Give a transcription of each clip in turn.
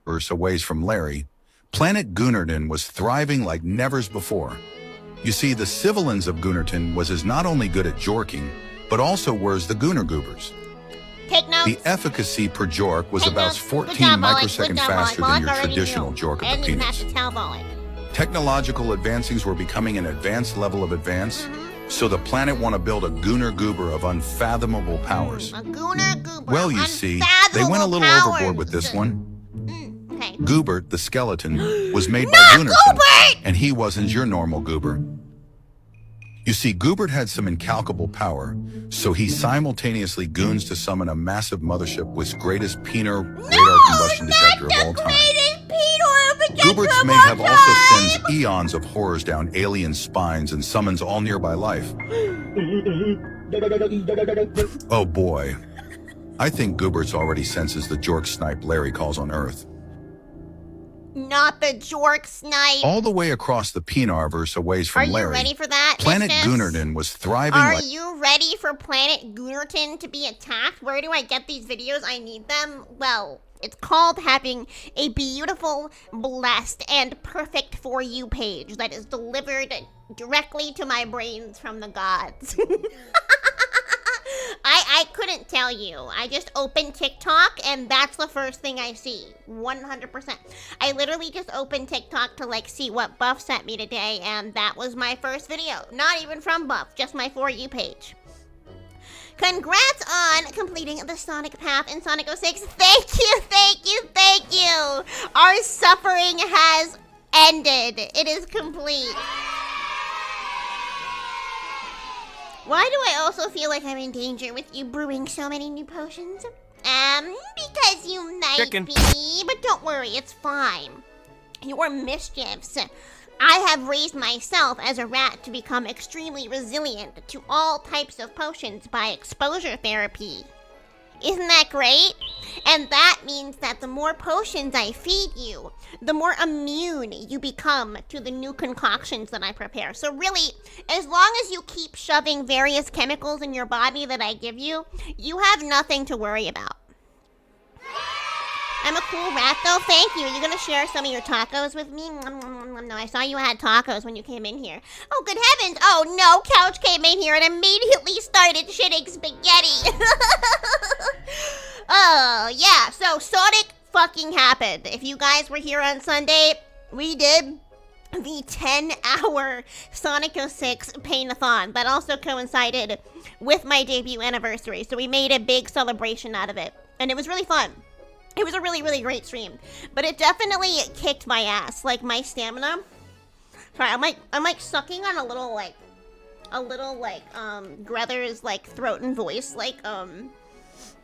Earth away from Larry, planet Gunnerton was thriving like nevers before. You see, the civilians of Gunnerton was as not only good at jorking, but also were the Gunner Goobers. Take notes. The efficacy per jork was Take about notes. 14 Good job, Ollie. microseconds Good job, faster Ollie. than your Mark already traditional knew. jork I of the didn't even have penis. to tell Ollie. Technological advancements were becoming an advanced level of advance, so the planet want to build a Gunner Goober of unfathomable powers. A Gunner Goober. Well, you see, they went a little overboard with this one. Okay. Goobert, the skeleton, was made by Not Gunnerton, Goobert! and he wasn't your normal Goober. You see, Goobert had some incalculable power, so he simultaneously goons to summon a massive mothership with greatest penile radar combustion detector of all time. Gooberts may have also sends eons of horrors down alien spines and summons all nearby life. Oh boy. I think Gooberts already senses the jork snipe Larry calls on Earth. Not the jork snipe. All the way across the Penarverse away from Larry. Are you ready for that? Planet Mistress? Gunnerton was thriving Are like... you ready for Planet Gunnerton to be attacked? Where do I get these videos? I need them. Well, it's called having a beautiful, blessed, and perfect For You page that is delivered directly to my brains from the gods. I couldn't tell you. I just opened TikTok and that's the first thing I see. 100%. I literally just opened TikTok to like see what Buff sent me today, and that was my first video. Not even from Buff, just my For You page. Congrats on completing the Sonic Path in Sonic 06. Thank you, thank you, thank you. Our suffering has ended. It is complete. Why do I also feel like I'm in danger with you brewing so many new potions? Because you might be, but don't worry, it's fine. Your mischiefs. I have raised myself as a rat to become extremely resilient to all types of potions by exposure therapy. Isn't that great? And that means that the more potions I feed you, the more immune you become to the new concoctions that I prepare. So really, as long as you keep shoving various chemicals in your body that I give you, you have nothing to worry about. I'm a cool rat, though. Thank you. Are you going to share some of your tacos with me? No, I saw you had tacos when you came in here. Oh, good heavens. Oh, no. Couch came in here and immediately started shitting spaghetti. Oh, yeah. So, Sonic fucking happened. If you guys were here on Sunday, we did the 10-hour Sonic 06 paint-a-thon. That also coincided with my debut anniversary. So, we made a big celebration out of it. And it was really fun. It was a really, really great stream, but it definitely kicked my ass. Like my stamina. Sorry, I'm like sucking on a little Grether's like throat and voice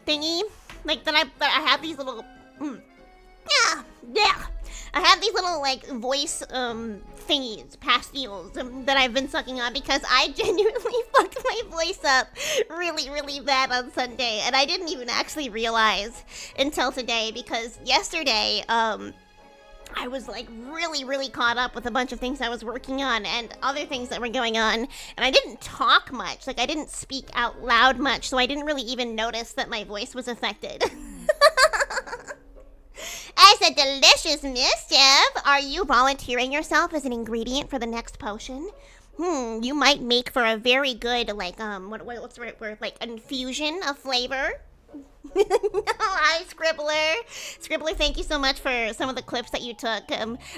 thingy. Like that I have these little I have these little like voice thingies, pastilles that I've been sucking on because I genuinely fucked my voice up really, really bad on Sunday, and I didn't even actually realize until today because yesterday I was like really, really caught up with a bunch of things I was working on and other things that were going on, and I didn't talk much. Like I didn't speak out loud much, so I didn't really even notice that my voice was affected. As a delicious mischief, are you volunteering yourself as an ingredient for the next potion? You might make for a very good, like, what's the right word? Like, infusion of flavor. Hi, Scribbler. Scribbler, thank you so much for some of the clips that you took.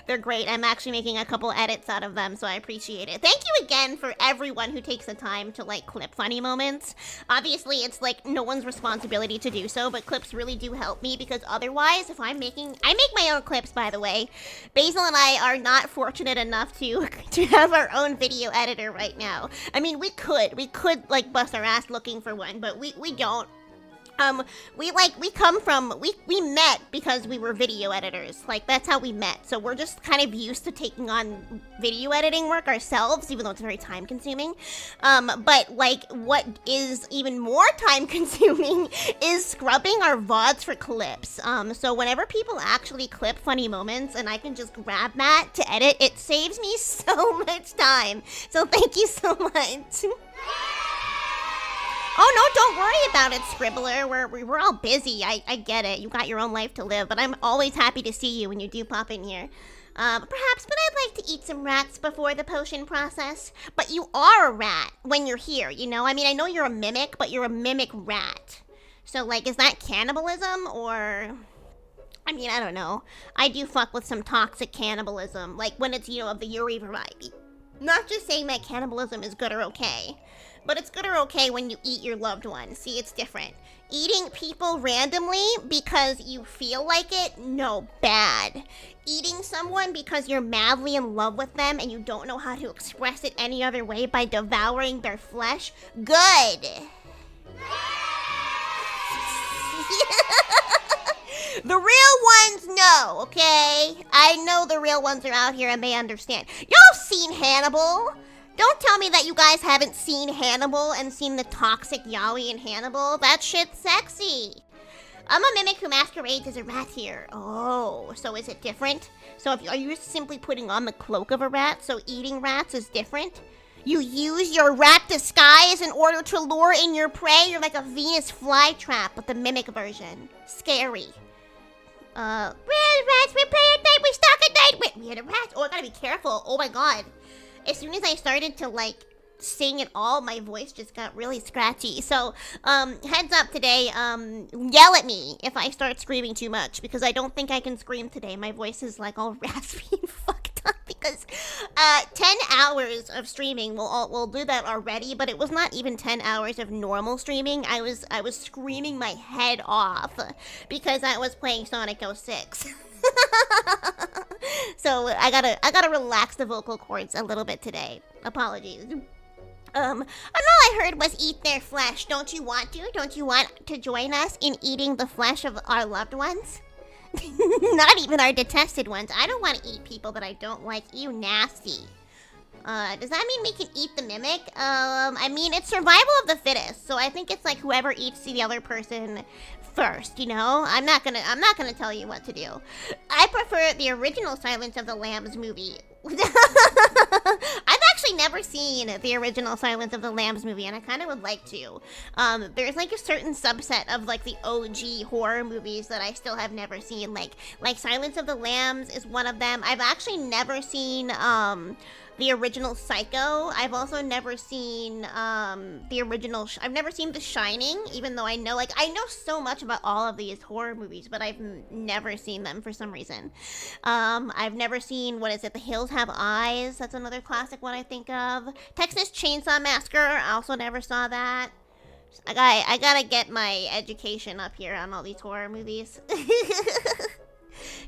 They're great. I'm actually making a couple edits out of them, so I appreciate it. Thank you again for everyone who takes the time to, like, clip funny moments. Obviously, it's, like, no one's responsibility to do so, but clips really do help me because otherwise, if I make my own clips, by the way. Basil and I are not fortunate enough to have our own video editor right now. I mean, we could, like, bust our ass looking for one, but we don't. We met because we were video editors. Like, that's how we met. So we're just kind of used to taking on video editing work ourselves, even though it's very time consuming. But like, what is even more time consuming is scrubbing our VODs for clips. So whenever people actually clip funny moments and I can just grab that to edit, it saves me so much time. So thank you so much. Oh no, don't worry about it, Scribbler. We're all busy. I get it. You got your own life to live, but I'm always happy to see you when you do pop in here. Perhaps, but I'd like to eat some rats before the potion process. But you are a rat when you're here, you know? I mean, I know you're a mimic, but you're a mimic rat. So, like, is that cannibalism or... I mean, I don't know. I do fuck with some toxic cannibalism, like when it's, of the Yuri variety. Not just saying that cannibalism is good or okay, but it's good or okay when you eat your loved one. See, it's different. Eating people randomly because you feel like it, no, bad. Eating someone because you're madly in love with them and you don't know how to express it any other way by devouring their flesh, good. The real ones know, okay? I know the real ones are out here and they understand. Y'all seen Hannibal? Don't tell me that you guys haven't seen Hannibal and seen the toxic yaoi in Hannibal. That shit's sexy. I'm a mimic who masquerades as a rat here. Oh, so is it different? So are you simply putting on the cloak of a rat, so eating rats is different? You use your rat disguise in order to lure in your prey? You're like a Venus flytrap, but the mimic version. Scary. We're rats, we play at night, we stalk at night. Wait, we had a rat. Oh, I gotta be careful. Oh my god. As soon as I started to, like, sing it all, my voice just got really scratchy. So, heads up today, yell at me if I start screaming too much, because I don't think I can scream today. My voice is, like, all raspy and fucked up, because, 10 hours of streaming, we'll do that already, but it was not even 10 hours of normal streaming. I was screaming my head off, because I was playing Sonic 06. So I gotta relax the vocal cords a little bit today. Apologies. And all I heard was eat their flesh. Don't you want to? Don't you want to join us in eating the flesh of our loved ones? Not even our detested ones. I don't want to eat people that I don't like. Ew, nasty. Does that mean we can eat the mimic? I mean, it's survival of the fittest, so I think it's like whoever eats the other person first, you know? I'm not gonna tell you what to do. I prefer the original Silence of the Lambs movie. I've actually never seen the original Silence of the Lambs movie, and I kind of would like to. There's like a certain subset of like the OG horror movies that I still have never seen. Like Silence of the Lambs is one of them. I've actually never seen the original Psycho. I've also never seen I've never seen The Shining, even though I know so much about all of these horror movies, but I've never seen them for some reason. I've never seen, The Hills Have Eyes. That's another classic one I think of. Texas Chainsaw Massacre. I also never saw that. I gotta get my education up here on all these horror movies.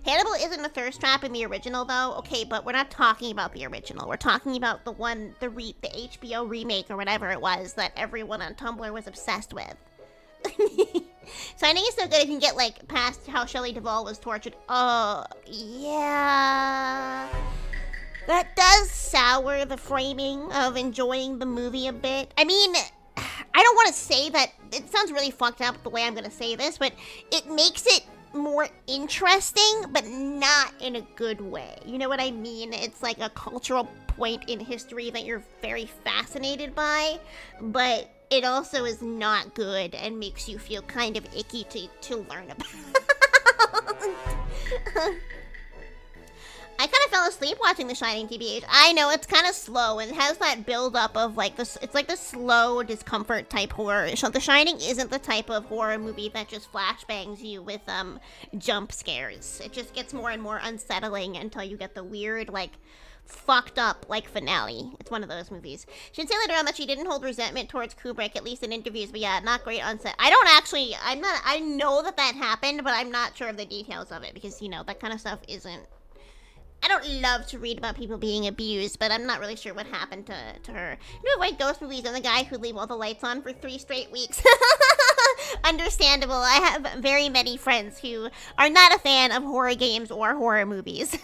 Hannibal isn't a thirst trap in the original, though. Okay, but we're not talking about the original. We're talking about the HBO remake or whatever it was that everyone on Tumblr was obsessed with. So I think it's so good if you can get, like, past how Shelley Duvall was tortured. Oh, yeah. That does sour the framing of enjoying the movie a bit. I mean, I don't want to say that. It sounds really fucked up the way I'm going to say this, but it makes it more interesting, but not in a good way. You know what I mean? It's like a cultural point in history that you're very fascinated by, but it also is not good and makes you feel kind of icky to learn about. I kind of fell asleep watching The Shining, TBH. I know, it's kind of slow, and it has that build-up of, like, this. It's like the slow discomfort type horror. So The Shining isn't the type of horror movie that just flashbangs you with, jump scares. It just gets more and more unsettling until you get the weird, like, fucked up, like, finale. It's one of those movies. She did say later on that she didn't hold resentment towards Kubrick, at least in interviews, but yeah, not great on set. I know that happened, but I'm not sure of the details of it, because, that kind of stuff isn't. I don't love to read about people being abused, but I'm not really sure what happened to her. Avoid ghost movies and the guy who'd leave all the lights on for 3 straight weeks. Understandable. I have very many friends who are not a fan of horror games or horror movies.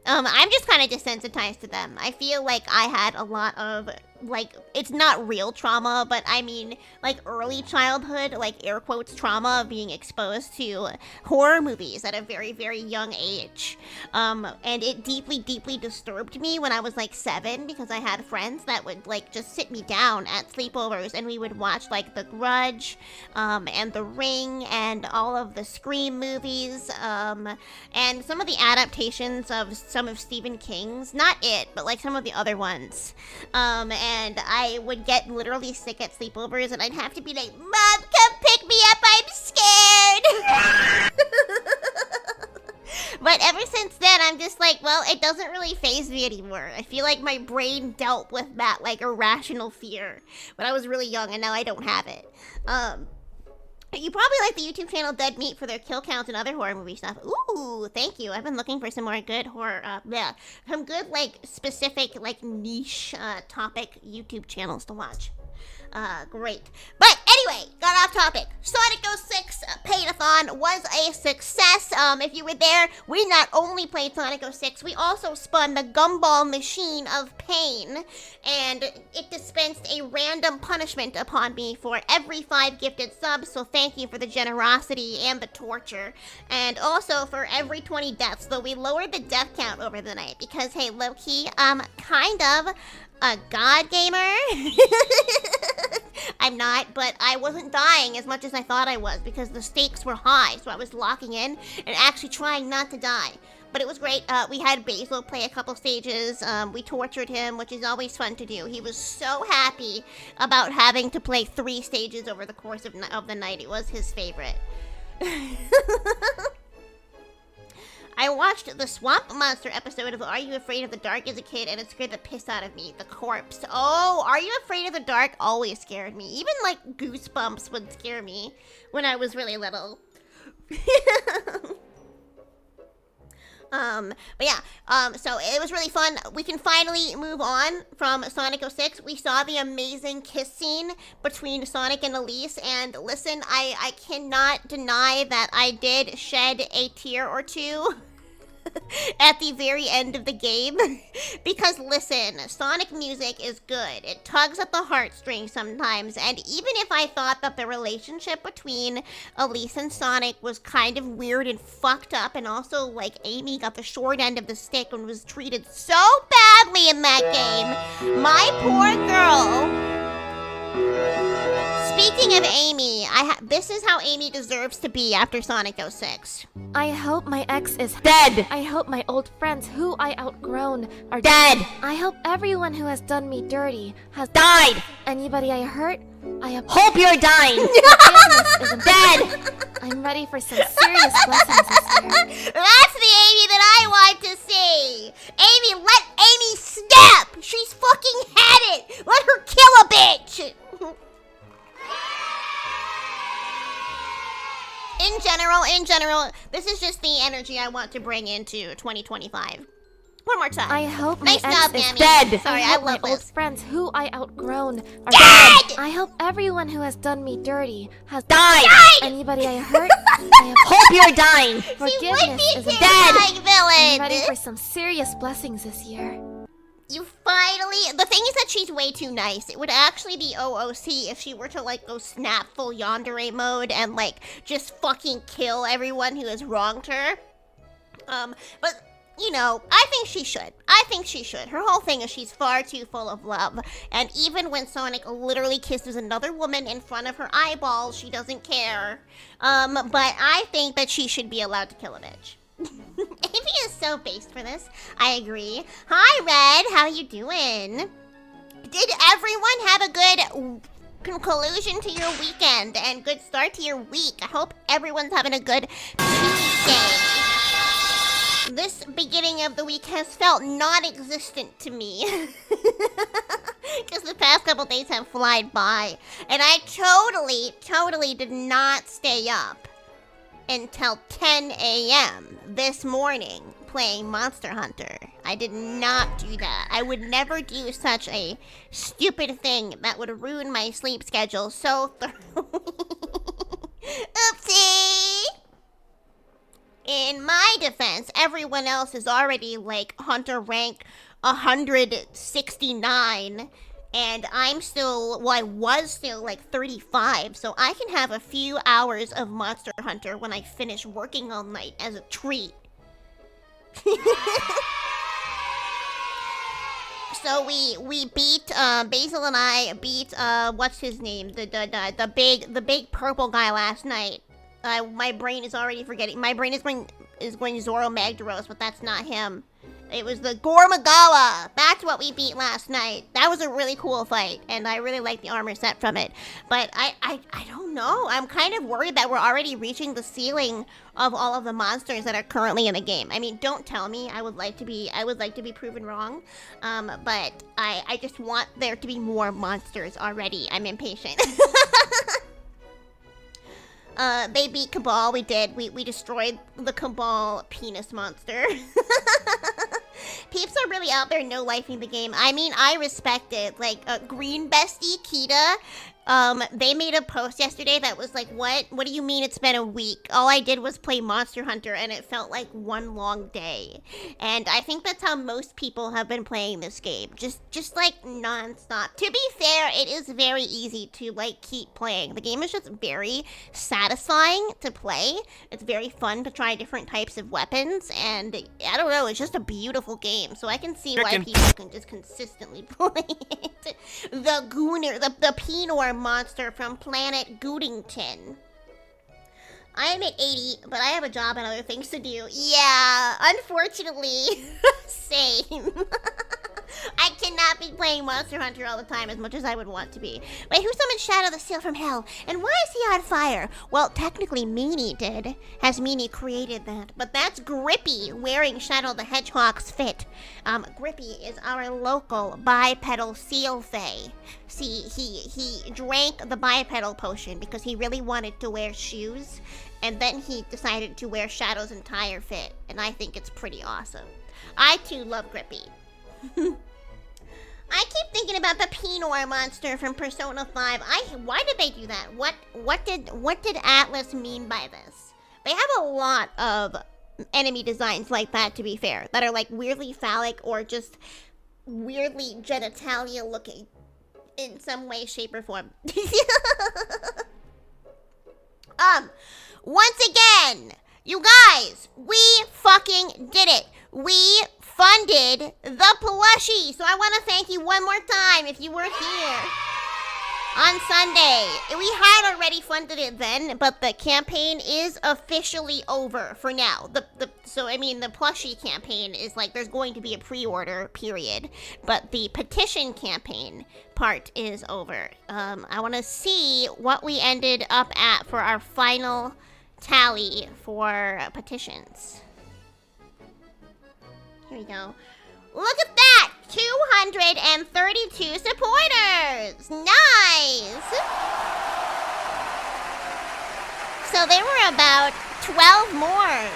I'm just kind of desensitized to them. I feel like I had a lot of like, it's not real trauma, but I mean, like, early childhood, like, air quotes, trauma of being exposed to horror movies at a very, very young age. And it deeply, deeply disturbed me when I was, like, 7, because I had friends that would, like, just sit me down at sleepovers, and we would watch, like, The Grudge, and The Ring, and all of the Scream movies, and some of the adaptations of some of Stephen King's, not it, but, like, some of the other ones. And I would get literally sick at sleepovers, and I'd have to be like, Mom, come pick me up, I'm scared! But ever since then, I'm just like, well, it doesn't really faze me anymore. I feel like my brain dealt with that, like, irrational fear when I was really young, and now I don't have it. You probably like the YouTube channel Dead Meat for their kill counts and other horror movie stuff. Ooh, thank you. I've been looking for some more good horror, some good, like, specific, like, niche, topic YouTube channels to watch. Great. But anyway, got off topic. Sonic 06 Paint-a-thon was a success. If you were there, we not only played Sonic 06, we also spun the Gumball Machine of Pain, and it dispensed a random punishment upon me for every 5 gifted subs, so thank you for the generosity and the torture, and also for every 20 deaths, though we lowered the death count over the night, because, hey, low-key, kind of a god gamer. I'm not, but I wasn't dying as much as I thought I was because the stakes were high, so I was locking in and actually trying not to die. But it was great. We had Basil play a couple stages. We tortured him, which is always fun to do. He was so happy about having to play 3 stages over the course of the night. It was his favorite. I watched the Swamp Monster episode of Are You Afraid of the Dark as a kid, and it scared the piss out of me. The corpse. Oh, Are You Afraid of the Dark always scared me. Even, like, Goosebumps would scare me when I was really little. But yeah, so it was really fun. We can finally move on from Sonic 06. We saw the amazing kiss scene between Sonic and Elise, and listen, I cannot deny that I did shed a tear or two at the very end of the game. Because listen, Sonic music is good. It tugs at the heartstrings sometimes, and even if I thought that the relationship between Elise and Sonic was kind of weird and fucked up, and also, like, Amy got the short end of the stick and was treated so badly in that game, my poor girl. Speaking of Amy, this is how Amy deserves to be after Sonic 06. I hope my ex is dead. I hope my old friends who I outgrown are dead. I hope everyone who has done me dirty has died. Anybody I hurt, I hope you're dying. Forgiveness is dead. I'm ready for some serious lessons this year. That's the Amy that I want to see. Amy, let Amy snap. She's fucking had it. Let her kill a bitch. In general, this is just the energy I want to bring into 2025. One more time. I hope my nice ex job, is Mammy. dead. Sorry, I I hope love my old this. friends who I outgrown are Dead! dead. I hope everyone who has done me dirty has died. Anybody I hurt, I hope you're dying. She would Forgiveness be is dead. dead. Like villain. I'm ready for some serious blessings this year. You finally... The thing is that she's way too nice. It would actually be OOC if she were to, like, go snap full yandere mode and, like, just fucking kill everyone who has wronged her. But, you know, I think she should. Her whole thing is she's far too full of love. And even when Sonic literally kisses another woman in front of her eyeballs, she doesn't care. But I think that she should be allowed to kill a bitch. Amy is so based for this. I agree. Hi, Red. How you doing? Did everyone have a good conclusion to your weekend and good start to your week? I hope everyone's having a good Tuesday. This beginning of the week has felt non-existent to me. Because the past couple days have flown by. And I totally did not stay up until 10 a.m. this morning playing Monster Hunter. I did not do that. I would never do such a stupid thing that would ruin my sleep schedule so thoroughly. Oopsie! In my defense, everyone else is already like Hunter rank 169. And I was still like 35, so I can have a few hours of Monster Hunter when I finish working all night as a treat. So we beat Basil and I beat what's his name, the big purple guy last night. My brain is already forgetting. My brain is going Zoro Magdaros, but that's not him. It was the Gormagawa. That's what we beat last night. That was a really cool fight, and I really like the armor set from it. But I don't know. I'm kind of worried that we're already reaching the ceiling of all of the monsters that are currently in the game. I mean, don't tell me. I would like to be proven wrong. But I just want there to be more monsters already. I'm impatient. They beat Cabal. We did. We destroyed the Cabal penis monster. Peeps are really out there no-lifing the game. I mean, I respect it. Like, Green Bestie, Kita, they made a post yesterday that was like, what do you mean it's been a week? All I did was play Monster Hunter, and it felt like one long day. And I think that's how most people have been playing this game. Just like, non-stop. To be fair, it is very easy to, like, keep playing. The game is just very satisfying to play. It's very fun to try different types of weapons, and I don't know, it's just a beautiful game. So I can see why people can just consistently play it. The Gooner, the Pinor monster from planet Goodington. I am at 80, but I have a job and other things to do. Yeah, unfortunately, same. I cannot be playing Monster Hunter all the time as much as I would want to be. Wait, who summoned Shadow the Seal from Hell? And why is he on fire? Well, technically Meanie did. Has Meanie created that. But that's Grippy wearing Shadow the Hedgehog's fit. Grippy is our local bipedal seal fae. See, he drank the bipedal potion because he really wanted to wear shoes. And then he decided to wear Shadow's entire fit. And I think it's pretty awesome. I, too, love Grippy. I keep thinking about the Pinor monster from Persona 5. Why did they do that? What did Atlas mean by this? They have a lot of enemy designs like that, to be fair, that are like weirdly phallic or just weirdly genitalia looking in some way, shape, or form. Once again, you guys, we fucking did it. We funded the plushie. So I want to thank you one more time if you were here on Sunday. We had already funded it then, but the campaign is officially over for now. The plushie campaign is like, there's going to be a pre-order period, but the petition campaign part is over. I want to see what we ended up at for our final tally for petitions. Here we go. Look at that! 232 supporters! Nice! So there were about 12 more.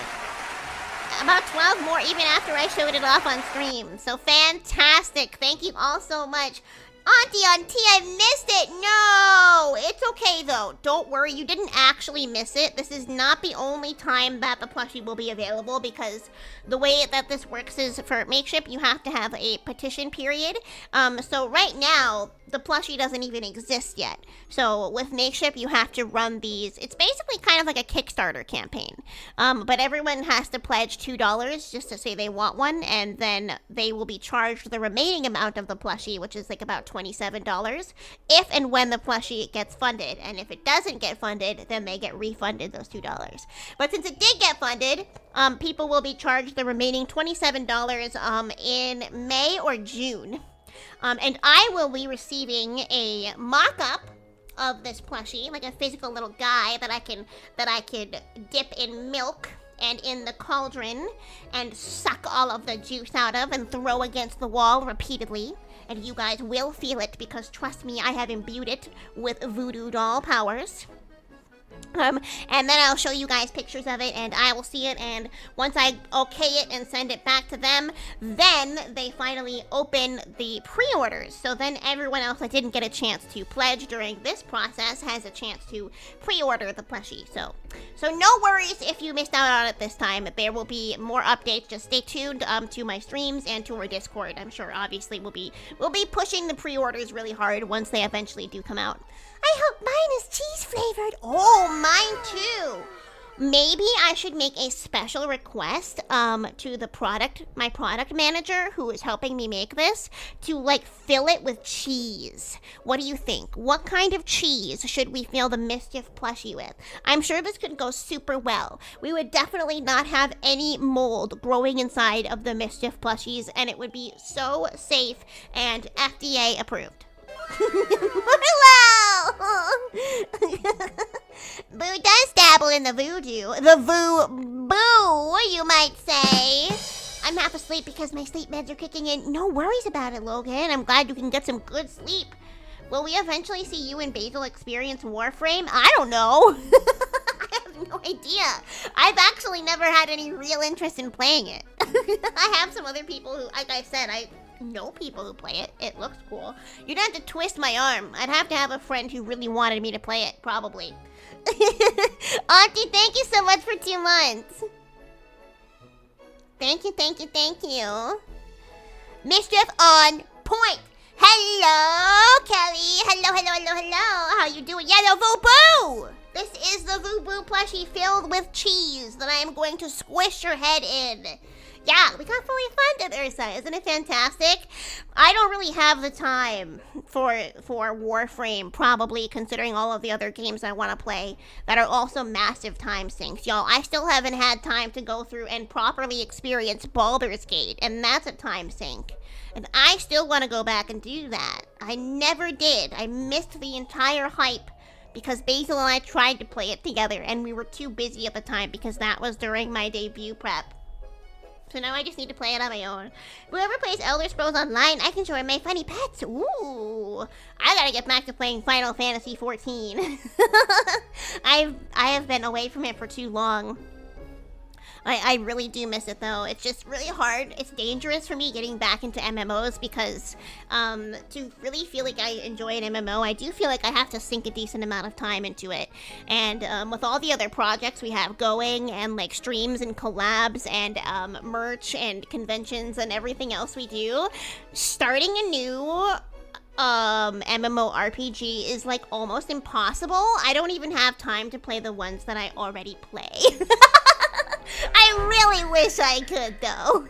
About 12 more even after I showed it off on stream. So fantastic. Thank you all so much. Auntie, I missed it. No, it's okay though. Don't worry, you didn't actually miss it. This is not the only time that the plushie will be available, because the way that this works is for Makeship, you have to have a petition period. So right now, the plushie doesn't even exist yet. So with Makeship, you have to run these. It's basically kind of like a Kickstarter campaign. But everyone has to pledge $2 just to say they want one, and then they will be charged the remaining amount of the plushie, which is like about $27, if and when the plushie gets funded. And if it doesn't get funded, then they get refunded those $2. But since it did get funded, people will be charged the remaining $27 in May or June. And I will be receiving a mock-up of this plushie, like a physical little guy that I could dip in milk and in the cauldron and suck all of the juice out of and throw against the wall repeatedly. And you guys will feel it, because trust me, I have imbued it with voodoo doll powers. And then I'll show you guys pictures of it, and I will see it, and once I okay it and send it back to them, then they finally open the pre-orders. So then everyone else that didn't get a chance to pledge during this process has a chance to pre-order the plushie. So no worries if you missed out on it this time. There will be more updates. Just stay tuned to my streams and to our Discord. I'm sure obviously we'll be pushing the pre-orders really hard once they eventually do come out. I hope mine is cheese flavored. Oh, mine too. Maybe I should make a special request to my product manager who is helping me make this to like fill it with cheese. What do you think? What kind of cheese should we fill the Mischief plushie with? I'm sure this could go super well. We would definitely not have any mold growing inside of the Mischief plushies, and it would be so safe and FDA approved. Hello! Boo does dabble in the voodoo. The boo, you might say. I'm half asleep because my sleep meds are kicking in. No worries about it, Logan. I'm glad you can get some good sleep. Will we eventually see you and Basil experience Warframe? I don't know. I have no idea. I've actually never had any real interest in playing it. I have some other people who, like I said, I know people who play it. It looks cool. You'd have to twist my arm. I'd have to have a friend who really wanted me to play it, probably. Auntie, thank you so much for 2 months. Thank you. Mischief on point. Hello, Kelly. Hello. How you doing? Yellow Voo-Boo. This is the Voo-Boo plushie filled with cheese that I am going to squish your head in. Yeah, we got fully funded, Ursa. Isn't it fantastic? I don't really have the time for Warframe, probably, considering all of the other games I want to play that are also massive time sinks. Y'all, I still haven't had time to go through and properly experience Baldur's Gate, and that's a time sink. And I still want to go back and do that. I never did. I missed the entire hype because Basil and I tried to play it together, and we were too busy at the time because that was during my debut prep. So now I just need to play it on my own. Whoever plays Elder Scrolls Online, I can join my funny pets. Ooh, I gotta get back to playing Final Fantasy 14. I have been away from it for too long. I really do miss it though. It's just really hard. It's dangerous for me getting back into MMOs because to really feel like I enjoy an MMO, I do feel like I have to sink a decent amount of time into it. And with all the other projects we have going and like streams and collabs and merch and conventions and everything else we do, starting a new MMORPG is like almost impossible. I don't even have time to play the ones that I already play. I really wish I could, though.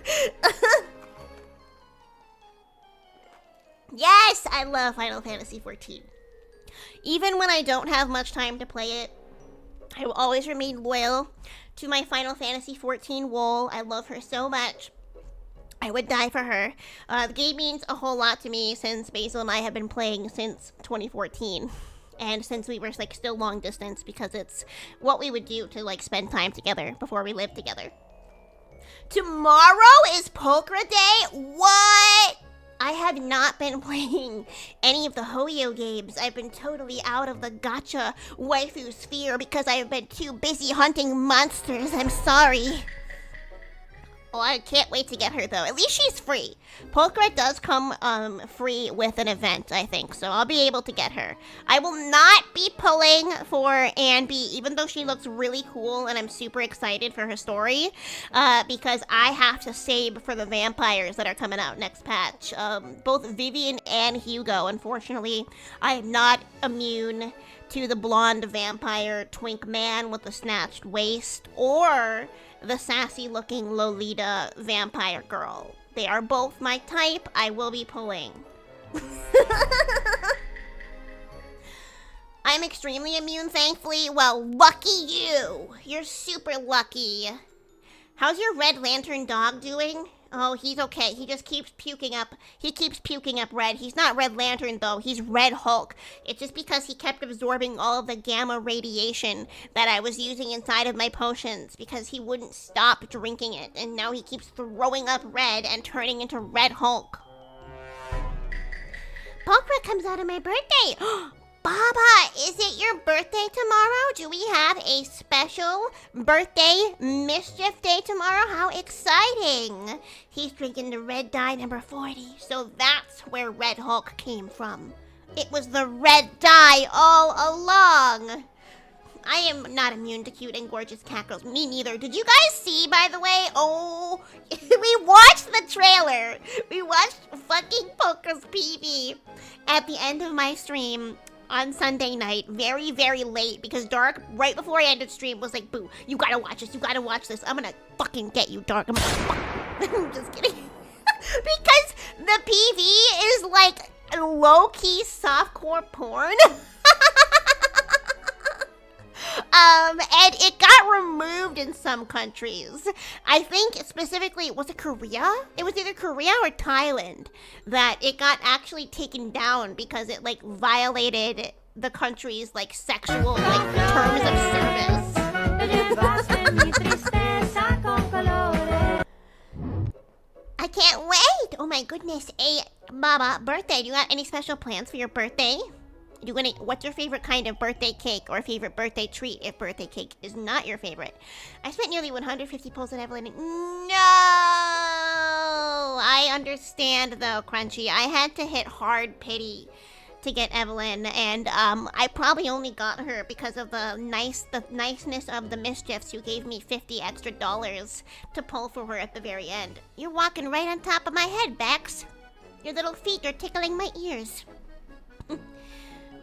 Yes, I love Final Fantasy XIV. Even when I don't have much time to play it, I will always remain loyal to my Final Fantasy XIV Wool. I love her so much. I would die for her. The game means a whole lot to me since Basil and I have been playing since 2014. And since we were like still long distance because it's what we would do to like spend time together before we lived together. Tomorrow is Poker Day? What? I have not been playing any of the Hoyo games. I've been totally out of the gacha waifu sphere because I have been too busy hunting monsters. I'm sorry. Oh, I can't wait to get her, though. At least she's free. Polka does come free with an event, I think, so I'll be able to get her. I will not be pulling for Anne B, even though she looks really cool, and I'm super excited for her story, because I have to save for the vampires that are coming out next patch. Both Vivian and Hugo, unfortunately, I am not immune to the blonde vampire twink man with the snatched waist, or the sassy-looking Lolita vampire girl. They are both my type. I will be pulling. I'm extremely immune, thankfully. Well, lucky you. You're super lucky. How's your Red Lantern dog doing? Oh, he's okay. He just keeps puking up. He keeps puking up red. He's not Red Lantern, though. He's Red Hulk. It's just because he kept absorbing all of the gamma radiation that I was using inside of my potions because he wouldn't stop drinking it. And now he keeps throwing up red and turning into Red Hulk. Pokra comes out on my birthday. Baba, is it your birthday tomorrow? Do we have a special birthday mischief day tomorrow? How exciting! He's drinking the red dye number 40, so that's where Red Hulk came from. It was the red dye all along. I am not immune to cute and gorgeous cat girls. Me neither. Did you guys see, by the way? Oh, we watched the trailer. We watched fucking Poker's PV at the end of my stream on Sunday night, very, very late, because Dark, right before I ended stream, was like, boo, you gotta watch this, you gotta watch this. I'm gonna fucking get you, Dark. I'm just kidding. Because the PV is like low-key softcore porn. And it got removed in some countries. I think specifically, was it Korea? It was either Korea or Thailand that it got actually taken down because it like violated the country's like sexual like terms of service. I can't wait! Oh my goodness, Baba, birthday. Do you got any special plans for your birthday? What's your favorite kind of birthday cake or favorite birthday treat if birthday cake is not your favorite? I spent nearly 150 pulls on Evelyn. No! I understand though, Crunchy. I had to hit hard pity to get Evelyn, and I probably only got her because of the niceness of the mischiefs who gave me $50 extra to pull for her at the very end. You're walking right on top of my head, Bex. Your little feet are tickling my ears.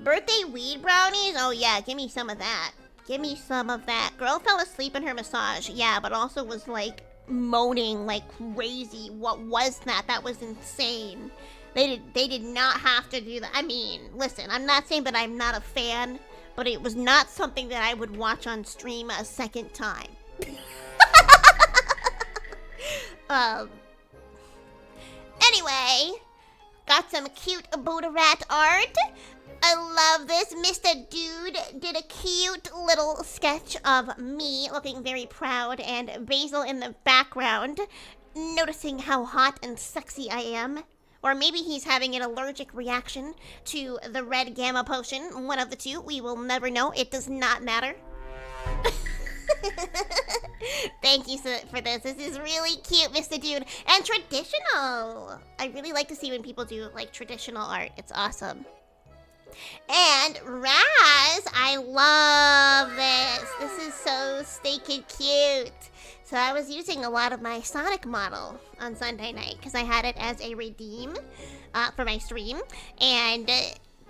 Birthday weed brownies? Oh yeah, give me some of that. Give me some of that. Girl fell asleep in her massage. Yeah, but also was like moaning like crazy. What was that? That was insane. They did not have to do that. I mean, listen, I'm not saying that I'm not a fan, but it was not something that I would watch on stream a second time. Anyway, got some cute Buddha rat art. I love this. Mr. Dude did a cute little sketch of me looking very proud and Basil in the background, noticing how hot and sexy I am. Or maybe he's having an allergic reaction to the red gamma potion. One of the two. We will never know. It does not matter. Thank you for this. This is really cute, Mr. Dude. And traditional. I really like to see when people do like traditional art. It's awesome. And Raz, I love this. This is so stinking cute. So I was using a lot of my Sonic model on Sunday night because I had it as a redeem for my stream. And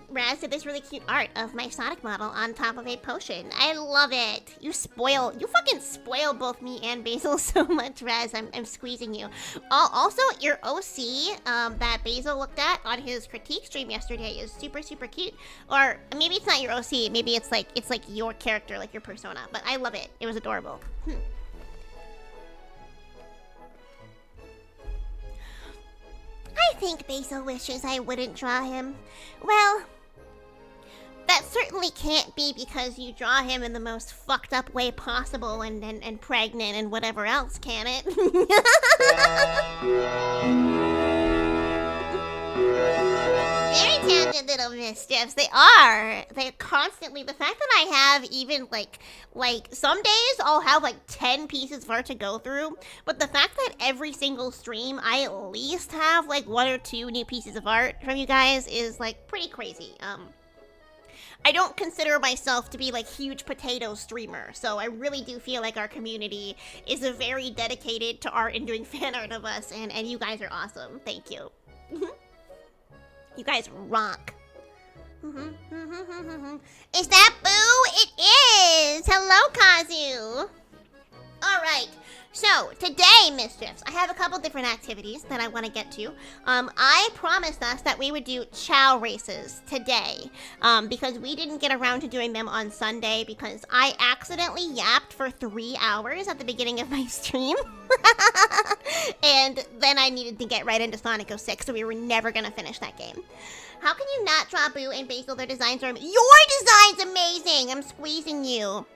Raz did this really cute art of my Sonic model on top of a potion. I love it. You fucking spoil both me and Basil so much, Raz. I'm squeezing you. Also, your OC that Basil looked at on his critique stream yesterday is super, super cute. Or maybe it's not your OC. Maybe it's like your character, like your persona. But I love it. It was adorable. I think Basil wishes I wouldn't draw him. Well, that certainly can't be because you draw him in the most fucked up way possible and pregnant and whatever else, can it? Very talented little mischiefs. They are. They're constantly. The fact that I have even like some days I'll have like 10 pieces of art to go through, but the fact that every single stream I at least have like 1 or 2 new pieces of art from you guys is like pretty crazy. I don't consider myself to be like huge potato streamer, so I really do feel like our community is very dedicated to art and doing fan art of us, and you guys are awesome. Thank you. You guys rock. Is that Boo? It is! Hello, Kazu! Alright, so today, Mischiefs, I have a couple different activities that I want to get to. I promised us that we would do chow races today, because we didn't get around to doing them on Sunday because I accidentally yapped for 3 hours at the beginning of my stream. And then I needed to get right into Sonic 06, so we were never going to finish that game. How can you not draw Boo and Basil? Their designs are amazing. Your design's amazing! I'm squeezing you.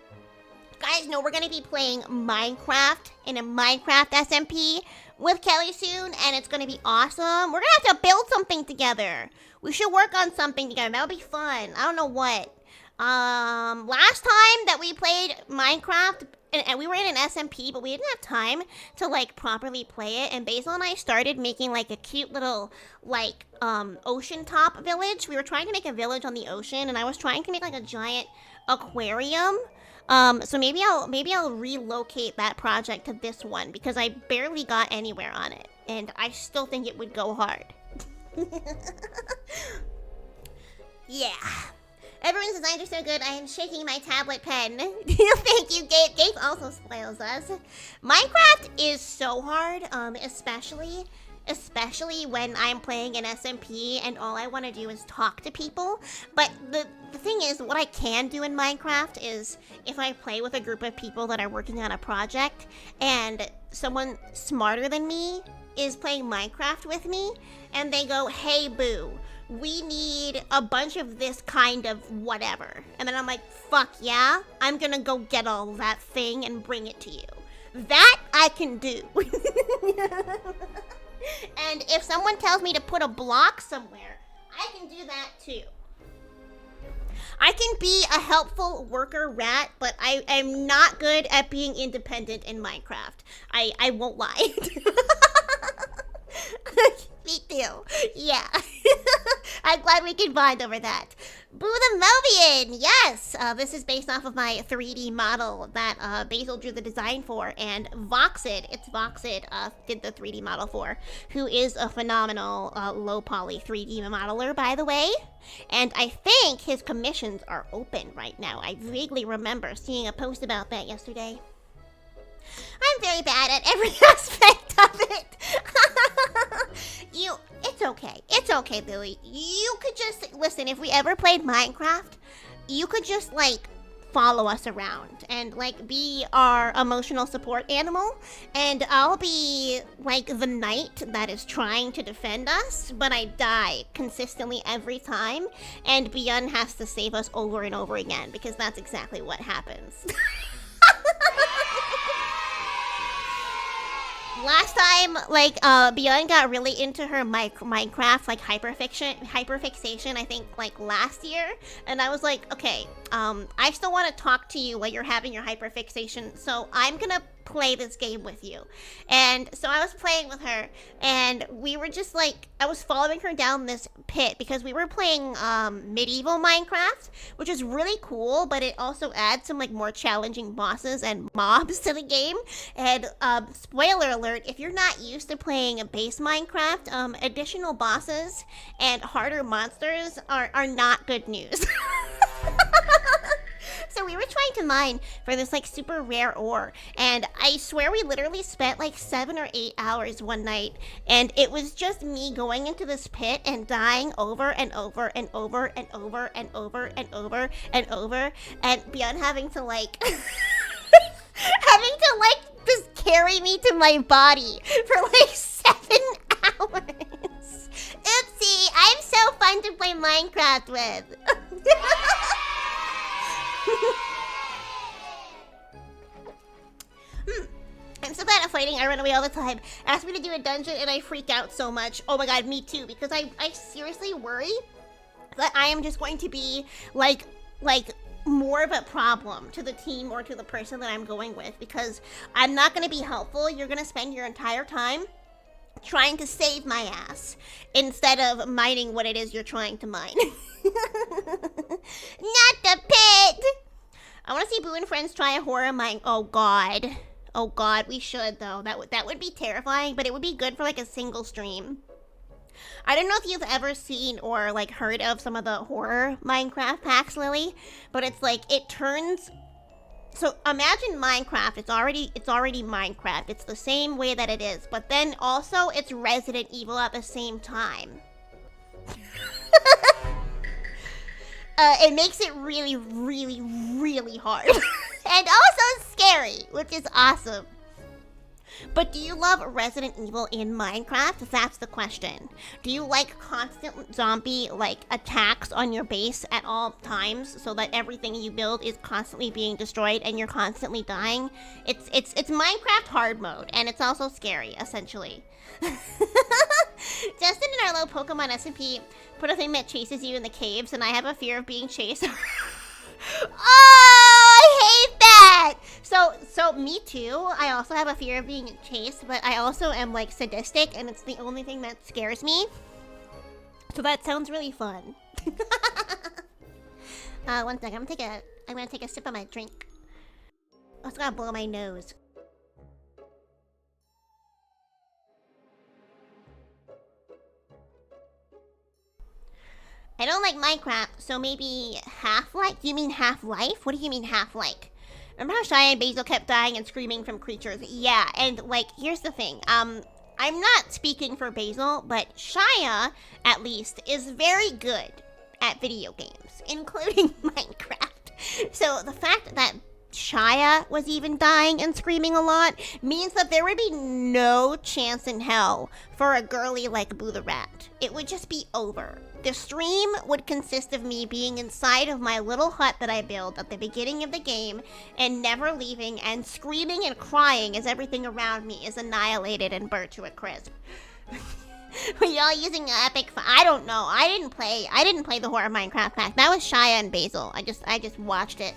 Guys, no, we're going to be playing Minecraft in a Minecraft SMP with Kelly soon, and it's gonna be awesome. We're gonna have to build something together. We should work on something together. That'll be fun. I don't know what. Last time that we played Minecraft, and we were in an SMP, but we didn't have time to like properly play it. And Basil and I started making like a cute little like ocean top village. We were trying to make a village on the ocean, and I was trying to make like a giant aquarium. So maybe I'll relocate that project to this one because I barely got anywhere on it, and I still think it would go hard. Yeah. Everyone's designs are so good, I am shaking my tablet pen. Thank you, Gabe. Gabe also spoils us. Minecraft is so hard, especially when I'm playing an SMP and all I want to do is talk to people. But the thing is, what I can do in Minecraft is if I play with a group of people that are working on a project and someone smarter than me is playing Minecraft with me and they go, hey boo, we need a bunch of this kind of whatever. And then I'm like, fuck yeah, I'm gonna go get all that thing and bring it to you. That I can do. And if someone tells me to put a block somewhere, I can do that too. I can be a helpful worker rat, but I'm not good at being independent in Minecraft. I won't lie. Me too. Yeah. I'm glad we can bond over that. Boo the Mobian! Yes! This is based off of my 3D model that Basil drew the design for, and Voxid, did the 3D model for, who is a phenomenal low-poly 3D modeler, by the way. And I think his commissions are open right now. I vaguely remember seeing a post about that yesterday. I'm very bad at every aspect of it. It's okay. It's okay, Billy. You could just, listen, if we ever played Minecraft, you could just, like, follow us around and, like, be our emotional support animal. And I'll be, like, the knight that is trying to defend us, but I die consistently every time. And Beyond has to save us over and over again, because that's exactly what happens. Last time, like, Beyond got really into her Minecraft, like, hyperfixation, I think, like, last year. And I was like, okay, I still want to talk to you while you're having your hyperfixation, so I'm gonna play this game with you. And so I was playing with her, and we were just, like, I was following her down this pit, because we were playing, medieval Minecraft, which is really cool, but it also adds some, like, more challenging bosses and mobs to the game. And, spoiler alert, if you're not used to playing a base Minecraft, additional bosses and harder monsters are not good news. So we were trying to mine for this, like, super rare ore, and I swear we literally spent, like, 7 or 8 hours one night, and it was just me going into this pit and dying over and over and over and over and over and over and over, and beyond having to, like, just carry me to my body for, like, 7 hours. Oopsie, I'm so fun to play Minecraft with. I'm so bad at fighting, I run away all the time. Ask me to do a dungeon and I freak out so much. Oh my god, me too, because I seriously worry that I am just going to be, like more of a problem to the team or to the person that I'm going with, because I'm not going to be helpful. You're going to spend your entire time trying to save my ass instead of mining what it is you're trying to mine. Not the pit! I want to see Boo and Friends try a horror mine. Oh god. Oh god, we should though. That would be terrifying, but it would be good for like a single stream. I don't know if you've ever seen or like heard of some of the horror Minecraft packs, Lily, but it's like it turns. So imagine Minecraft. It's already Minecraft. It's the same way that it is, but then also it's Resident Evil at the same time. It makes it really, really, really hard. And also scary, which is awesome. But do you love Resident Evil in Minecraft? That's the question. Do you like constant zombie like attacks on your base at all times so that everything you build is constantly being destroyed and you're constantly dying? It's Minecraft hard mode, and it's also scary, essentially. Justin and our low Pokemon SMP put a thing that chases you in the caves, and I have a fear of being chased. Oh, I hate that! So me too. I also have a fear of being chased, but I also am like sadistic, and it's the only thing that scares me. So that sounds really fun. One second. I'm gonna take a sip of my drink. I also gotta blow my nose. I don't like Minecraft, so maybe Half-Life? Do you mean Half-Life? What do you mean Half-Life? Remember how Shia and Basil kept dying and screaming from creatures? Yeah, and like, here's the thing. I'm not speaking for Basil, but Shia, at least, is very good at video games, including Minecraft. So the fact that Shia was even dying and screaming a lot means that there would be no chance in hell for a girly like Boo the Rat. It would just be over. The stream would consist of me being inside of my little hut that I built at the beginning of the game and never leaving and screaming and crying as everything around me is annihilated and burnt to a crisp. Were y'all using Epic? I don't know. I didn't play the horror Minecraft pack. That was Shia and Basil. I just watched it.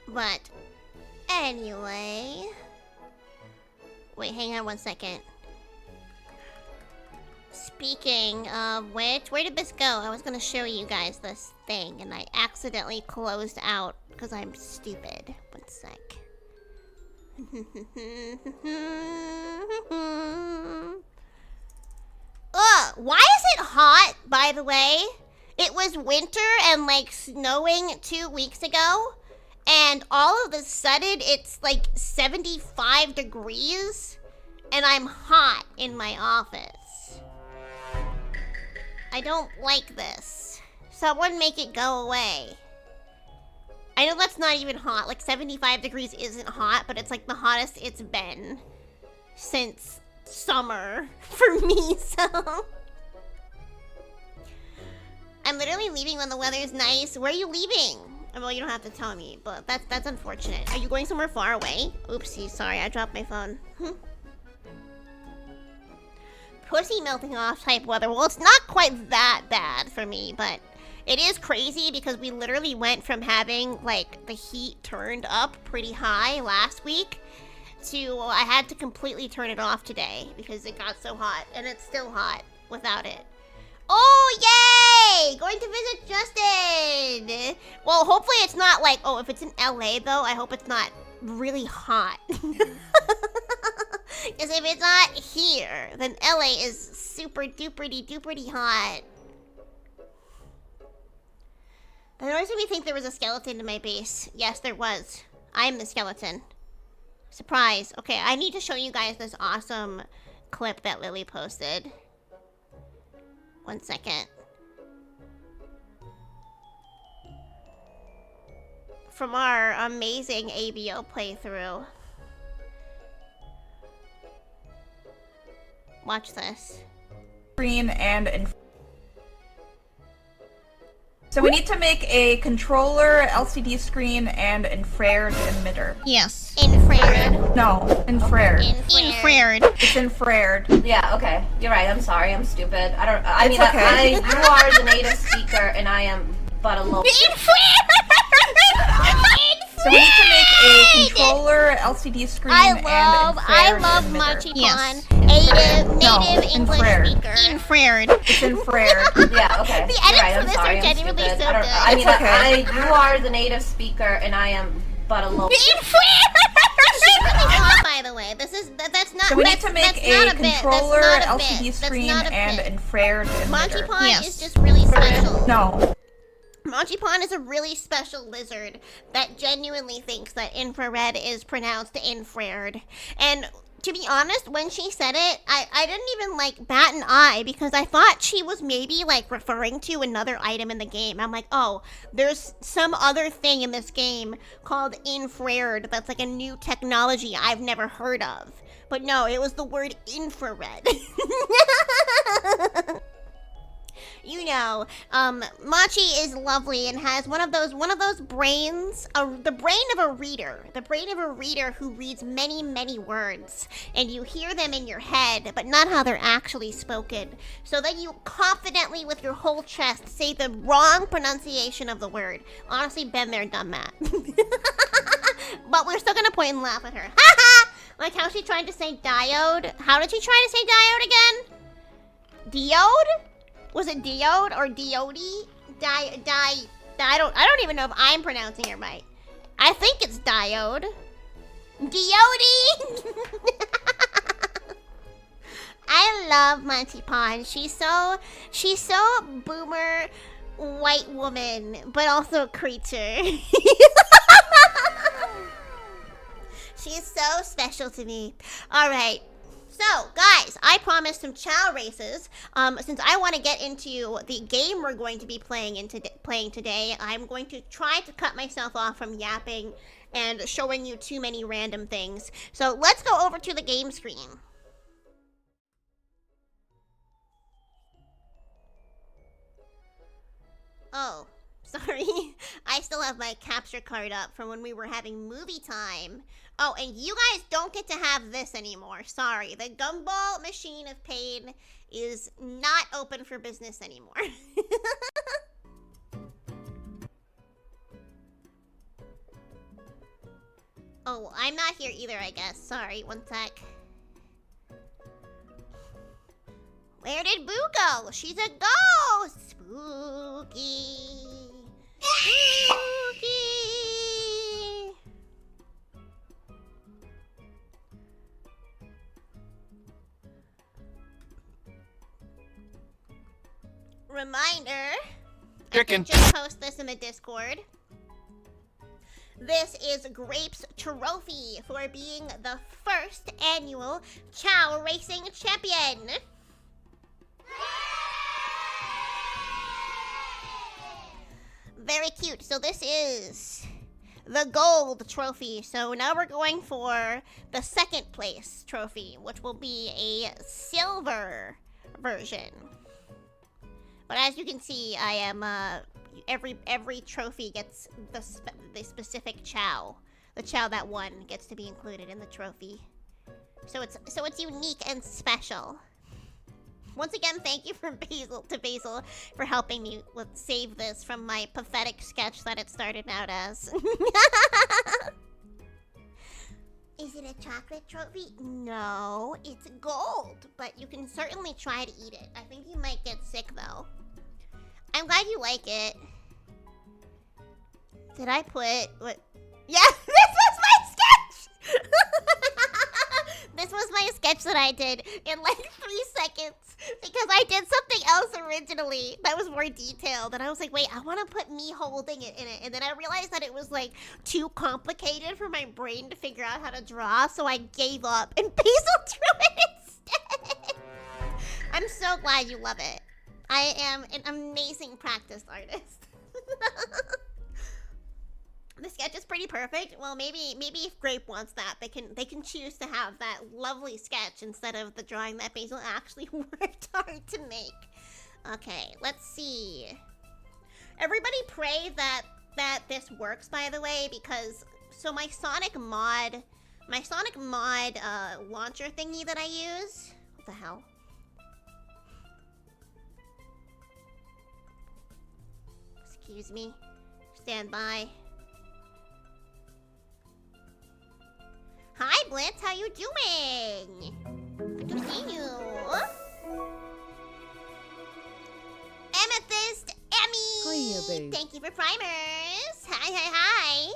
But anyway, wait, hang on one second. Speaking of which, where did this go? I was gonna show you guys this thing and I accidentally closed out because I'm stupid. One sec. Ugh, why is it hot, by the way? It was winter and like snowing 2 weeks ago, and all of a sudden it's like 75 degrees and I'm hot in my office. I don't like this. Someone make it go away. I know that's not even hot. Like 75 degrees isn't hot, but it's like the hottest it's been since summer for me, so. I'm literally leaving when the weather's nice. Where are you leaving? Well, you don't have to tell me, but that's unfortunate. Are you going somewhere far away? Oopsie, sorry, I dropped my phone. Pussy melting off type weather. Well, it's not quite that bad for me, but it is crazy because we literally went from having like the heat turned up pretty high last week to I had to completely turn it off today because it got so hot, and it's still hot without it. Oh, yay! Going to visit Justin! Well, hopefully it's not like, oh, if it's in LA though, I hope it's not really hot. Because if it's not here, then LA is super duperty duperty hot. That always made me think there was a skeleton in my base. Yes, there was. I'm the skeleton. Surprise. Okay, I need to show you guys this awesome clip that Lily posted. One second. From our amazing ABO playthrough. Watch this. Screen and so we need to make a controller, LCD screen, and infrared emitter. Yes. Infrared. No, infrared. Infrared. It's infrared. Yeah, okay. You're right. I'm sorry. I'm stupid. I It's mean, okay. you are the native speaker, and I am but a local. So we need to make a controller, LCD screen, and infrared emitter. Marchipon. Yes. Native English infrared. speaker. Infrared. It's infrared. Yeah, okay. The You're edits right. for I'm this sorry. are genuinely I'm so stupid. good. I mean, It's okay. you are the native speaker, and I am but a local. She's really hot, by the way. That's not. So we need to make a controller, LCD That's screen, not a and bit. infrared emitter. Marchipon is just really special. No. Marchipon is a really special lizard that genuinely thinks that infrared is pronounced infrared. And To be honest, when she said it, I didn't even like bat an eye because I thought she was maybe like referring to another item in the game. I'm like, oh, there's some other thing in this game called infrared that's like a new technology I've never heard of. But no, it was the word infrared. You know, Machi is lovely and has one of those brains, the brain of a reader who reads many, many words, and you hear them in your head, but not how they're actually spoken. So then you confidently, with your whole chest, say the wrong pronunciation of the word. Honestly, been there, done that. But we're still gonna point and laugh at her. Ha ha! Like how she tried to say diode. How did she try to say diode again? Diode? Was it diode or diode? I don't even know if I'm pronouncing it right. I think it's diode. Diode. I love Monty Pond. She's so boomer white woman, but also a creature. She's so special to me. All right. So, guys, I promised some chow races. Since I want to get into the game we're going to be playing today, I'm going to try to cut myself off from yapping and showing you too many random things. So, let's go over to the game screen. Oh, sorry. I still have my capture card up from when we were having movie time. Oh, and you guys don't get to have this anymore. Sorry. The gumball machine of pain is not open for business anymore. Oh, I'm not here either, I guess. Sorry, one sec. Where did Boo go? She's a ghost! Spooky. Spooky. Reminder, I can just post this in the Discord. This is Grape's trophy for being the first annual Chow Racing Champion. Very cute. So this is the gold trophy. So now we're going for the second place trophy, which will be a silver version. But as you can see, I am every trophy gets the specific chow. The chow that won gets to be included in the trophy. So it's unique and special. Once again, thank you for Basil for helping me save this from my pathetic sketch that it started out as. Is it a chocolate trophy? No, it's gold, but you can certainly try to eat it. I think you might get sick though. I'm glad you like it. Did I put what? Yeah, this was my sketch. This was my sketch that I did in like 3 seconds because I did something else originally that was more detailed, and I was like, wait, I want to put me holding it in it, and then I realized that it was like too complicated for my brain to figure out how to draw, so I gave up and Basil drew it instead. I'm so glad you love it. I am an amazing practice artist. The sketch is pretty perfect. Well, maybe if Grape wants that, they can choose to have that lovely sketch instead of the drawing that Basil actually worked hard to make. Okay, let's see. Everybody pray that this works, by the way, because so my Sonic mod launcher thingy that I use. What the hell? Excuse me. Stand by. Hi, Blitz. How you doing? Good to see you. Amethyst Emmy. Hiya, babe. Thank you for primers. Hi.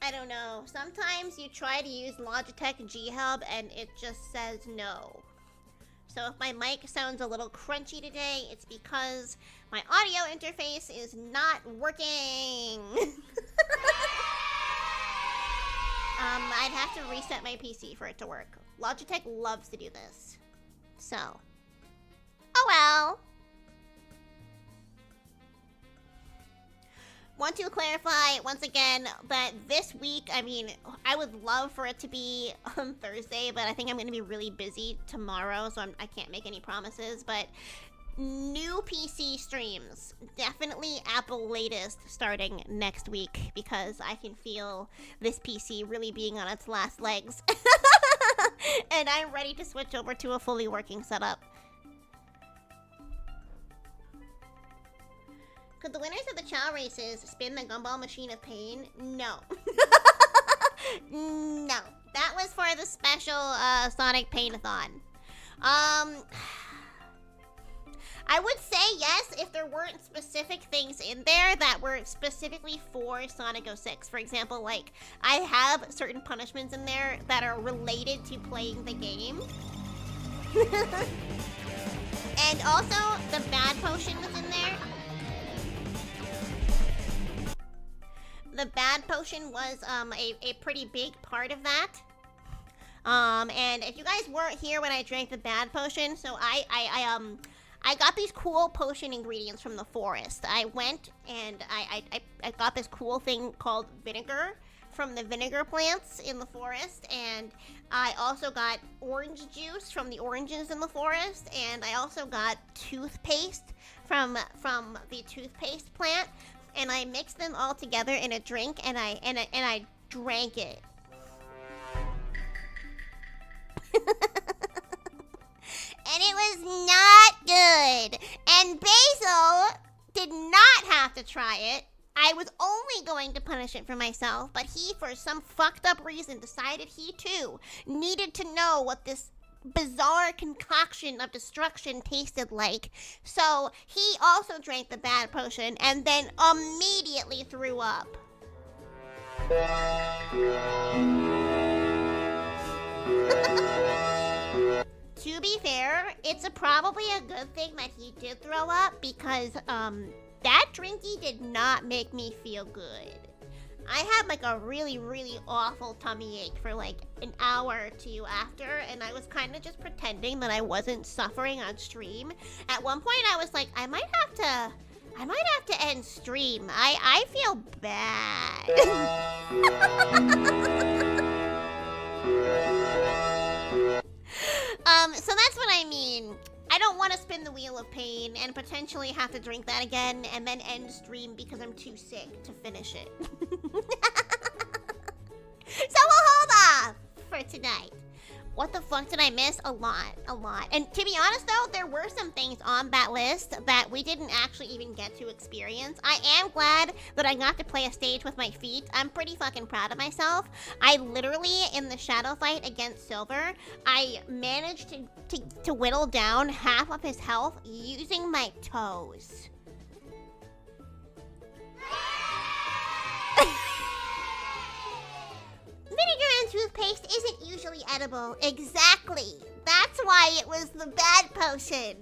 I don't know. Sometimes you try to use Logitech G Hub and it just says no. So if my mic sounds a little crunchy today, it's because my audio interface is not working. I'd have to reset my PC for it to work. Logitech loves to do this. So. Oh well. Want to clarify once again that this week, I mean, I would love for it to be on Thursday, but I think I'm going to be really busy tomorrow, so I can't make any promises. But new PC streams, definitely Apple latest starting next week, because I can feel this PC really being on its last legs. And I'm ready to switch over to a fully working setup. Could the winners of the chow races spin the gumball machine of pain? No. No. That was for the special Sonic Pain-a-thon. I would say yes if there weren't specific things in there that were specifically for Sonic 06. For example, like, I have certain punishments in there that are related to playing the game. And also, the bad potion was in there. The bad potion was a pretty big part of that. And if you guys weren't here when I drank the bad potion, so I got these cool potion ingredients from the forest. I went and I got this cool thing called vinegar from the vinegar plants in the forest, and I also got orange juice from the oranges in the forest, and I also got toothpaste from the toothpaste plant, and I mixed them all together in a drink, and I drank it. And it was not good. And Basil did not have to try it. I was only going to punish it for myself, but he, for some fucked up reason, decided he too needed to know what this bizarre concoction of destruction tasted like. So he also drank the bad potion and then immediately threw up. To be fair, it's probably a good thing that he did throw up, because that drinky did not make me feel good. I had like a really, really awful tummy ache for like an hour or two after, and I was kind of just pretending that I wasn't suffering on stream. At one point I was like, I might have to end stream. I feel bad. So that's what I mean. I don't want to spin the wheel of pain and potentially have to drink that again and then end stream because I'm too sick to finish it. So we'll hold off for tonight. What the fuck did I miss? A lot. And to be honest though, there were some things on that list that we didn't actually even get to experience. I am glad that I got to play a stage with my feet. I'm pretty fucking proud of myself. I literally, in the shadow fight against Silver, I managed to whittle down half of his health using my toes. Vinegar and toothpaste isn't usually edible. Exactly. That's why it was the bad potion.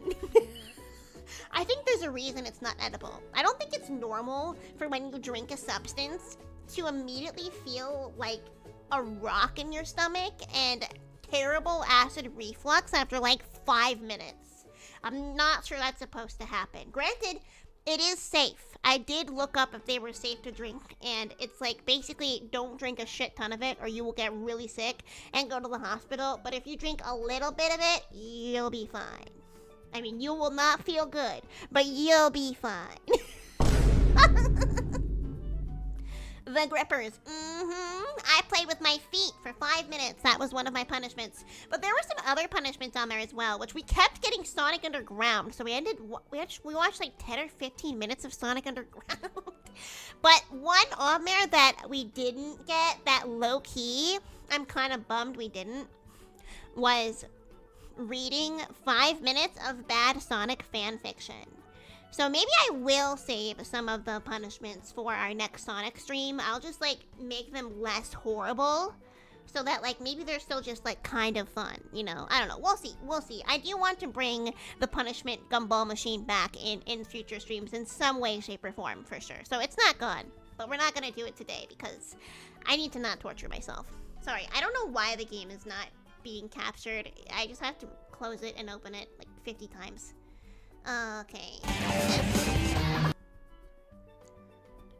I think there's a reason it's not edible. I don't think it's normal for when you drink a substance to immediately feel like a rock in your stomach and terrible acid reflux after like 5 minutes. I'm not sure that's supposed to happen. Granted, it is safe. I did look up if they were safe to drink, and it's like basically don't drink a shit ton of it or you will get really sick and go to the hospital. But if you drink a little bit of it, you'll be fine. I mean, you will not feel good, but you'll be fine. The grippers. I played with my feet for 5 minutes. That was one of my punishments. But there were some other punishments on there as well, which we kept getting Sonic Underground. So we watched like 10 or 15 minutes of Sonic Underground. But one on there that we didn't get, that low key, I'm kind of bummed we didn't, was reading 5 minutes of bad Sonic fan fiction. So maybe I will save some of the punishments for our next Sonic stream. I'll just like make them less horrible so that like maybe they're still just like kind of fun, you know? I don't know. We'll see. I do want to bring the punishment gumball machine back in future streams in some way, shape, or form for sure. So it's not gone, but we're not gonna do it today because I need to not torture myself. Sorry, I don't know why the game is not being captured. I just have to close it and open it like 50 times. Okay.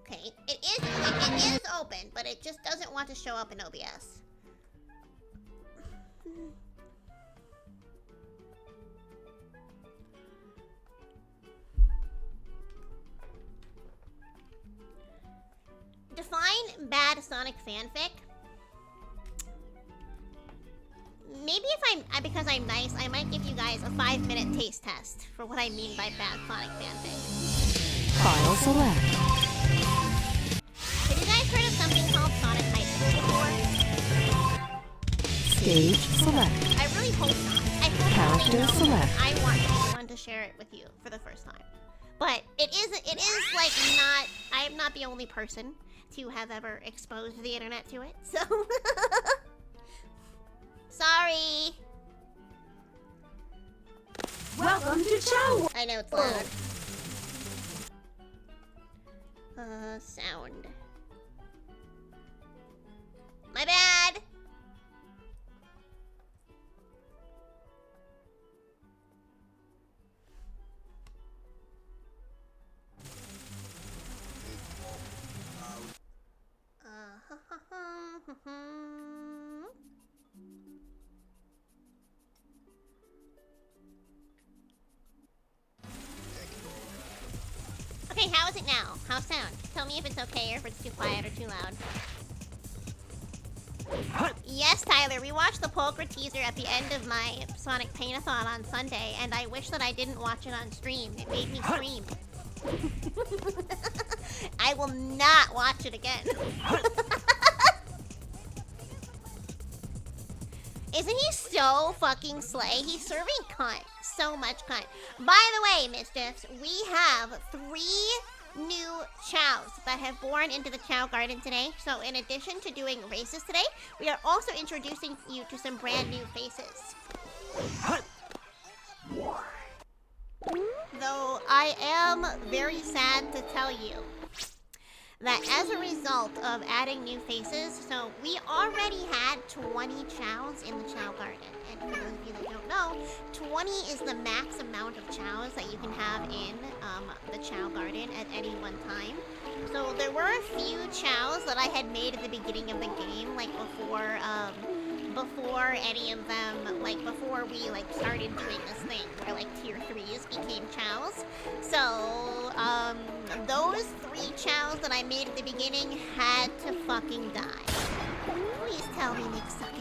Okay, it is open, but it just doesn't want to show up in OBS. Define bad Sonic fanfic. Maybe if because I'm nice, I might give you guys a 5-minute taste test for what I mean by bad Sonic fanfic. File select. Have you guys heard of something called Sonic High School before? Stage select. I really hope not. I hope Character you know select. I want someone to share it with you for the first time. But it is like not, I am not the only person to have ever exposed the internet to it, so sorry. Welcome to Chow. I know it's loud. Sound. My bad. Okay, how is it now? How's sound? Tell me if it's okay or if it's too quiet or too loud. Yes, Tyler, we watched the Polka teaser at the end of my Sonic Paint-a-thon on Sunday, and I wish that I didn't watch it on stream. It made me scream. I will not watch it again. Isn't he so fucking slay? He's serving cunt. So much cunt. By the way, Mischiefs, we have 3 new chows that have born into the chow garden today. So in addition to doing races today, we are also introducing you to some brand new faces. Though I am very sad to tell you that as a result of adding new faces, so we already had 20 chows in the chow garden. And for those of you that don't know, 20 is the max amount of chows that you can have in the chow garden at any one time. So there were a few chows that I had made at the beginning of the game, like before any of them, like before we like started doing this thing where like tier 3s became chows. So those 3 chows that I made at the beginning had to fucking die. Please tell me Nick Suckers.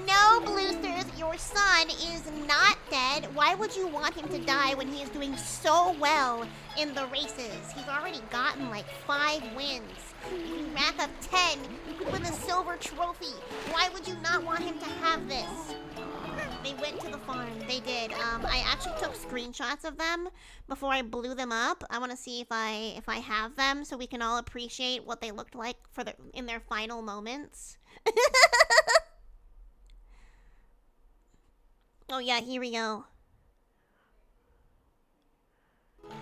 No, Bloosters, your son is not dead. Why would you want him to die when he is doing so well in the races? He's already gotten like 5 wins. You can rack up 10. You could win a silver trophy. Why would you not want him to have this? They went to the farm. They did. I actually took screenshots of them before I blew them up. I want to see if I have them so we can all appreciate what they looked like in their final moments. Oh yeah, here we go.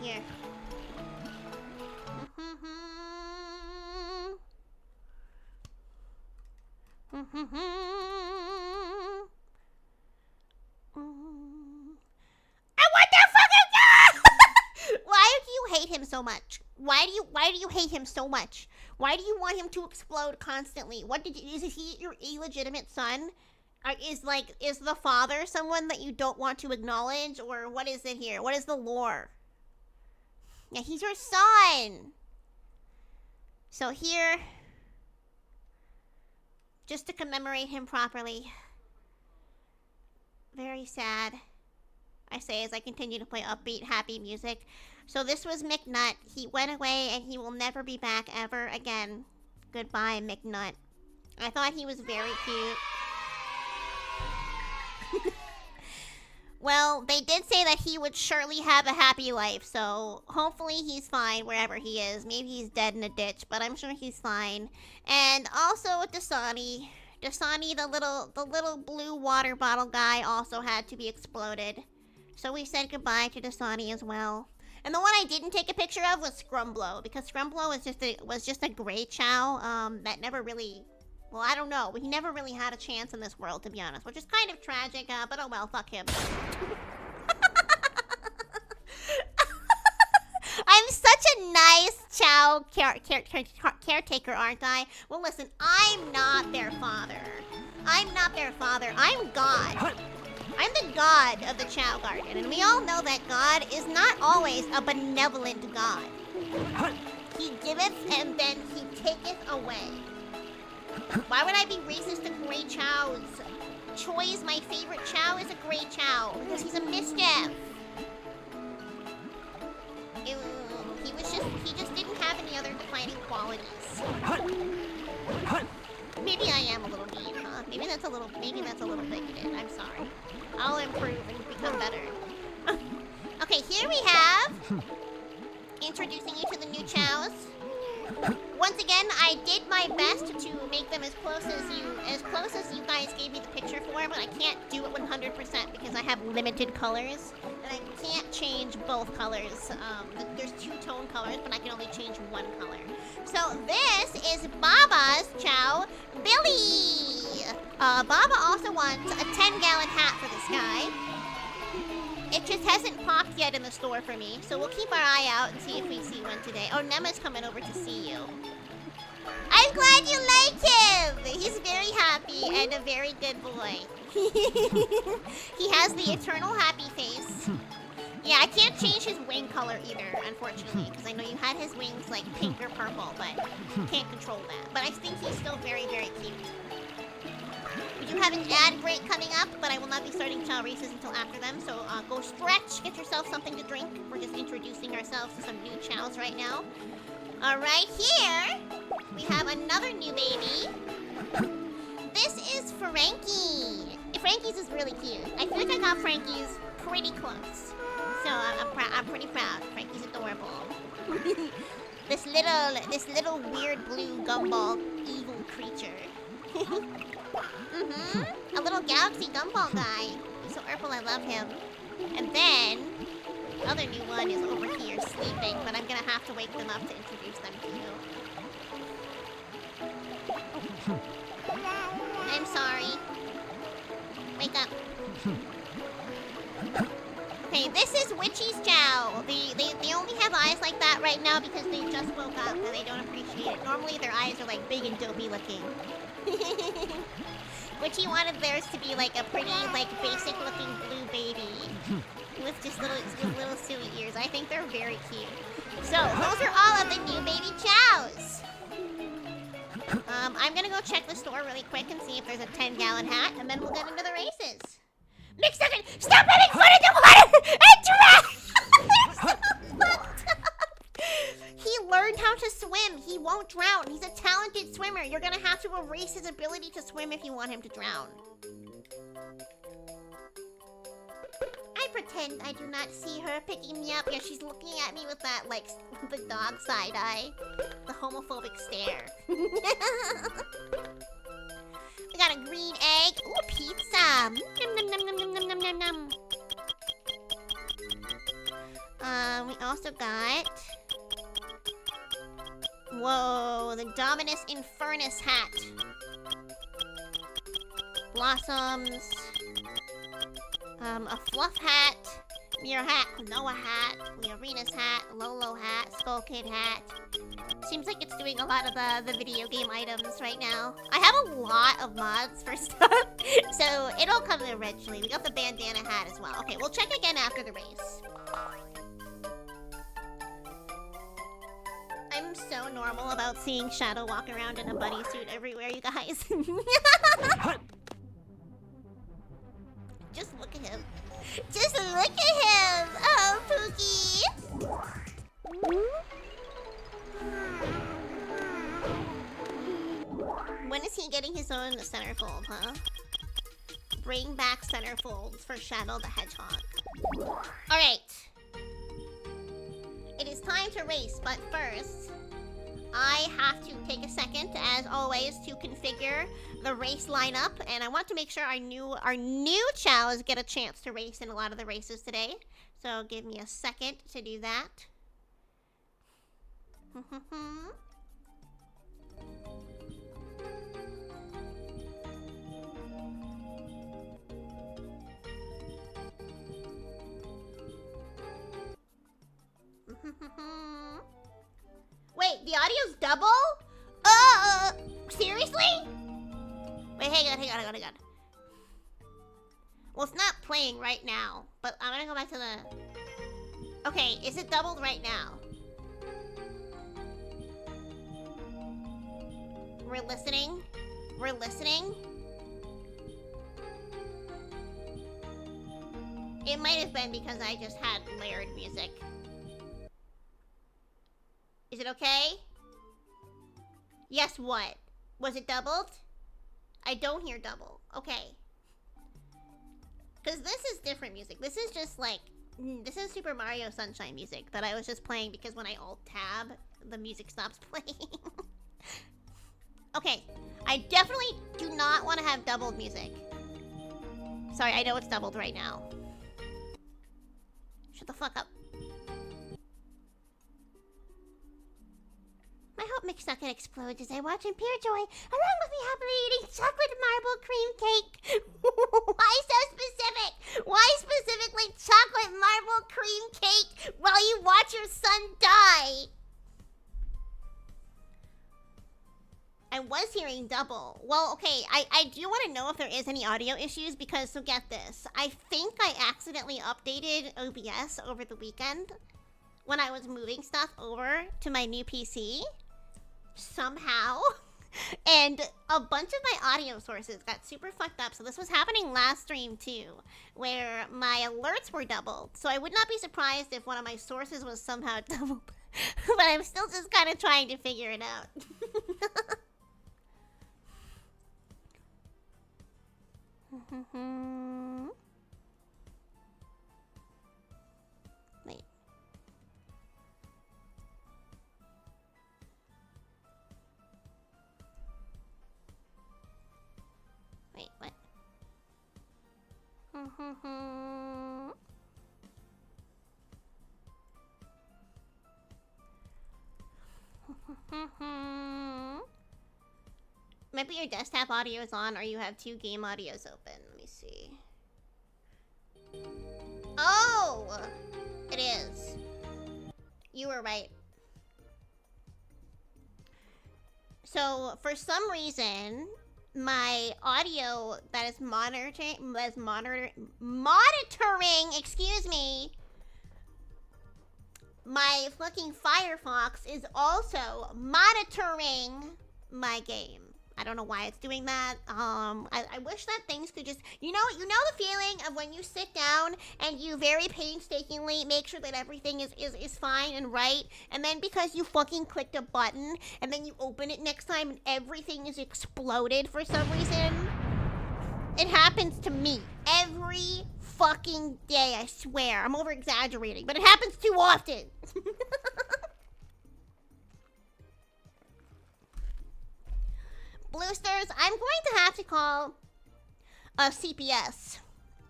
Here. I want that fucking guy! Why do you hate him so much? Why do you hate him so much? Why do you want him to explode constantly? Is he your illegitimate son? Is the father someone that you don't want to acknowledge, or what is it here? What is the lore? Yeah, he's your son. So here, just to commemorate him properly. Very sad, I say as I continue to play upbeat, happy music. So this was McNutt. He went away and he will never be back ever again. Goodbye, McNutt. I thought he was very cute. Well, they did say that he would surely have a happy life, so hopefully he's fine wherever he is. Maybe he's dead in a ditch, but I'm sure he's fine. And also Dasani. Dasani, the little blue water bottle guy, also had to be exploded. So we said goodbye to Dasani as well. And the one I didn't take a picture of was Scrumblow, because Scrumblow was just a gray chow that never really Well, I don't know. He never really had a chance in this world, to be honest, which is kind of tragic, but oh well, fuck him. I'm such a nice Chow caretaker, aren't I? Well, listen, I'm not their father. I'm not their father. I'm God. I'm the God of the Chow Garden, and we all know that God is not always a benevolent God. He giveth and then he taketh away. Why would I be racist to gray chows? Choi is my favorite chow is a gray chow because he's a mischief. Ew, he just didn't have any other defining qualities. Maybe I am a little mean, huh? Maybe that's a little bigoted. I'm sorry. I'll improve and become better. Okay, here we have introducing you to the new chows. Once again, I did my best to make them as close as you guys gave me the picture for, but I can't do it 100% because I have limited colors, and I can't change both colors. There's 2 tone colors, but I can only change 1 color. So this is Baba's chow, Billy. Baba also wants a 10-gallon hat for this guy. It just hasn't popped yet in the store for me, so we'll keep our eye out and see if we see one today. Oh, Nema's coming over to see you. I'm glad you like him! He's very happy and a very good boy. He has the eternal happy face. Yeah, I can't change his wing color either, unfortunately, because I know you had his wings like pink or purple, but can't control that. But I think he's still very, very cute. We do have an ad break coming up, but I will not be starting chow races until after them, so go stretch, get yourself something to drink. We're just introducing ourselves to some new chows right now. Alright, here we have another new baby. This is Frankie. Frankie's is really cute. I feel like I got Frankie's pretty close. So I'm pretty proud. Frankie's adorable. This little weird blue gumball evil creature. A little galaxy gumball guy. He's so purple, I love him. And then the other new one is over here sleeping, but I'm gonna have to wake them up to introduce them to you. I'm sorry. Wake up. Okay, this is Witchy's chow. They only have eyes like that right now because they just woke up and they don't appreciate it. Normally their eyes are like big and dopey looking. Witchy wanted theirs to be like a pretty, like basic looking blue baby with just little silly ears. I think they're very cute. So those are all of the new baby chows. I'm gonna go check the store really quick and see if there's a 10-gallon hat, and then we'll get into the races. Nick, stop having fun in the water and drown! He learned how to swim. He won't drown. He's a talented swimmer. You're gonna have to erase his ability to swim if you want him to drown. I pretend I do not see her picking me up. Yeah, she's looking at me with that, like, the dog side eye. The homophobic stare. We got a green egg. Ooh, pizza. Nom, nom, nom, nom, nom, nom, nom, nom. We also got... Whoa, the Dominus Infernus hat. Blossoms. A fluff hat. Mirror hat. Noah hat. Leorena's hat. Lolo hat. Skull Kid hat. Seems like it's doing a lot of the video game items right now. I have a lot of mods for stuff, so it'll come eventually. We got the bandana hat as well. Okay, we'll check again after the race. I'm so normal about seeing Shadow walk around in a bunny suit everywhere, you guys. Just look at him. Just look at him! Oh, Pookie! When is he getting his own centerfold, huh? Bring back centerfolds for Shadow the Hedgehog. Alright. It is time to race, but first, I have to take a second, as always, to configure the race lineup, and I want to make sure our new chows get a chance to race in a lot of the races today. So give me a second to do that. The audio's double? Seriously? Wait, hang on. Well, it's not playing right now, but I'm gonna go back to the... Okay, is it doubled right now? We're listening. It might have been because I just had layered music. Is it okay? Yes, what? Was it doubled? I don't hear double. Okay. Because this is different music. This is just like... This is Super Mario Sunshine music that I was just playing because when I alt-tab, the music stops playing. Okay. I definitely do not want to have doubled music. Sorry, I know it's doubled right now. Shut the fuck up. My hope McSucket explodes as I watch in pure joy, along with me happily eating chocolate marble cream cake. Why so specific? Why specifically chocolate marble cream cake while you watch your son die? I was hearing double. Well, okay, I do want to know if there is any audio issues because, so get this. I think I accidentally updated OBS over the weekend when I was moving stuff over to my new PC. Somehow. And a bunch of my audio sources got super fucked up. So this was happening last stream too, where my alerts were doubled. So I would not be surprised if one of my sources was somehow doubled. But I'm still just kind of trying to figure it out. Wait. Wait, what? Maybe your desktop audio is on or you have two game audios open. Let me see. Oh! It is. You were right. So, for some reason, my audio that is monitoring, excuse me, my fucking Firefox is also monitoring my game. I don't know why it's doing that. I wish that things could just, you know the feeling of when you sit down and you very painstakingly make sure that everything is fine and right, and then because you fucking clicked a button, and then you open it next time and everything is exploded for some reason? It happens to me every fucking day, I swear. I'm over exaggerating, but it happens too often. Bloosters, I'm going to have to call a CPS,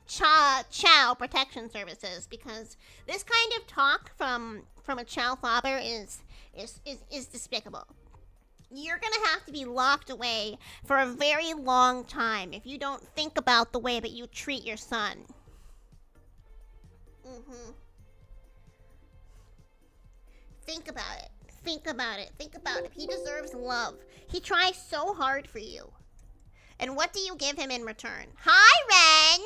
Chow Protection Services, because this kind of talk from a Chow father is despicable. You're gonna have to be locked away for a very long time if you don't think about the way that you treat your son. Think about it. Think about it. Think about it. He deserves love. He tries so hard for you. And what do you give him in return? Hi, Ren!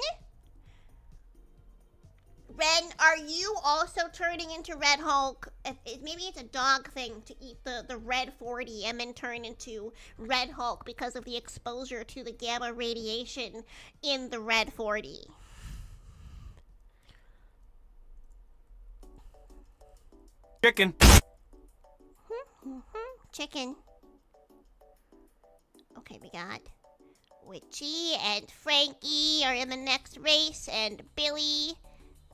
Ren, are you also turning into Red Hulk? Maybe it's a dog thing to eat the Red 40 and then turn into Red Hulk because of the exposure to the gamma radiation in the Red 40. Chicken. Chicken. Okay, we got Witchy and Frankie are in the next race, and Billy.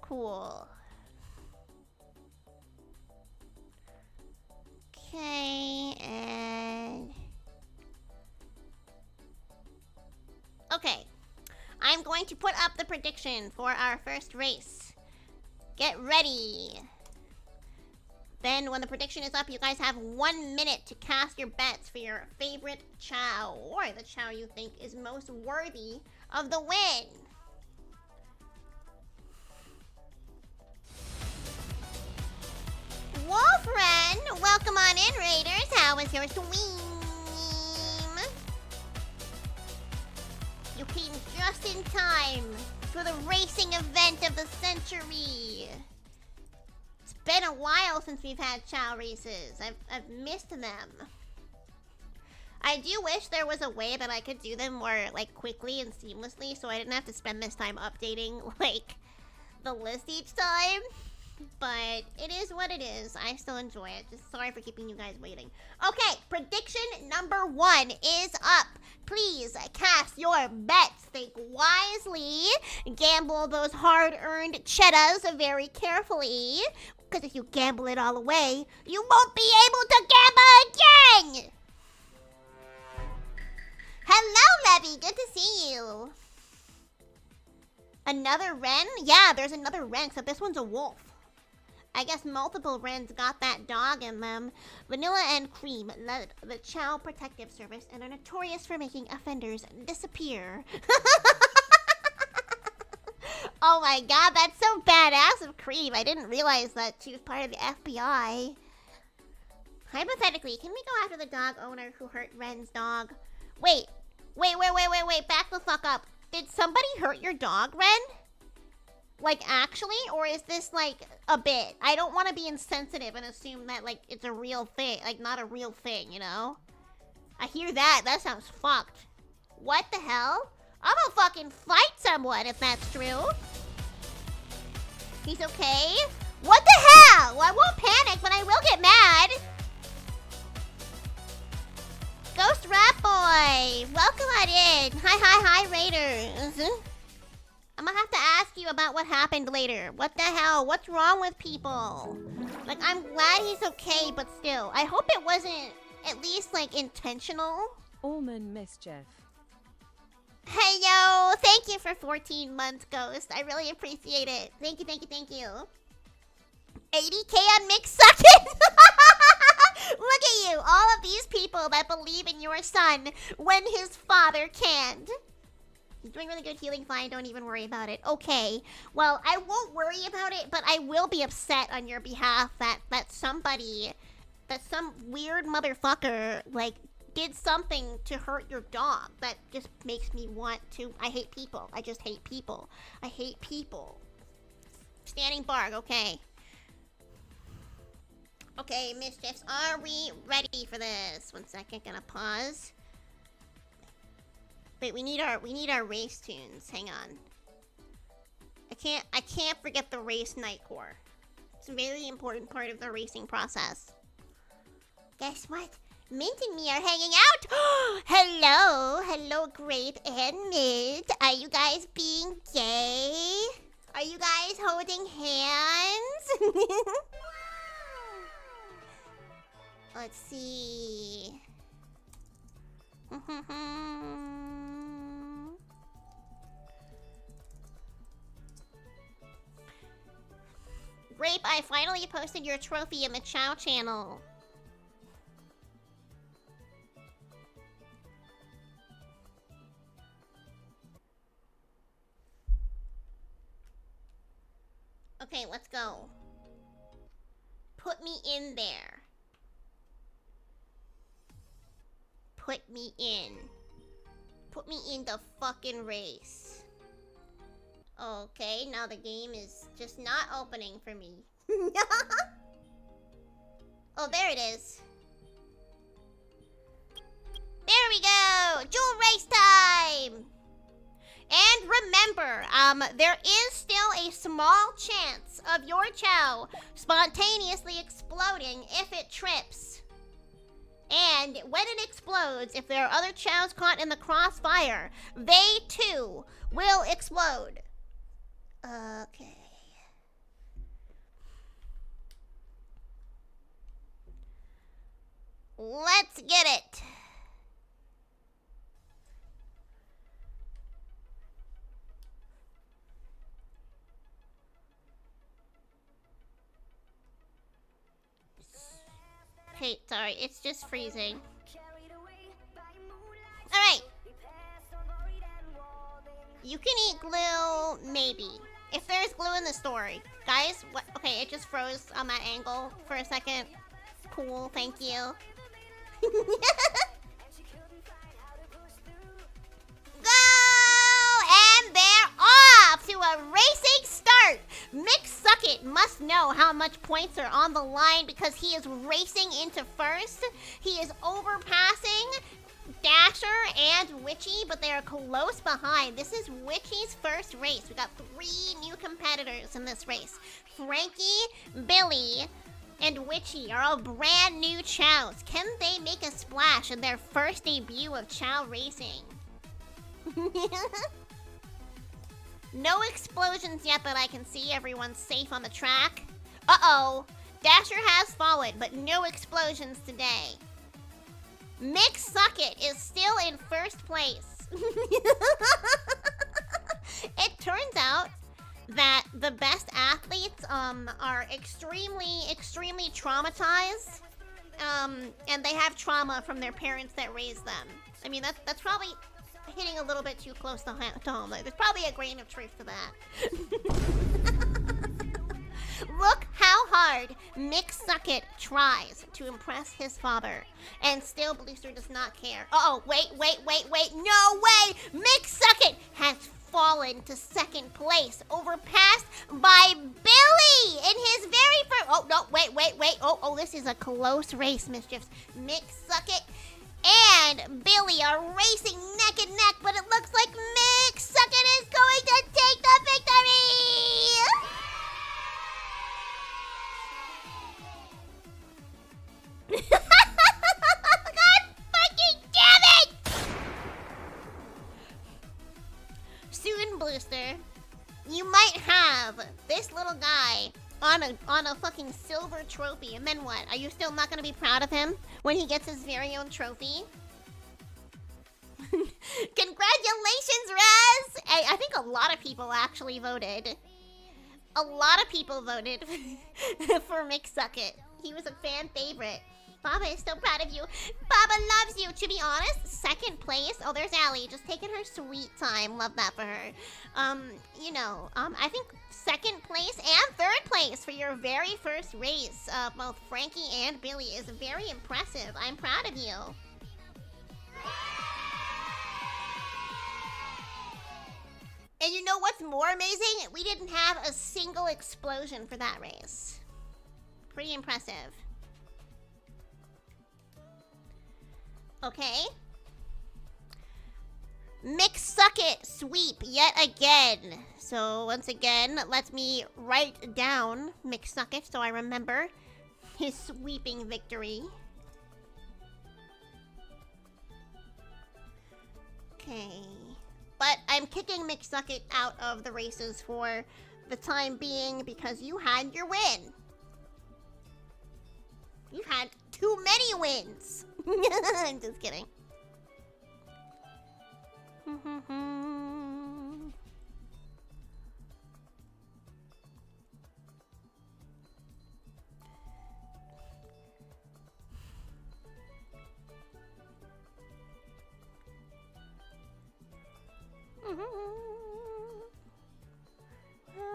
Cool. Okay, and... Okay. I'm going to put up the prediction for our first race. Get ready. Then when the prediction is up, you guys have 1 minute to cast your bets for your favorite Chow, or the Chow you think is most worthy of the win. Wolfren, welcome on in, Raiders. How was your stream? You came just in time for the racing event of the century. It's been a while since we've had Chow races. I've missed them. I do wish there was a way that I could do them more like quickly and seamlessly, so I didn't have to spend this time updating like the list each time. But it is what it is. I still enjoy it. Just sorry for keeping you guys waiting. Okay, prediction number 1 is up. Please cast your bets. Think wisely. Gamble those hard-earned cheddars very carefully. Because if you gamble it all away, you won't be able to gamble again. Hello, Levy. Good to see you. Another Wren? Yeah, there's another Wren, except this one's a wolf. I guess multiple Wrens got that dog in them. Vanilla and Cream led the Chow Protective Service and are notorious for making offenders disappear. Oh my god, that's so badass of Cream. I didn't realize that she was part of the FBI. Hypothetically, can we go after the dog owner who hurt Wren's dog? Wait, back the fuck up. Did somebody hurt your dog, Wren? Like, actually? Or is this, like, a bit? I don't want to be insensitive and assume that, like, it's a real thing. Like, not a real thing, you know? I hear that. That sounds fucked. What the hell? I'm gonna fucking fight someone if that's true. He's okay? What the hell? Well, I won't panic, but I will get mad. Ghost Rat Boy, welcome on in. Hi, Raiders. I'm gonna have to ask you about what happened later. What the hell? What's wrong with people? Like, I'm glad he's okay, but still. I hope it wasn't at least, like, intentional. Allman Mischief. Hey, yo. Thank you for 14 months, Ghost. I really appreciate it. Thank you. 80k on Mix Suckin'. Look at you. All of these people that believe in your son when his father can't. He's doing really good, healing fine. Don't even worry about it. Okay. Well, I won't worry about it, but I will be upset on your behalf that some weird motherfucker, like, did something to hurt your dog. That just makes me want to. I hate people. I just hate people. I hate people. Standing Bark, okay. Okay, Mischiefs, are we ready for this? 1 second, gonna pause. Wait, we need our race tunes. Hang on. I can't forget the race night core. It's a very important part of the racing process. Guess what? Mint and me are hanging out. Hello, Grape and Mint. Are you guys being gay? Are you guys holding hands? Let's see. Grape, I finally posted your trophy in the Chow channel. Okay, let's go. Put me in there. Put me in. Put me in the fucking race. Okay, now the game is just not opening for me. Oh, there it is. There we go! Jewel race time! And remember, there is still a small chance of your Chow spontaneously exploding if it trips. And when it explodes, if there are other Chows caught in the crossfire, they too will explode. Okay. Let's get it. Okay, sorry, it's just freezing. Alright. You can eat glue, maybe. If there's glue in the story. Guys, what? Okay, it just froze on that angle for a second. Cool, thank you. Go! And they're off to a racing start. Mick Suckett must know how much points are on the line because he is racing into first. He is overpassing Dasher and Witchy, but they are close behind. This is Witchy's first race. We got 3 new competitors in this race. Frankie, Billy, and Witchy are all brand new chows. Can they make a splash in their first debut of chow racing? No explosions yet that I can see. Everyone's safe on the track. Uh-oh. Dasher has fallen, but no explosions today. Mick Suckett is still in first place. It turns out that the best athletes are extremely traumatized. And they have trauma from their parents that raised them. I mean, that's probably hitting a little bit too close to home. There's probably a grain of truth to that. Look how hard Mick Suckett tries to impress his father. And still Bluster does not care. Uh-oh, wait. No way! Mick Suckett has fallen to second place, overpassed by Billy in his very first... Oh, no, wait. Oh, this is a close race, Mischiefs. Mick Suckett and Billy are racing neck and neck, but it looks like Mick Suckett is going to take the victory! God fucking damn it! Soon, Bluster, you might have this little guy on a fucking silver trophy, and then what? Are you still not gonna be proud of him when he gets his very own trophy? Congratulations, Raz! I think a lot of people actually voted. A lot of people voted for Mick Suckett. He was a fan favorite. Baba is so proud of you. Baba loves you. To be honest, second place. Oh, there's Allie, just taking her sweet time. Love that for her. I think second place and third place for your very first race, both Frankie and Billy, is very impressive. I'm proud of you. And you know what's more amazing? We didn't have a single explosion for that race. Pretty impressive. Okay. Mick Suckett sweep yet again. So once again, let me write down Mick Suckett so I remember his sweeping victory. Okay. But I'm kicking Mick Suckett out of the races for the time being because you had your win. You've had too many wins. I'm just kidding.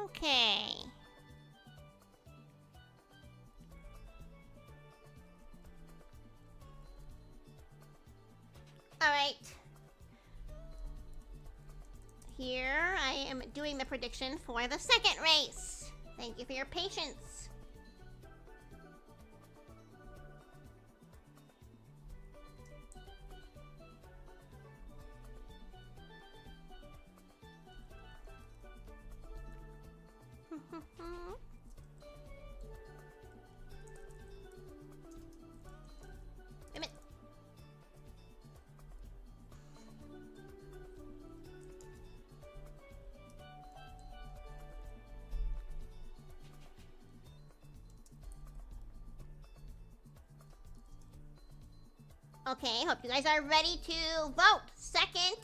Okay. All right. Here I am doing the prediction for the second race. Thank you for your patience. Damn it. Okay, hope you guys are ready to vote. Second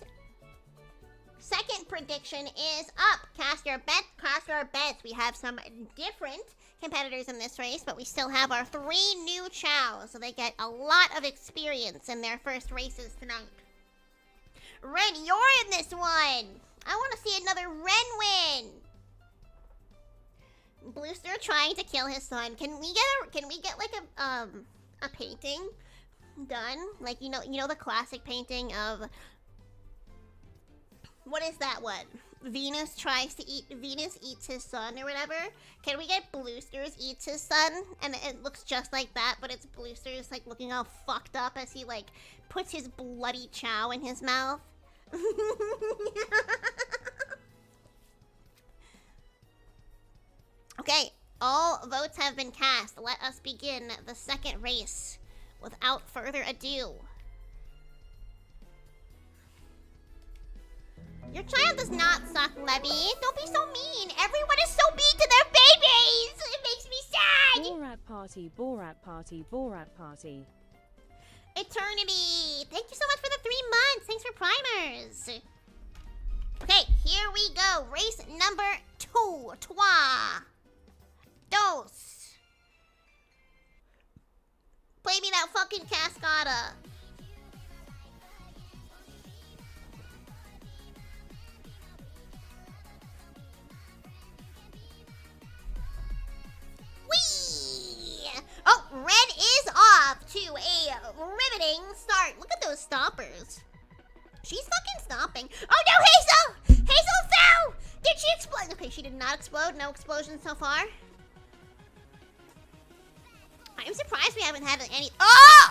prediction is up. Cast your bets, cast your bets. We have some different competitors in this race, but we still have our 3 new chows, so they get a lot of experience in their first races tonight. Ren, you're in this one. I want to see another Ren win. Bluester trying to kill his son. Can we get like a painting done? Like you know the classic painting of what is that one? Venus eats his son or whatever. Can we get Bluesters eats his son? And it looks just like that, but it's Bluesters like looking all fucked up as he like puts his bloody chow in his mouth. Okay, all votes have been cast. Let us begin the second race without further ado. Your child does not suck, Levy. Don't be so mean. Everyone is so mean to their babies. It makes me sad. Borat party, Borat party, Borat party. Eternity. Thank you so much for the 3 months. Thanks for primers. Okay, here we go. Race number 2. Trois. Dos. Play me that fucking Cascada. Whee! Oh, red is off to a riveting start. Look at those stoppers. She's fucking stopping. Oh no, Hazel! Hazel fell! Did she explode? Okay, she did not explode. No explosion so far. I'm surprised we haven't had any. Oh!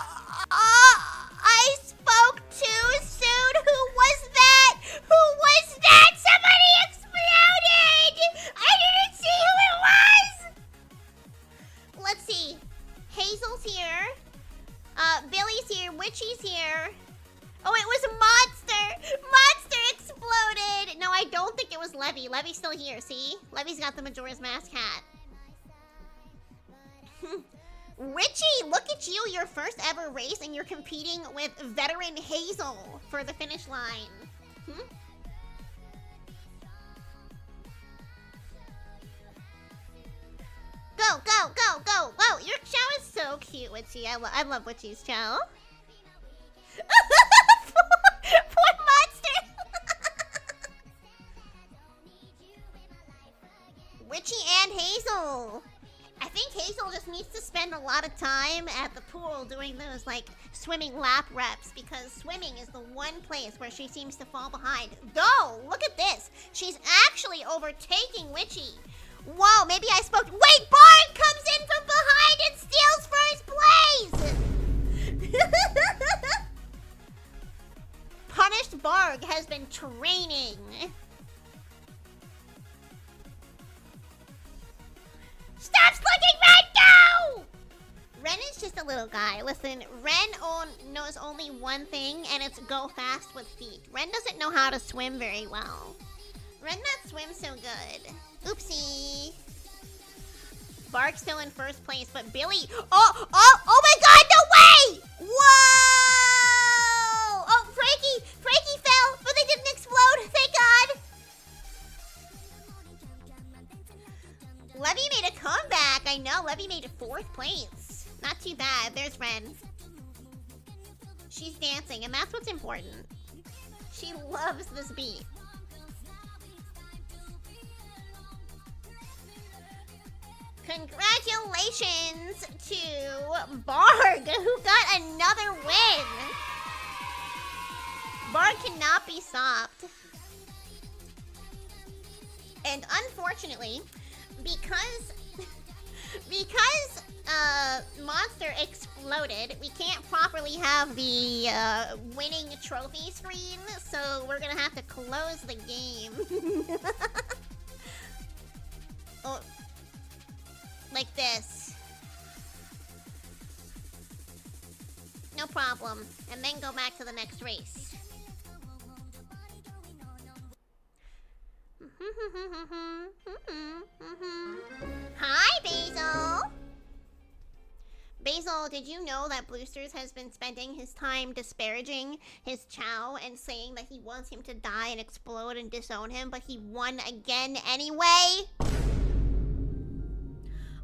I spoke too soon. Who was that? Who was that? Somebody exploded! I didn't see who it was! Let's see. Hazel's here. Billy's here. Witchy's here. Oh, it was Monster! Monster exploded! No, I don't think it was Levy. Levy's still here, see? Levy's got the Majora's Mask hat. Witchy, look at you, your first ever race, and you're competing with veteran Hazel for the finish line. Go, go, go, go, go! Your chow is so cute, Witchy. I love Witchy's chow. Poor Monster! Witchy and Hazel. I think Hazel just needs to spend a lot of time at the pool doing those, like, swimming lap reps, because swimming is the one place where she seems to fall behind. Though, look at this. She's actually overtaking Witchy. Whoa, maybe I spoke. Wait, Bard comes in from behind and steals first place! Punished Barg has been training. Stop slugging Ren, no! Ren is just a little guy. Listen, Ren knows only one thing, and it's go fast with feet. Ren doesn't know how to swim very well. Ren not swim so good. Oopsie. Bark's still in first place, but Billy... Oh my god, no way! Whoa! Oh, Frankie fell, but they didn't explode, thank God. Levy made a comeback, I know. Levy made 4th place. Not too bad, there's Ren. She's dancing, and that's what's important. She loves this beat. Congratulations to Barg, who got another win. Barg cannot be stopped. And unfortunately, because Monster exploded, we can't properly have the winning trophy screen, so we're gonna have to close the game. Oh. Like this. No problem. And then go back to the next race. Hi, Basil! Basil, did you know that Bluesters has been spending his time disparaging his chow and saying that he wants him to die and explode and disown him, but he won again anyway?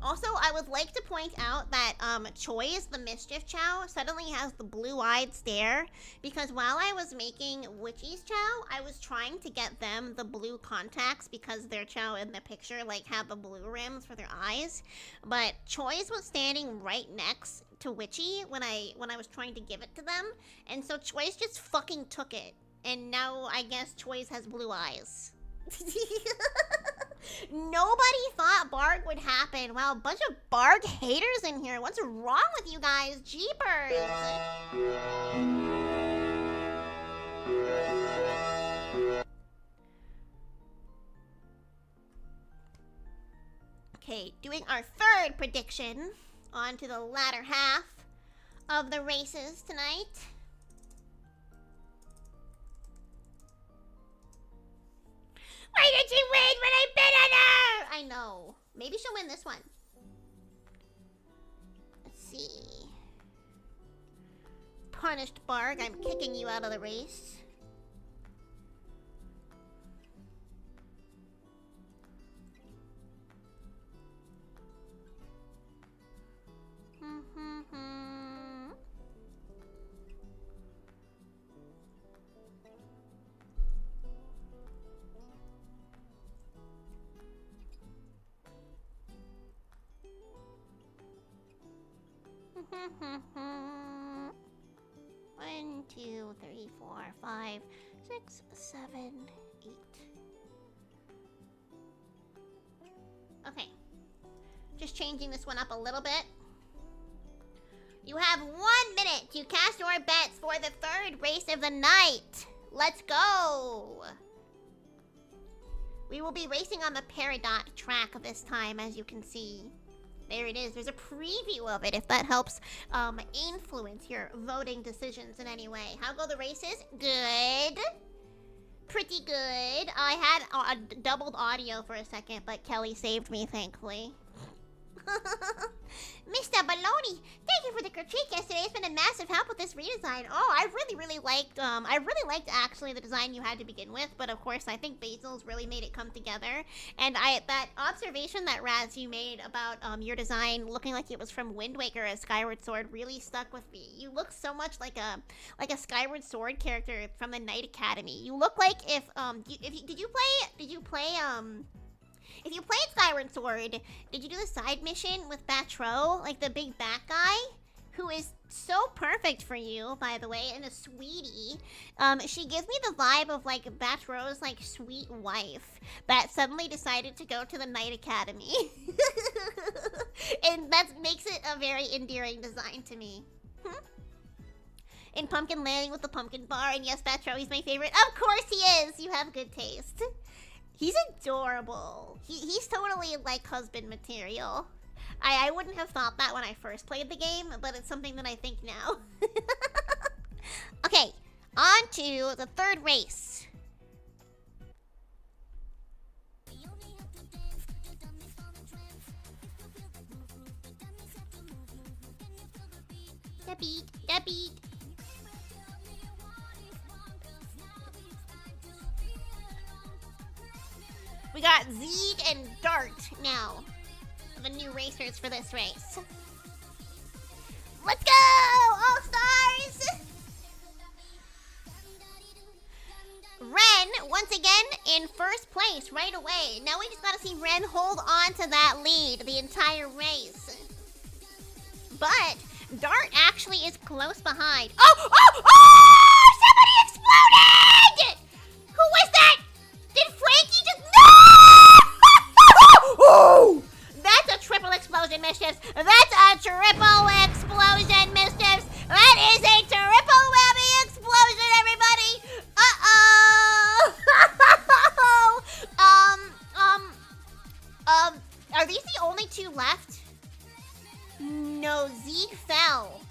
Also, I would like to point out that Choi's, the Mischief Chow, suddenly has the blue-eyed stare because while I was making Witchy's Chow, I was trying to get them the blue contacts because their Chow in the picture like had the blue rims for their eyes. But Choi's was standing right next to Witchy when I was trying to give it to them, and so Choi's just fucking took it, and now I guess Choi's has blue eyes. Nobody thought Barg would happen. Wow, a bunch of Barg haters in here. What's wrong with you guys? Jeepers. Okay, doing our third prediction. On to the latter half of the races tonight. Why did she win when I bet on her? I know. Maybe she'll win this one. Let's see. Punished Barg, I'm kicking you out of the race. One, two, three, 4, 5, 6, 7, 8. Okay. Just changing this one up a little bit. You have 1 minute to cast your bets for the third race of the night. Let's go. We will be racing on the Peridot track this time, as you can see. There it is. There's a preview of it if that helps influence your voting decisions in any way. How go the races? Good. Pretty good. I had doubled audio for a second, but Kelly saved me, thankfully. Mr. Baloney, thank you for the critique yesterday. It's been a massive help with this redesign. Oh, I really liked actually the design you had to begin with, but of course I think Basil's really made it come together. And that observation that Raz you made about your design looking like it was from Wind Waker as Skyward Sword really stuck with me. You look so much like a Skyward Sword character from the Knight Academy. You look like if you played Skyward Sword, did you do the side mission with Batro, like the big bat guy, who is so perfect for you, by the way, and a sweetie? She gives me the vibe of like Batro's like sweet wife that suddenly decided to go to the Knight Academy, and that makes it a very endearing design to me. In Pumpkin Landing with the pumpkin bar, and yes, Batro, he's my favorite. Of course he is. You have good taste. He's adorable. He's totally like husband material. I wouldn't have thought that when I first played the game, but it's something that I think now. Okay, on to the third race. The beat. We got Zeeg and Dart now, the new racers for this race. Let's go, All-Stars! Ren, once again, in first place right away. Now we just gotta see Ren hold on to that lead the entire race. But Dart actually is close behind. Oh! Somebody exploded! Who was that? Did Frankie just... No! That's a triple explosion, Mischiefs. That's a triple explosion, Mischiefs. That is a triple whammy explosion, everybody. Are these the only two left? No, Zeeg fell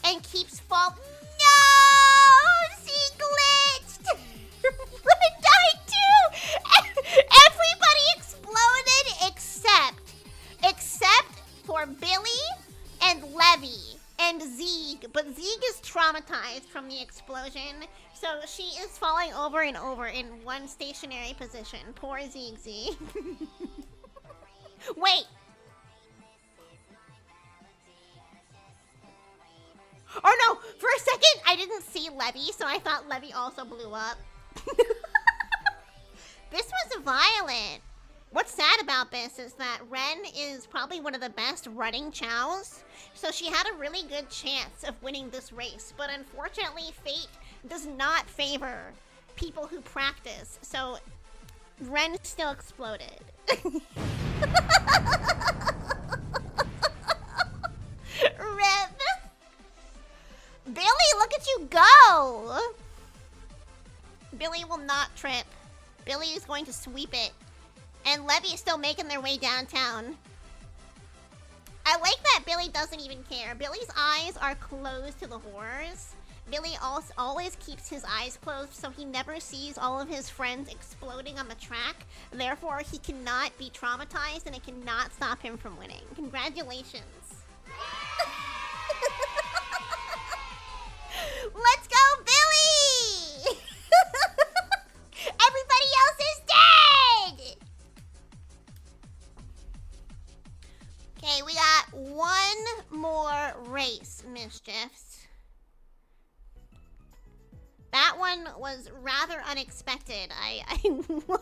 and keeps falling. No! Zeeg glitched! Ren died too! Everybody exploded except for Billy and Levy and Zeeg. But Zeeg is traumatized from the explosion, so she is falling over and over in one stationary position. Poor Zeeg. Wait! Oh no, for a second I didn't see Levy, so I thought Levy also blew up. This was violent. What's sad about this is that Ren is probably one of the best running chows, so she had a really good chance of winning this race, but unfortunately fate does not favor people who practice, so Ren still exploded. Ren! Billy, look at you go! Billy will not trip. Billy is going to sweep it. And Levy is still making their way downtown. I like that Billy doesn't even care. Billy's eyes are closed to the horrors. Billy also always keeps his eyes closed, so he never sees all of his friends exploding on the track. Therefore, he cannot be traumatized, and it cannot stop him from winning. Congratulations. Let's go, Billy! Everybody else is dead! Okay, we got one more race, Mischiefs. That one was rather unexpected. I won't lie.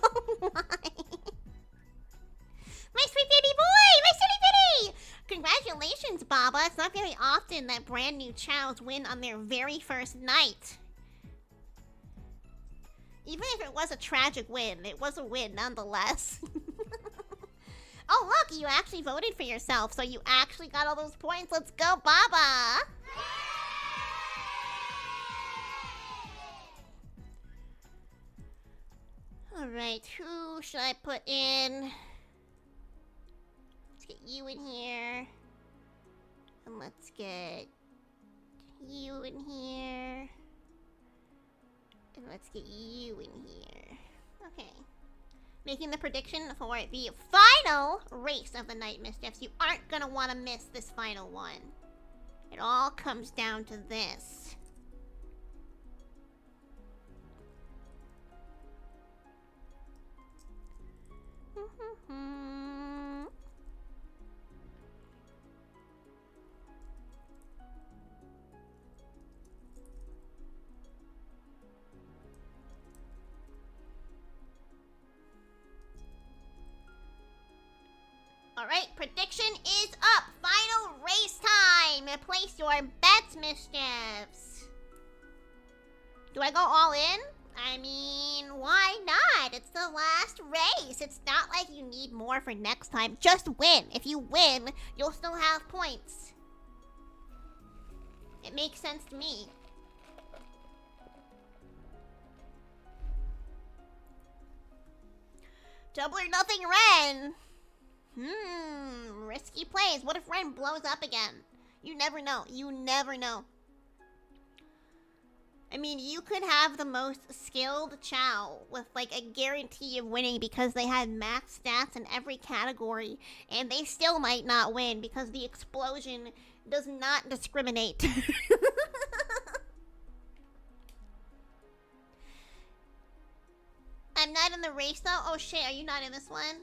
My sweet baby boy! My silly bitty! Congratulations, Baba. It's not very often that brand new chows win on their very first night. Even if it was a tragic win, it was a win nonetheless. Oh, look, you actually voted for yourself, so you actually got all those points. Let's go, Baba! Alright, who should I put in? Let's get you in here. And let's get you in here. And let's get you in here. Okay. Making the prediction for the final race of the night, Mischiefs. You aren't gonna want to miss this final one. It all comes down to this. Alright, prediction is up. Final race time. Place your bets, Mischiefs. Do I go all in? I mean, why not? It's the last race. It's not like you need more for next time. Just win. If you win, you'll still have points. It makes sense to me. Double or nothing, Ren. Risky plays. What if Ren blows up again? You never know. You never know. I mean, you could have the most skilled chow with like a guarantee of winning because they had max stats in every category, and they still might not win because the explosion does not discriminate. I'm not in the race though? Oh shit, are you not in this one?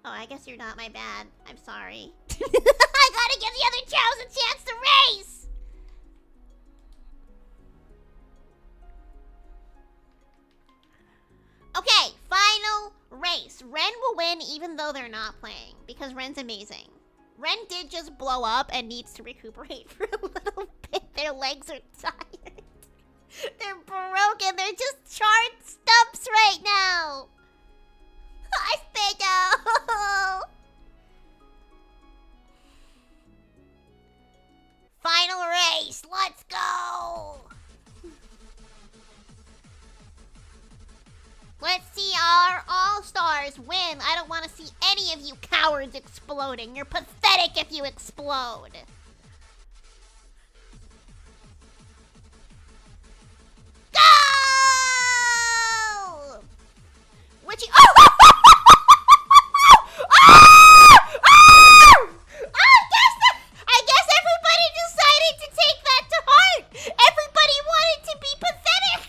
Oh, I guess you're not. My bad. I'm sorry. I gotta give the other chows a chance to race! Okay, final race. Ren will win even though they're not playing, because Ren's amazing. Ren did just blow up and needs to recuperate for a little bit. Their legs are tired. They're broken. They're just charred stumps right now. Hi, Spado. Final race. Let's go. Let's see our all-stars win. I don't want to see any of you cowards exploding. You're pathetic if you explode. Go! Which... Oh! I guess everybody decided to take that to heart. Everybody wanted to be pathetic.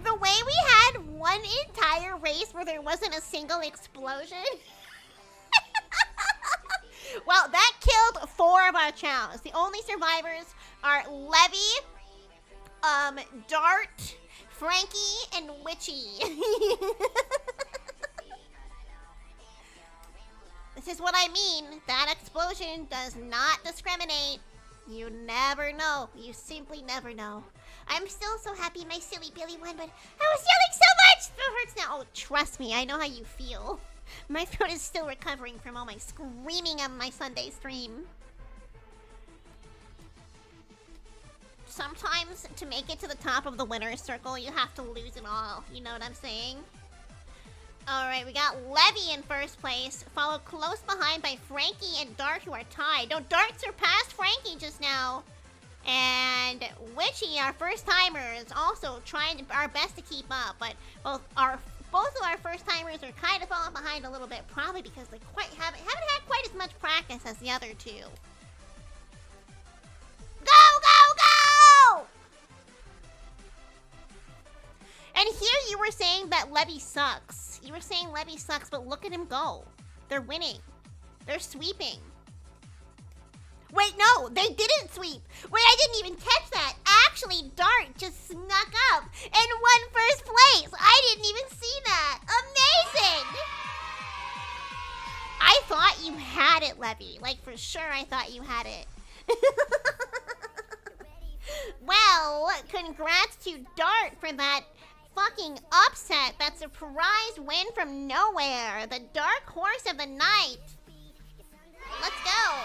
The way we had one entire race where there wasn't a single explosion. Well, that killed 4 of our chows. The only survivors are Levy, Dart, Frankie, and Witchy. This is what I mean. That explosion does not discriminate. You never know. You simply never know. I'm still so happy my silly Billy won, but I was yelling so much! It hurts now. Oh, trust me, I know how you feel. My throat is still recovering from all my screaming on my Sunday stream. Sometimes, to make it to the top of the winner's circle, you have to lose it all. You know what I'm saying? Alright, we got Levy in first place, followed close behind by Frankie and Dart, who are tied. No, Dart surpassed Frankie just now. And Witchy, our first timers, also trying our best to keep up, but both of our first timers are kind of falling behind a little bit, probably because they haven't had quite as much practice as the other two. Go, go, go! And here you were saying that Levy sucks. You were saying Levy sucks, but look at him go. They're winning. They're sweeping. Wait, no, they didn't sweep. Wait, I didn't even catch that. Actually, Dart just snuck up and won first place. I didn't even see that. Amazing. I thought you had it, Levy. Like, for sure, I thought you had it. Well, congrats to Dart for that fucking upset. That surprise win from nowhere. The dark horse of the night. Let's go.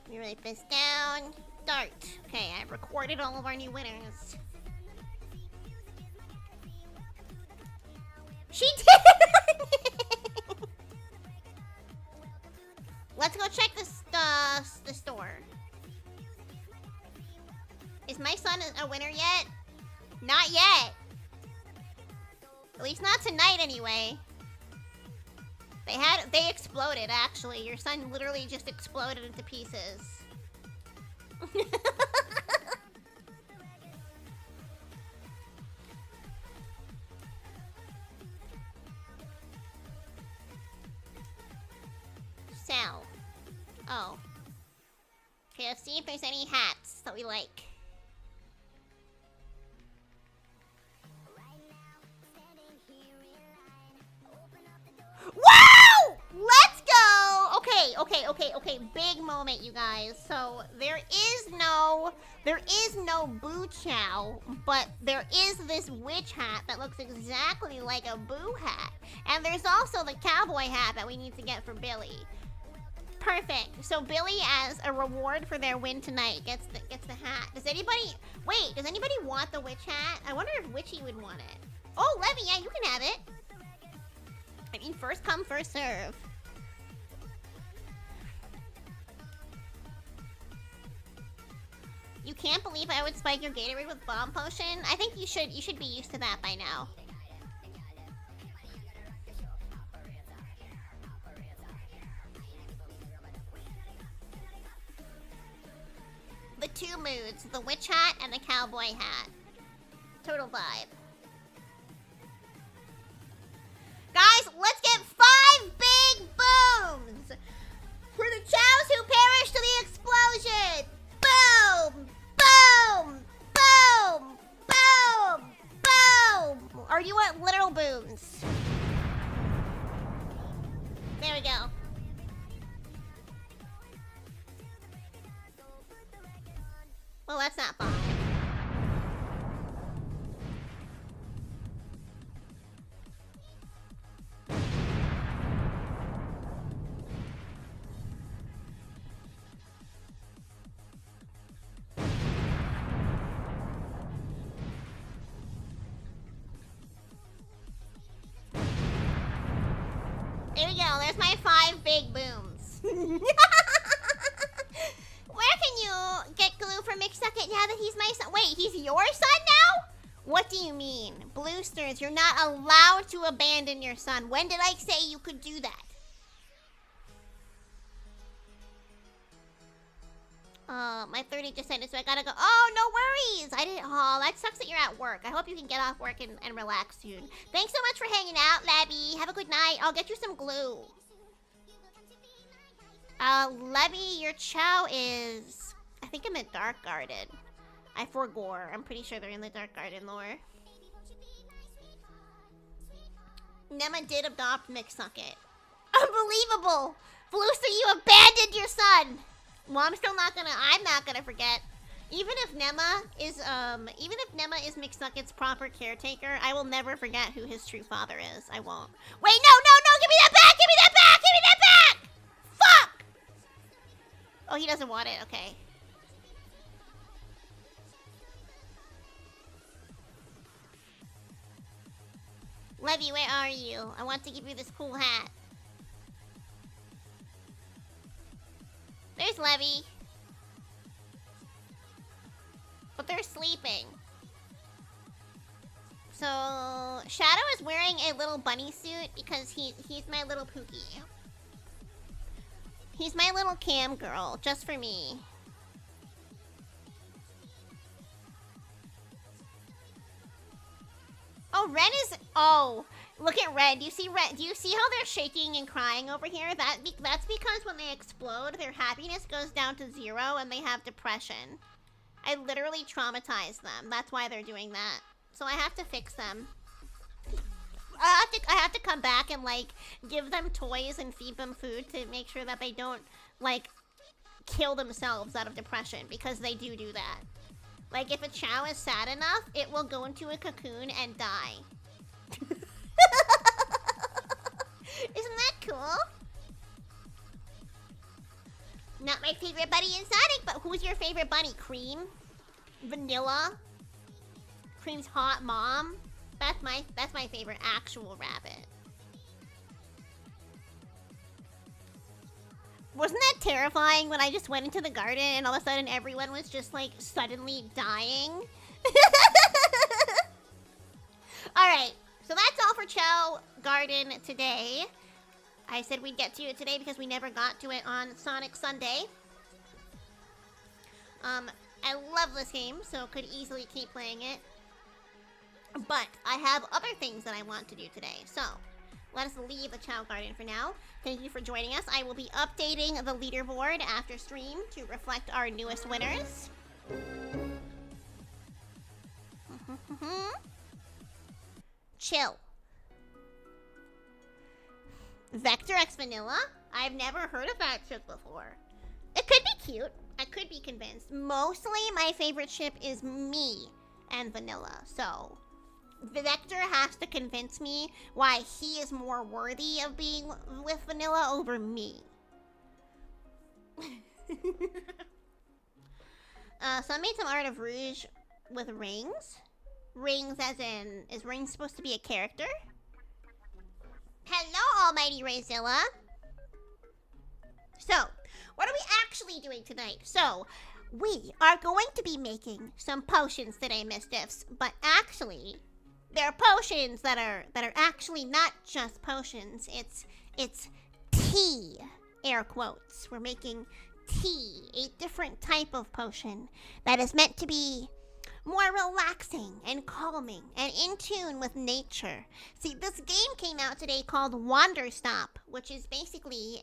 Let me write this down. Dart. Okay, I've recorded all of our new winners. She did! Let's go check the store. Is my son a winner yet? Not yet. At least not tonight anyway. They exploded, actually. Your son literally just exploded into pieces. Sell. Oh. Okay, let's see if there's any hats that we like. Wow! Let's go! Okay. Big moment, you guys. So there is no Boo Chow, but there is this witch hat that looks exactly like a Boo hat. And there's also the cowboy hat that we need to get for Billy. Perfect. So Billy, as a reward for their win tonight, gets the hat. Does anybody want the witch hat? I wonder if Witchy would want it. Oh, Levy, yeah, you can have it. I mean, first come, first serve. You can't believe I would spike your Gatorade with bomb potion? I think you should be used to that by now. The two moods, the witch hat and the cowboy hat. Total vibe. Guys, let's get 5 big booms for the chows who perished to the explosion. Boom! Boom! Boom! Boom! Boom! Or you want literal booms? There we go. Well, that's not fun. There we go. There's my 5 big booms. Where can you get glue for McSucket now that he's my son? Wait, he's your son now? What do you mean? Bloosters, you're not allowed to abandon your son. When did I say you could do that? My 30 just ended, so I gotta go. Oh, no worries. I didn't. Oh, that sucks that you're at work. I hope you can get off work and relax soon. Thanks so much for hanging out, Labby. Have a good night. I'll get you some glue. Labby, your chow is... I think I'm at Dark Garden. I forgore. I'm pretty sure they're in the Dark Garden lore. Nema did adopt McSucket. Unbelievable! Felucia, you abandoned your son! Well, I'm not gonna forget. Even if Nema is McSucket's proper caretaker, I will never forget who his true father is. I won't. Wait, no! Give me that back! Give me that back! Give me that back! Fuck! Oh, he doesn't want it. Okay. Levy, where are you? I want to give you this cool hat. There's Levy. But they're sleeping. So, Shadow is wearing a little bunny suit because he's my little Pookie. He's my little cam girl, just for me. Oh, Ren is... Oh, look at Ren. Do you see Ren? Do you see how they're shaking and crying over here? That's because when they explode, their happiness goes down to 0 and they have depression. I literally traumatized them. That's why they're doing that. So I have to fix them. I have to come back and, like, give them toys and feed them food to make sure that they don't, like, kill themselves out of depression, because they do that. Like, if a chow is sad enough, it will go into a cocoon and die. Isn't that cool? Not my favorite bunny in Sonic, but who's your favorite bunny? Cream? Vanilla? Cream's hot mom? That's my favorite actual rabbit. Wasn't that terrifying when I just went into the garden and all of a sudden everyone was just like suddenly dying? Alright, so that's all for Chow Garden today. I said we'd get to it today because we never got to it on Sonic Sunday. I love this game, so could easily keep playing it. But I have other things that I want to do today, so let us leave the Chow Garden for now. Thank you for joining us. I will be updating the leaderboard after stream to reflect our newest winners. Chill. Vector X Vanilla? I've never heard of that ship before. It could be cute. I could be convinced. Mostly my favorite ship is me and Vanilla, so Vector has to convince me why he is more worthy of being with Vanilla over me. So I made some art of Rouge with rings. Rings as in, is Rings supposed to be a character? Hello, Almighty Rayzilla. So, what are we actually doing tonight? So, we are going to be making some potions today, Mischiefs, but actually there are potions that are actually not just potions. It's tea, air quotes. We're making tea, a different type of potion that is meant to be more relaxing and calming and in tune with nature. See, this game came out today called Wanderstop, which is basically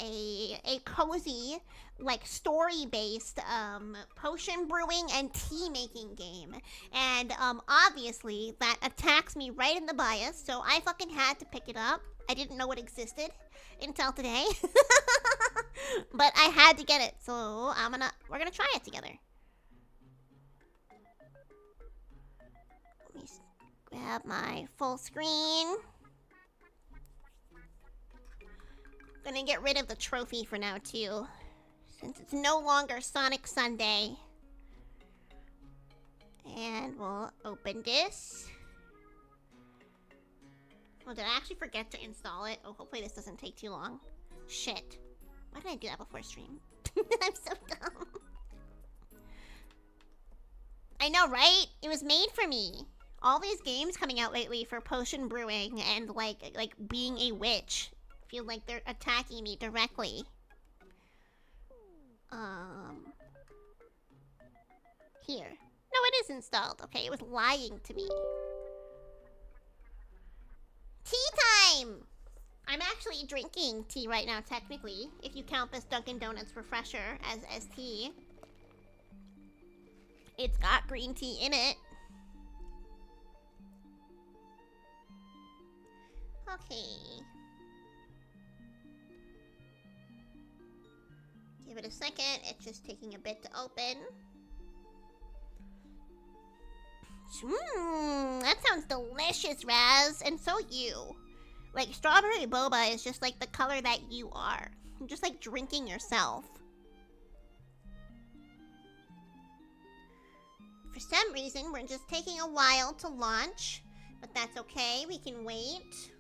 a cozy, like story-based potion brewing and tea making game. And obviously that attacks me right in the bias, so I fucking had to pick it up. I didn't know it existed until today. But I had to get it, so we're gonna try it together. Let me grab my full screen. Gonna get rid of the trophy for now too, since it's no longer Sonic Sunday. And we'll open this. Oh, did I actually forget to install it? Oh, hopefully this doesn't take too long. Shit. Why did I do that before stream? I'm so dumb. I know, right? It was made for me. All these games coming out lately for potion brewing and like being a witch feel like they're attacking me directly. Here. No, it is installed. Okay, it was lying to me. Tea time! I'm actually drinking tea right now, technically, if you count this Dunkin' Donuts refresher as tea. It's got green tea in it. Okay. Give it a second. It's just taking a bit to open. That sounds delicious, Raz. And so you. Like, strawberry boba is just like the color that you are. Just like drinking yourself. For some reason, we're just taking a while to launch. But that's okay. We can wait.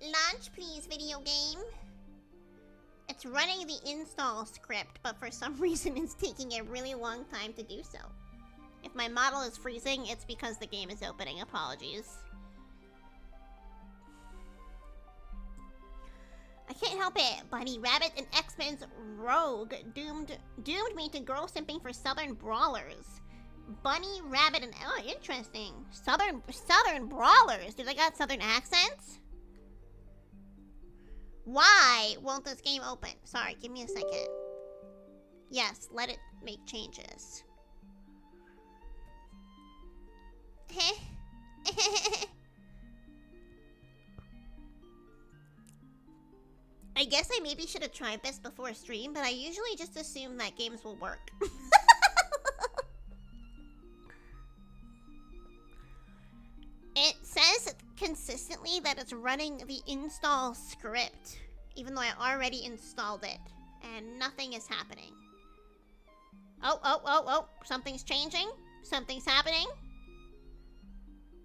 Launch, please, video game. It's running the install script, but for some reason it's taking a really long time to do so. If my model is freezing, it's because the game is opening. Apologies. I can't help it. Bunny Rabbit and X-Men's Rogue doomed me to girl simping for Southern Brawlers. Bunny Rabbit and oh, interesting. Southern Brawlers. Do they got Southern accents? Why won't this game open? Sorry, give me a second. Yes, let it make changes. I guess I maybe should have tried this before stream, but I usually just assume that games will work. It says consistently that it's running the install script, even though I already installed it, and nothing is happening. Oh, something's changing? Something's happening?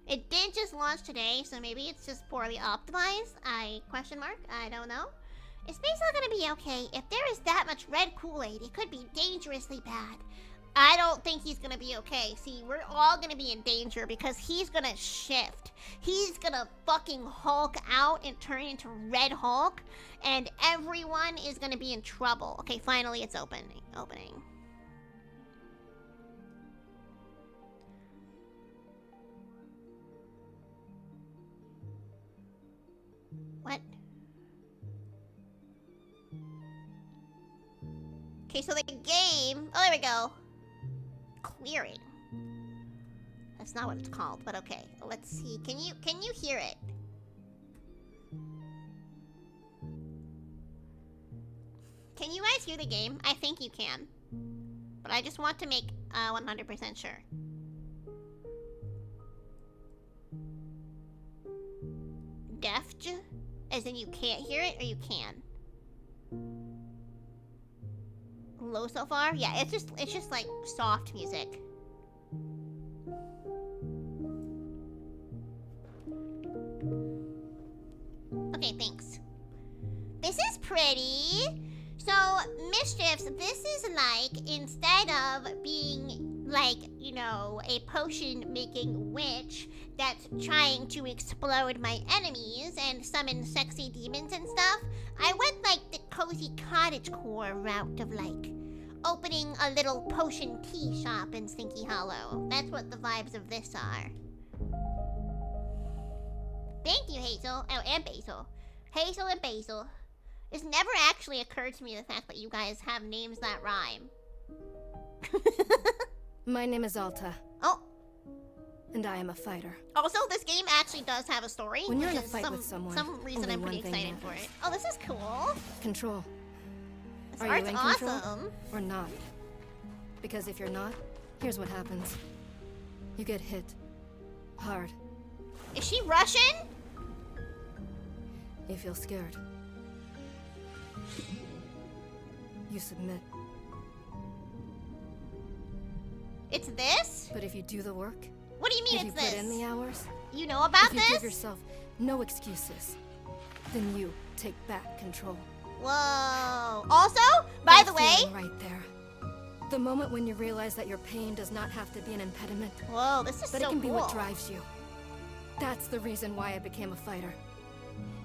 It did just launch today, so maybe it's just poorly optimized. I don't know. Is Basil gonna be okay? If there is that much red Kool-Aid, it could be dangerously bad. I don't think he's gonna be okay. See, we're all gonna be in danger because he's gonna shift. He's gonna fucking Hulk out and turn into Red Hulk, and everyone is gonna be in trouble. Okay, finally it's opening. What? Okay, so the game... Oh, there we go. Clearing. That's not what it's called, but okay. Let's see. Can you hear it? Can you guys hear the game? I think you can. But I just want to make 100% sure. Deft? As in you can't hear it, or you can? Low so far? Yeah, it's just like soft music. Okay, thanks. This is pretty. So, Mischiefs, this is like, instead of being like, you know, a potion-making witch that's trying to explode my enemies and summon sexy demons and stuff, I went like the cozy cottagecore route of like opening a little potion tea shop in Stinky Hollow. That's what the vibes of this are. Thank you, Hazel. Oh, and Basil. Hazel and Basil. It's never actually occurred to me the fact that you guys have names that rhyme. My name is Alta. Oh. And I am a fighter. Also, this game actually does have a story. When you're in a fight with someone, some reason only I'm pretty one thing excited for matters. it. Oh, this is cool. Control. This Are you art's in awesome. control or not? Because if you're not, here's what happens. You get hit. Hard. Is she Russian? You feel scared. You submit. It's this? But if you do the work, What do you mean if it's you this? put in the hours, You know about if you this? give yourself no excuses, then you take back control. Whoa. Also, by That the way... feeling right there. The moment when you realize that your pain does not have to be an impediment, Whoa, this is but so it can be cool. what drives you. That's the reason why I became a fighter.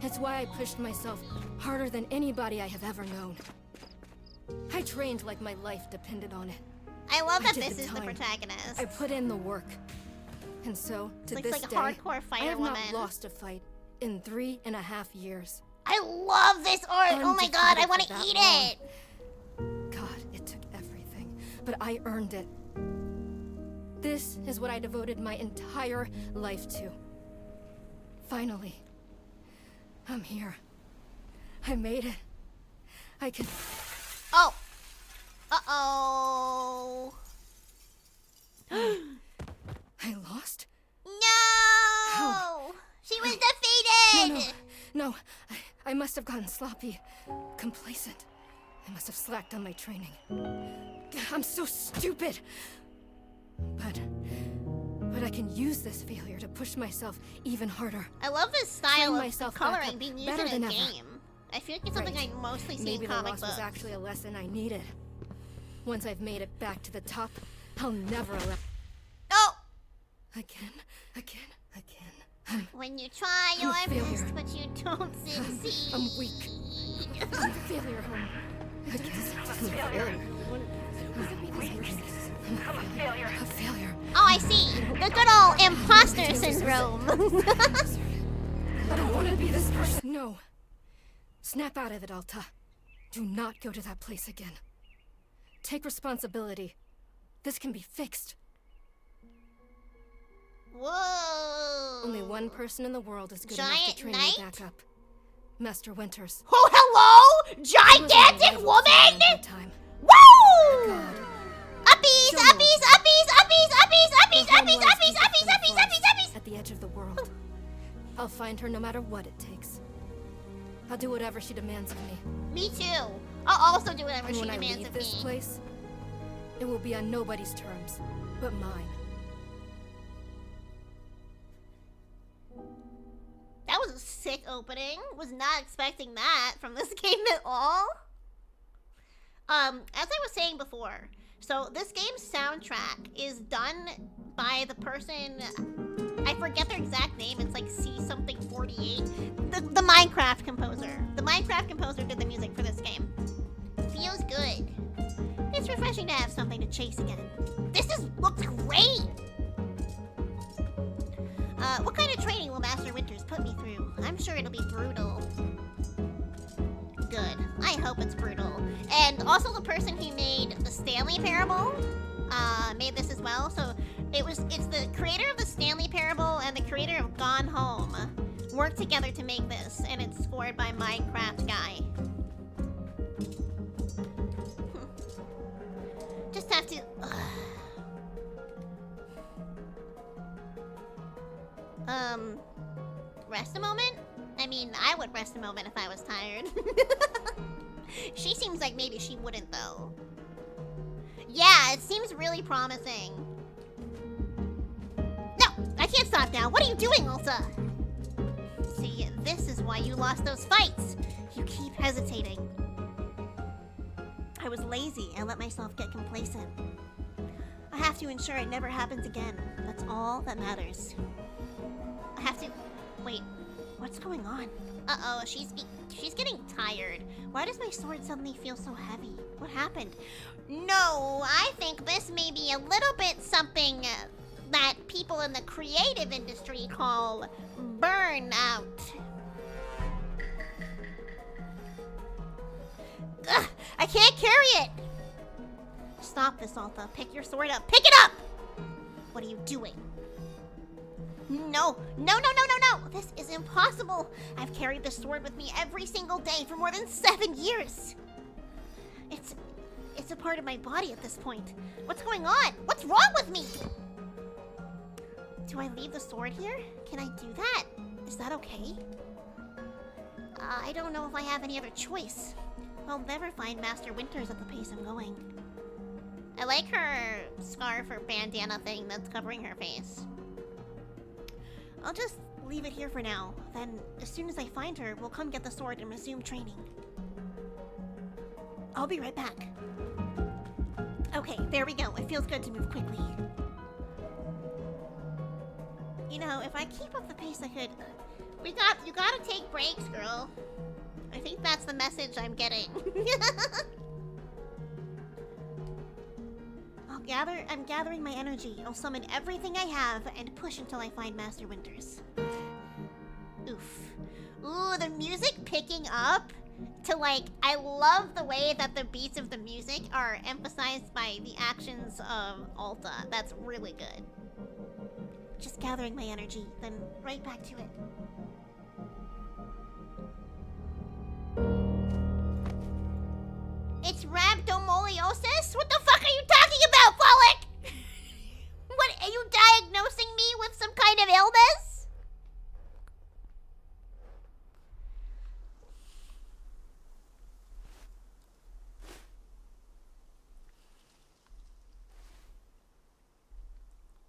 It's why I pushed myself harder than anybody I have ever known. I trained like my life depended on it. I love I that did this the is the time. protagonist. I put in the work. And so, to Looks this like a day, hardcore I fighter have woman. not lost a fight in 3.5 years. I love this art. Oh my god, I want to Undefeated eat for that it. God, it took everything, but I earned it. This is what I devoted my entire life to. Finally, I'm here. I made it. I can... Oh. Uh-oh. I lost? No! How? She was No, defeated! no. I must have gotten sloppy. Complacent. I must have slacked on my training. I'm so stupid! But I can use this failure to push myself even harder. I love this style Train of myself back coloring up being used better in a than ever. game. I feel like it's something Right. I mostly see Maybe in the comic loss books. was actually a lesson I needed. Once I've made it back to the top, I'll never allow... Oh! Again. When you try I'm your a failure. best, but you don't succeed. I'm weak. I'm a failure. I'm a failure. Oh, I see. The good old imposter syndrome. I don't want to be this person. No. Snap out of it, Alta. Do not go to that place again. Take responsibility. This can be fixed. Whoa. Only one person in the world is good enough Giant to train knight? me back up. Master Winters. Oh, hello? He was on my Gigantic level at woman? that time. Woo! God. Uppies, Show me uppies, what- uppies, uppies, uppies, uppies, Her home uppies, lies uppies, deep uppies, within the uppies, forest, uppies, uppies. at the edge of the world. I'll find her no matter what it takes. I'll do whatever she demands of me. Me too. I'll also do whatever And she when I demands leave of this me. place, it will be on nobody's terms, but mine. That was a sick opening. Was not expecting that from this game at all. As I was saying before, so this game's soundtrack is done by the person, I forget their exact name, it's like C something 48. The Minecraft composer. The Minecraft composer did the music for this game. Feels good. It's refreshing to have something to chase again. Looks great! What kind of training will Master Winters put me through? I'm sure it'll be brutal. Good. I hope it's brutal. And also the person who made the Stanley Parable, made this as well. So it's the creator of the Stanley Parable and the creator of Gone Home worked together to make this, and it's scored by Minecraft Guy. Just have to... Rest a moment? I mean, I would rest a moment if I was tired. She seems like maybe she wouldn't, though. Yeah, it seems really promising. No, I can't stop now. What are you doing, Ulta? See, this is why you lost those fights. You keep hesitating. I was lazy and let myself get complacent. I have to ensure it never happens again. That's all that matters. I have to... Wait, what's going on? Uh-oh, she's getting tired. Why does my sword suddenly feel so heavy? What happened? No, I think this may be a little bit something that people in the creative industry call burnout. Ugh, I can't carry it! Stop this, Alta. Pick your sword up. Pick it up! What are you doing? No. This is impossible. I've carried this sword with me every single day for more than 7 years. It's a part of my body at this point. What's going on? What's wrong with me? Do I leave the sword here? Can I do that? Is that okay? I don't know if I have any other choice. I'll never find Master Winters at the pace I'm going. I like her scarf or bandana thing that's covering her face. I'll just leave it here for now. Then, as soon as I find her, we'll come get the sword and resume training. I'll be right back. Okay, there we go. It feels good to move quickly. You know, if I keep up the pace I could... You gotta take breaks, girl. I think that's the message I'm getting. Oh, yeah, I'm gathering my energy. I'll summon everything I have and push until I find Master Winters. Oof. Ooh, the music picking up to like, I love the way that the beats of the music are emphasized by the actions of Alta. That's really good. Just gathering my energy, then right back to it. It's rhabdomyolysis? What the fuck are you talking about, Frolic? What, are you diagnosing me with some kind of illness?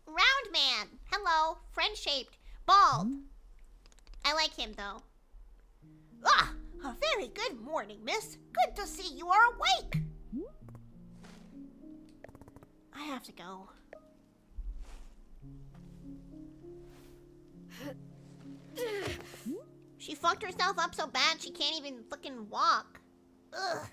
Round man. Hello. Friend-shaped. Bald. I like him, though. Ah! A very good morning, miss. Good to see you are awake. I have to go. She fucked herself up so bad she can't even fucking walk. Ugh.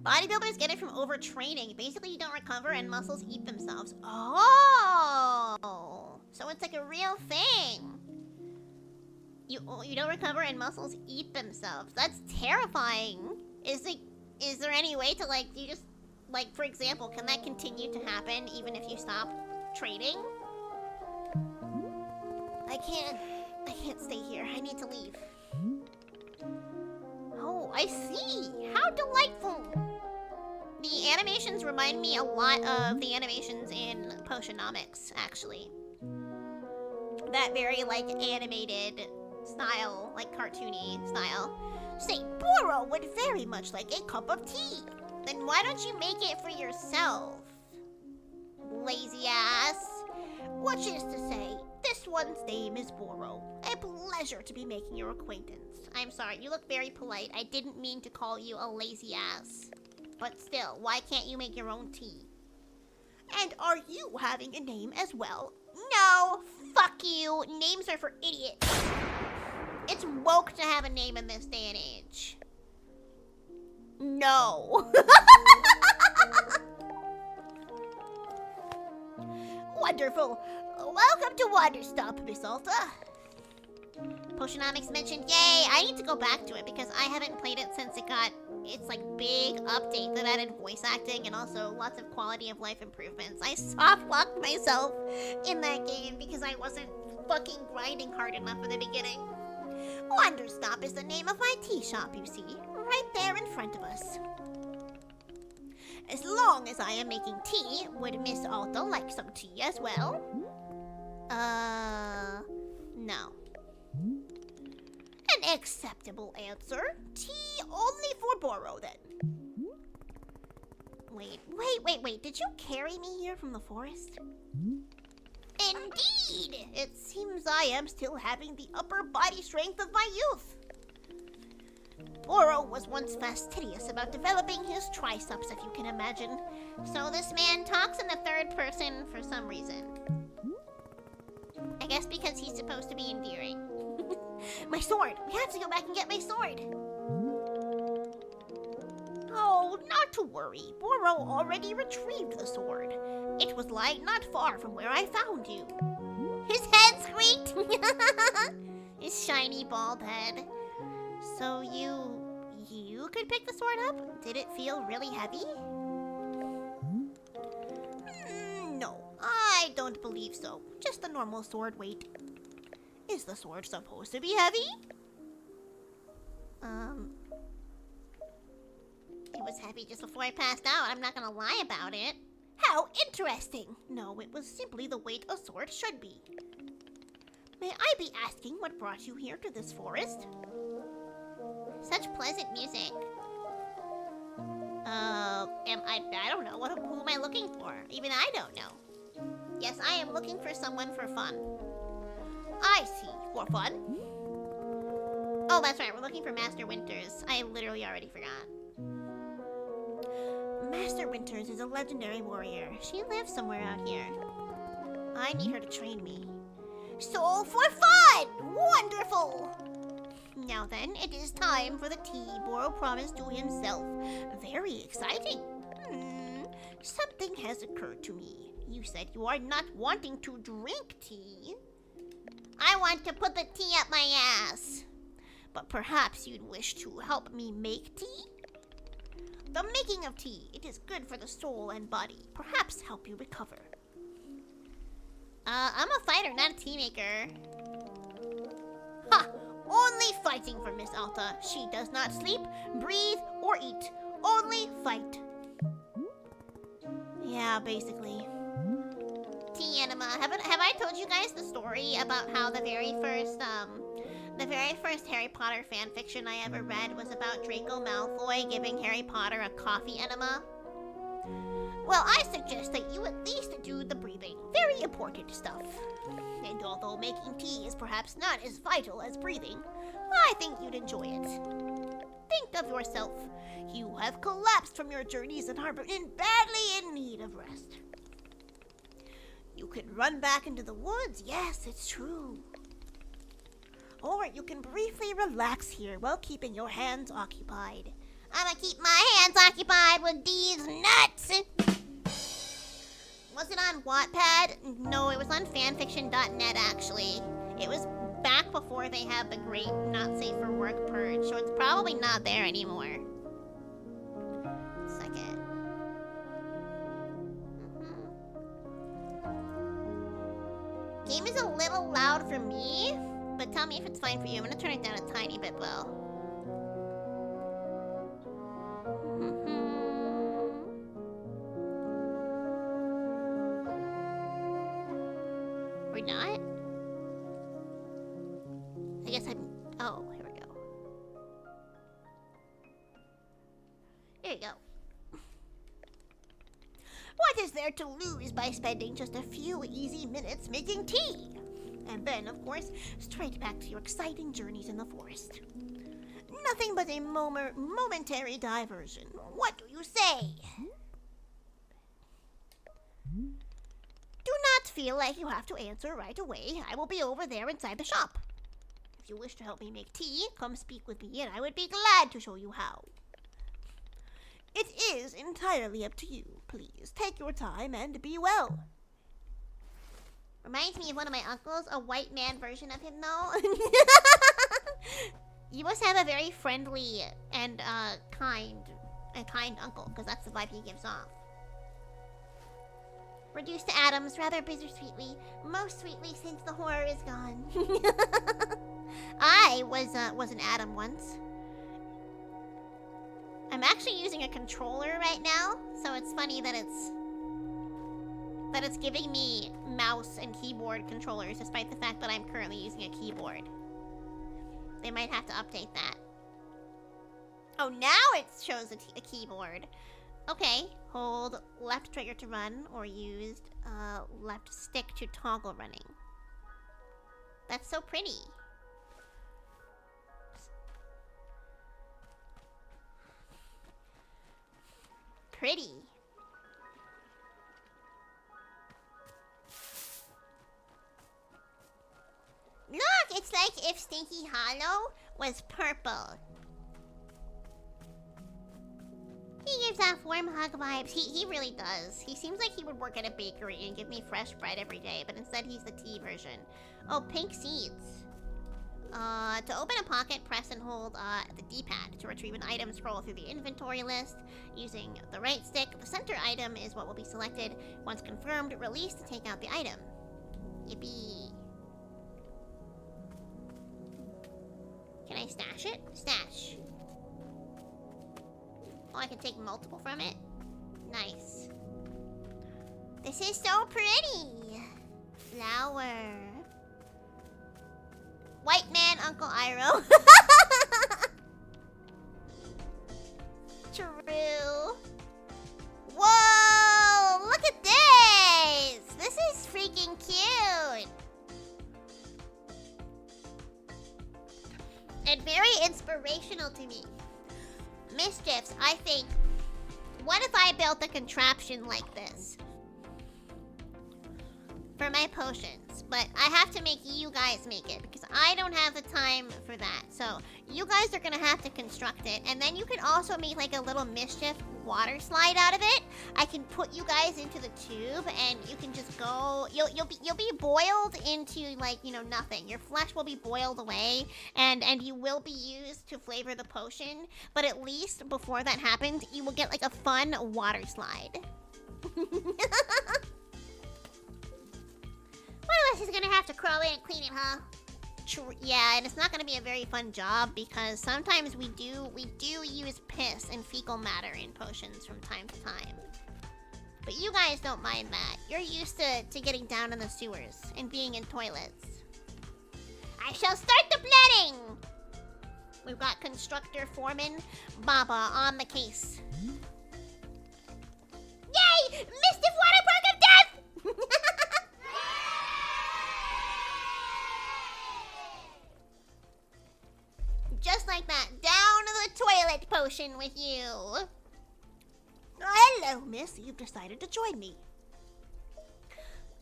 Bodybuilders get it from overtraining. Basically, you don't recover and muscles eat themselves. Oh! So it's like a real thing. You don't recover and muscles eat themselves. That's terrifying. Is there any way to like, you just, like, for example, can that continue to happen even if you stop training? I can't stay here. I need to leave. Oh, I see. How delightful. The animations remind me a lot of the animations in Potionomics, actually. That very, like, animated style, like cartoony style. Say, Boro would very much like a cup of tea. Then why don't you make it for yourself? Lazy ass. Which is to say, this one's name is Boro. A pleasure to be making your acquaintance. I'm sorry, you look very polite. I didn't mean to call you a lazy ass. But still, why can't you make your own tea? And are you having a name as well? No, fuck you. Names are for idiots. It's woke to have a name in this day and age. No. Wonderful. Welcome to Wanderstop, Miss Alta. Potionomics mentioned, yay! I need to go back to it because I haven't played it since it got its like big update that added voice acting and also lots of quality of life improvements. I soft-locked myself in that game because I wasn't fucking grinding hard enough in the beginning. Wanderstop is the name of my tea shop, you see, right there in front of us. As long as I am making tea, would Miss Alta like some tea as well? No. An acceptable answer. Tea only for Boro, then. Wait. Did you carry me here from the forest? Indeed! It seems I am still having the upper body strength of my youth. Boro was once fastidious about developing his triceps, if you can imagine. So this man talks in the third person for some reason. I guess because he's supposed to be endearing. My sword! We have to go back and get my sword! Oh, not to worry. Boro already retrieved the sword. It was lying not far from where I found you. His head squeaked! His shiny bald head. So you could pick the sword up? Did it feel really heavy? No, I don't believe so. Just the normal sword weight. Is the sword supposed to be heavy? It was heavy just before I passed out. I'm not gonna lie about it. How interesting! No, it was simply the weight a sword should be. May I be asking what brought you here to this forest? Such pleasant music. I don't know. Who am I looking for? Even I don't know. Yes, I am looking for someone for fun. I see. For fun? Oh, that's right. We're looking for Master Winters. I literally already forgot. Master Winters is a legendary warrior. She lives somewhere out here. I need her to train me. So for fun! Wonderful! Now then, it is time for the tea Boro promised to himself. Very exciting. Something has occurred to me. You said you are not wanting to drink tea. I want to put the tea up my ass. But perhaps you'd wish to help me make tea? The making of tea, it is good for the soul and body. Perhaps help you recover. I'm a fighter, not a tea maker. Ha! Only fighting for Miss Alta. She does not sleep, breathe, or eat. Only fight. Yeah, basically. Tea enema. Have I told you guys the story about how the very first Harry Potter fanfiction I ever read was about Draco Malfoy giving Harry Potter a coffee enema? Well, I suggest that you at least do the breathing. Very important stuff. And although making tea is perhaps not as vital as breathing, I think you'd enjoy it. Think of yourself. You have collapsed from your journeys and are badly in need of rest. You can run back into the woods, yes, it's true. Or you can briefly relax here while keeping your hands occupied. I'm gonna keep my hands occupied with these nuts! Was it on Wattpad? No, it was on fanfiction.net actually. It was back before they had the great not safe for work purge, so it's probably not there anymore. Second. Game is a little loud for me, but tell me if it's fine for you. I'm gonna turn it down a tiny bit, Will. We're not? I guess I'm... Oh, here we go. There you go. What is there to lose by spending just a few easy minutes making tea? And then, of course, straight back to your exciting journeys in the forest. Nothing but a momentary diversion. What do you say? Do not feel like you have to answer right away. I will be over there inside the shop. If you wish to help me make tea, come speak with me and I would be glad to show you how. It is entirely up to you. Please take your time and be well. Reminds me of one of my uncles, a white man version of him though. You must have a very friendly and kind uncle, because that's the vibe he gives off. Reduced to atoms, rather bittersweetly, most sweetly since the horror is gone. I was an atom once. I'm actually using a controller right now, so it's funny that it's giving me mouse and keyboard controllers, despite the fact that I'm currently using a keyboard. They might have to update that. Oh, now it shows a keyboard. Okay, hold left trigger to run, or used left stick to toggle running. That's so pretty. Pretty. Look, it's like if Stinky Hollow was purple. He gives off warm hug vibes. He really does. He seems like he would work at a bakery and give me fresh bread every day, but instead he's the tea version. Oh, pink seeds. To open a pocket, press and hold the D-pad. To retrieve an item, scroll through the inventory list. Using the right stick, the center item is what will be selected. Once confirmed, release to take out the item. Yippee. Can I stash it? Stash. Oh, I can take multiple from it? Nice. This is so pretty. Flower. White man, Uncle Iroh. True. Whoa! Look at this! This is freaking cute. And very inspirational to me. Mischiefs, I think, what if I built a contraption like this? For my potions. ingredients, but I have to make you guys make it because I don't have the time for that. So you guys are gonna have to construct it, and then you can also make like a little mischief water slide out of it. I can put you guys into the tube, and you can just go. You'll be boiled into like, you know, nothing. Your flesh will be boiled away, and you will be used to flavor the potion. But at least before that happens, you will get like a fun water slide. One of us is gonna have to crawl in and clean it, huh? Yeah, and it's not gonna be a very fun job because sometimes we do use piss and fecal matter in potions from time to time. But you guys don't mind that. You're used to getting down in the sewers and being in toilets. I shall start the planning! We've got Constructor Foreman Baba on the case. Yay! Mischief Waterpark of Death! Just like that, down to the toilet potion with you. Oh, hello, miss. You've decided to join me.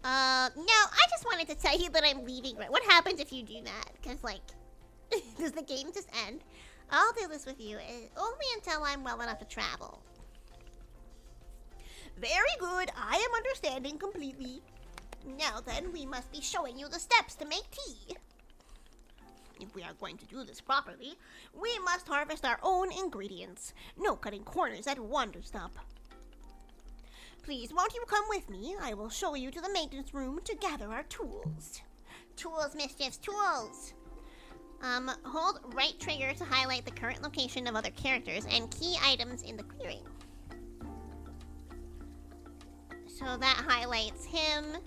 No, I just wanted to tell you that I'm leaving. What happens if you do that? Because, like, does the game just end? I'll do this with you, only until I'm well enough to travel. Very good. I am understanding completely. Now then, we must be showing you the steps to make tea. If we are going to do this properly, we must harvest our own ingredients. No cutting corners at Wanderstop. Please, won't you come with me? I will show you to the maintenance room to gather our tools. Tools, mischiefs, tools! Hold right trigger to highlight the current location of other characters and key items in the clearing. So that highlights him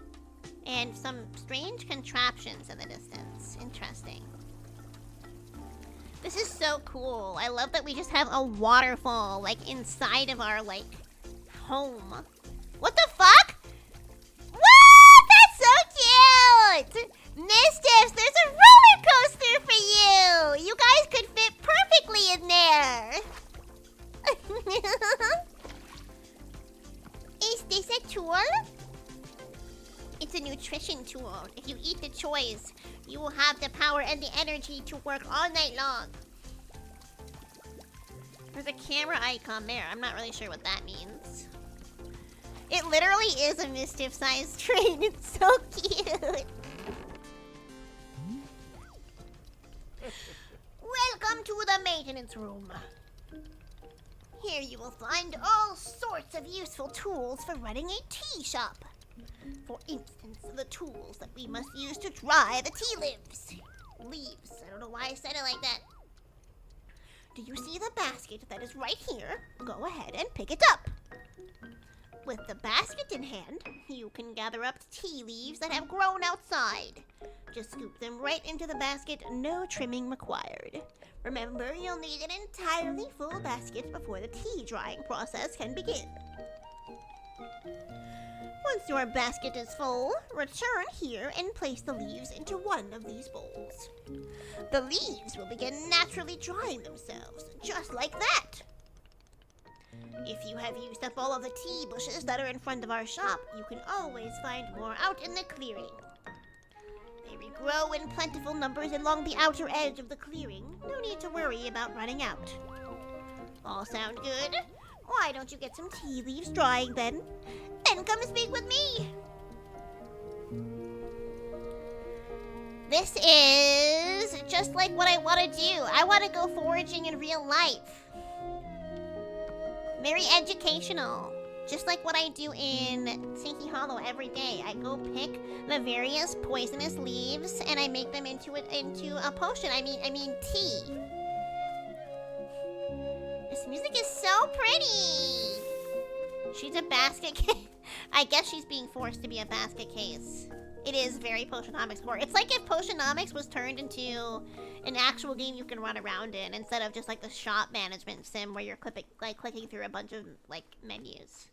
and some strange contraptions in the distance. Interesting. This is so cool. I love that we just have a waterfall, like, inside of our, like, home. What the fuck? What? That's so cute! Mischiefs, there's a roller coaster for you! You guys could fit perfectly in there! Is this a tool? It's a nutrition tool. If you eat the choice, you will have the power and the energy to work all night long. There's a camera icon there. I'm not really sure what that means. It literally is a mischief-sized train. It's so cute. Welcome to the maintenance room. Here you will find all sorts of useful tools for running a tea shop. For instance, the tools that we must use to dry the tea leaves. I don't know why I said it like that. Do you see the basket that is right here? Go ahead and pick it up. With the basket in hand, you can gather up tea leaves that have grown outside. Just scoop them right into the basket, no trimming required. Remember, you'll need an entirely full basket before the tea drying process can begin. Once your basket is full, return here and place the leaves into one of these bowls. The leaves will begin naturally drying themselves, just like that. If you have used up all of the tea bushes that are in front of our shop, you can always find more out in the clearing. They regrow in plentiful numbers along the outer edge of the clearing. No need to worry about running out. All sound good? Why don't you get some tea leaves drying then? Then come speak with me! This is just like what I want to do. I want to go foraging in real life. Very educational. Just like what I do in Sinky Hollow every day. I go pick the various poisonous leaves and I make them into a potion. I mean tea. This music is so pretty. She's a basket case. I guess she's being forced to be a basket case. It is very Potionomics core. It's like if Potionomics was turned into an actual game you can run around in instead of just like the shop management sim where you're clicking through a bunch of like menus.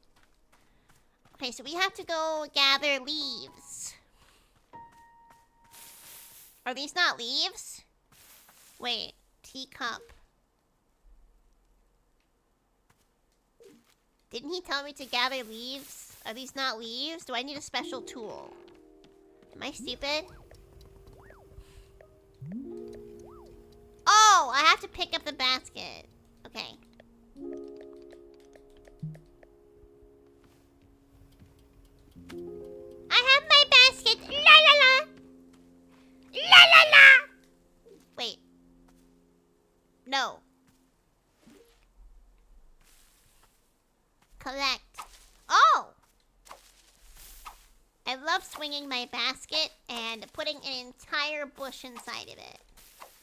Okay, so we have to go gather leaves. Are these not leaves? Wait, teacup. Didn't he tell me to gather leaves? Are these not leaves? Do I need a special tool? Am I stupid? Oh, I have to pick up the basket. Okay. I have my basket. La la la. La la la. Wait. No. Collect. Oh! I love swinging my basket and putting an entire bush inside of it.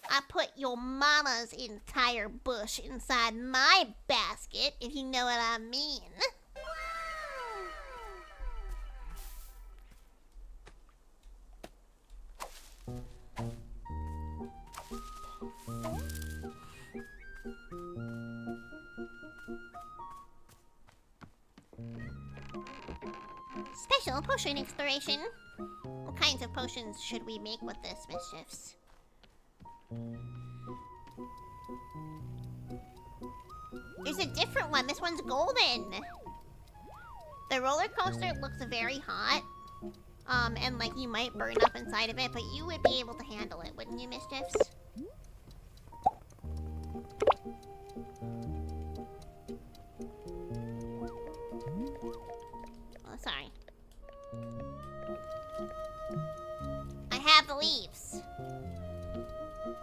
I put your mama's entire bush inside my basket, if you know what I mean. Special potion exploration. What kinds of potions should we make with this, Mischiefs? There's a different one. This one's golden. The roller coaster looks very hot. And like you might burn up inside of it, but you would be able to handle it, wouldn't you, Mischiefs? Oh, sorry. I have the leaves.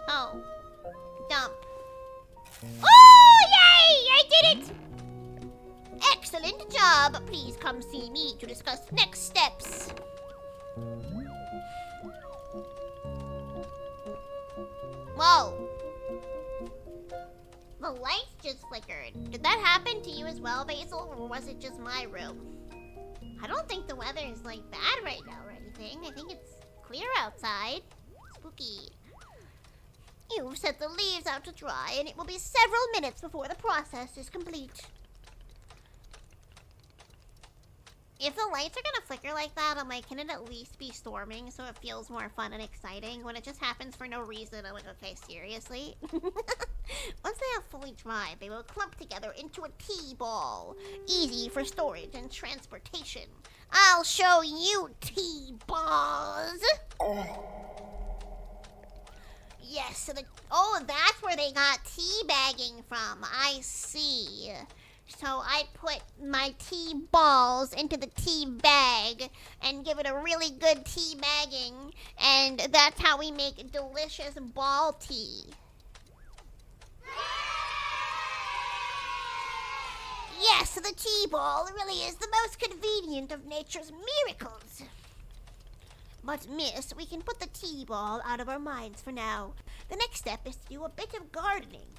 Oh. Dump. Oh, yay! I did it! Excellent job. Please come see me to discuss next steps. Whoa. The lights just flickered. Did that happen to you as well, Basil? Or was it just my room? I don't think the weather is like bad right now or anything. I think it's clear outside. Spooky. You've set the leaves out to dry, and it will be several minutes before the process is complete. If the lights are gonna flicker like that, I'm like, can it at least be storming so it feels more fun and exciting? When it just happens for no reason, I'm like, okay, seriously? Once they are fully dried, they will clump together into a T-ball. Easy for storage and transportation. I'll show you T-balls. Yes, so oh, that's where they got teabagging from. I see. So I put my tea balls into the tea bag and give it a really good tea bagging, and that's how we make delicious ball tea. Yes, the tea ball really is the most convenient of nature's miracles. But miss, we can put the tea ball out of our minds for now. The next step is to do a bit of gardening.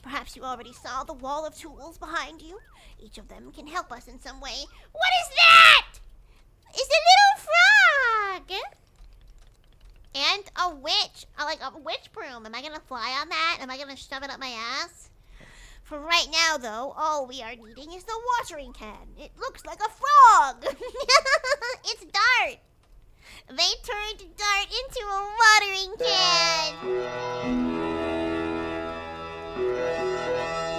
Perhaps you already saw the wall of tools behind you. Each of them can help us in some way. What is that? It's a little frog! And a witch. Like a witch broom. Am I gonna fly on that? Am I gonna shove it up my ass? For right now, though, all we are needing is the watering can. It looks like a frog! It's Dart! They turned Dart into a watering can!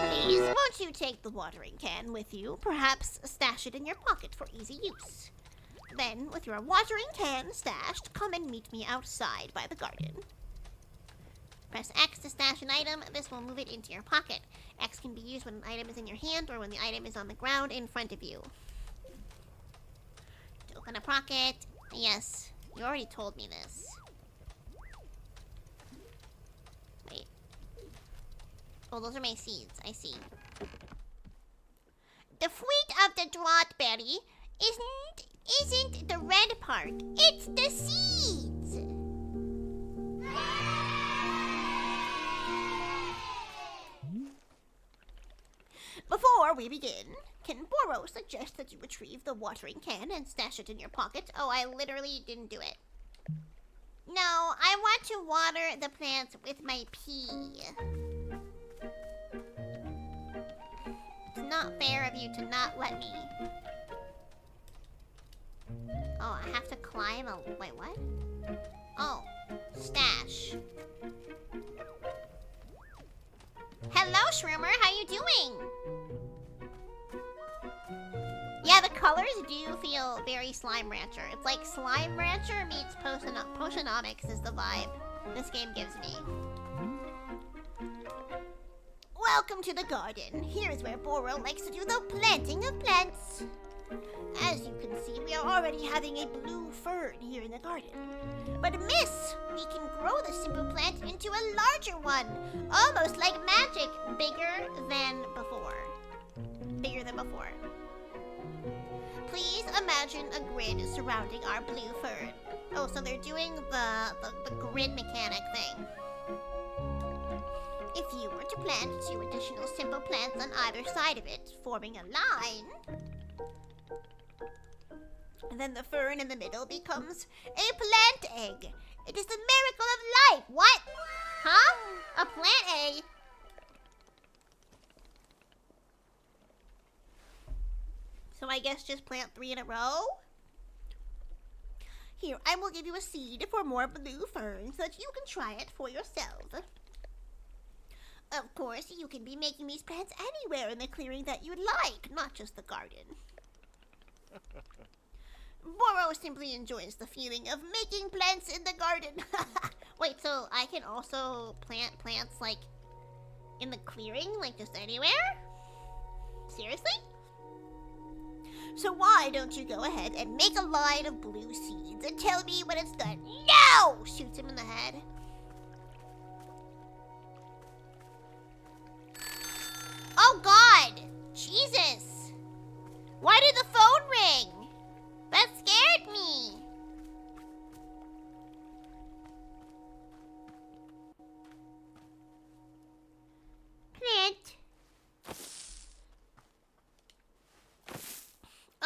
Please, won't you take the watering can with you? Perhaps stash it in your pocket for easy use. Then, with your watering can stashed, come and meet me outside by the garden. Press X to stash an item. This will move it into your pocket. X can be used when an item is in your hand or when the item is on the ground in front of you. To open a pocket. Yes, you already told me this. Wait. Oh, those are my seeds. I see. The fruit of the drought-berry isn't the red part. It's the seeds. Before we begin, can Boro suggest that you retrieve the watering can and stash it in your pocket? Oh, I literally didn't do it. No, I want to water the plants with my pee. It's not fair of you to not let me. Oh, I have to climb a... Wait, what? Oh, stash. Hello, Shroomer. How you doing? Yeah, the colors do feel very Slime Rancher. It's like Slime Rancher meets Potionomics is the vibe this game gives me. Welcome to the garden. Here's where Boro likes to do the planting of plants. As you can see, we are already having a blue fern here in the garden. But miss, we can grow the simple plant into a larger one. Almost like magic. Bigger than before. Bigger than before. Please imagine a grid surrounding our blue fern. Oh, so they're doing the grid mechanic thing. If you were to plant 2 additional simple plants on either side of it, forming a line, and then the fern in the middle becomes a plant egg. It is the miracle of life. What? Huh? A plant egg? So I guess just plant 3 in a row? Here, I will give you a seed for more blue fern so that you can try it for yourself. Of course, you can be making these plants anywhere in the clearing that you'd like, not just the garden. Boro simply enjoys the feeling of making plants in the garden. Wait, so I can also plant plants, like, in the clearing? Like, just anywhere? Seriously? So why don't you go ahead and make a line of blue seeds and tell me when it's done? No! Shoots him in the head. Oh God! Jesus! Why did the phone ring? That scared me. Plant.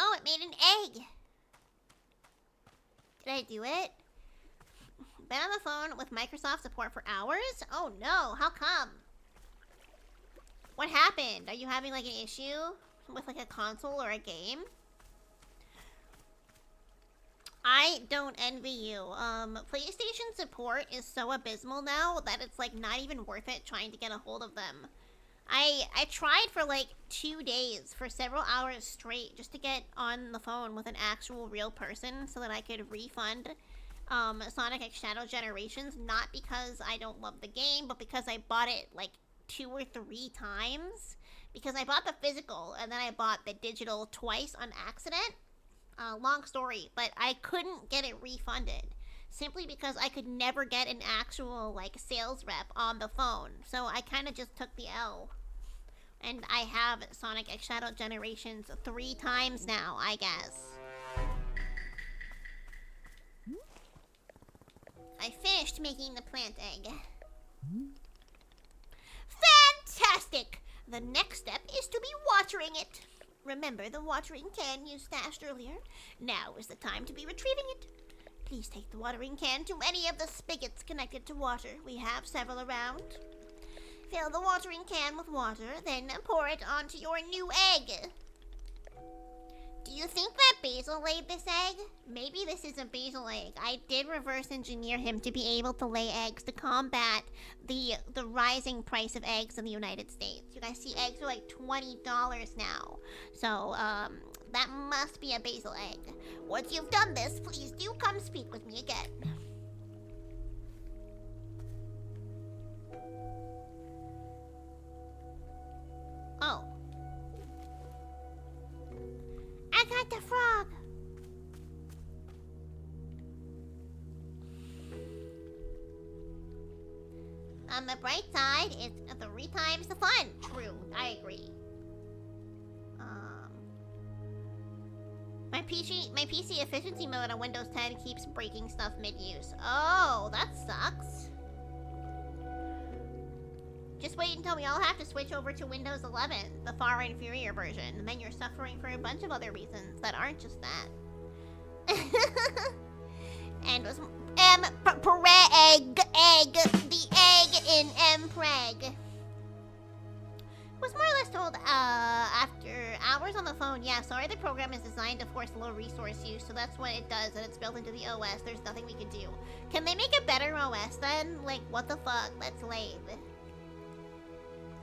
Oh, it made an egg. Did I do it? Been on the phone with Microsoft support for hours? Oh no, how come? What happened? Are you having like an issue with like a console or a game? I don't envy you. PlayStation support is so abysmal now that it's like not even worth it trying to get a hold of them. I tried for like 2 days for several hours straight just to get on the phone with an actual real person so that I could refund Sonic X Shadow Generations, not because I don't love the game, but because I bought it like 2 or 3 times. Because I bought the physical and then I bought the digital twice on accident. Long story, but I couldn't get it refunded simply because I could never get an actual like sales rep on the phone. So I kind of just took the L. And I have Sonic X Shadow Generations 3 times now, I guess. I finished making the plant egg. Fantastic! The next step is to be watering it. Remember the watering can you stashed earlier? Now is the time to be retrieving it. Please take the watering can to any of the spigots connected to water. We have several around. Fill the watering can with water, then pour it onto your new egg. Do you think that Basil laid this egg? Maybe this is a Basil egg. I did reverse engineer him to be able to lay eggs to combat the rising price of eggs in the United States. You guys see eggs are like $20 now. So, that must be a Basil egg. Once you've done this, please do come speak with me again. Oh. I got the frog. On the bright side, it's 3 times the fun. True, I agree. My PC efficiency mode on Windows 10 keeps breaking stuff mid-use. Oh, that sucks. Just wait until we all have to switch over to Windows 11, the far inferior version, and then you're suffering for a bunch of other reasons that aren't just that. And was the egg in mpreg. Was more or less told after hours on the phone, yeah, sorry, the program is designed to force low resource use, so that's what it does, and it's built into the OS. There's nothing we can do. Can they make a better OS then? Like, what the fuck? That's lame.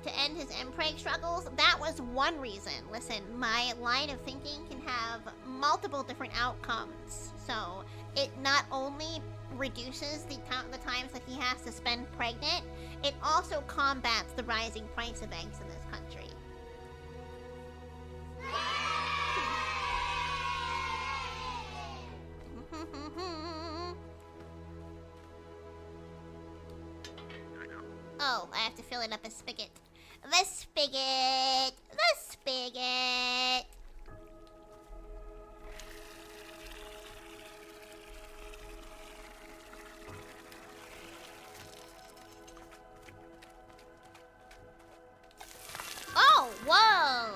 to end his Mpreg struggles, that was one reason. Listen, my line of thinking can have multiple different outcomes. So it not only reduces the times that he has to spend pregnant, it also combats the rising price of eggs in this country. Oh, I have to fill it up a spigot. The spigot! The spigot! Oh, whoa!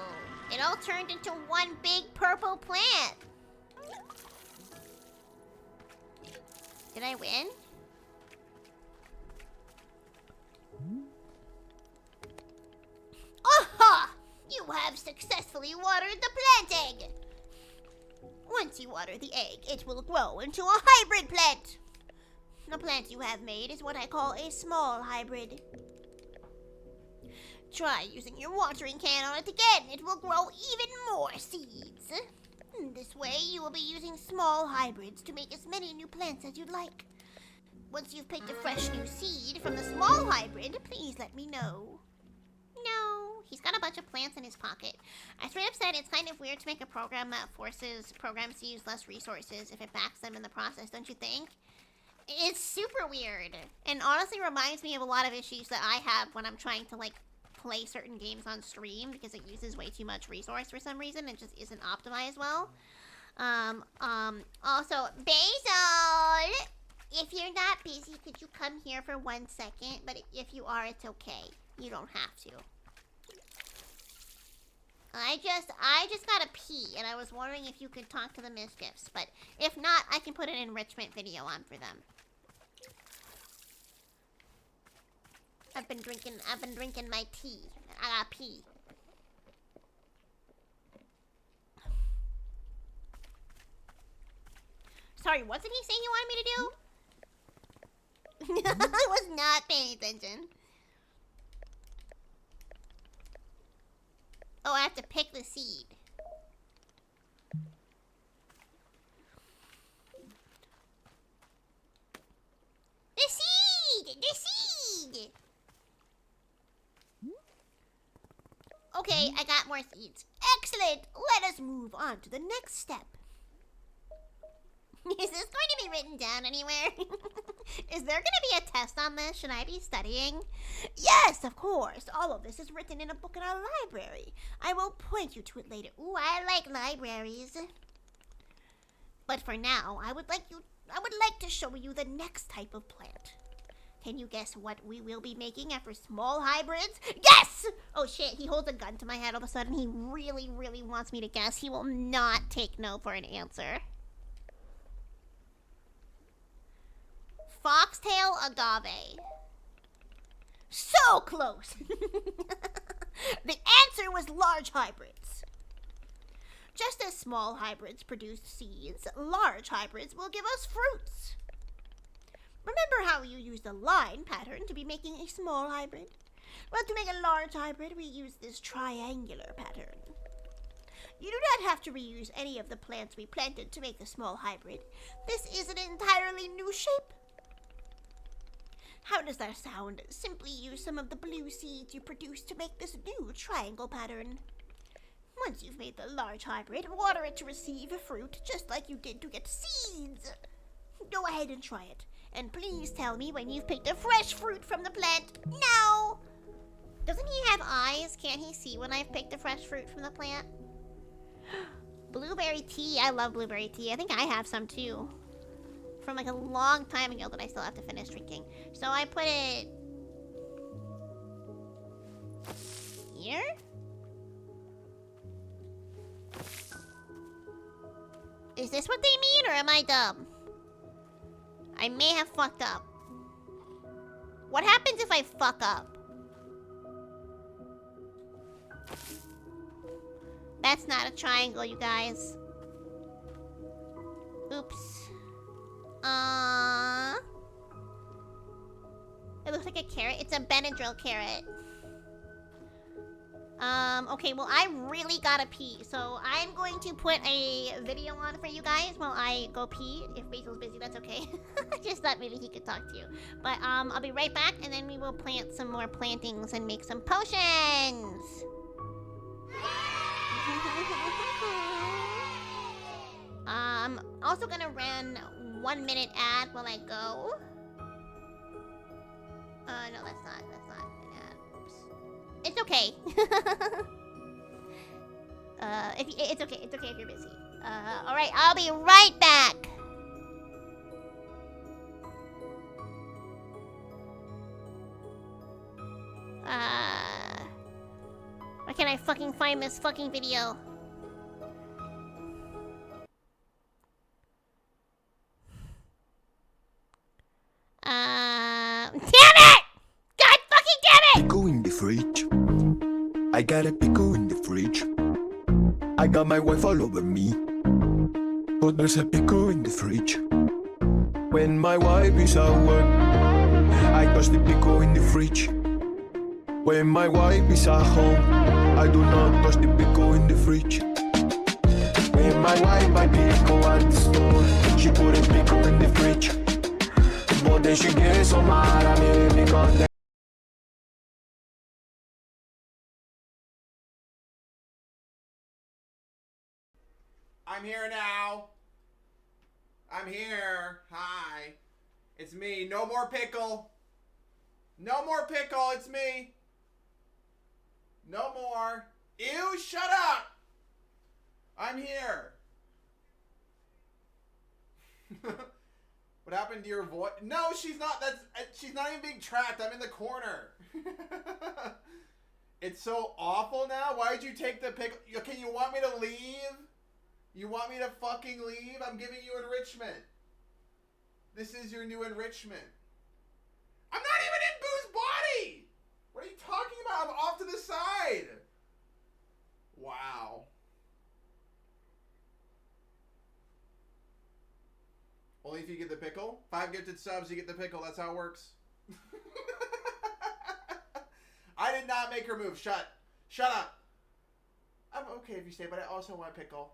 It all turned into one big purple plant. Did I win? Aha! You have successfully watered the plant egg. Once you water the egg, it will grow into a hybrid plant. The plant you have made is what I call a small hybrid. Try using your watering can on it again. It will grow even more seeds. This way, you will be using small hybrids to make as many new plants as you'd like. Once you've picked a fresh new seed from the small hybrid, please let me know. No, he's got a bunch of plants in his pocket. I straight up said it's kind of weird to make a program that forces programs to use less resources if it backs them in the process, don't you think? It's super weird, and honestly reminds me of a lot of issues that I have when I'm trying to, like, play certain games on stream because it uses way too much resource for some reason. It just isn't optimized well. Also, Basil! If you're not busy, could you come here for 1 second? But if you are, it's okay. You don't have to. I just gotta pee, and I was wondering if you could talk to the mischiefs. But if not, I can put an enrichment video on for them. I've been drinking my tea. I gotta pee. Sorry, what did he say he wanted me to do? I was not paying attention. Oh, I have to pick the seed. The seed! The seed! Okay, I got more seeds. Excellent! Let us move on to the next step. Is this going to be written down anywhere? Is there going to be a test on this? Should I be studying? Yes, of course. All of this is written in a book in our library. I will point you to it later. Ooh, I like libraries. But for now, I would like to show you the next type of plant. Can you guess what we will be making after small hybrids? Yes! Oh shit, he holds a gun to my head all of a sudden. He really, really wants me to guess. He will not take no for an answer. Foxtail agave. So close! The answer was large hybrids. Just as small hybrids produce seeds, large hybrids will give us fruits. Remember how you used a line pattern to be making a small hybrid? Well, to make a large hybrid, we use this triangular pattern. You do not have to reuse any of the plants we planted to make the small hybrid. This is an entirely new shape. How does that sound? Simply use some of the blue seeds you produced to make this new triangle pattern. Once you've made the large hybrid, water it to receive fruit, just like you did to get seeds. Go ahead and try it. And please tell me when you've picked a fresh fruit from the plant. No! Doesn't he have eyes? Can't he see when I've picked a fresh fruit from the plant? Blueberry tea. I love blueberry tea. I think I have some too. From like a long time ago that I still have to finish drinking. So I put it... here? Is this what they mean, or am I dumb? I may have fucked up. What happens if I fuck up? That's not a triangle, you guys. Oops. It looks like a carrot. It's a Benadryl carrot. Okay, well, I really gotta pee, so I'm going to put a video on for you guys while I go pee. If Basil's busy, that's okay. I just thought maybe he could talk to you. But, I'll be right back, and then we will plant some more plantings and make some potions. Also gonna run 1 minute ad while I go. No, that's not an ad. Oops. It's okay. It's okay if you're busy. Alright, I'll be right back. Where can I fucking find this fucking video? Damn it! God fucking damn it! Pickle in the fridge. I got a pickle in the fridge. I got my wife all over me. But there's a pickle in the fridge. When my wife is at work, I touch the pickle in the fridge. When my wife is at home, I do not touch the pickle in the fridge. When my wife buy pickle at the store, she put a pickle in the fridge. But then she gets so mad at me because I'm here now. I'm here. Hi. It's me. No more pickle. No more pickle. It's me. No more. Ew, shut up. I'm here. What happened to your voice? No, she's not. She's not even being tracked. I'm in the corner. It's so awful now. Why'd you take the pickle? Okay, you want me to leave? You want me to fucking leave? I'm giving you enrichment. This is your new enrichment. I'm not even in Boo's body! What are you talking about? I'm off to the side. Wow. Only if you get the pickle? 5 gifted subs, you get the pickle. That's how it works. I did not make her move. Shut up. I'm okay if you stay, but I also want a pickle.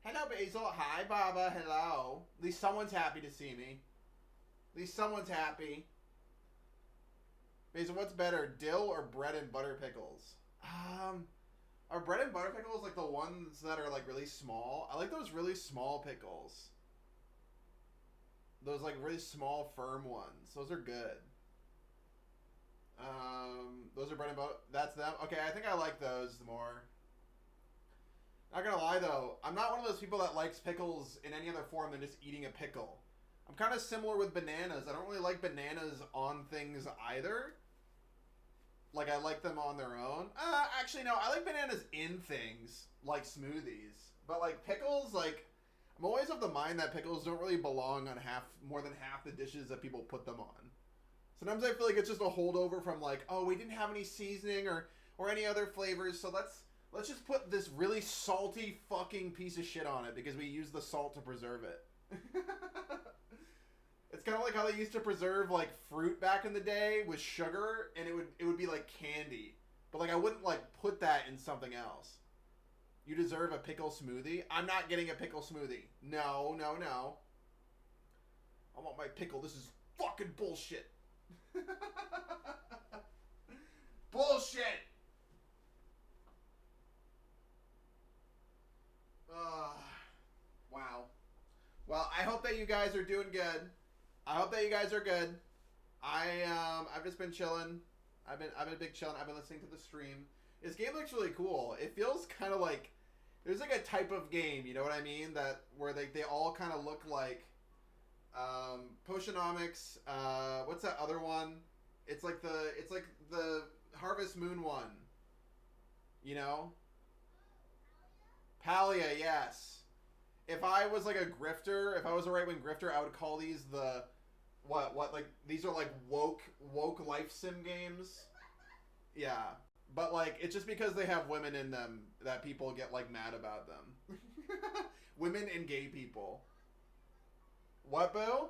Hello, Basil. Hi, Baba. Hello. At least someone's happy to see me. At least someone's happy. Basil, what's better, dill or bread and butter pickles? Are bread and butter pickles like the ones that are like really small? I like those really small pickles. Those like really small, firm ones. Those are good. Those are bread and butter. That's them. Okay, I think I like those more. Not gonna lie though, I'm not one of those people that likes pickles in any other form than just eating a pickle. I'm kind of similar with bananas. I don't really like bananas on things either. Like, I like them on their own. Actually, no, I like bananas in things, like smoothies. But, like, pickles, like, I'm always of the mind that pickles don't really belong on more than half the dishes that people put them on. Sometimes I feel like it's just a holdover from, like, oh, we didn't have any seasoning or any other flavors, so let's just put this really salty fucking piece of shit on it because we use the salt to preserve it. It's kind of like how they used to preserve like fruit back in the day with sugar, and it would be like candy. But like I wouldn't like put that in something else. You deserve a pickle smoothie? I'm not getting a pickle smoothie. No, no, no. I want my pickle. This is fucking bullshit. Bullshit. Wow. Well, I hope that you guys are doing good. I hope that you guys are good. I've just been chilling. I've been big chilling. I've been listening to the stream. This game looks really cool. It feels kind of like there's like a type of game, you know what I mean? That where they all kind of look like Potionomics. What's that other one? It's like the Harvest Moon one. You know? Palia, yes. If I was like a grifter, if I was a right-wing grifter, I would call these the what like these are like woke life sim games. Yeah. But like it's just because they have women in them that people get like mad about them. Women and gay people. What, boo?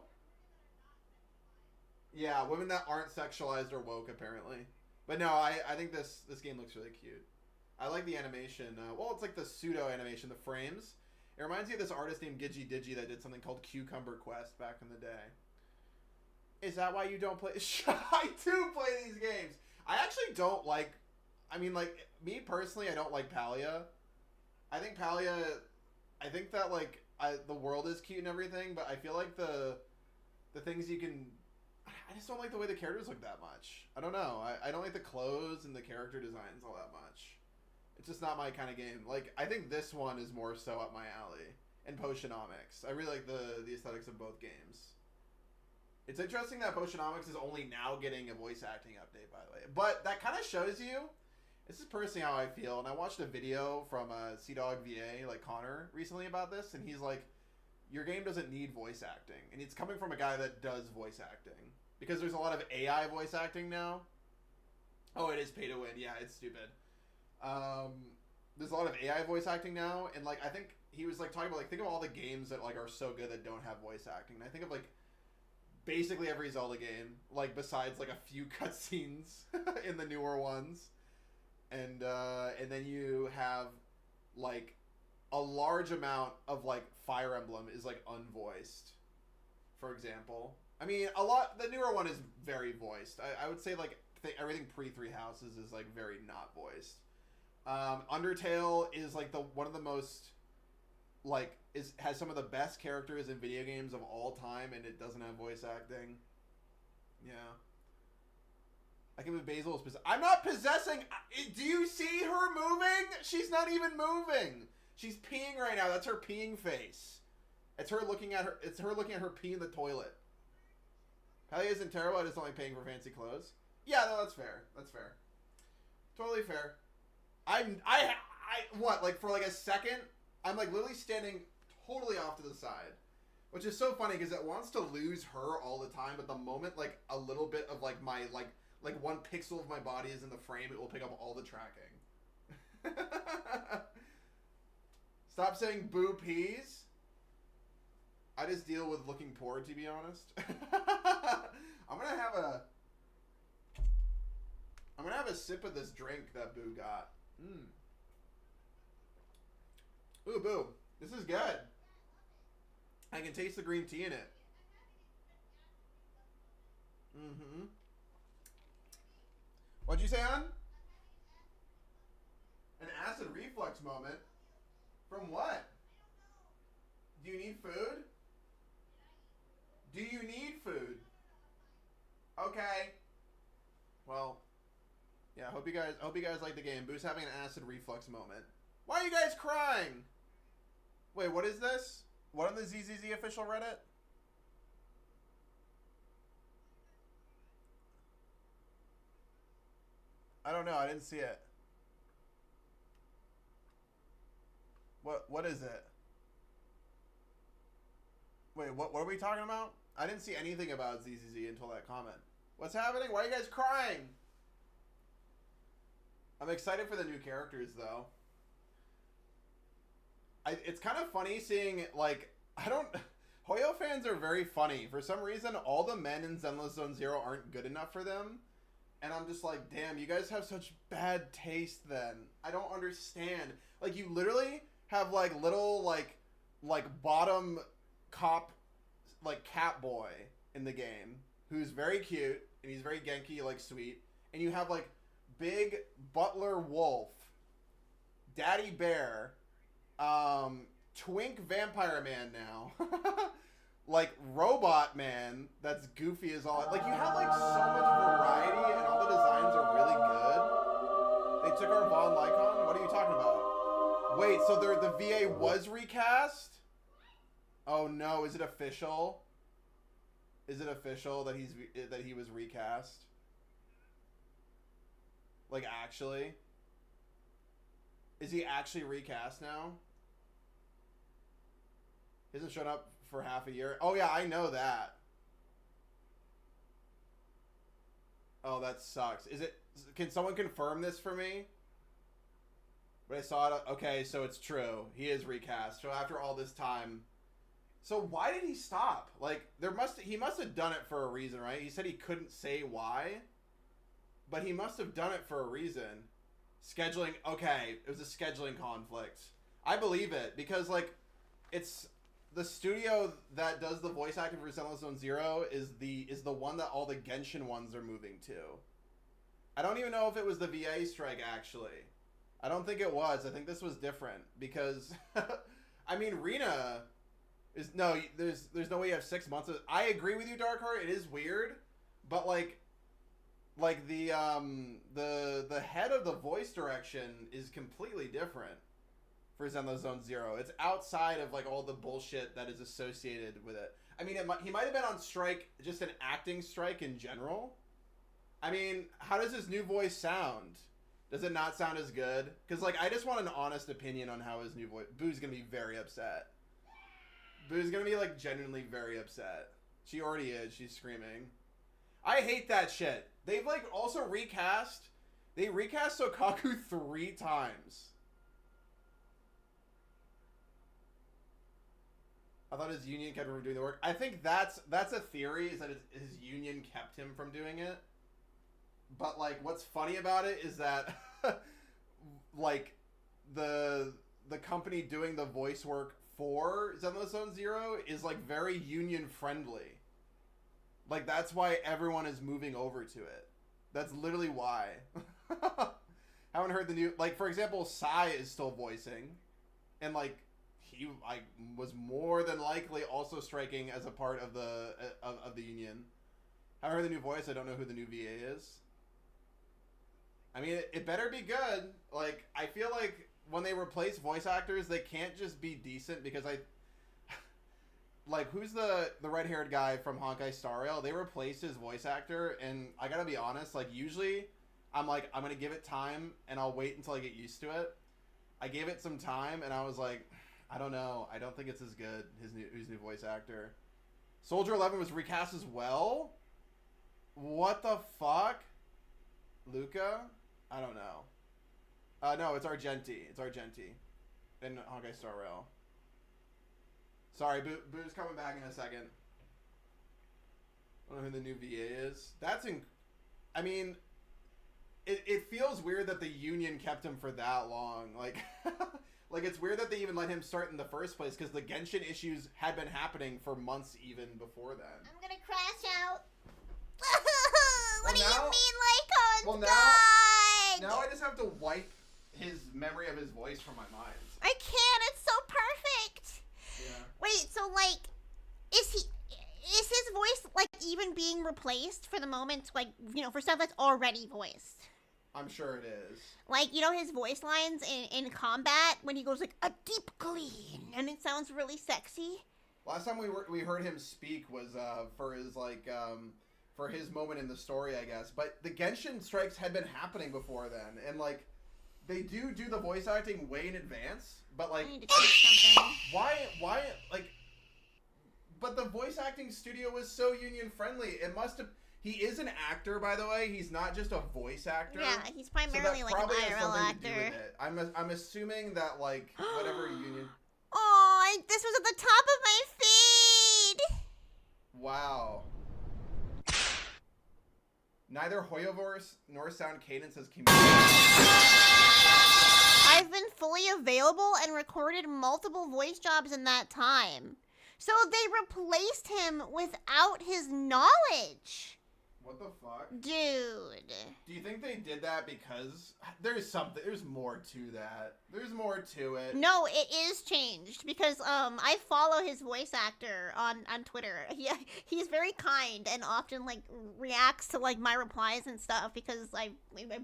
Yeah, women that aren't sexualized or woke apparently. But no, I think this game looks really cute. I like the animation. Well, it's like the pseudo animation, the frames. It reminds me of this artist named Gigi Digi that did something called Cucumber Quest back in the day. Is that why you don't play? I do play these games. I actually don't like. I mean, like me personally, I don't like Palia. I think Palia. I think that like the world is cute and everything, but I feel like the things you can. I just don't like the way the characters look that much. I don't know. I don't like the clothes and the character designs all that much. It's just not my kind of game. Like, I think this one is more so up my alley. And Potionomics. I really like the aesthetics of both games. It's interesting that Potionomics is only now getting a voice acting update, by the way. But that kind of shows you, this is personally how I feel, and I watched a video from CDawg VA, like Connor, recently about this, and he's like, your game doesn't need voice acting. And it's coming from a guy that does voice acting. Because there's a lot of AI voice acting now. Oh, it is pay to win. Yeah, it's stupid. There's a lot of AI voice acting now, and like I think he was like talking about like think of all the games that like are so good that don't have voice acting. And I think of like basically every Zelda game, like besides like a few cutscenes in the newer ones, and then you have like a large amount of like Fire Emblem is like unvoiced, for example. I mean, a lot. The newer one is very voiced. I would say like everything pre Three Houses is like very not voiced. Undertale is like one of the most like has some of the best characters in video games of all time, and it doesn't have voice acting. Yeah, I can move Basil. I'm not possessing. Do you see her moving? She's not even moving. She's peeing right now. That's her peeing face. It's her looking at her. It's her looking at her pee in the toilet. Palia isn't terrible. I just don't like paying for fancy clothes. Yeah, no, that's fair. That's fair. Totally fair. I what, like for like a second, I'm like literally standing totally off to the side, which is so funny because it wants to lose her all the time, but the moment like a little bit of like my like one pixel of my body is in the frame, it will pick up all the tracking. Stop saying boo peas. I just deal with looking poor, to be honest. I'm gonna have a sip of this drink that Boo got. Ooh, Boo. This is good. I can taste the green tea in it. Mm-hmm. What'd you say, hon? An acid reflux moment? From what? Do you need food? Do you need food? Okay. Well, yeah, hope you guys like the game. Boo's having an acid reflux moment. Why are you guys crying? Wait, what is this? What on the ZZZ official Reddit? I don't know. I didn't see it. What is it? Wait, what are we talking about? I didn't see anything about ZZZ until that comment. What's happening? Why are you guys crying? I'm excited for the new characters, though. It's kind of funny seeing, like, Hoyo fans are very funny. For some reason, all the men in Zenless Zone Zero aren't good enough for them. And I'm just like, damn, you guys have such bad taste then. I don't understand. Like, you literally have, like, little, like bottom cop, like, cat boy in the game who's very cute, and he's very Genki, like, sweet. And you have, like, big butler wolf, daddy bear, twink vampire man now, like robot man that's goofy as all. Like, you have like so much variety, and all the designs are really good. They took our Von Lycon. What are you talking about? Wait, so the VA was recast? Oh no, is it official? Is it official that he was recast? Like, actually? Is he actually recast now? He hasn't shown up for half a year. Oh, yeah, I know that. Oh, that sucks. Can someone confirm this for me? But I saw it. Okay, so it's true. He is recast. So after all this time. So why did he stop? Like, he must have done it for a reason, right? He said he couldn't say why. but he must have done it for a reason. Scheduling, okay, it was a scheduling conflict. I believe it, because, like, it's the studio that does the voice acting for Zenless Zone Zero is the one that all the Genshin ones are moving to. I don't even know if it was the VA strike, actually. I don't think it was. I think this was different, because, I mean, Rina is, no, there's no way you have 6 months of, I agree with you, Darkheart, it is weird, but, like the head of the voice direction is completely different for Zenless Zone Zero. It's outside of, like, all the bullshit that is associated with it. I mean, he might have been on strike, just an acting strike in general. I mean, how does his new voice sound? Does it not sound as good? Because, like, I just want an honest opinion on how his new voice... Boo's gonna be very upset. Boo's gonna be, like, genuinely very upset. She already is. She's screaming. I hate that shit. They've, like, also recast... They recast Sokaku 3 times. I thought his union kept him from doing the work. I think that's a theory, is that his union kept him from doing it. But, like, what's funny about it is that, like, the company doing the voice work for Zenless Zone Zero is, like, very union-friendly. Like, that's why everyone is moving over to it. That's literally why. Haven't heard the new... Like, for example, Sai is still voicing. And, like, he was more than likely also striking as a part of the union. Haven't heard the new voice. I don't know who the new VA is. I mean, it better be good. Like, I feel like when they replace voice actors, they can't just be decent, because like, who's the red-haired guy from Honkai Star Rail? They replaced his voice actor, and I gotta be honest, like, usually, I'm like, I'm gonna give it time, and I'll wait until I get used to it. I gave it some time, and I was like, I don't know. I don't think it's as good, his new voice actor. Soldier 11 was recast as well? What the fuck? Luca? I don't know. No, it's Argenti. It's Argenti. In Honkai Star Rail. Sorry, Boo's coming back in a second. I don't know who the new VA is. I mean, it feels weird that the union kept him for that long. Like, like, it's weird that they even let him start in the first place, because the Genshin issues had been happening for months even before then. I'm gonna crash out. What do you mean, Lycon died? Now I just have to wipe his memory of his voice from my mind. I can't. It's so perfect. Yeah. Wait, so, like, is his voice, like, even being replaced for the moment, like, you know, for stuff that's already voiced? I'm sure it is. Like, you know, his voice lines in combat when he goes, like, a deep clean, and it sounds really sexy. Last time we heard him speak was for his, like, for his moment in the story, I guess. But the Genshin strikes had been happening before then, and, like, they do the voice acting way in advance, but, like, I need to take something. why, like, but the voice acting studio was so union friendly. It must have. He is an actor, by the way. He's not just a voice actor. Yeah, he's primarily, so like, an IRL to actor. do with it. I'm assuming that, like, whatever union. Oh, this was at the top of my feed. Wow. Neither Hoyoverse nor Sound Cadence has communicated. I've been fully available and recorded multiple voice jobs in that time. So they replaced him without his knowledge. What the fuck? Dude. Do you think they did that because there's more to that? There's more to it. No, it is changed because I follow his voice actor on Twitter. He's very kind and often, like, reacts to, like, my replies and stuff because I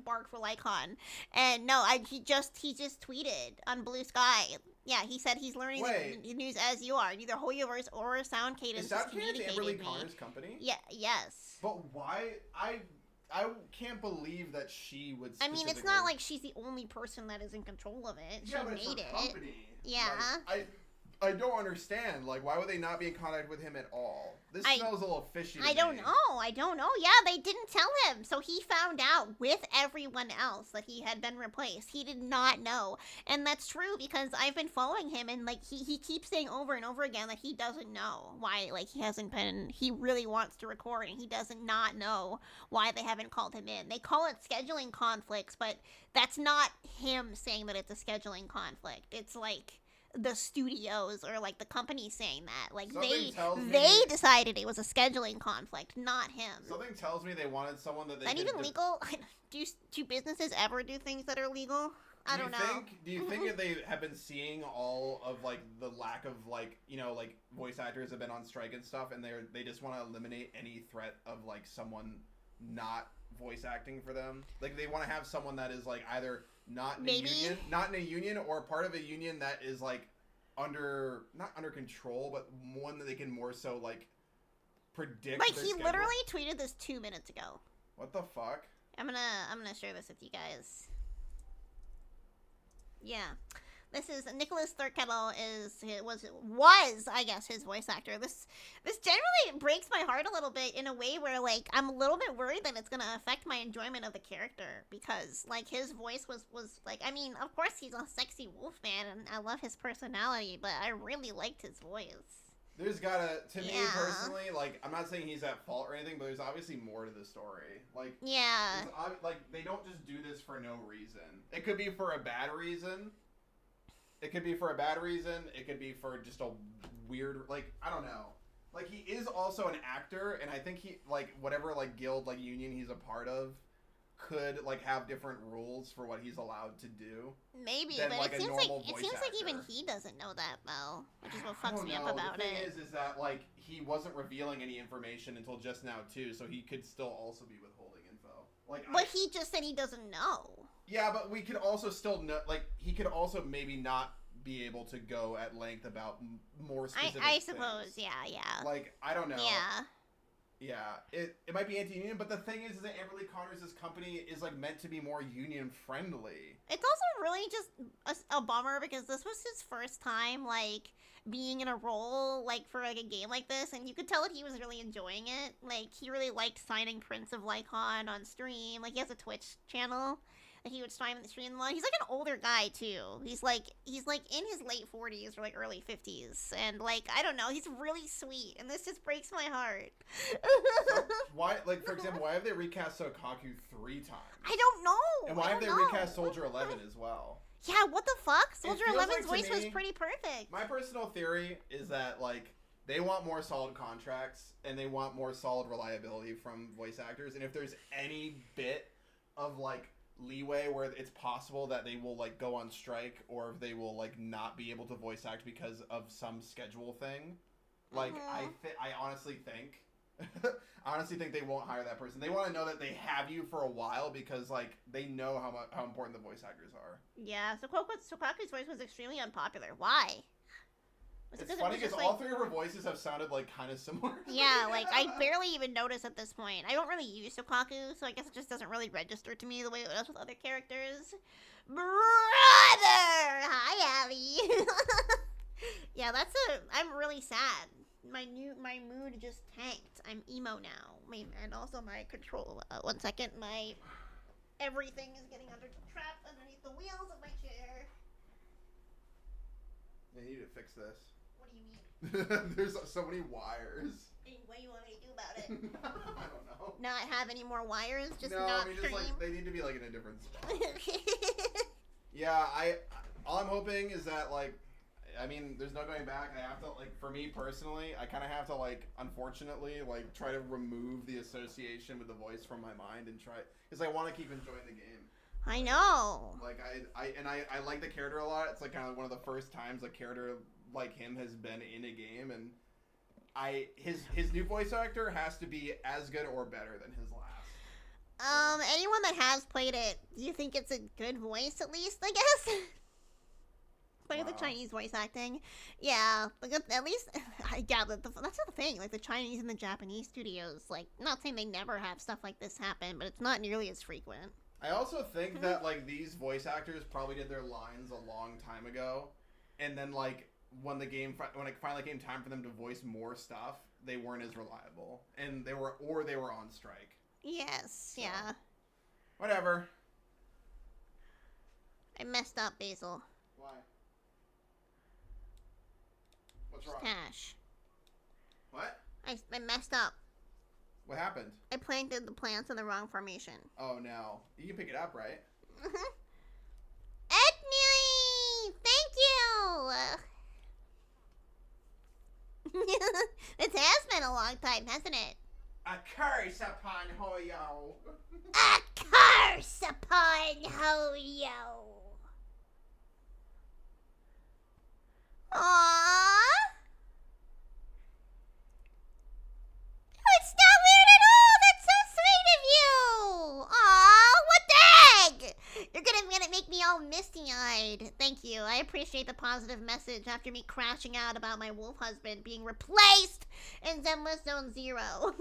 bark for Lycon. And no, he just tweeted on Blue Sky. Yeah, he said he's learning the news as you are. Neither Hoyoverse or Sound Cadence Is Sound has Cadence communicated Amberly Connor's company? Yeah, yes. But why? I can't believe that she would. I mean, it's not like she's the only person that is in control of it. She but made it's her it. company. Yeah. Like, I don't understand. Like, why would they not be in contact with him at all? This smells a little fishy to I me. don't know. Yeah, they didn't tell him. So he found out with everyone else that he had been replaced. He did not know. And that's true because I've been following him and like he keeps saying over and over again that he doesn't know why like he really wants to record and he doesn't not know why they haven't called him in. They call it scheduling conflicts, but that's not him saying that it's a scheduling conflict. It's like the studios or like the company saying that like they decided it was a scheduling conflict, not him. Something tells me they wanted someone that they Is that even legal? Do businesses ever do things that are legal? I don't know. Do you think that they have been seeing all of like the lack of like, you know, like voice actors have been on strike and stuff and they just want to eliminate any threat of like someone not voice acting for them? Like they want to have someone that is like either not in a union or part of a union that is like not under control, but one that they can more so like predict. Like he literally tweeted this 2 minutes ago. What the fuck? I'm gonna share this with you guys. Yeah. This is Nicholas Thurkettle was I guess his voice actor. This generally breaks my heart a little bit in a way where like I'm a little bit worried that it's gonna affect my enjoyment of the character because like his voice was like, I mean, of course he's a sexy wolf man and I love his personality, but I really liked his voice. There's gotta, to me personally, like I'm not saying he's at fault or anything, but there's obviously more to the story. Like like they don't just do this for no reason. It could be for a bad reason. It could be for a bad reason. It could be for just a weird, like, I don't know. Like, he is also an actor, and I think he, like, whatever, like, guild, like, union he's a part of could, like, have different rules for what he's allowed to do. Maybe, than, but like, it seems like even he doesn't know that, Mo, which is what fucks me up about it. The thing is that, like, he wasn't revealing any information until just now, too, so he could still also be withholding info. Like, but he just said he doesn't know. Yeah, but we could also still know, like, he could also maybe not be able to go at length about more specific I suppose, things. Yeah. Like, I don't know. Yeah. It might be anti-union, but the thing is that Amber Lee Connors' company is, like, meant to be more union-friendly. It's also really just a bummer because this was his first time, like, being in a role, like, for, like, a game like this, and you could tell that he was really enjoying it. Like, he really liked signing Prince of Lycon on stream. Like, he has a Twitch channel that he would stream in the stream. He's like an older guy too. He's like in his late 40s or like early 50s, and like I don't know, he's really sweet, and this just breaks my heart. So why, like for example, why have they recast Sokaku 3 times? I don't know. And why have they recast Soldier 11 as well? Yeah, what the fuck? Soldier 11's voice was pretty perfect. My personal theory is that like they want more solid contracts and they want more solid reliability from voice actors, and if there's any bit of like leeway where it's possible that they will like go on strike or if they will like not be able to voice act because of some schedule thing, like I honestly think they won't hire that person. They want to know that they have you for a while because like they know how important the voice actors are. Yeah, so Sokaku's voice was extremely unpopular. Why? It's funny because all 3 of her voices have sounded like kind of similar. Yeah, like I barely even notice at this point. I don't really use Sokaku, so I guess it just doesn't really register to me the way it does with other characters. Brother! Hi, Abby. Yeah, I'm really sad. My mood just tanked. I'm emo now. And also my control. 1 second, my everything is getting trapped underneath the wheels of my chair. They need to fix this. What do you mean? There's so many wires. What do you want me to do about it? I don't know. Not have any more wires? Just no, not I mean, stream? just like they need to be like in a different spot. Yeah, all I'm hoping is that like, I mean, there's no going back. I have to like, for me personally, I kind of have to like, unfortunately, like try to remove the association with the voice from my mind and try, because I want to keep enjoying the game. I know. Like I like the character a lot. It's like kind of one of the first times a character like him has been in a game, and his new voice actor has to be as good or better than his last. Anyone that has played it, do you think it's a good voice at least? I guess. Play the Chinese voice acting, yeah. Like at least, yeah. That's the thing. Like the Chinese and the Japanese studios, like not saying they never have stuff like this happen, but it's not nearly as frequent. I also think that like these voice actors probably did their lines a long time ago, and then like when it finally came time for them to voice more stuff, they weren't as reliable, and they were on strike. Yes, So, yeah. Whatever. I messed up, Basil. Why? What's wrong? Stash. What? I messed up. What happened? I planted the plants in the wrong formation. Oh no. You can pick it up, right? Edney! Thank you! It has been a long time, hasn't it? A curse upon Hoyo. A curse upon Hoyo. Aww. It's not weird at all. That's so sweet of you. Aw, what the heck? You're gonna make me all misty-eyed. Thank you. I appreciate the positive message after me crashing out about my wolf husband being replaced in Zenless Zone Zero.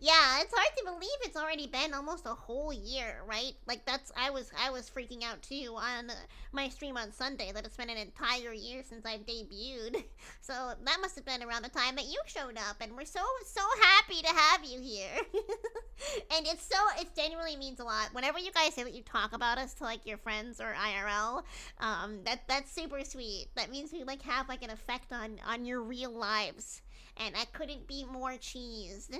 Yeah, it's hard to believe it's already been almost a whole year, right? Like I was freaking out too on my stream on Sunday that it's been an entire year since I've debuted. So that must have been around the time that you showed up, and we're so happy to have you here. And it genuinely means a lot. Whenever you guys say that you talk about us to like your friends or IRL, that's super sweet. That means we like have like an effect on your real lives. And I couldn't be more cheesed.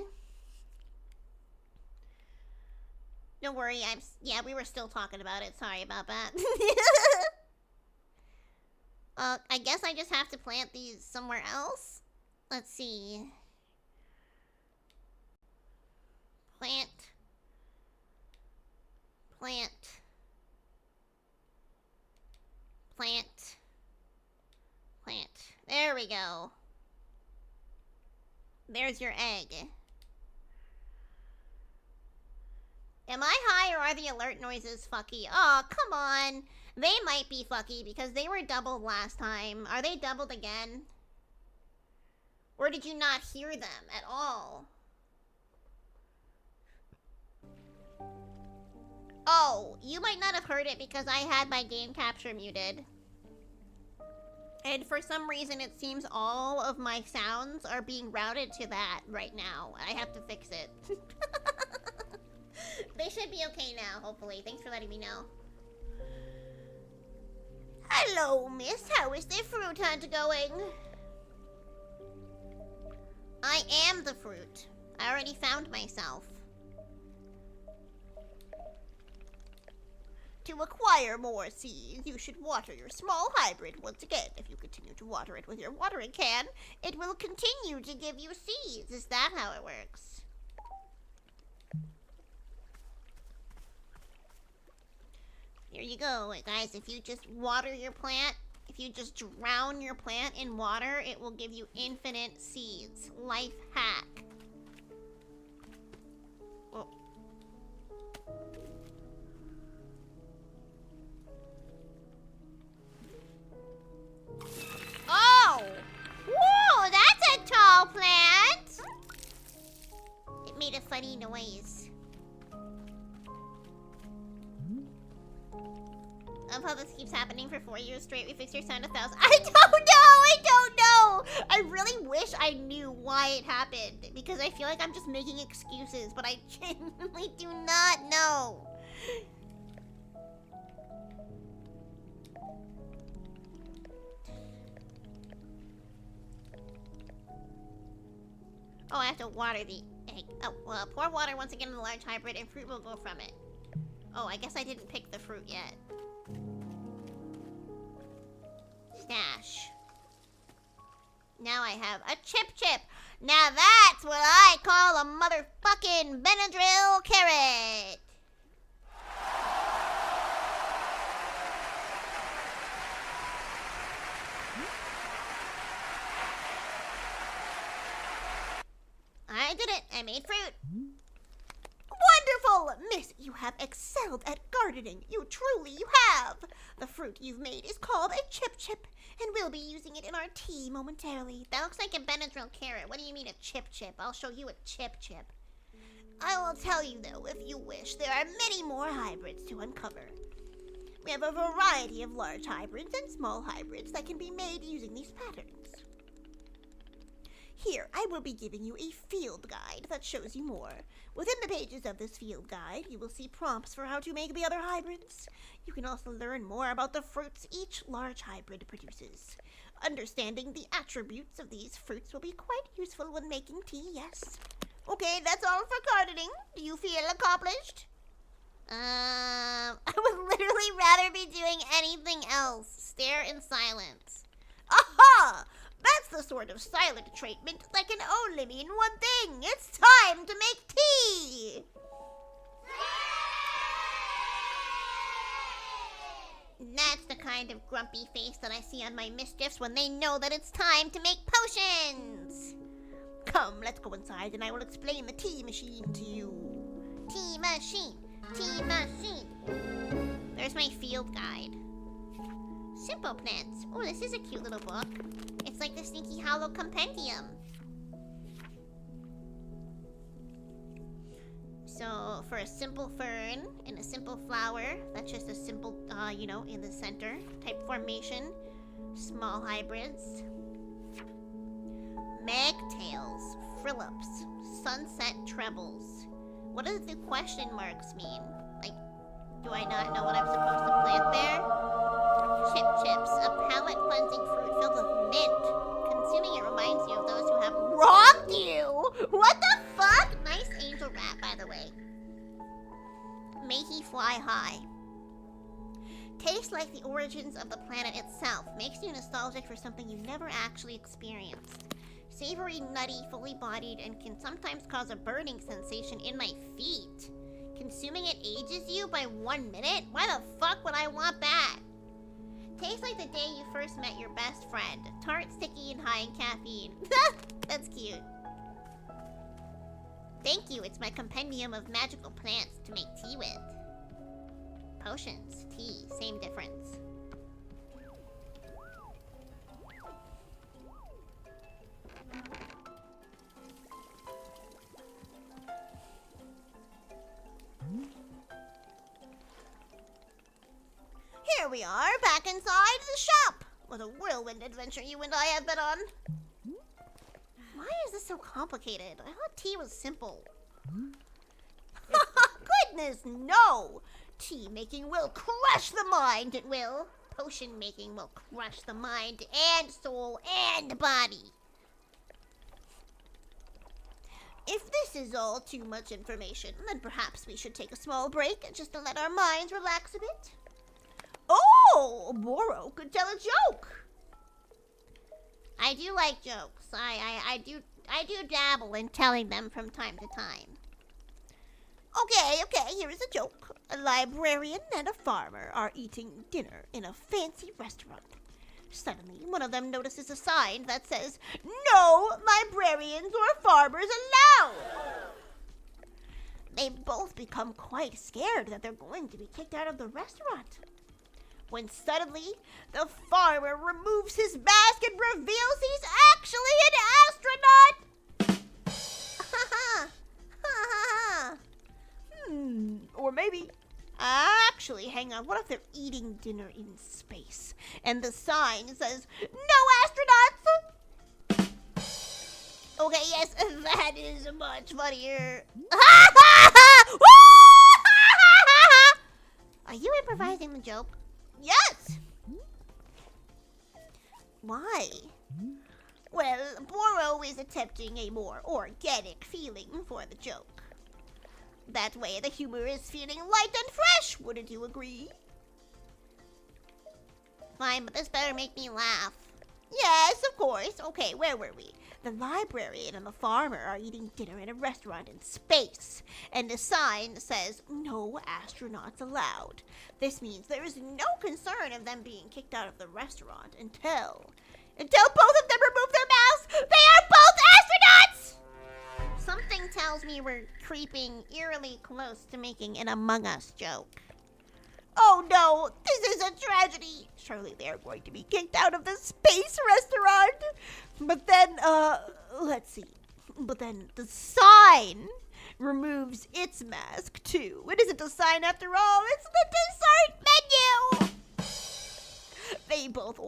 Don't worry, we were still talking about it. Sorry about that. I guess I just have to plant these somewhere else. Let's see. Plant. There we go. There's your egg. Am I high or are the alert noises fucky? Oh, come on. They might be fucky because they were doubled last time. Are they doubled again? Or did you not hear them at all? Oh, you might not have heard it because I had my game capture muted. And for some reason, it seems all of my sounds are being routed to that right now. I have to fix it. They should be okay now, hopefully. Thanks for letting me know. Hello, miss. How is the fruit hunt going? I am the fruit. I already found myself. To acquire more seeds, you should water your small hybrid once again. If you continue to water it with your watering can, it will continue to give you seeds. Is that how it works? Here you go, guys. If you just water your plant, if you just drown your plant in water, it will give you infinite seeds. Life hack. Oh. Oh! Whoa, that's a tall plant! It made a funny noise. Of how this keeps happening for 4 years straight. We fixed your sound 1,000. I don't know! I really wish I knew why it happened. Because I feel like I'm just making excuses, but I genuinely do not know. Oh, I have to water the egg. Oh, well, pour water once again in the large hybrid and fruit will go from it. Oh, I guess I didn't pick the fruit yet. Stash. Now I have a chip. Now that's what I call a motherfucking Benadryl carrot. I did it. I made fruit. Wonderful! Miss, you have excelled at gardening. You have. The fruit you've made is called a chip, and we'll be using it in our tea momentarily. That looks like a Benadryl carrot. What do you mean a chip? I'll show you a chip. I will tell you, though, if you wish, there are many more hybrids to uncover. We have a variety of large hybrids and small hybrids that can be made using these patterns. Here, I will be giving you a field guide that shows you more. Within the pages of this field guide, you will see prompts for how to make the other hybrids. You can also learn more about the fruits each large hybrid produces. Understanding the attributes of these fruits will be quite useful when making tea, yes. Okay, that's all for gardening. Do you feel accomplished? I would literally rather be doing anything else. Stare in silence. Aha! That's the sort of silent treatment that can only mean one thing. It's time to make tea! That's the kind of grumpy face that I see on my mischiefs when they know that it's time to make potions. Come, let's go inside and I will explain the tea machine to you. Tea machine. Tea machine. There's my field guide. Simple plants. Oh, this is a cute little book. It's like the Sneaky Hollow Compendium. So, for a simple fern and a simple flower, that's just a simple, in the center type formation. Small hybrids. Magtails, frillops, sunset trebles. What does the question marks mean? Like, do I not know what I'm supposed to plant there? Chip chips, a palate cleansing fruit filled with mint. Consuming it reminds you of those who have wronged you. What the fuck? Nice angel rat, by the way. May he fly high. Tastes like the origins of the planet itself. Makes you nostalgic for something you never actually experienced. Savory, nutty, fully bodied, and can sometimes cause a burning sensation in my feet. Consuming it ages you by 1 minute? Why the fuck would I want that? Tastes like the day you first met your best friend. Tart, sticky, and high in caffeine. That's cute. Thank you, it's my compendium of magical plants to make tea with. Potions, tea, same difference. Here we are, back inside the shop. What a whirlwind adventure you and I have been on. Why is this so complicated? I thought tea was simple. Goodness, no! Tea making will crush the mind, it will. Potion making will crush the mind and soul and body. If this is all too much information, then perhaps we should take a small break just to let our minds relax a bit. Oh, Boro could tell a joke. I do like jokes. I do dabble in telling them from time to time. Okay, here is a joke. A librarian and a farmer are eating dinner in a fancy restaurant. Suddenly, one of them notices a sign that says, "No librarians or farmers allowed." They both become quite scared that they're going to be kicked out of the restaurant. When suddenly, the farmer removes his mask and reveals he's actually an astronaut! Or maybe... Actually, hang on, what if they're eating dinner in space? And the sign says, "No astronauts!" Okay, yes, that is much funnier. Are you improvising the joke? Yes! Why? Well, Boro is attempting a more organic feeling for the joke. That way the humor is feeling light and fresh, wouldn't you agree? Fine, but this better make me laugh. Yes, of course. Okay, where were we? The librarian and the farmer are eating dinner in a restaurant in space, and the sign says, "No astronauts allowed." This means there is no concern of them being kicked out of the restaurant until both of them remove their masks. They are both astronauts! Something tells me we're creeping eerily close to making an Among Us joke. Oh no, this is a tragedy. Surely they're going to be kicked out of the space restaurant. But then, let's see. But then the sign removes its mask too. It isn't a sign after all, it's the dessert menu.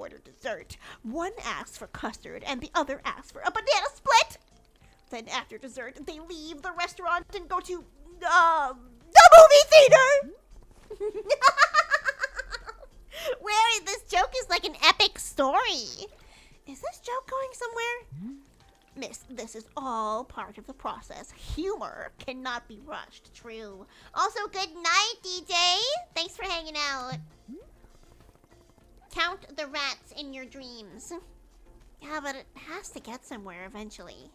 order dessert. One asks for custard and the other asks for a banana split. Then after dessert, they leave the restaurant and go to, the movie theater! Where this joke is like an epic story. Is this joke going somewhere? Miss, this is all part of the process. Humor cannot be rushed. True. Also, good night, DJ. Thanks for hanging out. Count the rats in your dreams. Yeah, but it has to get somewhere eventually.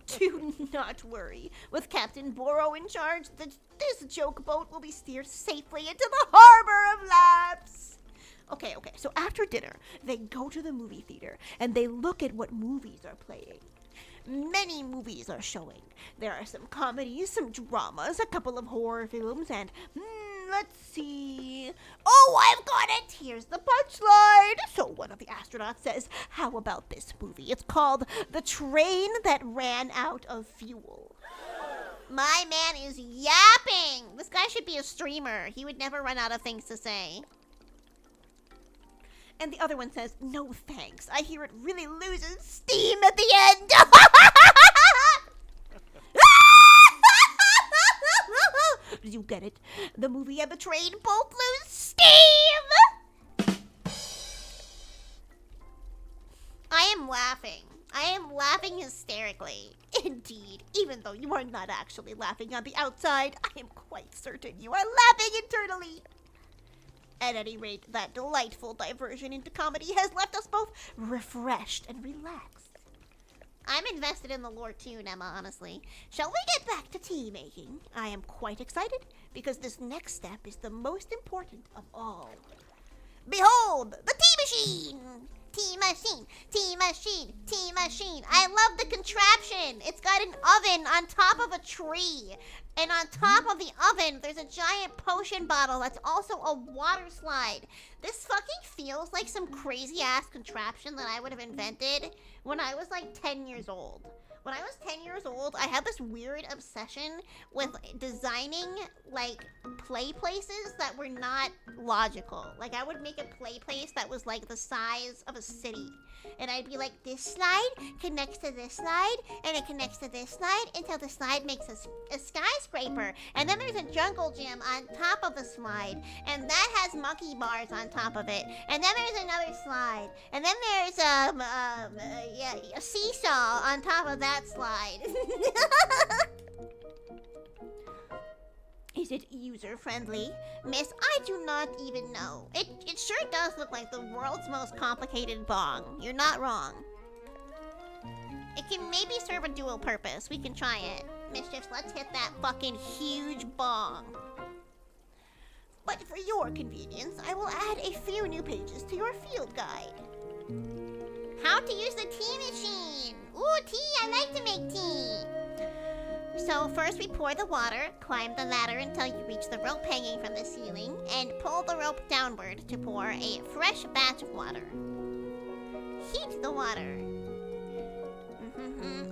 Do not worry. With Captain Boro in charge, this joke boat will be steered safely into the harbor of laughs. Okay, so after dinner, they go to the movie theater and they look at what movies are playing. Many movies are showing. There are some comedies, some dramas, a couple of horror films, and let's see. Oh, I've got it! Here's the punchline! So one of the astronauts says, how about this movie? It's called The Train That Ran Out of Fuel. My man is yapping! This guy should be a streamer. He would never run out of things to say. And the other one says, no thanks. I hear it really loses steam at the end. You get it? The movie and the train both lose steam. I am laughing. I am laughing hysterically. Indeed, even though you are not actually laughing on the outside, I am quite certain you are laughing internally. At any rate, that delightful diversion into comedy has left us both refreshed and relaxed. I'm invested in the lore too, Emma, honestly. Shall we get back to tea making? I am quite excited because this next step is the most important of all. Behold, the tea machine! Tea machine, tea machine, tea machine. I love the contraption. It's got an oven on top of a tree. And on top of the oven, there's a giant potion bottle that's also a water slide. This fucking feels like some crazy ass contraption that I would have invented when I was like 10 years old. When I was 10 years old, I had this weird obsession with designing like play places that were not logical. Like I would make a play place that was like the size of a city. And I'd be like, this slide connects to this slide, and it connects to this slide until the slide makes a skyscraper. And then there's a jungle gym on top of the slide, and that has monkey bars on top of it. And then there's another slide. And then there's a seesaw on top of that slide. Is it user-friendly? Miss, I do not even know. It sure does look like the world's most complicated bong. You're not wrong. It can maybe serve a dual purpose. We can try it. Mischiefs, let's hit that fucking huge bong. But for your convenience, I will add a few new pages to your field guide. How to use the tea machine. Ooh, tea! I like to make tea. So first we pour the water, climb the ladder until you reach the rope hanging from the ceiling, and pull the rope downward to pour a fresh batch of water. Heat the water.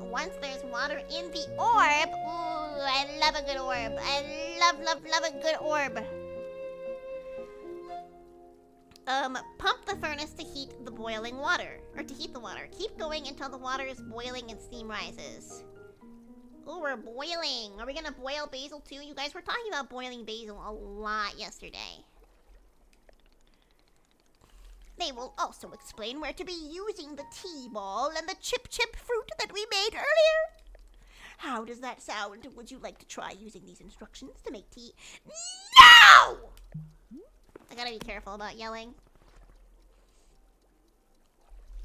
Once there's water in the orb, ooh, I love a good orb. I love a good orb. Pump the furnace to heat the boiling water, or to heat the water. Keep going until the water is boiling and steam rises. Ooh, we're boiling. Are we gonna boil basil too? You guys were talking about boiling basil a lot yesterday. They will also explain where to be using the tea ball and the chip fruit that we made earlier. How does that sound? Would you like to try using these instructions to make tea? No! I gotta be careful about yelling.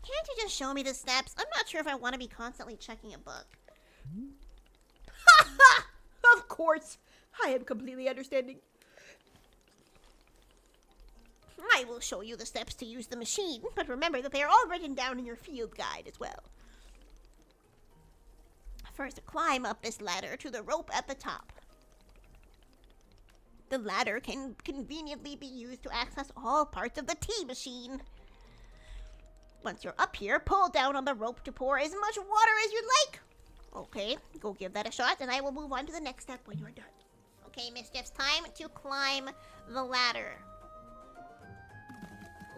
Can't you just show me the steps? I'm not sure if I want to be constantly checking a book. Of course. I am completely understanding. I will show you the steps to use the machine, but remember that they are all written down in your field guide as well. First, climb up this ladder to the rope at the top. The ladder can conveniently be used to access all parts of the tea machine. Once you're up here, pull down on the rope to pour as much water as you'd like. Okay, go give that a shot, and I will move on to the next step when you're done. Okay, Mischief's time to climb the ladder.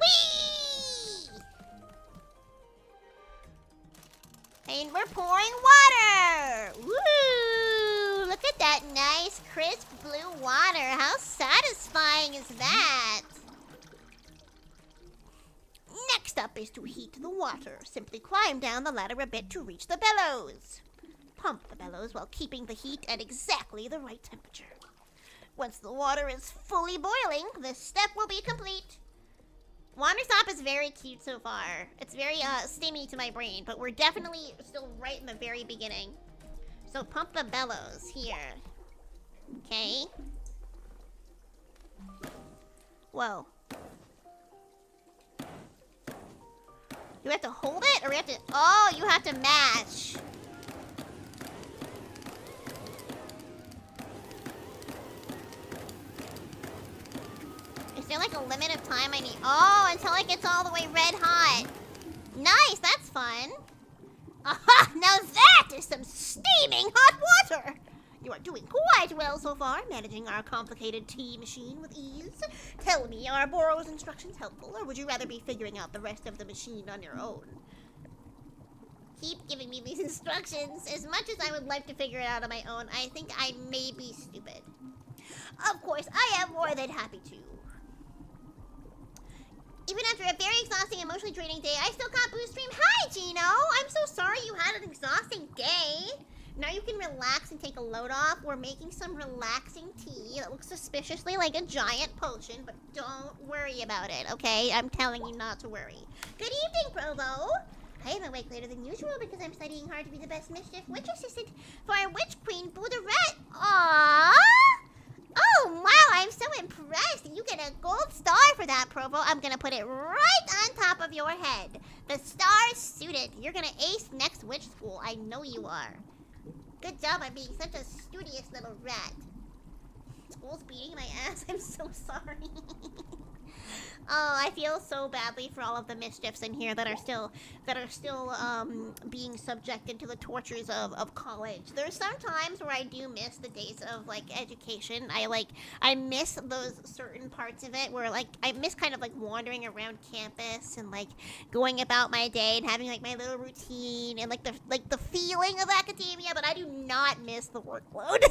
Whee! And we're pouring water! Woo! Look at that nice, crisp blue water. How satisfying is that? Next up is to heat the water. Simply climb down the ladder a bit to reach the bellows. Pump the bellows while keeping the heat at exactly the right temperature. Once the water is fully boiling, this step will be complete. Wanderstop is very cute so far. It's very stimmy to my brain, but we're definitely still right in the very beginning. So pump the bellows here. Okay. Whoa. You have to hold it, or we have to... Oh, you have to match. Is there like a limit of time I need? Oh, until it gets all the way red hot. Nice, that's fun. Aha, now that is some steaming hot water. You are doing quite well so far, managing our complicated tea machine with ease. Tell me, are Boro's instructions helpful, or would you rather be figuring out the rest of the machine on your own? Keep giving me these instructions. As much as I would like to figure it out on my own, I think I may be stupid. Of course, I am more than happy to. Even after a very exhausting, emotionally draining day, I still got boost stream. Hi, Gino! I'm so sorry you had an exhausting day. Now you can relax and take a load off. We're making some relaxing tea that looks suspiciously like a giant potion, but don't worry about it, okay? I'm telling you not to worry. Good evening, Provo! I am awake later than usual because I'm studying hard to be the best mischief witch assistant for our witch queen, Bouderette. Aww! Oh, wow, I'm so impressed. You get a gold star for that, Provo. I'm gonna put it right on top of your head. The star's suited. You're gonna ace next witch school. I know you are. Good job on being such a studious little rat. School's beating my ass. I'm so sorry. Oh, I feel so badly for all of the mischiefs in here that are still being subjected to the tortures of college. There's some times where I do miss the days of like education. I miss those certain parts of it where like I miss kind of like wandering around campus and like going about my day and having like my little routine and like the feeling of academia, but I do not miss the workload.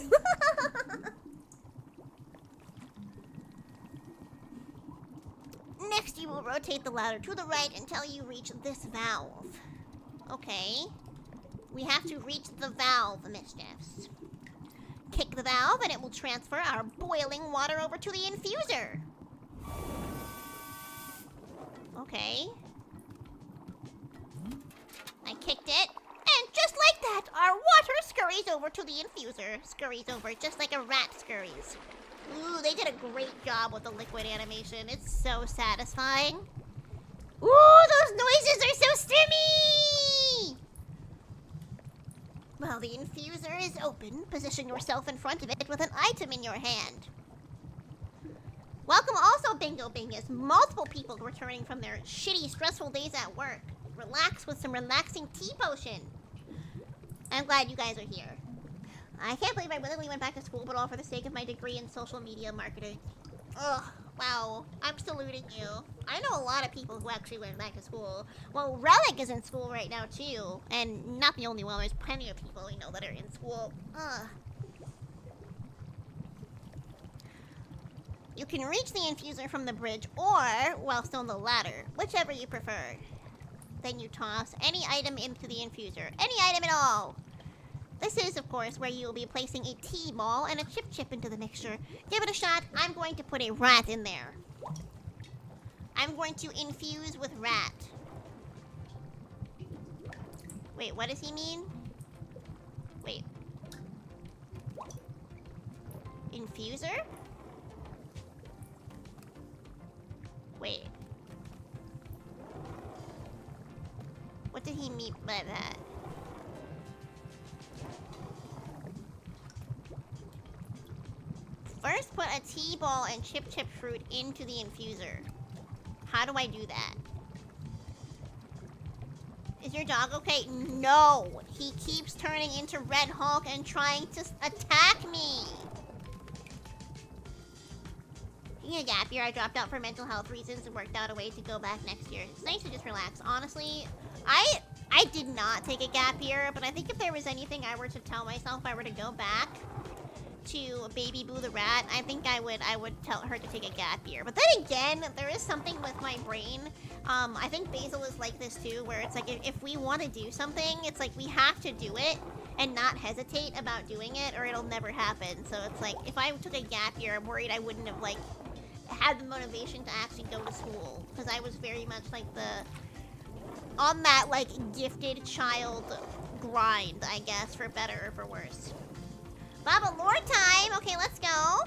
Next, you will rotate the ladder to the right until you reach this valve. Okay. We have to reach the valve, mischiefs. Kick the valve and it will transfer our boiling water over to the infuser. Okay. I kicked it. And just like that, our water scurries over to the infuser. Scurries over just like a rat scurries. Ooh, they did a great job with the liquid animation. It's so satisfying. Ooh, those noises are so stimmy! Well, the infuser is open. Position yourself in front of it with an item in your hand. Welcome also, Bingo Bingus. Multiple people returning from their shitty, stressful days at work. Relax with some relaxing tea potion. I'm glad you guys are here. I can't believe I willingly went back to school, but all for the sake of my degree in social media marketing. Ugh, wow. I'm saluting you. I know a lot of people who actually went back to school. Well, Relic is in school right now, too. And not the only one. There's plenty of people, you know, that are in school. Ugh. You can reach the infuser from the bridge or whilst on the ladder, whichever you prefer. Then you toss any item into the infuser. Any item at all. This is, of course, where you will be placing a tea ball and a chip into the mixture. Give it a shot. I'm going to put a rat in there. I'm going to infuse with rat. Wait, what does he mean? Wait. Infuser? Wait. What did he mean by that? First, put a tea ball and chip fruit into the infuser. How do I do that? Is your dog okay? No! He keeps turning into Red Hulk and trying to attack me! Taking a gap year, I dropped out for mental health reasons and worked out a way to go back next year. It's nice to just relax. Honestly, I I did not take a gap year, but I think if there was anything I were to tell myself if I were to go back to Baby Boo the rat, I think I would tell her to take a gap year. But then again, there is something with my brain. I think Basil is like this too, where it's like if we want to do something, it's like we have to do it and not hesitate about doing it or it'll never happen. So it's like if I took a gap year, I'm worried I wouldn't have like had the motivation to actually go to school, because I was very much like on that like gifted child grind, I guess, for better or for worse. Baba lore time. Okay, let's go.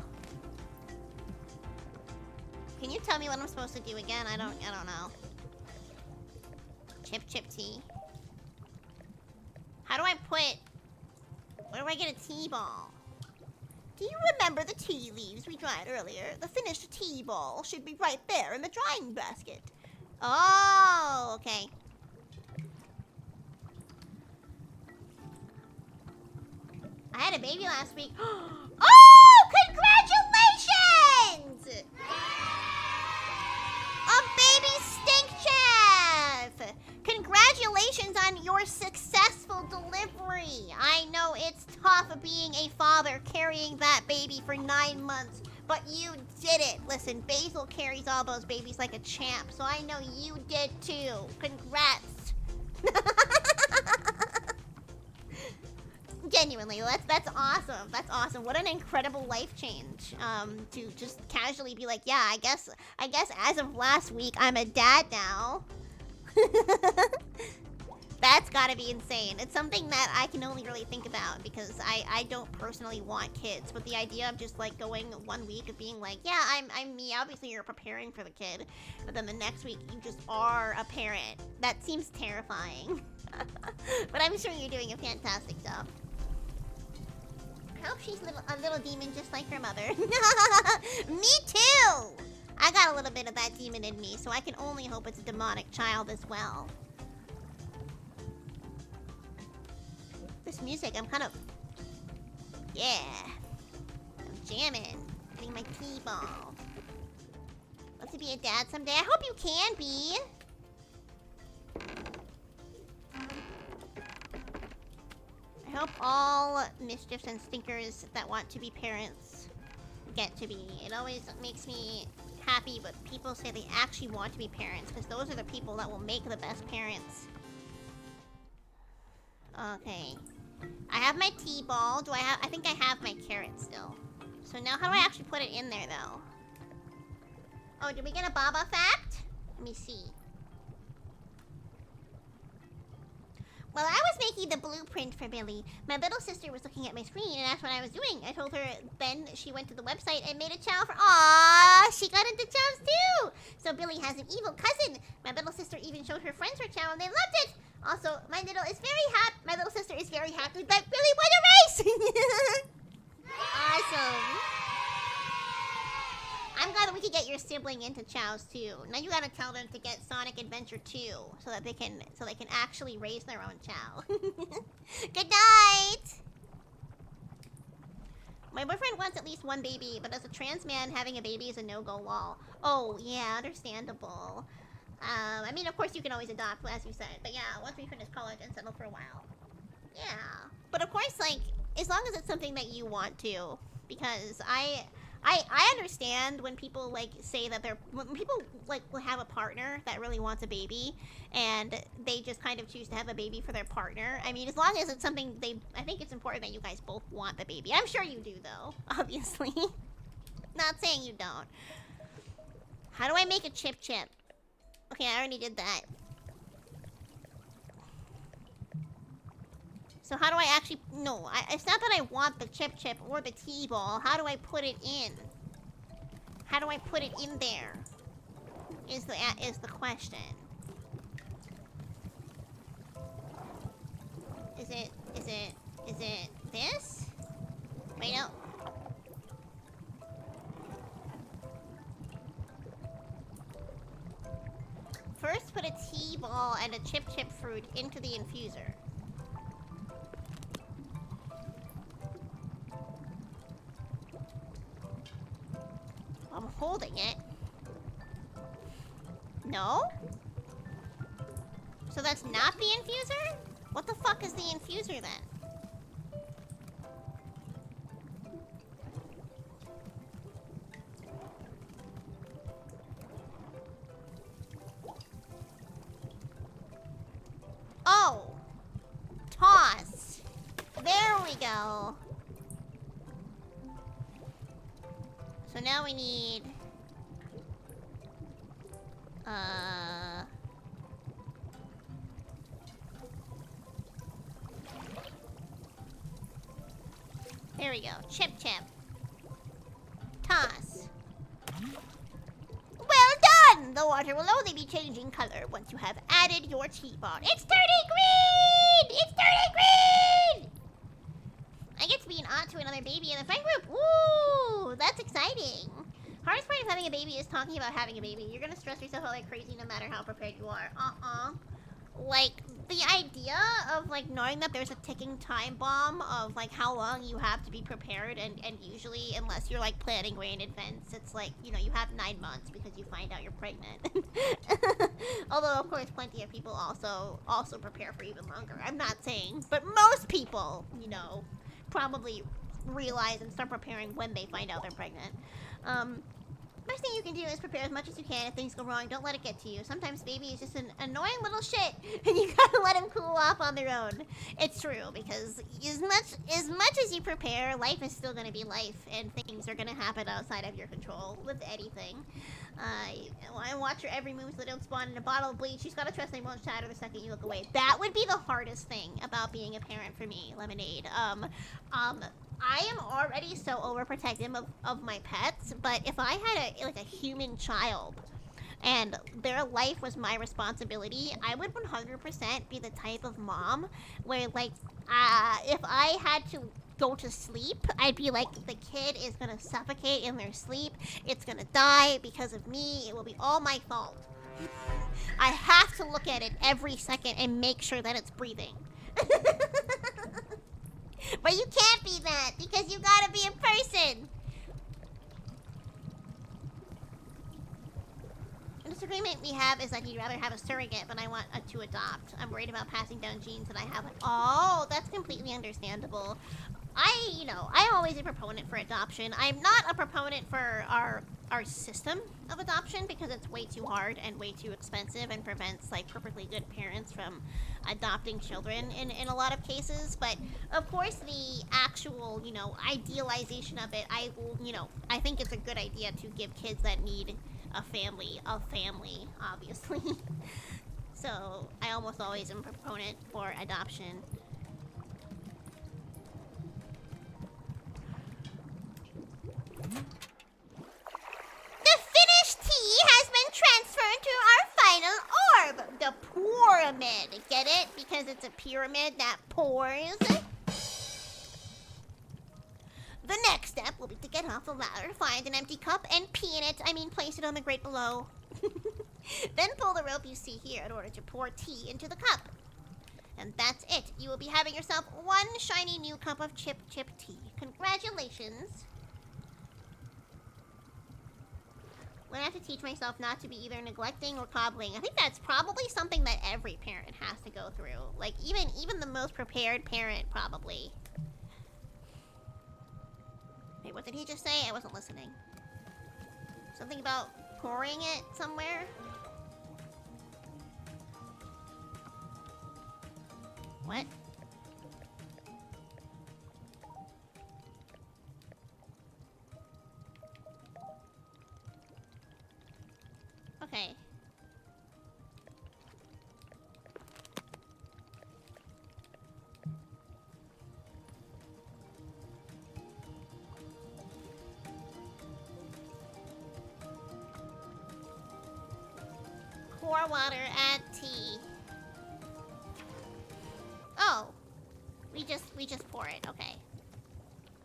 Can you tell me what I'm supposed to do again? I don't know. Chip tea. How do I put... Where do I get a tea ball? Do you remember the tea leaves we dried earlier? The finished tea ball should be right there in the drying basket. Oh, okay. I had a baby last week. Oh, congratulations! A baby stink chef! Congratulations on your successful delivery. I know it's tough being a father carrying that baby for 9 months, but you did it. Listen, Basil carries all those babies like a champ, so I know you did too. Congrats. Genuinely, that's awesome. That's awesome. What an incredible life change. To just casually be like, yeah, I guess as of last week, I'm a dad now. That's gotta be insane. It's something that I can only really think about because I don't personally want kids. But the idea of just like going 1 week of being like, yeah, I'm me. Obviously, you're preparing for the kid, but then the next week you just are a parent. That seems terrifying. But I'm sure you're doing a fantastic job. I hope she's a little demon just like her mother. Me too! I got a little bit of that demon in me, so I can only hope it's a demonic child as well. This music, I'm kind of... Yeah. I'm jamming. Getting my tea ball. Want to be a dad someday? I hope you can be. I hope all mischiefs and stinkers that want to be parents get to be. It always makes me happy when people say they actually want to be parents, because those are the people that will make the best parents. Okay. I have my tea ball. I think I have my carrot still. So now how do I actually put it in there though? Oh, did we get a Baba fact? Let me see. While I was making the blueprint for Billy, my little sister was looking at my screen and asked what I was doing. I told her, then she went to the website and made a chow for... Aww, she got into chows too! So Billy has an evil cousin. My little sister even showed her friends her chow and they loved it! Also, my little sister is very happy that Billy won a race! Awesome. I'm glad that we could get your sibling into chows too. Now you gotta tell them to get Sonic Adventure 2 so that they can actually raise their own chow. Good night! My boyfriend wants at least one baby, but as a trans man, having a baby is a no-go lol. Oh, yeah, understandable. I mean, of course you can always adopt, as you said. But yeah, once we finish college and settle for a while. Yeah. But of course, like, as long as it's something that you want to. Because I understand when people, like, say that when people, like, will have a partner that really wants a baby, and they just kind of choose to have a baby for their partner. I mean, as long as it's something I think it's important that you guys both want the baby. I'm sure you do, though, obviously. Not saying you don't. How do I make a chip? Okay, I already did that. So how do I actually... No, it's not that I want the chip or the T-ball. How do I put it in? How do I put it in there? Is the question. Is it this? Wait, no. First, put a T-ball and a chip fruit into the infuser. I'm holding it. No? So that's not the infuser? What the fuck is the infuser then? Oh! Toss! There we go. So now we need... There we go. Chip chip. Toss. Well done! The water will only be changing color once you have added your teapot. It's turning green! It's turning green! I get to be an aunt to another baby in the friend group. Woo! That's exciting. Hardest part of having a baby is talking about having a baby. You're gonna stress yourself out like crazy no matter how prepared you are. Like, the idea of, like, knowing that there's a ticking time bomb of, like, how long you have to be prepared, and usually, unless you're, like, planning way in advance, it's like, you know, you have 9 months because you find out you're pregnant. Although, of course, plenty of people also prepare for even longer. I'm not saying, but most people, you know, probably realize and start preparing when they find out they're pregnant. Best thing you can do is prepare as much as you can. If things go wrong, don't let it get to you. Sometimes baby is just an annoying little shit, and you gotta let them cool off on their own. It's true, because as much as you prepare, life is still gonna be life, and things are gonna happen outside of your control with anything. I watch her every move so they don't spawn in a bottle of bleach. She's gotta trust they won't shatter the second you look away. That would be the hardest thing about being a parent for me, Lemonade. I am already so overprotective of my pets, but if I had a human child and their life was my responsibility, I would 100% be the type of mom where, like, if I had to go to sleep, I'd be like, the kid is gonna suffocate in their sleep, it's gonna die because of me, it will be all my fault. I have to look at it every second and make sure that it's breathing. But you can't be that, because you gotta be a person. The disagreement we have is that you'd rather have a surrogate, but I want to adopt. I'm worried about passing down genes that I have. Oh, that's completely understandable. I always a proponent for adoption. I'm not a proponent for our system of adoption because it's way too hard and way too expensive and prevents, like, perfectly good parents from adopting children in a lot of cases. But, of course, the actual, you know, idealization of it, I think it's a good idea to give kids that need a family, obviously. So, I almost always am a proponent for adoption. The finished tea has been transferred to our final orb, the pyramid. Get it? Because it's a pyramid that pours. The next step will be to get off the ladder, find an empty cup, and pee in it. Place it on the grate below. Then pull the rope you see here in order to pour tea into the cup. And that's it. You will be having yourself one shiny new cup of chip tea. Congratulations. I'm gonna have to teach myself not to be either neglecting or cobbling. I think that's probably something that every parent has to go through. Like, even the most prepared parent, probably. Wait, what did he just say? I wasn't listening. Something about pouring it somewhere? What? Okay. Pour water, add tea. Oh. We just pour it, okay.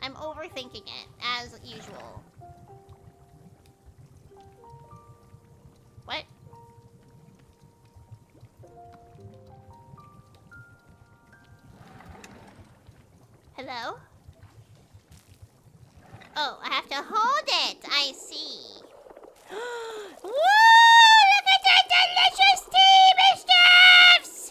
I'm overthinking it, as usual. What? Hello? Oh, I have to hold it. I see. Woo! Look at that delicious tea, mischiefs!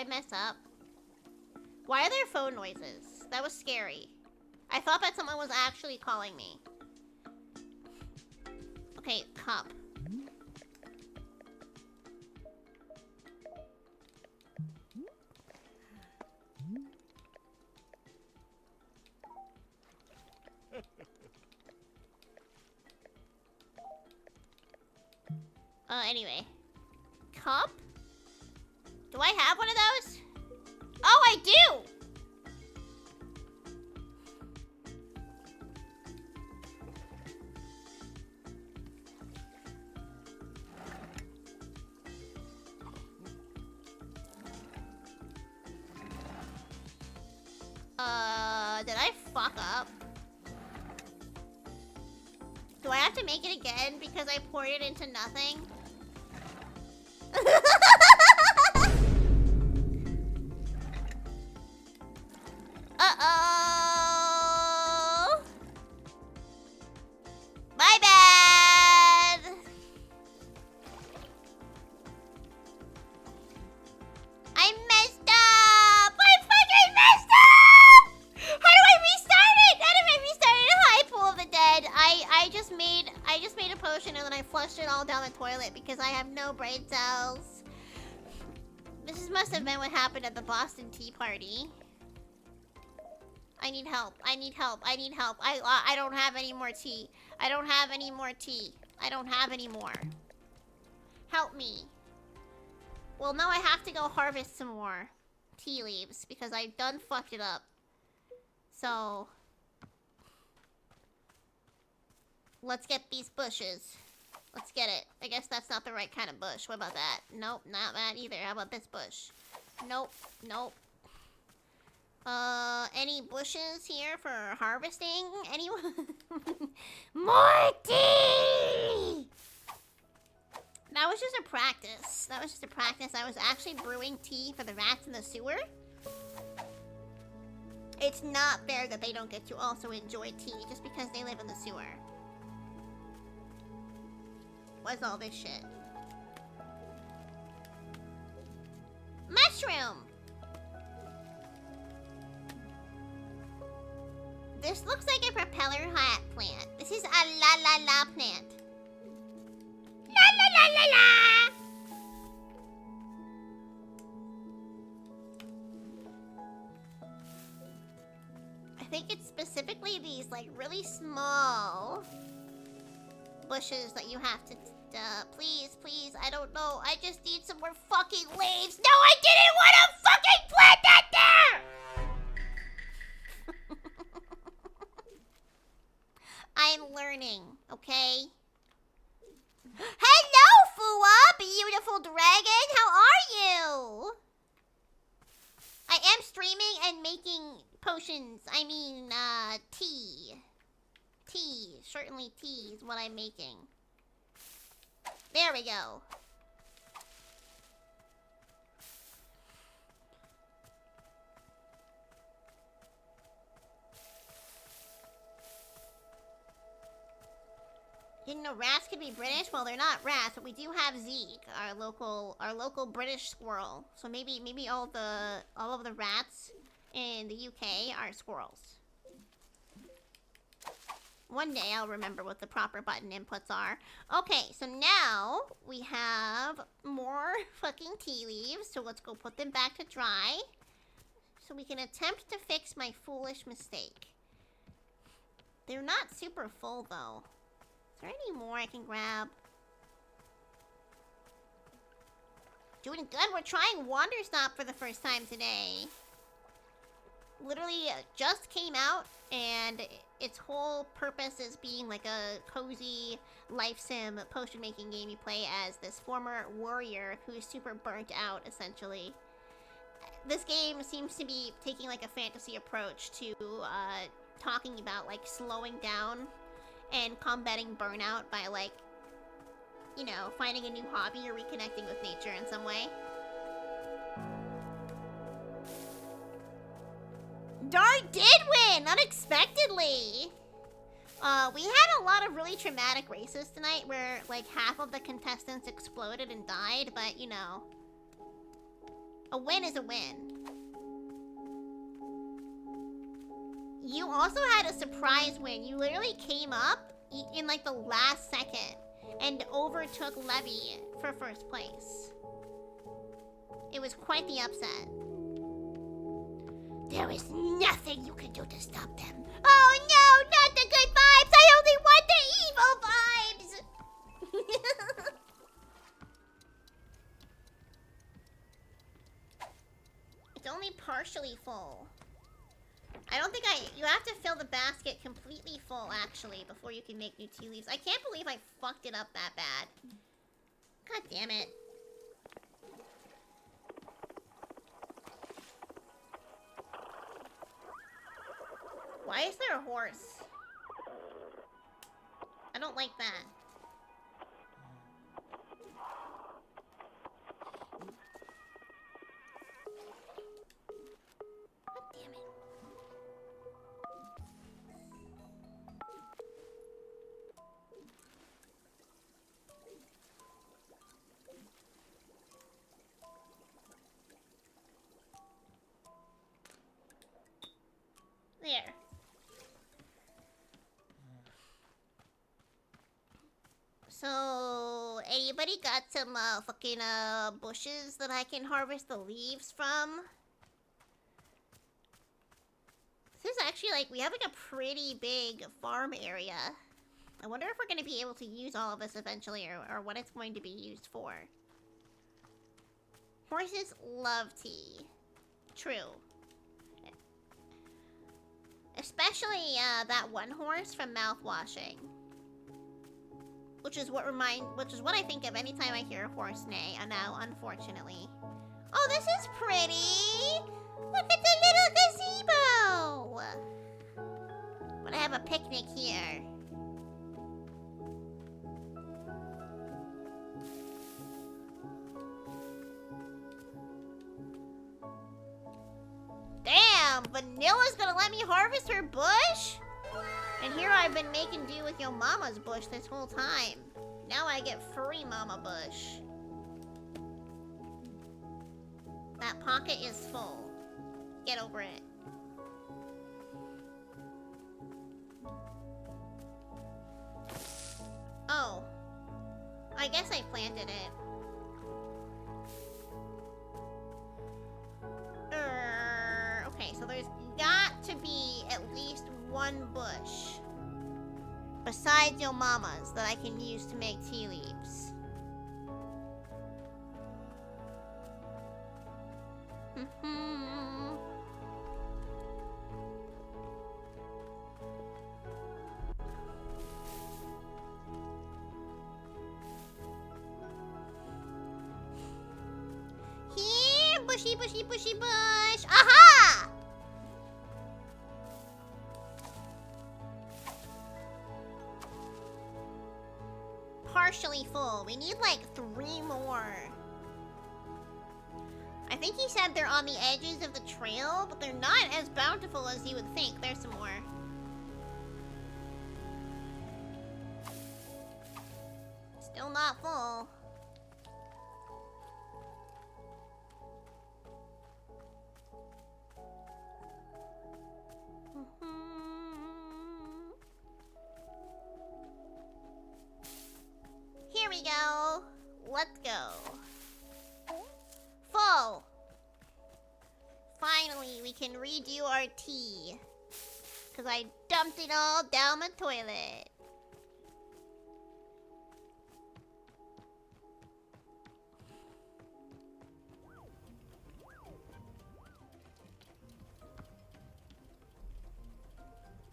mess up? Why are there phone noises? That was scary. I thought that someone was actually calling me. Okay, cup. Anyway. Cup? Do I have one of those? Oh, I do! Did I fuck up? Do I have to make it again because I poured it into nothing? Uh-oh! My bad! I messed up! I fucking messed up! How do I restart it? How do I restart it? Hi, Pool of the Dead. I just made a potion and then I flushed it all down the toilet because I have no brain cells. This must have been what happened at the Boston Tea Party. I need help. I need help. I need help. I don't have any more tea. I don't have any more tea. I don't have any more. Help me. Well, now I have to go harvest some more tea leaves because I done fucked it up. So let's get these bushes. Let's get it. I guess that's not the right kind of bush. What about that? Nope, not that either. How about this bush? Nope, nope. Any bushes here for harvesting? Anyone? More tea! That was just a practice. That was just a practice. I was actually brewing tea for the rats in the sewer. It's not fair that they don't get to also enjoy tea just because they live in the sewer. What's all this shit? Mushroom! This looks like a propeller hat plant. This is a la la la plant. La la la la la! I think it's specifically these like really small bushes that you have to please, please, I don't know. I just need some more fucking leaves. No, I didn't want to fucking plant that there! I'm learning, okay? Hello, Fua, beautiful dragon. How are you? I am streaming and making potions. I mean, tea. Tea. Certainly tea is what I'm making. There we go. Didn't know rats could be British? Well, they're not rats, but we do have Zeke, our local British squirrel. So maybe all of the rats in the UK are squirrels. One day I'll remember what the proper button inputs are. Okay, so now we have more fucking tea leaves. So let's go put them back to dry. So we can attempt to fix my foolish mistake. They're not super full though. Is there any more I can grab? Doing good. We're trying Wanderstop for the first time today. Literally just came out, and its whole purpose is being like a cozy life sim potion making game. You play as this former warrior who's super burnt out, essentially. This game seems to be taking like a fantasy approach to talking about like slowing down and combating burnout by like, you know, finding a new hobby or reconnecting with nature in some way. Dart did win unexpectedly. We had a lot of really traumatic races tonight where like half of the contestants exploded and died, but you know. A win is a win. You also had a surprise win. You literally came up in like the last second and overtook Levy for first place. It was quite the upset. There is nothing you can do to stop them. Oh no, not the good vibes! I only want the evil vibes! It's only partially full. I don't think you have to fill the basket completely full, actually, before you can make new tea leaves. I can't believe I fucked it up that bad. God damn it. Why is there a horse? I don't like that. God damn it. There. So, anybody got some fucking bushes that I can harvest the leaves from? This is actually like, we have like a pretty big farm area. I wonder if we're going to be able to use all of this eventually, or what it's going to be used for. Horses love tea. True. Especially that one horse from mouthwashing. Which is what I think of anytime I hear a horse neigh. Now, unfortunately. Oh, this is pretty! Look at the little gazebo! But I have a picnic here. Damn! Vanilla's gonna let me harvest her bush? And here I've been making do with your mama's bush this whole time. Now I get free mama bush. That pocket is full. Get over it. Oh. I guess I planted it. Okay, so there's got to be at least one bush besides your mama's that I can use to make tea leaves. Here, bushy, bushy, bushy bush. Aha! Partially full. We need like 3 more. I think he said they're on the edges of the trail, but they're not as bountiful as you would think. There's some more. Still not full. Here we go. Let's go. Full. Finally, we can redo our tea. Because I dumped it all down the toilet.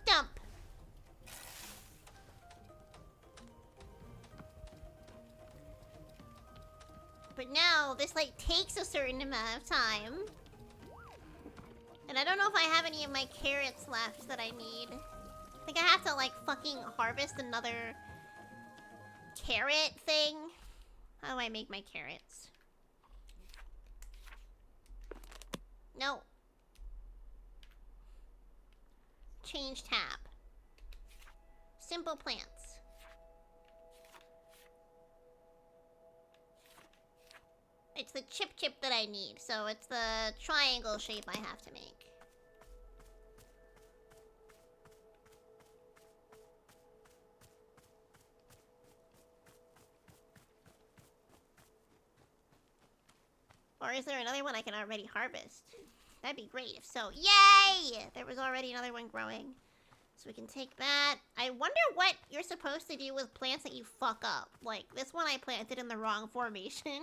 Dump. But now, this like takes a certain amount of time. And I don't know if I have any of my carrots left that I need. I think I have to like fucking harvest another carrot thing. How do I make my carrots? No. Change tab. Simple plants. It's the chip that I need. So it's the triangle shape I have to make. Or is there another one I can already harvest? That'd be great if so. Yay! There was already another one growing. So we can take that. I wonder what you're supposed to do with plants that you fuck up. Like, this one I planted in the wrong formation.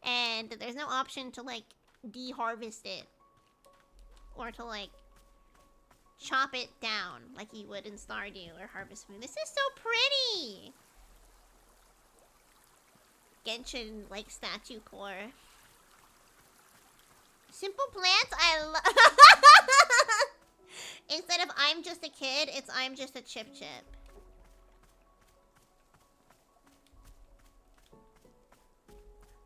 And there's no option to, like, de-harvest it. Or to, like, chop it down like you would in Stardew or Harvest Moon. This is so pretty! Genshin, like, statue core. Simple plants, I love. Instead of I'm just a kid, it's I'm just a chip.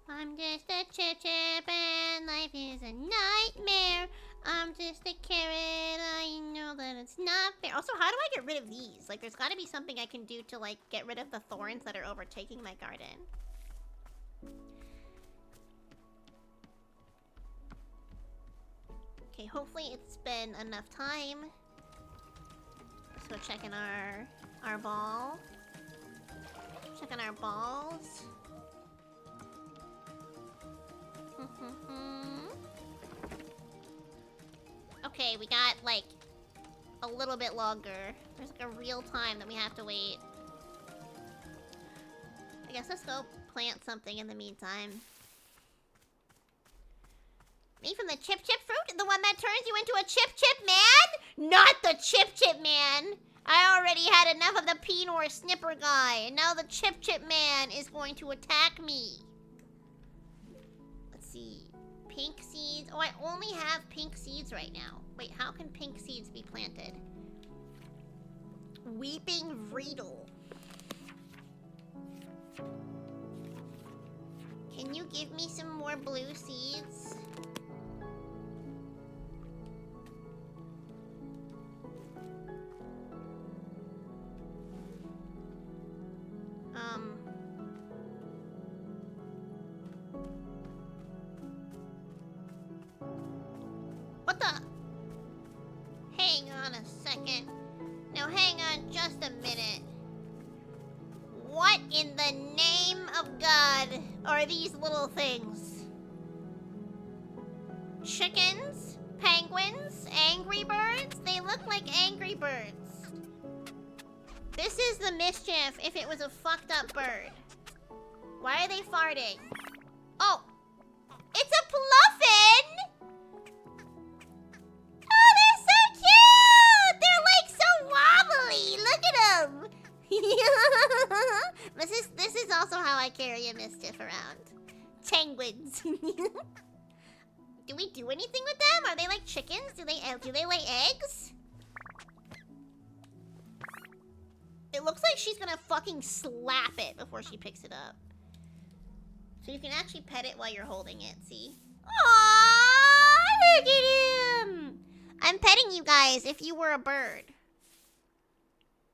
I'm just a chip and life is a nightmare. I'm just a carrot, I know that it's not fair. Also, how do I get rid of these? Like, there's gotta be something I can do to, like, get rid of the thorns that are overtaking my garden. Okay, hopefully it's been enough time. Let's go check in our ball. Checking our balls. Okay, we got like a little bit longer. There's like a real time that we have to wait. I guess let's go plant something in the meantime. Me from the chip fruit? The one that turns you into a chip man? Not the chip man! I already had enough of the Pinor snipper guy, and now the chip man is going to attack me. Let's see. Pink seeds. Oh, I only have pink seeds right now. Wait, how can pink seeds be planted? Weeping Vreedle. Can you give me some more blue seeds? What the? Hang on a second. Now hang on just a minute. What in the name of God are these little things? Chickens? Penguins? Angry birds? They look like angry birds. This is the mischief if it was a fucked up bird. Why are they farting? Oh! It's a pluffin! Oh, they're so cute! They're like so wobbly! Look at them! This is also how I carry a mischief around. Penguins. Do we do anything with them? Are they like chickens? Do they lay eggs? It looks like she's gonna fucking slap it before she picks it up. So you can actually pet it while you're holding it, see? Aww, look at him! I'm petting you guys if you were a bird.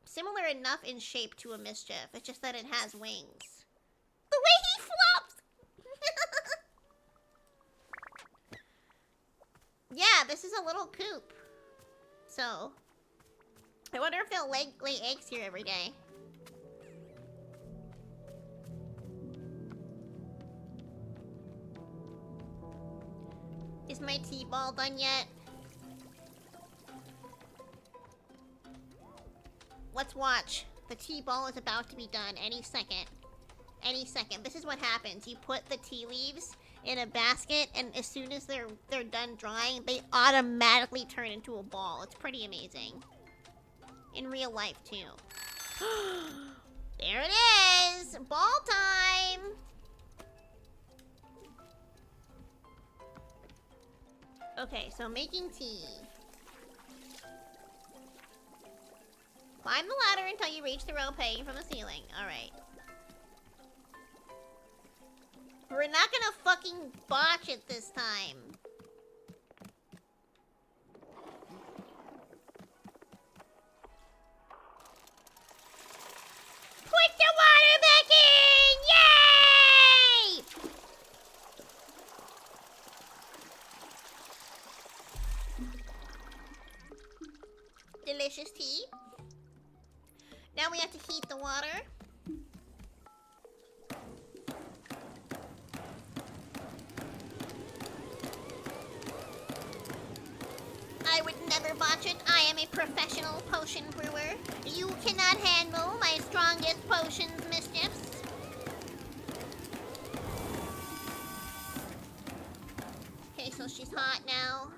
Similar enough in shape to a mischief, it's just that it has wings. The way he flops! Yeah, this is a little coop. So, I wonder if they'll lay eggs here every day. Is my T-ball done yet? Let's watch. The T-ball is about to be done any second. Any second. This is what happens. You put the tea leaves in a basket, and as soon as they're done drying, they automatically turn into a ball. It's pretty amazing. In real life, too. There it is! Ball time! Okay, so making tea. Climb the ladder until you reach the rope hanging from the ceiling. Alright. We're not gonna fucking botch it this time. Put the water back in! Yay! to heat the water. I would never botch it. I am a professional potion brewer. You cannot handle my strongest potions, mischiefs. Okay, so she's hot now.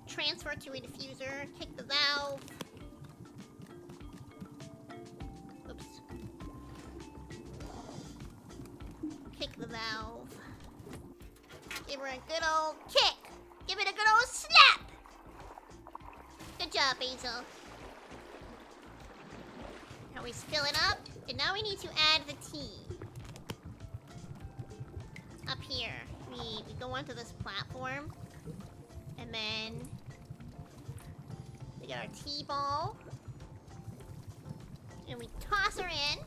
Transfer to infuser. Kick the valve. Oops. Kick the valve. Give her a good old kick. Give it a good old snap. Good job, Basil. Now we fill it up, and now we need to add the tea. Up here, we go onto this platform, and then we get our tea ball, and we toss her in,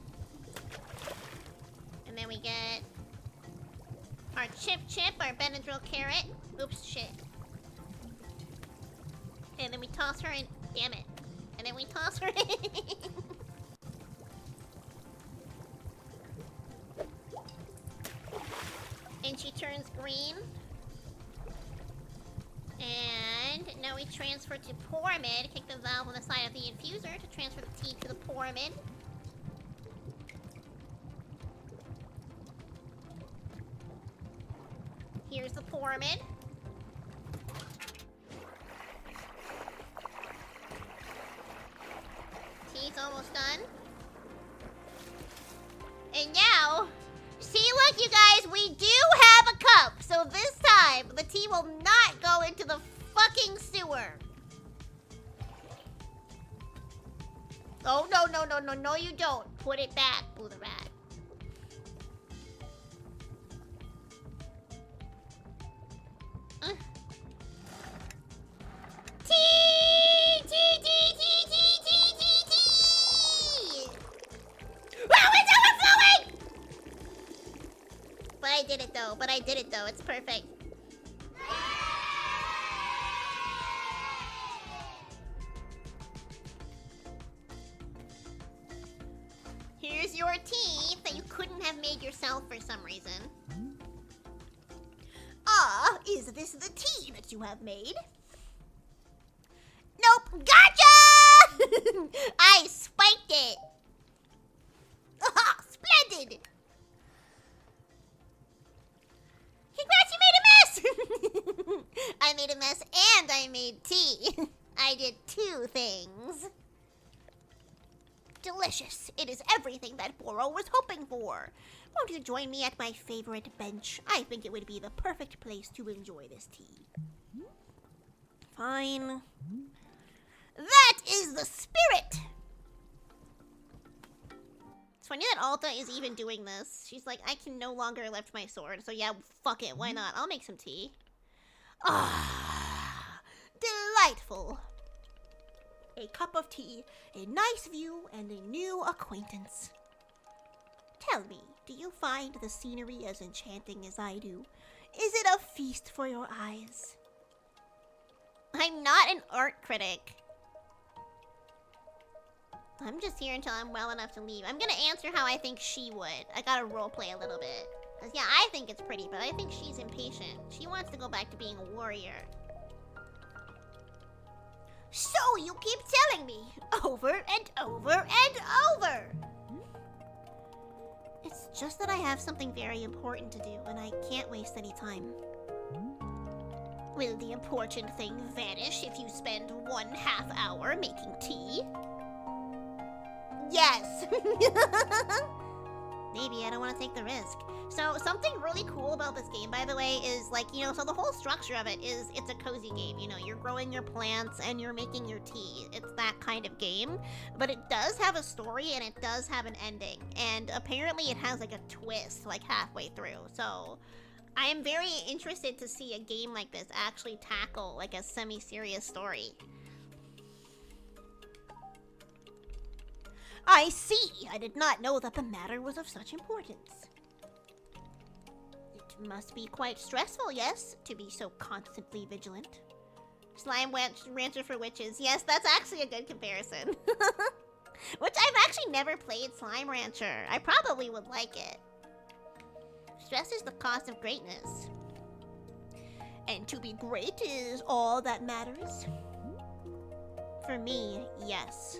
and then we get our chip, our Benadryl carrot. Oops, shit. And then we toss her in. Damn it. And then we toss her in. And she turns green. And now we transfer to Pyramid. Kick the valve on the side of the infuser to transfer the tea to the Pyramid. Here's the Pyramid. Tea's almost done. And now, see, look, you guys, we do have a cup. So this time, the tea will not go into the fucking sewer. Oh, no, you don't. Put it back, Boo the Rat. Tea! Wow, it's overflowing! But I did it though. It's perfect. Here's your tea that you couldn't have made yourself for some reason. Ah, is this the tea that you have made? Nope, gotcha! I spiked it. Aha, splendid! Congrats, you made a mess! I made a mess and I made tea. I did two things. Delicious. It is everything that Boro was hoping for. Won't you join me at my favorite bench? I think it would be the perfect place to enjoy this tea. Fine. That is the spirit! It's funny that Alta is even doing this. She's like, I can no longer lift my sword, so yeah, fuck it, why not? I'll make some tea. Ah, delightful. A cup of tea, a nice view, and a new acquaintance. Tell me, do you find the scenery as enchanting as I do? Is it a feast for your eyes? I'm not an art critic. I'm just here until I'm well enough to leave. I'm gonna answer how I think she would. I gotta roleplay a little bit. Cause yeah, I think it's pretty, but I think she's impatient. She wants to go back to being a warrior. So you keep telling me, over and over and over. It's just that I have something very important to do, and I can't waste any time. Will the important thing vanish if you spend 1/2 hour making tea? Yes! Maybe I don't want to take the risk. So something really cool about this game, by the way, is like, you know, so the whole structure of it is it's a cozy game. You know, you're growing your plants and you're making your tea. It's that kind of game. But it does have a story and it does have an ending. And apparently it has like a twist like halfway through. So I am very interested to see a game like this actually tackle like a semi-serious story. I see. I did not know that the matter was of such importance. It must be quite stressful, yes, to be so constantly vigilant. Slime Rancher for Witches. Yes, that's actually a good comparison. Which I've actually never played Slime Rancher. I probably would like it. Stress is the cost of greatness. And to be great is all that matters. For me, yes.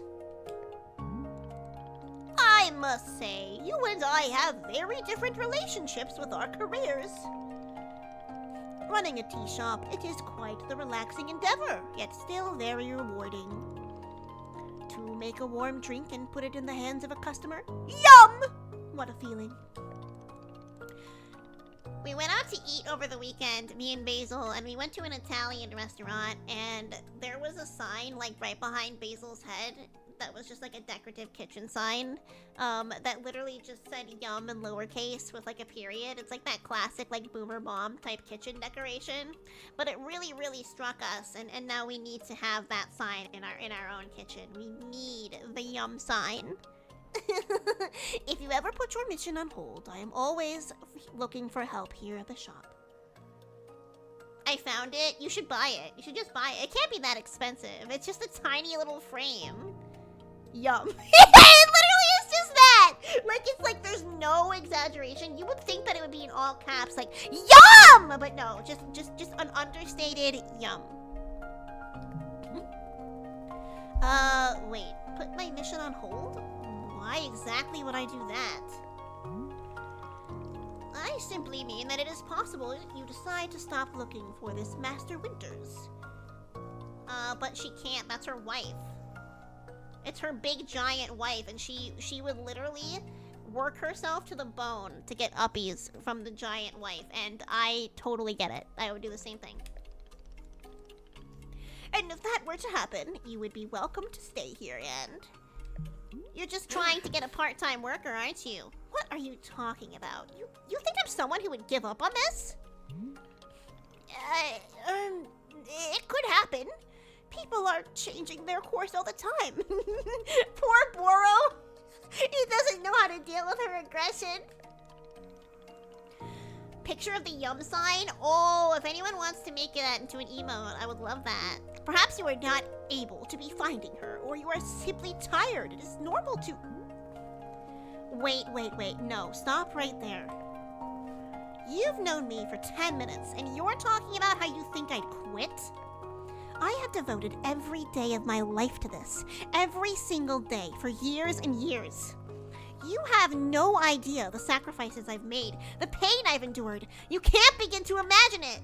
I must say, you and I have very different relationships with our careers. Running a tea shop, it is quite the relaxing endeavor, yet still very rewarding. To make a warm drink and put it in the hands of a customer, yum! What a feeling. We went out to eat over the weekend, me and Basil, and we went to an Italian restaurant, and there was a sign, like, right behind Basil's head that was just, like, a decorative kitchen sign, that literally just said yum in lowercase with, like, a period. It's like that classic, like, boomer bomb type kitchen decoration, but it really, really struck us, and now we need to have that sign in our own kitchen. We need the yum sign. If you ever put your mission on hold, I am always looking for help here at the shop. I found it. You should buy it. You should just buy it. It can't be that expensive. It's just a tiny little frame. Yum. It literally is just that. Like, it's like there's no exaggeration. You would think that it would be in all caps, like, yum! But no, just an understated yum. Wait. Put my mission on hold? Why exactly would I do that? I simply mean that it is possible you decide to stop looking for this Master Winters. But she can't. That's her wife. It's her big giant wife, and she would literally work herself to the bone to get uppies from the giant wife, and I totally get it. I would do the same thing. And if that were to happen, you would be welcome to stay here, and... You're just trying to get a part-time worker, aren't you? What are you talking about? You think I'm someone who would give up on this? It could happen. People are changing their course all the time. Poor Boro. He doesn't know how to deal with her aggression. Picture of the yum sign? Oh, if anyone wants to make that into an emote, I would love that. Perhaps you are not able to be finding her, or you are simply tired. It is normal to... Wait. No, stop right there. You've known me for 10 minutes, and you're talking about how you think I'd quit? I have devoted every day of my life to this. Every single day, for years and years. You have no idea the sacrifices I've made, the pain I've endured. You can't begin to imagine it.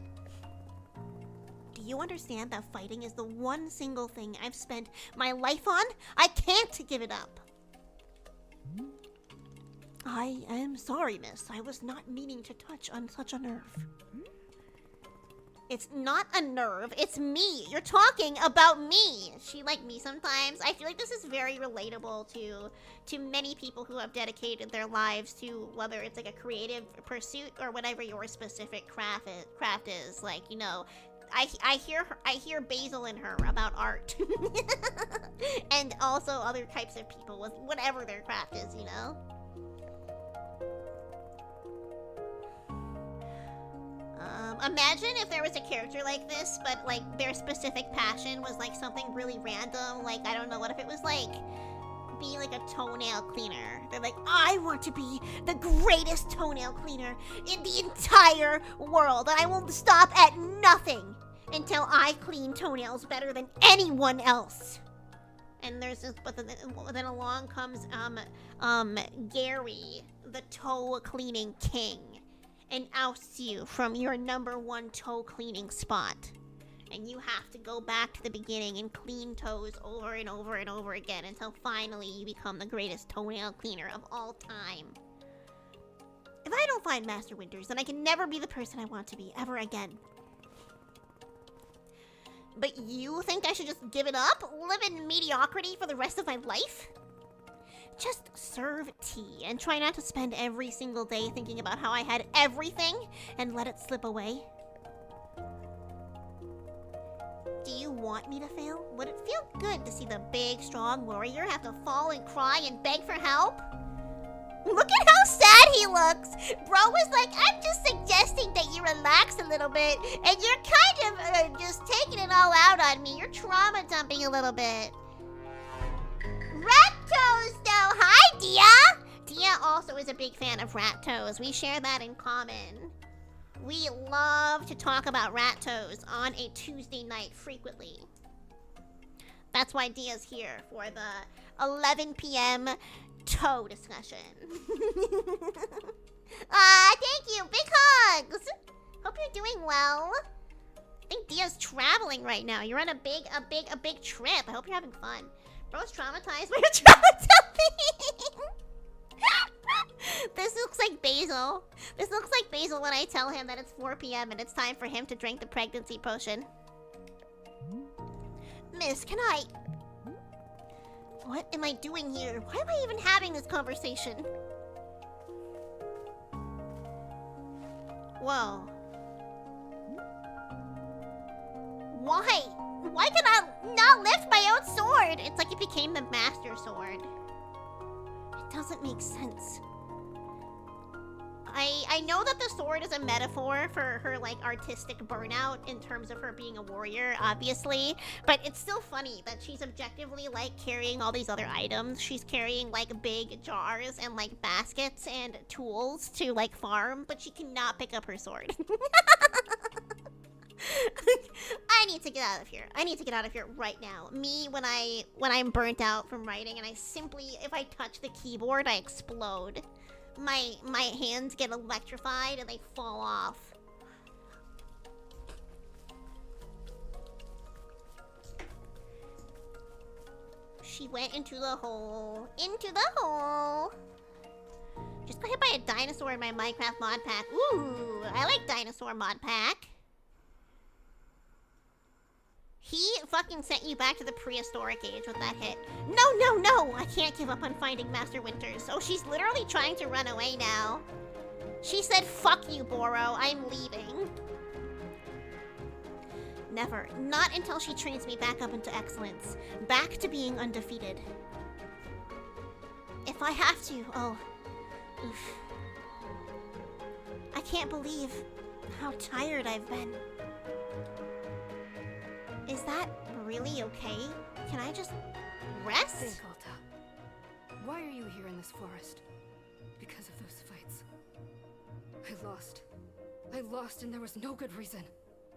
Do you understand that fighting is the one single thing I've spent my life on? I can't give it up. I am sorry, miss. I was not meaning to touch on such a nerve. It's not a nerve, it's me. You're talking about me. She like me sometimes. I feel like this is very relatable to many people who have dedicated their lives to whether it's like a creative pursuit or whatever your specific craft is. Like, you know, I hear Basil in her about art. And also other types of people with whatever their craft is, you know? Imagine if there was a character like this, but like their specific passion was like something really random. Like, I don't know, what if it was like being like a toenail cleaner? They're like, I want to be the greatest toenail cleaner in the entire world, and I will stop at nothing until I clean toenails better than anyone else. And there's this, but then along comes Gary, the toe cleaning king, and ousts you from your #1 toe cleaning spot. And you have to go back to the beginning and clean toes over and over and over again until finally you become the greatest toenail cleaner of all time. If I don't find Master Winters, then I can never be the person I want to be ever again. But you think I should just give it up? Live in mediocrity for the rest of my life? Just serve tea and try not to spend every single day thinking about how I had everything and let it slip away. Do you want me to fail? Would it feel good to see the big, strong warrior have to fall and cry and beg for help? Look at how sad he looks! Bro was like, I'm just suggesting that you relax a little bit, and you're kind of just taking it all out on me. You're trauma dumping a little bit. Rat toes, though. Hi, Dia. Dia also is a big fan of rat toes. We share that in common. We love to talk about rat toes on a Tuesday night frequently. That's why Dia's here for the 11 p.m. toe discussion. Thank you. Big hugs. Hope you're doing well. I think Dia's traveling right now. You're on a big trip. I hope you're having fun. Bro's traumatized by your trauma thing. This looks like Basil. This looks like Basil when I tell him that it's 4 p.m. and it's time for him to drink the pregnancy potion. Miss, can I... What am I doing here? Why am I even having this conversation? Whoa. Why? Why can I not lift my own sword? It's like it became the master sword. It doesn't make sense. I know that the sword is a metaphor for her, like, artistic burnout in terms of her being a warrior, obviously. But it's still funny that she's objectively, like, carrying all these other items. She's carrying, like, big jars and, like, baskets and tools to, like, farm, but she cannot pick up her sword. I need to get out of here. I need to get out of here right now. Me, when I'm burnt out from writing and I simply, if I touch the keyboard, I explode. My hands get electrified and they fall off. She went into the hole. Into the hole. Just got hit by a dinosaur in my Minecraft mod pack. Ooh, I like dinosaur mod pack. He fucking sent you back to the prehistoric age with that hit. No! I can't give up on finding Master Winters. Oh, she's literally trying to run away now. She said, fuck you, Boro. I'm leaving. Never. Not until she trains me back up into excellence. Back to being undefeated. If I have to, oh. Oof. I can't believe how tired I've been. Is that really okay? Can I just rest? Think, Alta. Why are you here in this forest? Because of those fights. I lost and there was no good reason.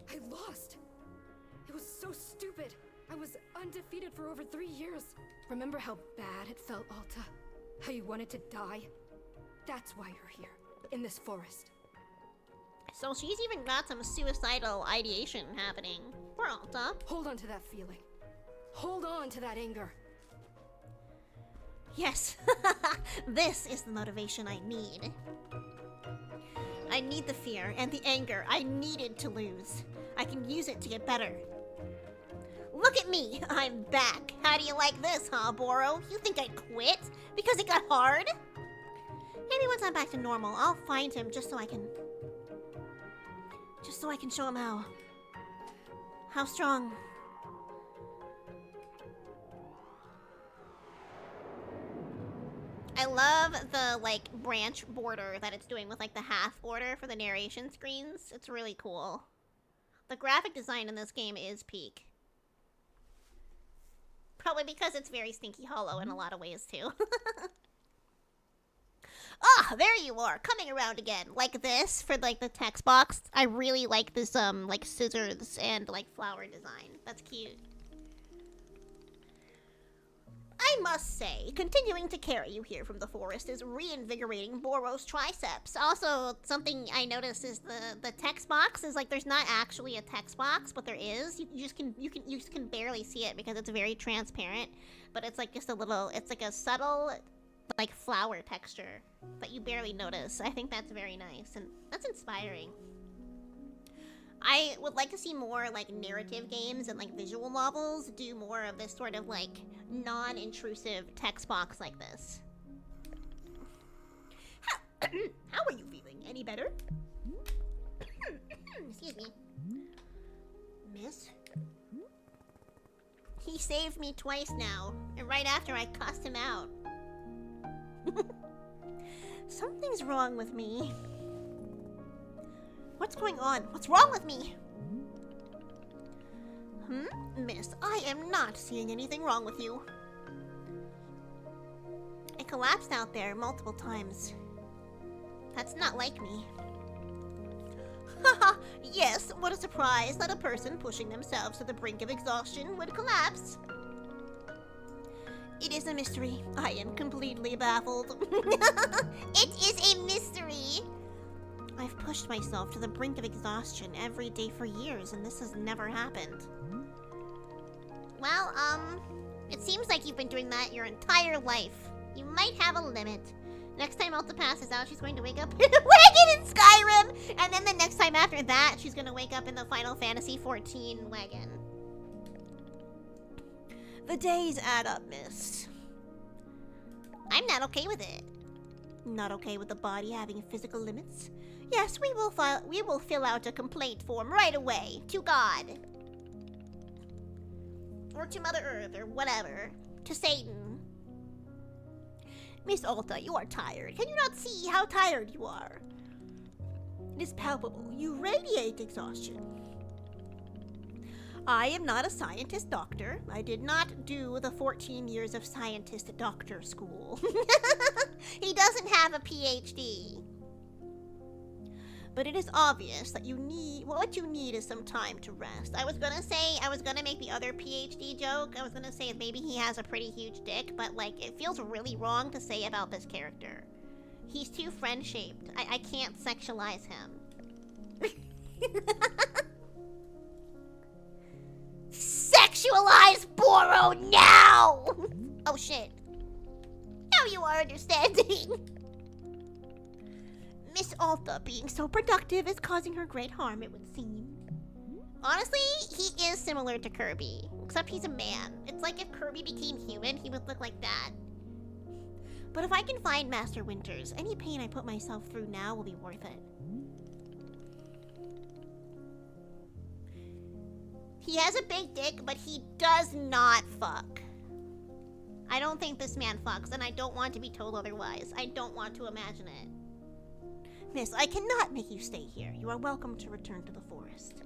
I lost! It was so stupid. I was undefeated for over 3 years. Remember how bad it felt, Alta? How you wanted to die? That's why you're here, in this forest. So she's even got some suicidal ideation happening. Poor Alta. Hold on to that feeling. Hold on to that anger. Yes. This is the motivation I need. I need the fear and the anger I needed to lose. I can use it to get better. Look at me. I'm back. How do you like this, huh, Boro? You think I'd quit? Because it got hard? Maybe once I'm back to normal, I'll find him just so I can show him how strong. I love the, like, branch border that it's doing with, like, the half border for the narration screens. It's really cool. The graphic design in this game is peak. Probably because it's very Stinky Hollow in a lot of ways, too. Ah, there you are, coming around again. Like this, for, like, the text box. I really like this, like, scissors and, like, flower design. That's cute. I must say, continuing to carry you here from the forest is reinvigorating Boro's triceps. Also, something I noticed is the text box is, like, there's not actually a text box, but there is. You just can barely see it because it's very transparent. But it's, like, just a little, it's like a subtle, like, flower texture that you barely notice. I think that's very nice, and that's inspiring. I would like to see more, like, narrative games and, like, visual novels do more of this sort of, like, non-intrusive text box like this. How are you feeling? Any better? Excuse me. Miss? He saved me twice now, and right after I cussed him out. Something's wrong with me. What's going on? What's wrong with me? Miss, I am not seeing anything wrong with you. collapsed out there multiple times. That's not like me. Haha, yes, what a surprise that a person pushing themselves to the brink of exhaustion would collapse. It is a mystery. I am completely baffled. It is a mystery. I've pushed myself to the brink of exhaustion every day for years, and this has never happened. Well, it seems like you've been doing that your entire life. You might have a limit. Next time Alta passes out, she's going to wake up in a wagon in Skyrim! And then the next time after that, she's going to wake up in the Final Fantasy XIV wagon. The days add up, miss. I'm not okay with it. Not okay with the body having physical limits? Yes, we will fill out a complaint form right away. To God. Or to Mother Earth, or whatever. To Satan. Miss Alta, you are tired. Can you not see how tired you are? It is palpable. You radiate exhaustion. I am not a scientist doctor. I did not do the 14 years of scientist doctor school. He doesn't have a PhD. But it is obvious that what you need is some time to rest. I was gonna make the other PhD joke. I was gonna say maybe he has a pretty huge dick, but like it feels really wrong to say about this character. He's too friend-shaped. I can't sexualize him. Sexualize Boro now! Oh shit. Now you are understanding. Miss Alta being so productive is causing her great harm, it would seem. Honestly, he is similar to Kirby, except he's a man. It's like if Kirby became human, he would look like that. But if I can find Master Winters, any pain I put myself through now will be worth it. He has a big dick, but he does not fuck. I don't think this man fucks, and I don't want to be told otherwise. I don't want to imagine it. Miss, I cannot make you stay here. You are welcome to return to the forest.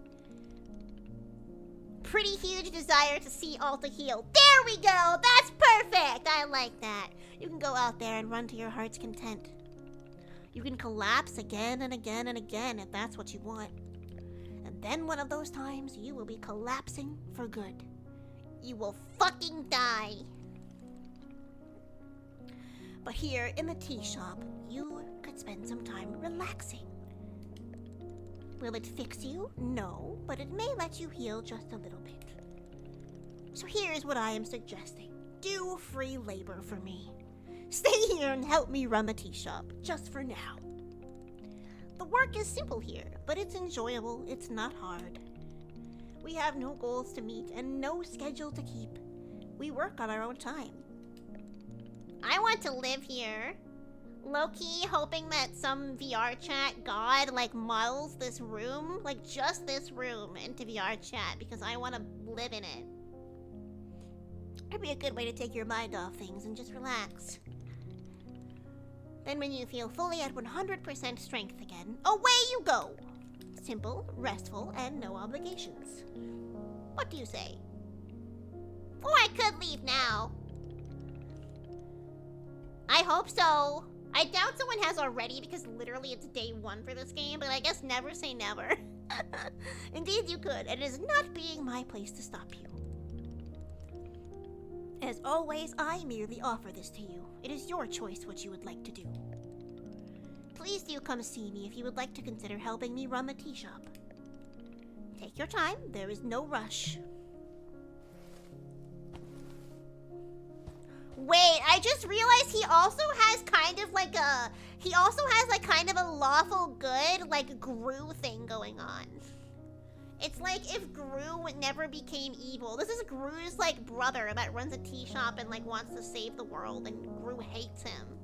Pretty huge desire to see Alta heal. There we go! That's perfect! I like that. You can go out there and run to your heart's content. You can collapse again and again and again if that's what you want. And then one of those times, you will be collapsing for good. You will fucking die. But here in the tea shop, you could spend some time relaxing. Will it fix you? No, but it may let you heal just a little bit. So here's what I am suggesting. Do free labor for me. Stay here and help me run the tea shop, just for now. The work is simple here, but it's enjoyable, it's not hard. We have no goals to meet and no schedule to keep. We work on our own time. I want to live here. Low-key hoping that some VR chat god like models this room, like just this room, into VR chat because I want to live in it. It'd be a good way to take your mind off things and just relax. Then when you feel fully at 100% strength again, away you go! Simple, restful, and no obligations. What do you say? Or I could leave now. I hope so. I doubt someone has already because literally it's day 1 for this game, but I guess never say never. Indeed you could, and it is not being my place to stop you. As always, I merely offer this to you. It is your choice what you would like to do. Please do come see me if you would like to consider helping me run the tea shop. Take your time, there is no rush. Wait, I just realized he also has kind of like a... He also has like kind of a lawful good, like Gru thing going on. It's like if Gru never became evil. This is Gru's like brother that runs a tea shop and like wants to save the world, and Gru hates him.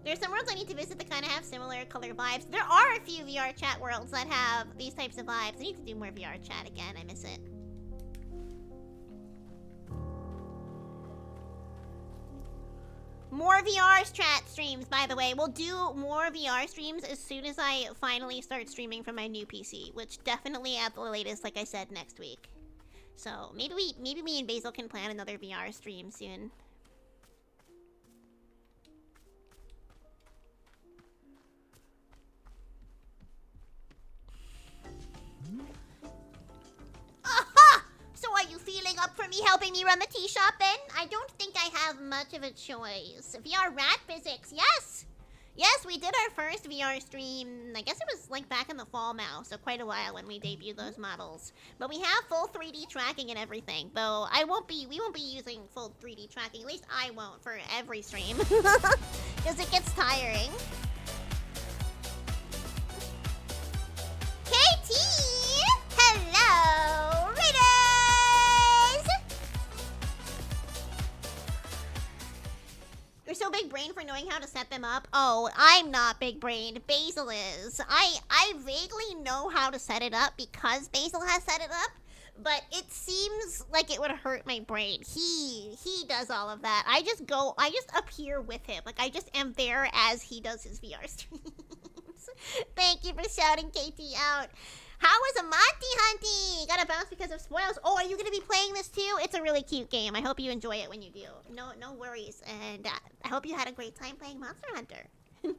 There's some worlds I need to visit that kind of have similar color vibes. There are a few VR chat worlds that have these types of vibes. I need to do more VR chat again. I miss it. More VR chat streams, by the way. We'll do more VR streams as soon as I finally start streaming from my new PC, which definitely at the latest, like I said, next week. So maybe me and Basil can plan another VR stream soon. Aha! So are you feeling up for me helping me run the tea shop then? I don't think I have much of a choice. VR rat physics, yes! Yes, we did our first VR stream, I guess it was like back in the fall now, so quite a while when we debuted those models. But we have full 3D tracking and everything, though we won't be using full 3D tracking, at least I won't for every stream. Because it gets tiring. KT! Hello, Raiders! You're so big brain for knowing how to set them up. Oh, I'm not big brain. Basil is. I vaguely know how to set it up because Basil has set it up, but it seems like it would hurt my brain. He does all of that. I just appear with him. Like I just am there as he does his VR streams. Thank you for shouting KT out. How was Amati Hunty? Gotta bounce because of spoils. Oh, are you gonna be playing this too? It's a really cute game. I hope you enjoy it when you do. No worries. And I hope you had a great time playing Monster Hunter. And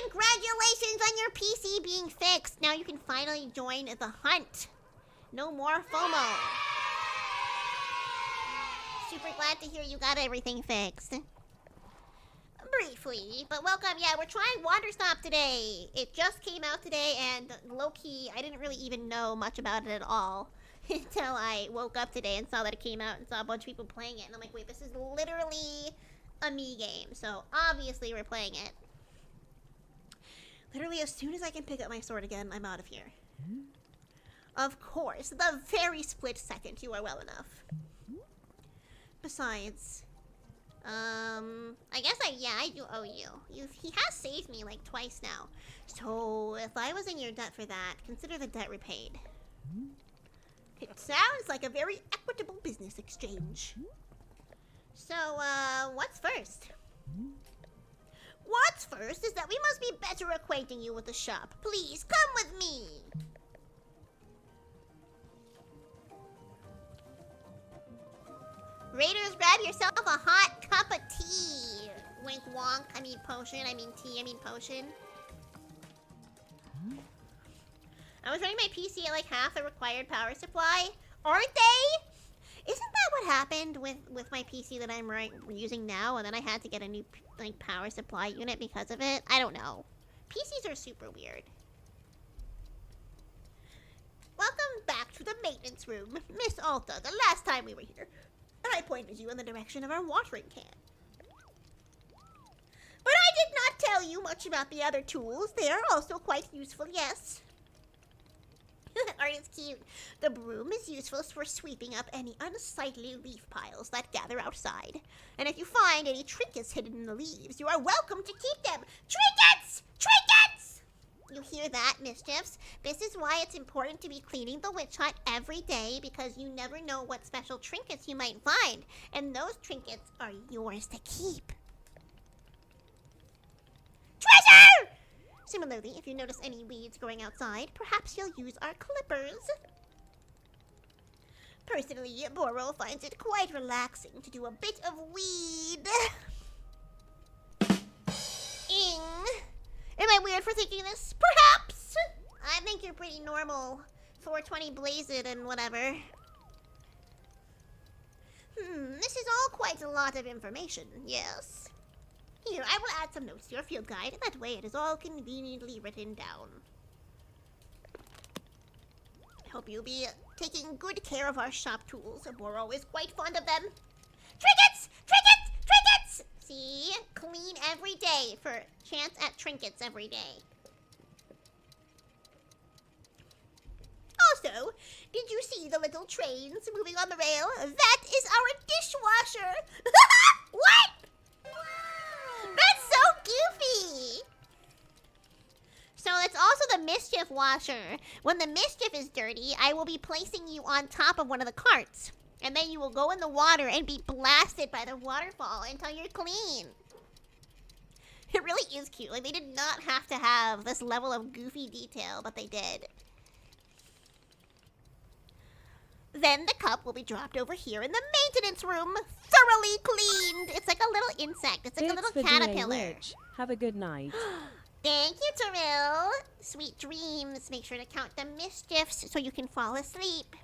congratulations on your PC being fixed. Now you can finally join the hunt. No more FOMO. Super glad to hear you got everything fixed. Briefly, but welcome. Yeah, we're trying Wanderstop today. It just came out today, and low-key, I didn't really even know much about it at all until I woke up today and saw that it came out and saw a bunch of people playing it. And I'm like, wait, this is literally a me game. So obviously we're playing it. Literally, as soon as I can pick up my sword again, I'm out of here. Of course, the very split second. You are well enough. Besides... I guess I do owe you. He has saved me like twice now. So if I was in your debt for that, consider the debt repaid. It sounds like a very equitable business exchange. So, what's first? What's first is that we must be better acquainting you with the shop. Please, come with me! Raiders, grab yourself a hot cup of tea. Wink wonk. I mean potion. I mean tea. I mean potion. I was running my PC at like half the required power supply. Aren't they? Isn't that what happened with my PC that I'm using now? And then I had to get a new like power supply unit because of it? I don't know. PCs are super weird. Welcome back to the maintenance room. Miss Alta, the last time we were here, I pointed you in the direction of our watering can. But I did not tell you much about the other tools. They are also quite useful, yes. Art is cute. The broom is useful for sweeping up any unsightly leaf piles that gather outside. And if you find any trinkets hidden in the leaves, you are welcome to keep them. Trinkets! Trinkets! You hear that, mischiefs? This is why it's important to be cleaning the witch hut every day, because you never know what special trinkets you might find. And those trinkets are yours to keep. Treasure! Similarly, if you notice any weeds growing outside, perhaps you'll use our clippers. Personally, Boro finds it quite relaxing to do a bit of weed. Ing. Am I weird for thinking this? Perhaps! I think you're pretty normal. 420 blaze it and whatever. This is all quite a lot of information, yes. Here, I will add some notes to your field guide. That way it is all conveniently written down. I hope you'll be taking good care of our shop tools. Boro is quite fond of them. Trinkets! Trinkets! Trinkets! See? Clean every day for chance at trinkets every day. Also, did you see the little trains moving on the rail? That is our dishwasher! What? That's so goofy! So it's also the mischief washer. When the mischief is dirty, I will be placing you on top of one of the carts. And then you will go in the water and be blasted by the waterfall until you're clean. It really is cute. Like, they did not have to have this level of goofy detail, but they did. Then the cup will be dropped over here in the maintenance room, thoroughly cleaned. It's like a little insect. It's like a little caterpillar. Witch. Have a good night. Thank you, Terrell. Sweet dreams. Make sure to count the mischiefs so you can fall asleep.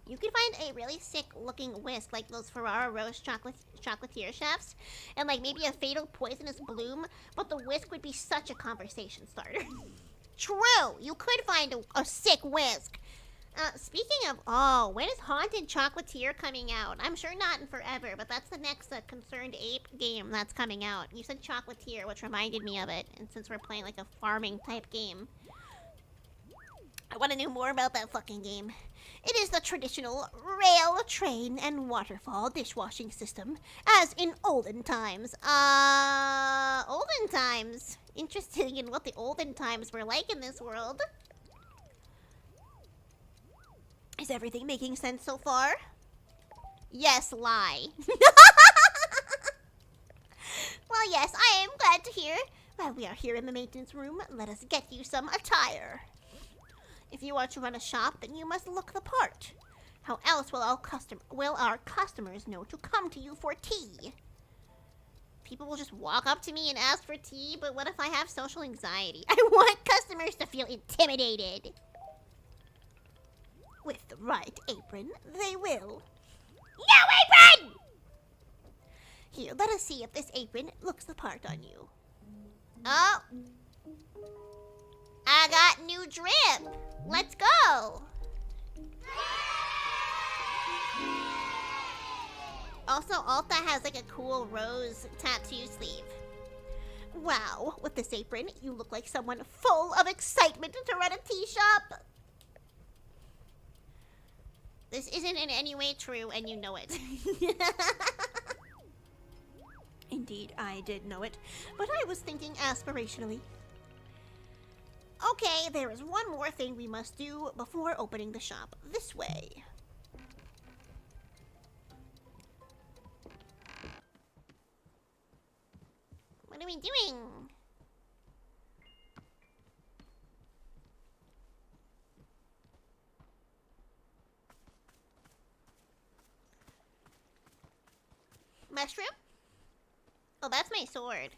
You can find a really sick-looking whisk, like those Ferraro Rocher chocolatier chefs, and like maybe a fatal poisonous bloom, but the whisk would be such a conversation starter. True, you could find a sick whisk. Speaking of, when is Haunted Chocolatier coming out? I'm sure not in forever, but that's the next Concerned Ape game that's coming out. You said Chocolatier, which reminded me of it, and since we're playing like a farming type game, I want to know more about that fucking game. It is the traditional rail, train, and waterfall dishwashing system, as in olden times. Olden times. Interesting in what the olden times were like in this world. Is everything making sense so far? Yes, lie. Well, yes, I am glad to hear. While we are here in the maintenance room, let us get you some attire. If you are to run a shop, then you must look the part. How else will our customers know to come to you for tea? People will just walk up to me and ask for tea, but what if I have social anxiety? I want customers to feel intimidated. With the right apron, they will. No apron! Here, let us see if this apron looks the part on you. Oh. I got new drip. Let's go. Also, Alta has like a cool rose tattoo sleeve. Wow, with this apron, you look like someone full of excitement to run a tea shop. This isn't in any way true, and you know it. Indeed, I did know it, but I was thinking aspirationally. Okay, there is one more thing we must do before opening the shop. This way. What are we doing? Mushroom? Oh, that's my sword.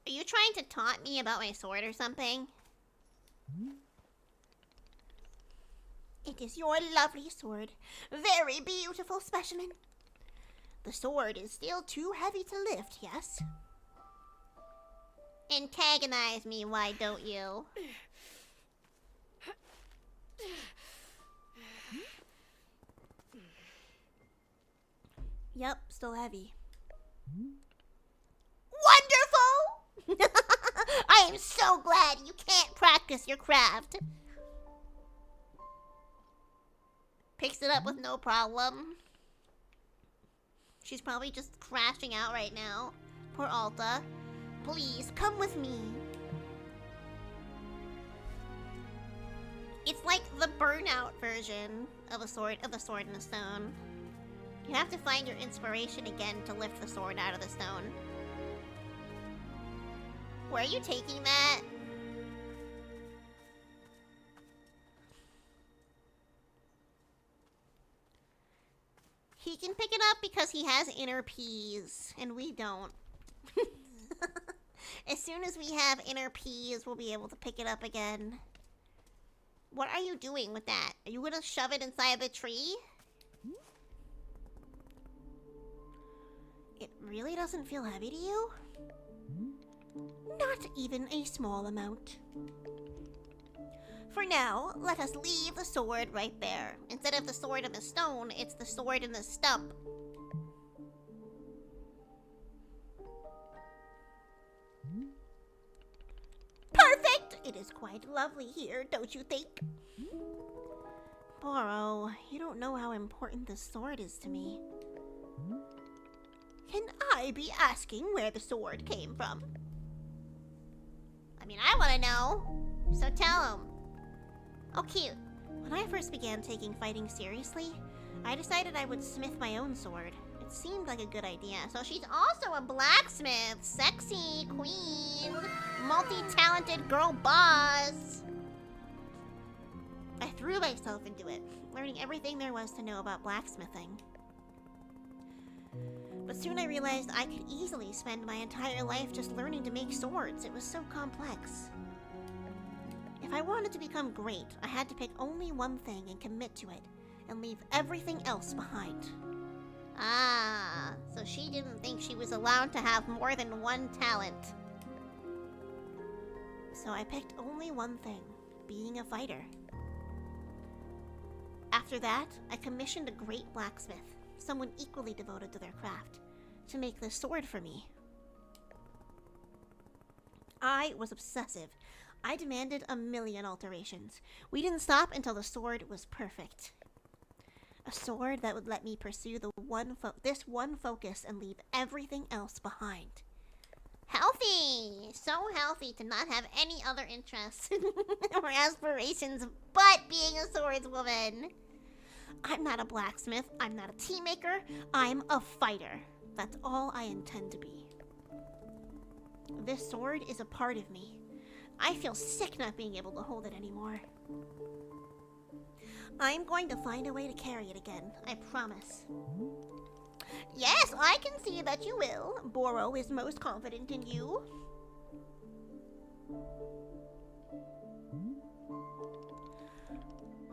Are you trying to taunt me about my sword or something? It is your lovely sword. Very beautiful specimen. The sword is still too heavy to lift, yes? Antagonize me, why don't you? Yep, still heavy. Wonderful! I am so glad you can't practice your craft. Picks it up with no problem. She's probably just crashing out right now. Poor Alta. Please, come with me. It's like the Burnout version of the Sword in the Stone. You have to find your inspiration again to lift the sword out of the stone. Where are you taking that? He can pick it up because he has inner peas, and we don't. As soon as we have inner peas, we'll be able to pick it up again. What are you doing with that? Are you gonna shove it inside the tree? It really doesn't feel heavy to you? Not even a small amount. For now, let us leave the sword right there. Instead of the sword in the stone, it's the sword in the stump. Perfect! It is quite lovely here, don't you think? Boro, you don't know how important this sword is to me. Can I be asking where the sword came from? I mean, I want to know. So tell him. Oh, cute. When I first began taking fighting seriously, I decided I would smith my own sword. It seemed like a good idea. So she's also a blacksmith. Sexy queen. Multi-talented girl boss. I threw myself into it, learning everything there was to know about blacksmithing. But soon I realized I could easily spend my entire life just learning to make swords. It was so complex. If I wanted to become great, I had to pick only one thing and commit to it, and leave everything else behind. Ah, so she didn't think she was allowed to have more than one talent. So I picked only one thing, being a fighter. After that, I commissioned a great blacksmith, someone equally devoted to their craft, to make this sword for me. I was obsessive. I demanded a million alterations. We didn't stop until the sword was perfect. A sword that would let me pursue this one focus and leave everything else behind. Healthy! So healthy to not have any other interests or aspirations but being a swordswoman. I'm not a blacksmith, I'm not a tea maker, I'm a fighter. That's all I intend to be. This sword is a part of me. I feel sick not being able to hold it anymore. I'm going to find a way to carry it again, I promise. Yes, I can see that you will. Boro is most confident in you.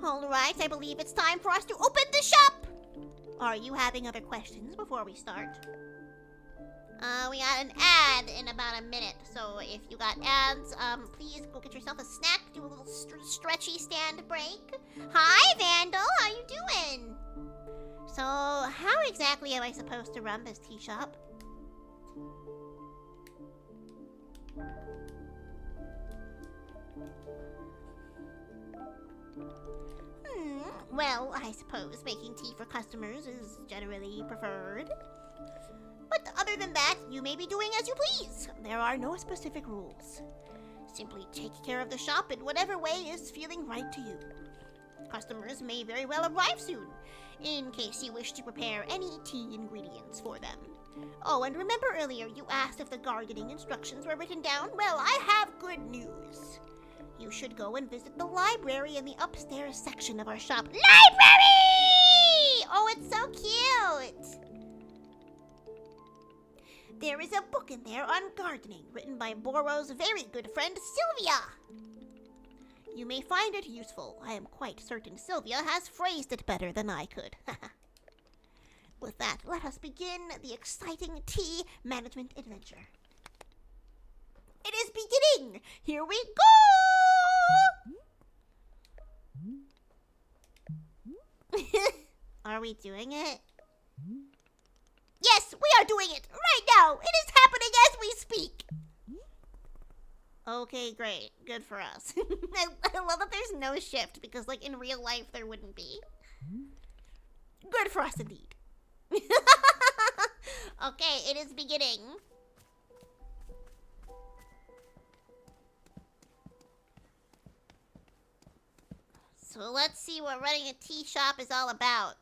Alright, I believe it's time for us to open the shop! Are you having other questions before we start? We got an ad in about a minute, so if you got ads, please go get yourself a snack, do a little stretchy stand break. Hi, Vandal, how you doing? So, how exactly am I supposed to run this tea shop? Well, I suppose making tea for customers is generally preferred. But other than that, you may be doing as you please. There are no specific rules. Simply take care of the shop in whatever way is feeling right to you. Customers may very well arrive soon, in case you wish to prepare any tea ingredients for them. Oh, and remember earlier you asked if the gardening instructions were written down? Well, I have good news. You should go and visit the library in the upstairs section of our shop. Library! Oh, it's so cute! There is a book in there on gardening, written by Boro's very good friend, Sylvia. You may find it useful. I am quite certain Sylvia has phrased it better than I could. With that, let us begin the exciting tea management adventure. It is beginning! Here we go! Are we doing it? Yes, we are doing it right now! It is happening as we speak! Okay, great. Good for us. I love that there's no shift, because, like, in real life, there wouldn't be. Good for us, indeed. Okay, it is beginning. So let's see what running a tea shop is all about.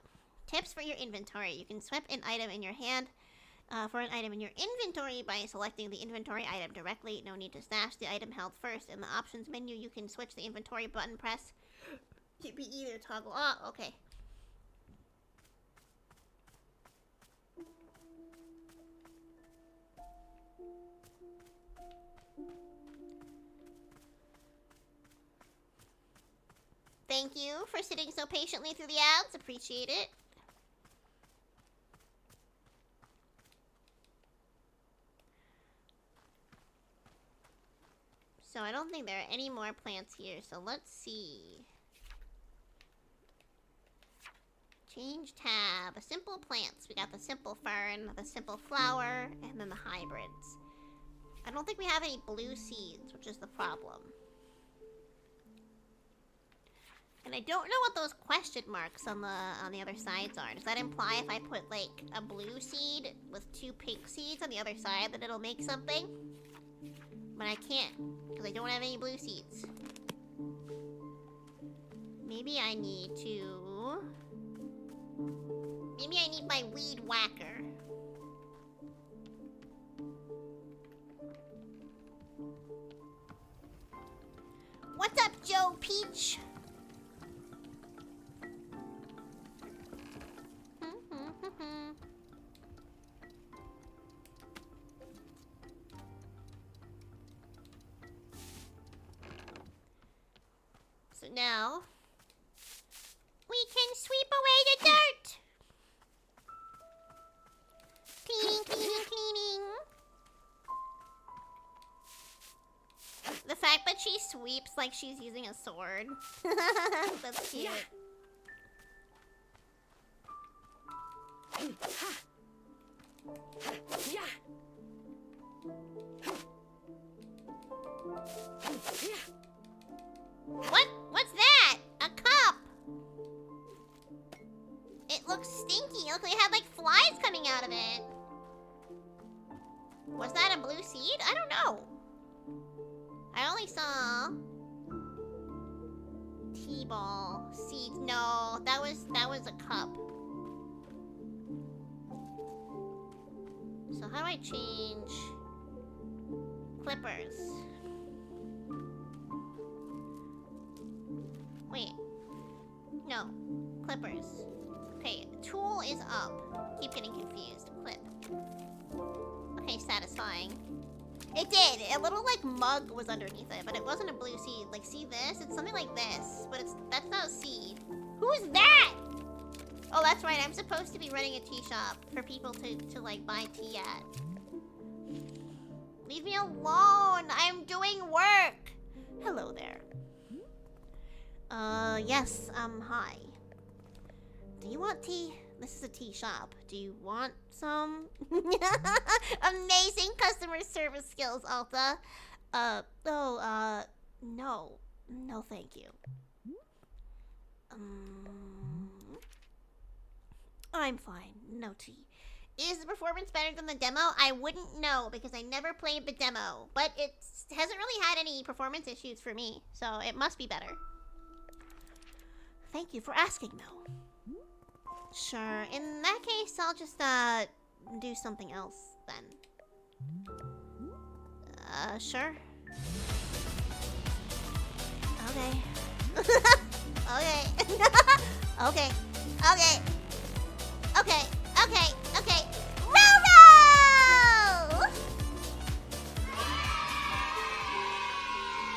Tips for your inventory. You can swap an item in your hand for an item in your inventory by selecting the inventory item directly. No need to stash the item held first. In the options menu, you can switch the inventory button press to be either toggle. Oh, okay. Thank you for sitting so patiently through the ads. Appreciate it. So I don't think there are any more plants here, so let's see. Change tab. Simple plants. We got the simple fern, the simple flower, and then the hybrids. I don't think we have any blue seeds, which is the problem. And I don't know what those question marks on the other sides are. Does that imply if I put like a blue seed with 2 pink seeds on the other side that it'll make something? But I can't, because I don't have any blue seeds. Maybe I need to... Maybe I need my weed whacker. What's up, Joe Peach? So now we can sweep away the dirt. Cleaning, cleaning, cleaning. The fact that she sweeps like she's using a sword. That's cute. What? What's that? A cup. It looks stinky. It looks like it had like flies coming out of it. Was that a blue seed? I don't know. I only saw T-ball seeds. No, that was a cup. So how do I change clippers? Wait. No. Clippers. Okay, tool is up. Keep getting confused. Clip. Okay, satisfying. It did. A little like mug was underneath it, but it wasn't a blue seed. Like, see this? It's something like this, but that's not a seed. Who is that? Oh, that's right. I'm supposed to be running a tea shop for people to like buy tea at. Leave me alone. I'm doing work. Hello there. Yes. Hi. Do you want tea? This is a tea shop. Do you want some? Amazing customer service skills, Alta. No. No, thank you. I'm fine. No tea. Is the performance better than the demo? I wouldn't know because I never played the demo, but it hasn't really had any performance issues for me, so it must be better. Thank you for asking, though. Sure. In that case, I'll just, do something else, then. Sure. Okay. Okay. Okay. Okay. Okay. Okay. Okay. Roro!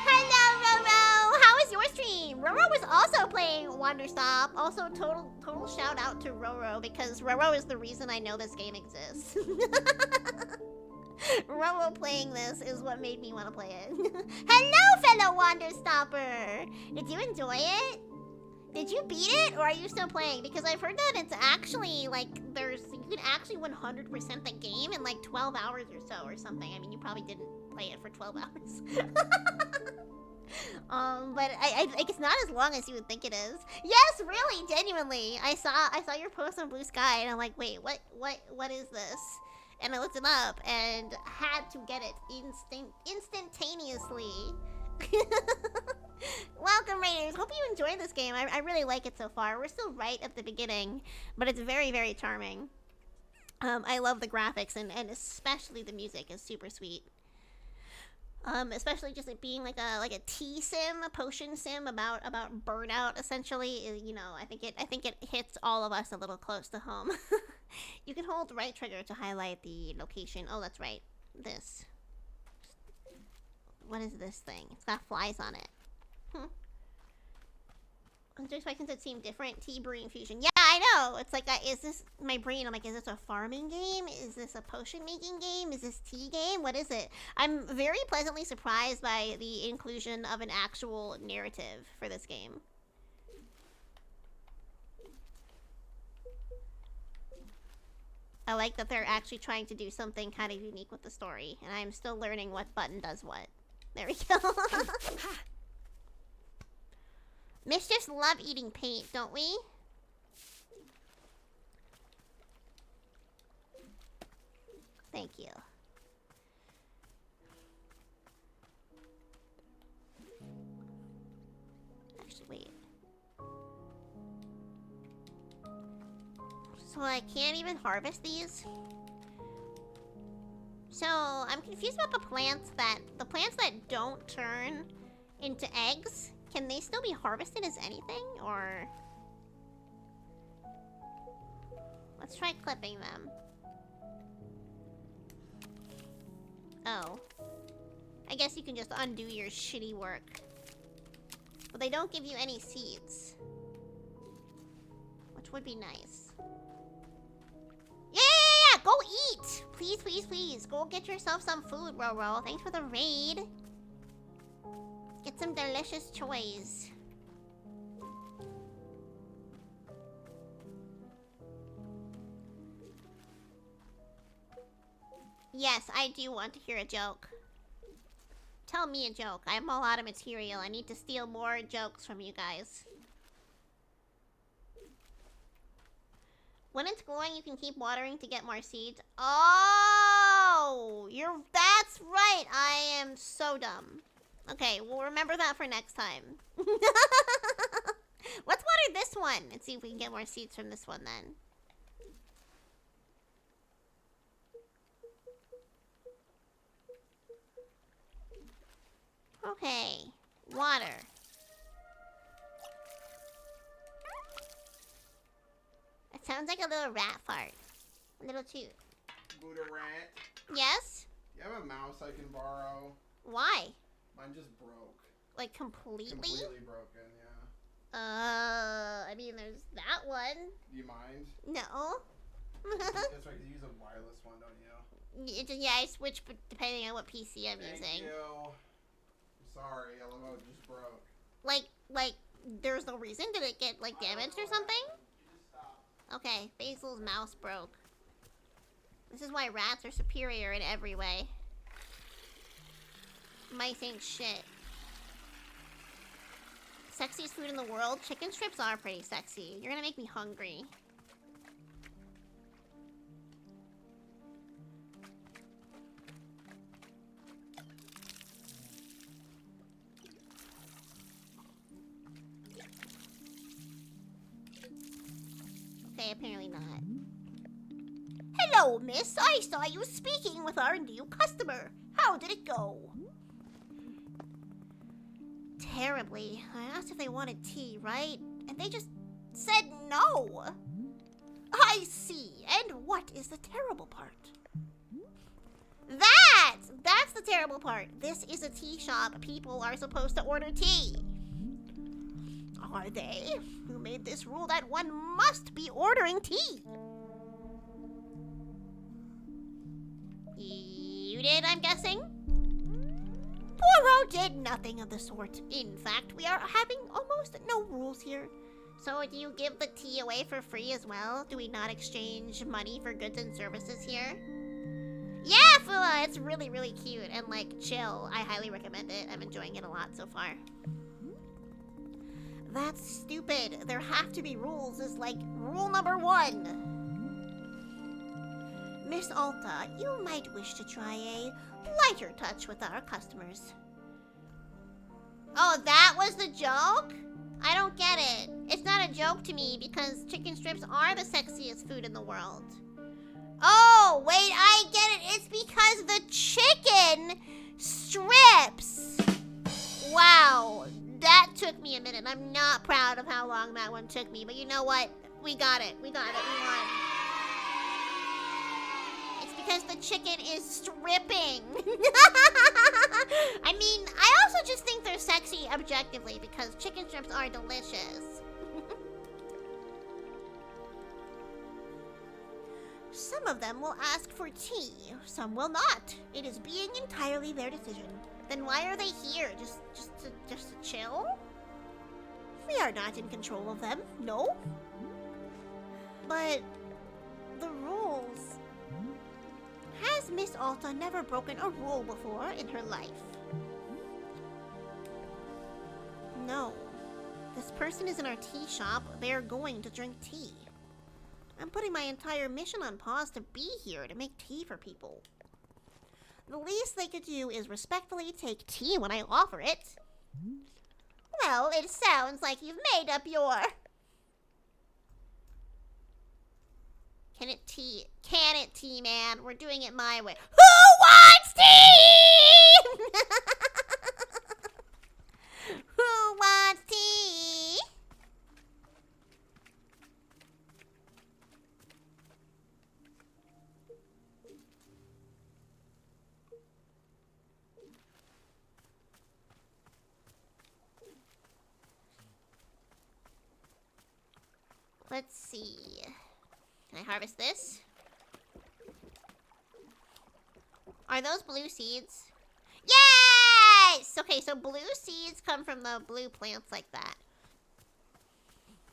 Hello, Roro! How was your stream? Roro was also playing Wanderstop. Also, total shout out to Roro because Roro is the reason I know this game exists. Roro playing this is what made me want to play it. Hello, fellow Wanderstopper! Did you enjoy it? Did you beat it, or are you still playing? Because I've heard that it's actually, like, you can actually 100% the game in, like, 12 hours or so, or something. I mean, you probably didn't play it for 12 hours. But I it's not as long as you would think it is. Yes, really, genuinely. I saw your post on Blue Sky, and I'm like, wait, what is this? And I looked it up, and had to get it instantaneously. Welcome, Raiders. Hope you enjoy this game. I really like it so far. We're still right at the beginning, but it's very, very charming. I love the graphics, and especially the music is super sweet. Especially just it being like a tea sim, a potion sim about burnout. Essentially, you know, I think it hits all of us a little close to home. You can hold right trigger to highlight the location. Oh, that's right. This. What is this thing? It's got flies on it. I was expecting it to seem different. Tea brewing fusion. Yeah, I know. It's like, is this my brain? I'm like, is this a farming game? Is this a potion making game? Is this tea game? What is it? I'm very pleasantly surprised by the inclusion of an actual narrative for this game. I like that they're actually trying to do something kind of unique with the story, and I'm still learning what button does what. There we go. Mischiefs love eating paint, don't we? Thank you. Actually, wait. So I can't even harvest these? So I'm confused about the plants that don't turn into eggs. Can they still be harvested as anything, or let's try clipping them. Oh, I guess you can just undo your shitty work. But they don't give you any seeds. Which would be nice. Yeah! Go eat! Please, please, please. Go get yourself some food, Roro. Thanks for the raid. Get some delicious choys. Yes, I do want to hear a joke. Tell me a joke. I'm all out of material. I need to steal more jokes from you guys. When it's glowing, you can keep watering to get more seeds. Oh! That's right! I am so dumb. Okay, we'll remember that for next time. Let's water this one and see if we can get more seeds from this one then. Okay, water. It sounds like a little rat fart. A little toot. Buddha rat. Yes? Do you have a mouse I can borrow? Why? Mine just broke. Like completely? Completely broken, yeah. I mean, there's that one. Do you mind? No. That's right, 'cause you use a wireless one, don't you? Yeah, I switch depending on what PC I'm using. Thank you. I'm sorry, LMO just broke. Like, there's no reason? Did it get, like, damaged or something? Okay, Basil's mouse broke. This is why rats are superior in every way. Mice ain't shit. Sexiest food in the world? Chicken strips are pretty sexy. You're gonna make me hungry. Okay, apparently not. Hello, miss. I saw you speaking with our new customer. How did it go? Terribly. I asked if they wanted tea, right? And they just said no. I see. And what is the terrible part? That's the terrible part. This is a tea shop. People are supposed to order tea. Are they? Who made this rule that one must be ordering tea? You did, I'm guessing? Poirot did nothing of the sort. In fact, we are having almost no rules here. So do you give the tea away for free as well? Do we not exchange money for goods and services here? Yeah, Fula, it's really, really cute and, like, chill. I highly recommend it. I'm enjoying it a lot so far. That's stupid. There have to be rules is, like, rule number 1. Miss Alta, you might wish to try a lighter touch with our customers. Oh, that was the joke? I don't get it. It's not a joke to me because chicken strips are the sexiest food in the world. Oh, wait, I get it. It's because the chicken strips. Wow, that took me a minute. I'm not proud of how long that one took me, but you know what? We got it. We got it. We won. It's because the chicken is stripping. I mean, I also just think they're sexy objectively because chicken strips are delicious. Some of them will ask for tea, some will not. It is being entirely their decision. Then why are they here? Just to chill? We are not in control of them, no. But the rules. Has Miss Alta never broken a rule before in her life? No. This person is in our tea shop. They are going to drink tea. I'm putting my entire mission on pause to be here to make tea for people. The least they could do is respectfully take tea when I offer it. Well, it sounds like you've made up your... Can it tea, man? We're doing it my way. Who wants tea? Who wants tea? Let's see. Can I harvest this? Are those blue seeds? Yes! Okay, so blue seeds come from the blue plants like that.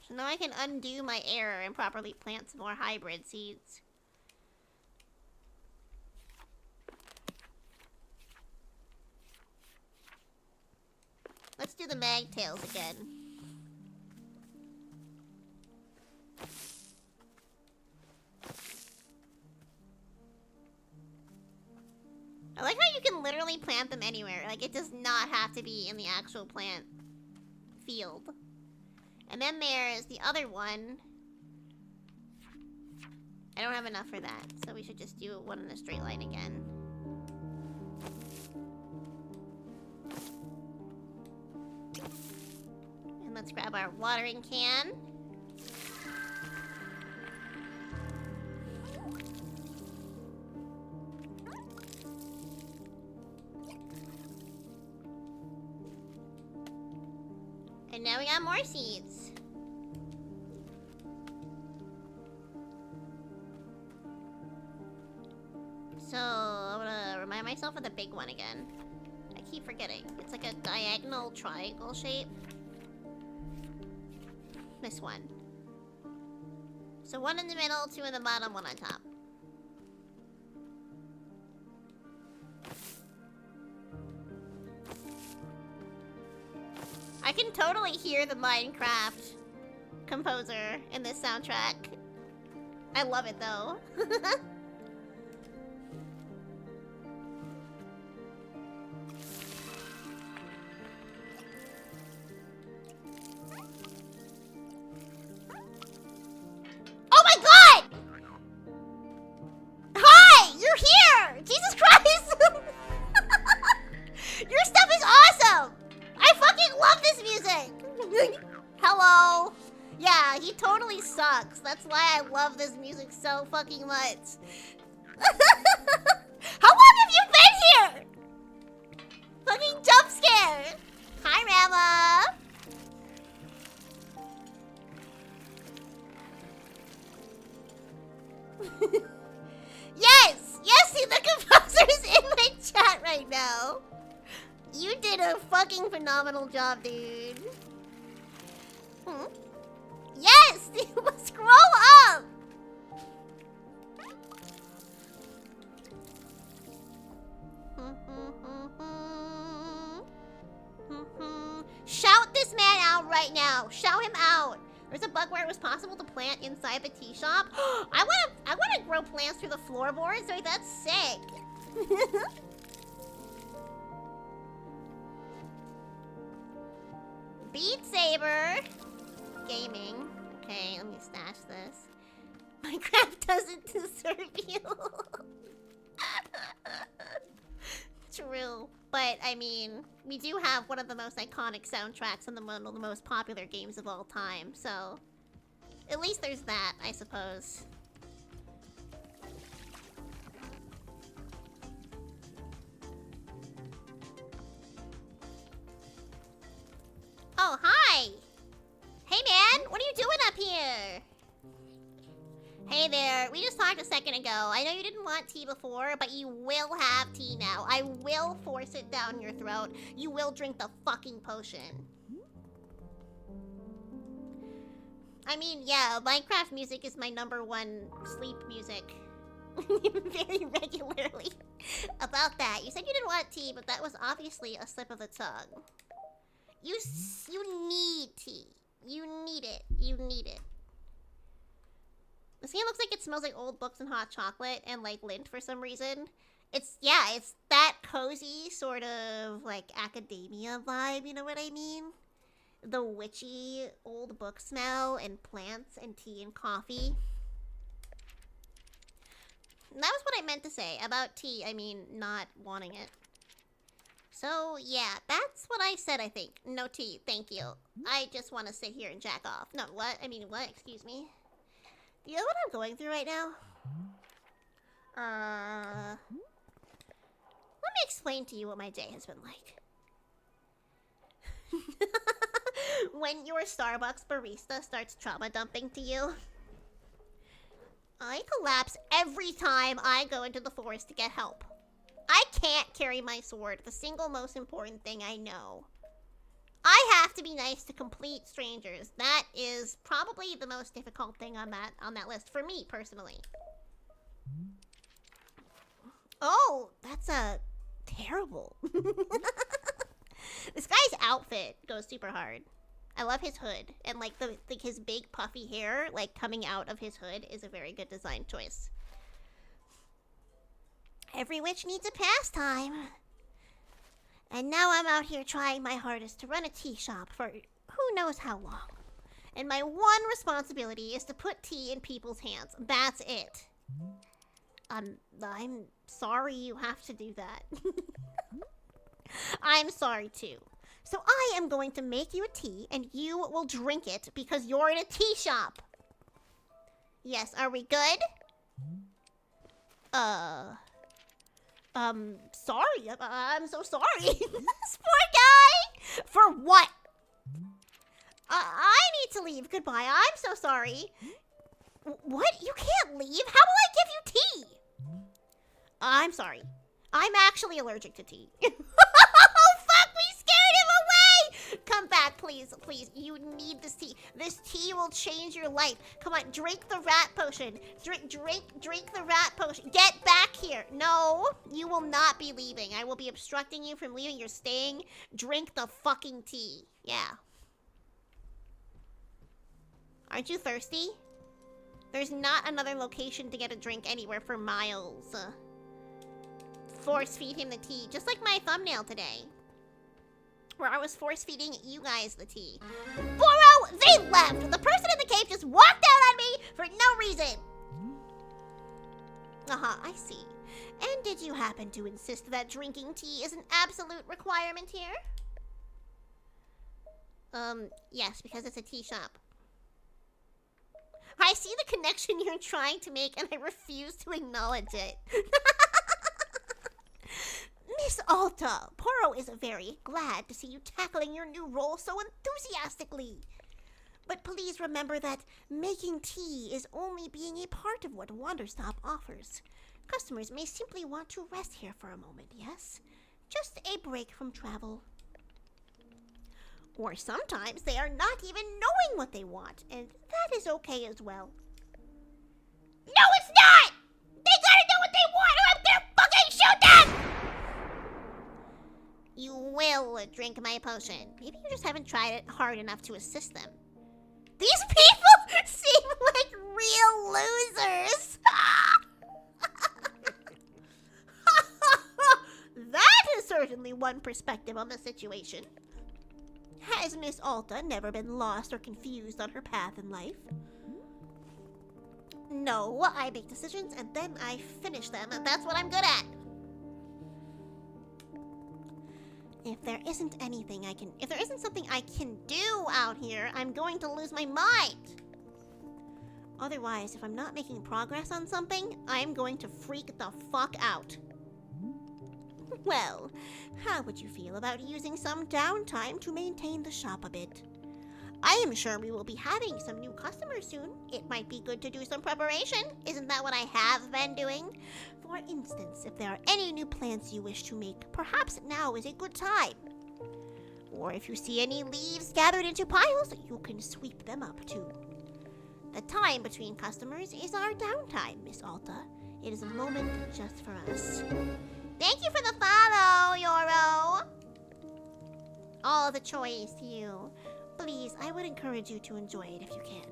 So now I can undo my error and properly plant some more hybrid seeds. Let's do the magtails again. I like how you can literally plant them anywhere. Like, it does not have to be in the actual plant field. And then there's the other one. I don't have enough for that, so we should just do one in a straight line again. And let's grab our watering can. And now we got more seeds. So, I'm gonna remind myself of the big one again. I keep forgetting. It's like a diagonal triangle shape. This one. So one in the middle, two in the bottom, one on top. I can totally hear the Minecraft composer in this soundtrack. I love it though. Oh my god! Hi! You're here! Jesus Christ! Your stuff is awesome! I fucking love this music! Hello! Yeah, he totally sucks. That's why I love this music so fucking much. How long have you been here? Fucking jump scare! Hi, Rama! Yes! Yes, see, the composer's in my chat right now. You did a fucking phenomenal job, dude. Yes! Scroll up! Shout this man out right now. Shout him out. There's a bug where it was possible to plant inside the tea shop. I wanna grow plants through the floorboards. Like, that's sick. Beat Saber. Gaming. Okay, let me stash this. Minecraft doesn't deserve you. True. But, I mean, we do have one of the most iconic soundtracks and one of the most popular games of all time, so... At least there's that, I suppose. Oh, hi! Hey, man! What are you doing up here? Hey there, we just talked a second ago. I know you didn't want tea before, but you will have tea now. I will force it down your throat. You will drink the fucking potion. I mean, yeah, Minecraft music is my #1 sleep music. Very regularly. About that, you said you didn't want tea, but that was obviously a slip of the tongue. You need tea. You need it. You need it. This game looks like it smells like old books and hot chocolate and like lint for some reason. It's that cozy sort of like academia vibe, you know what I mean? The witchy old book smell and plants and tea and coffee. And that was what I meant to say about tea. I mean, not wanting it. So, yeah, that's what I said, I think. No tea, thank you. I just want to sit here and jack off. No, what? I mean, what? Excuse me? Do you know what I'm going through right now? Let me explain to you what my day has been like. When your Starbucks barista starts trauma dumping to you, I collapse every time I go into the forest to get help. I can't carry my sword, the single most important thing I know. I have to be nice to complete strangers. That is probably the most difficult thing on that list for me personally. Oh, that's terrible. This guy's outfit goes super hard. I love his hood, and like his big puffy hair like coming out of his hood is a very good design choice. Every witch needs a pastime. And now I'm out here trying my hardest to run a tea shop for who knows how long. And my one responsibility is to put tea in people's hands. That's it. I'm sorry you have to do that. I'm sorry too. So I am going to make you a tea and you will drink it because you're in a tea shop. Yes, are we good? Sorry. I'm so sorry. This poor guy. For what? I need to leave. Goodbye. I'm so sorry. What? You can't leave? How will I give you tea? I'm sorry. I'm actually allergic to tea. Oh, fuck. We scared him away. Come back, please. Please. You need this tea. This tea will change your life. Come on. Drink the rat potion. Drink the rat potion. Get back here. No, you will not be leaving. I will be obstructing you from leaving. You're staying. Drink the fucking tea. Yeah. Aren't you thirsty? There's not another location to get a drink anywhere for miles. Force feed him the tea. Just like my thumbnail today, where I was force feeding you guys the tea. Boro, they left. The person in the cave just walked out on me for no reason. I see. And did you happen to insist that drinking tea is an absolute requirement here? Yes, because it's a tea shop. I see the connection you're trying to make and I refuse to acknowledge it. Miss Alta, Poro is very glad to see you tackling your new role so enthusiastically. But please remember that making tea is only being a part of what Wanderstop offers. Customers may simply want to rest here for a moment, yes? Just a break from travel. Or sometimes they are not even knowing what they want, and that is okay as well. No, it's not! They gotta know what they want or I'm gonna fucking shoot them! You will drink my potion. Maybe you just haven't tried it hard enough to assist them. These people seem like real losers! That is certainly one perspective on the situation. Has Miss Alta never been lost or confused on her path in life? No, I make decisions and then I finish them. That's what I'm good at. If there isn't something I can do out here, I'm going to lose my mind. Otherwise, if I'm not making progress on something, I'm going to freak the fuck out. Well, how would you feel about using some downtime to maintain the shop a bit? I am sure we will be having some new customers soon. It might be good to do some preparation. Isn't that what I have been doing? For instance, if there are any new plants you wish to make, perhaps now is a good time. Or if you see any leaves gathered into piles, you can sweep them up too. The time between customers is our downtime, Miss Alta. It is a moment just for us. Thank you for the follow, Yoro! All the choice to you. Please, I would encourage you to enjoy it if you can.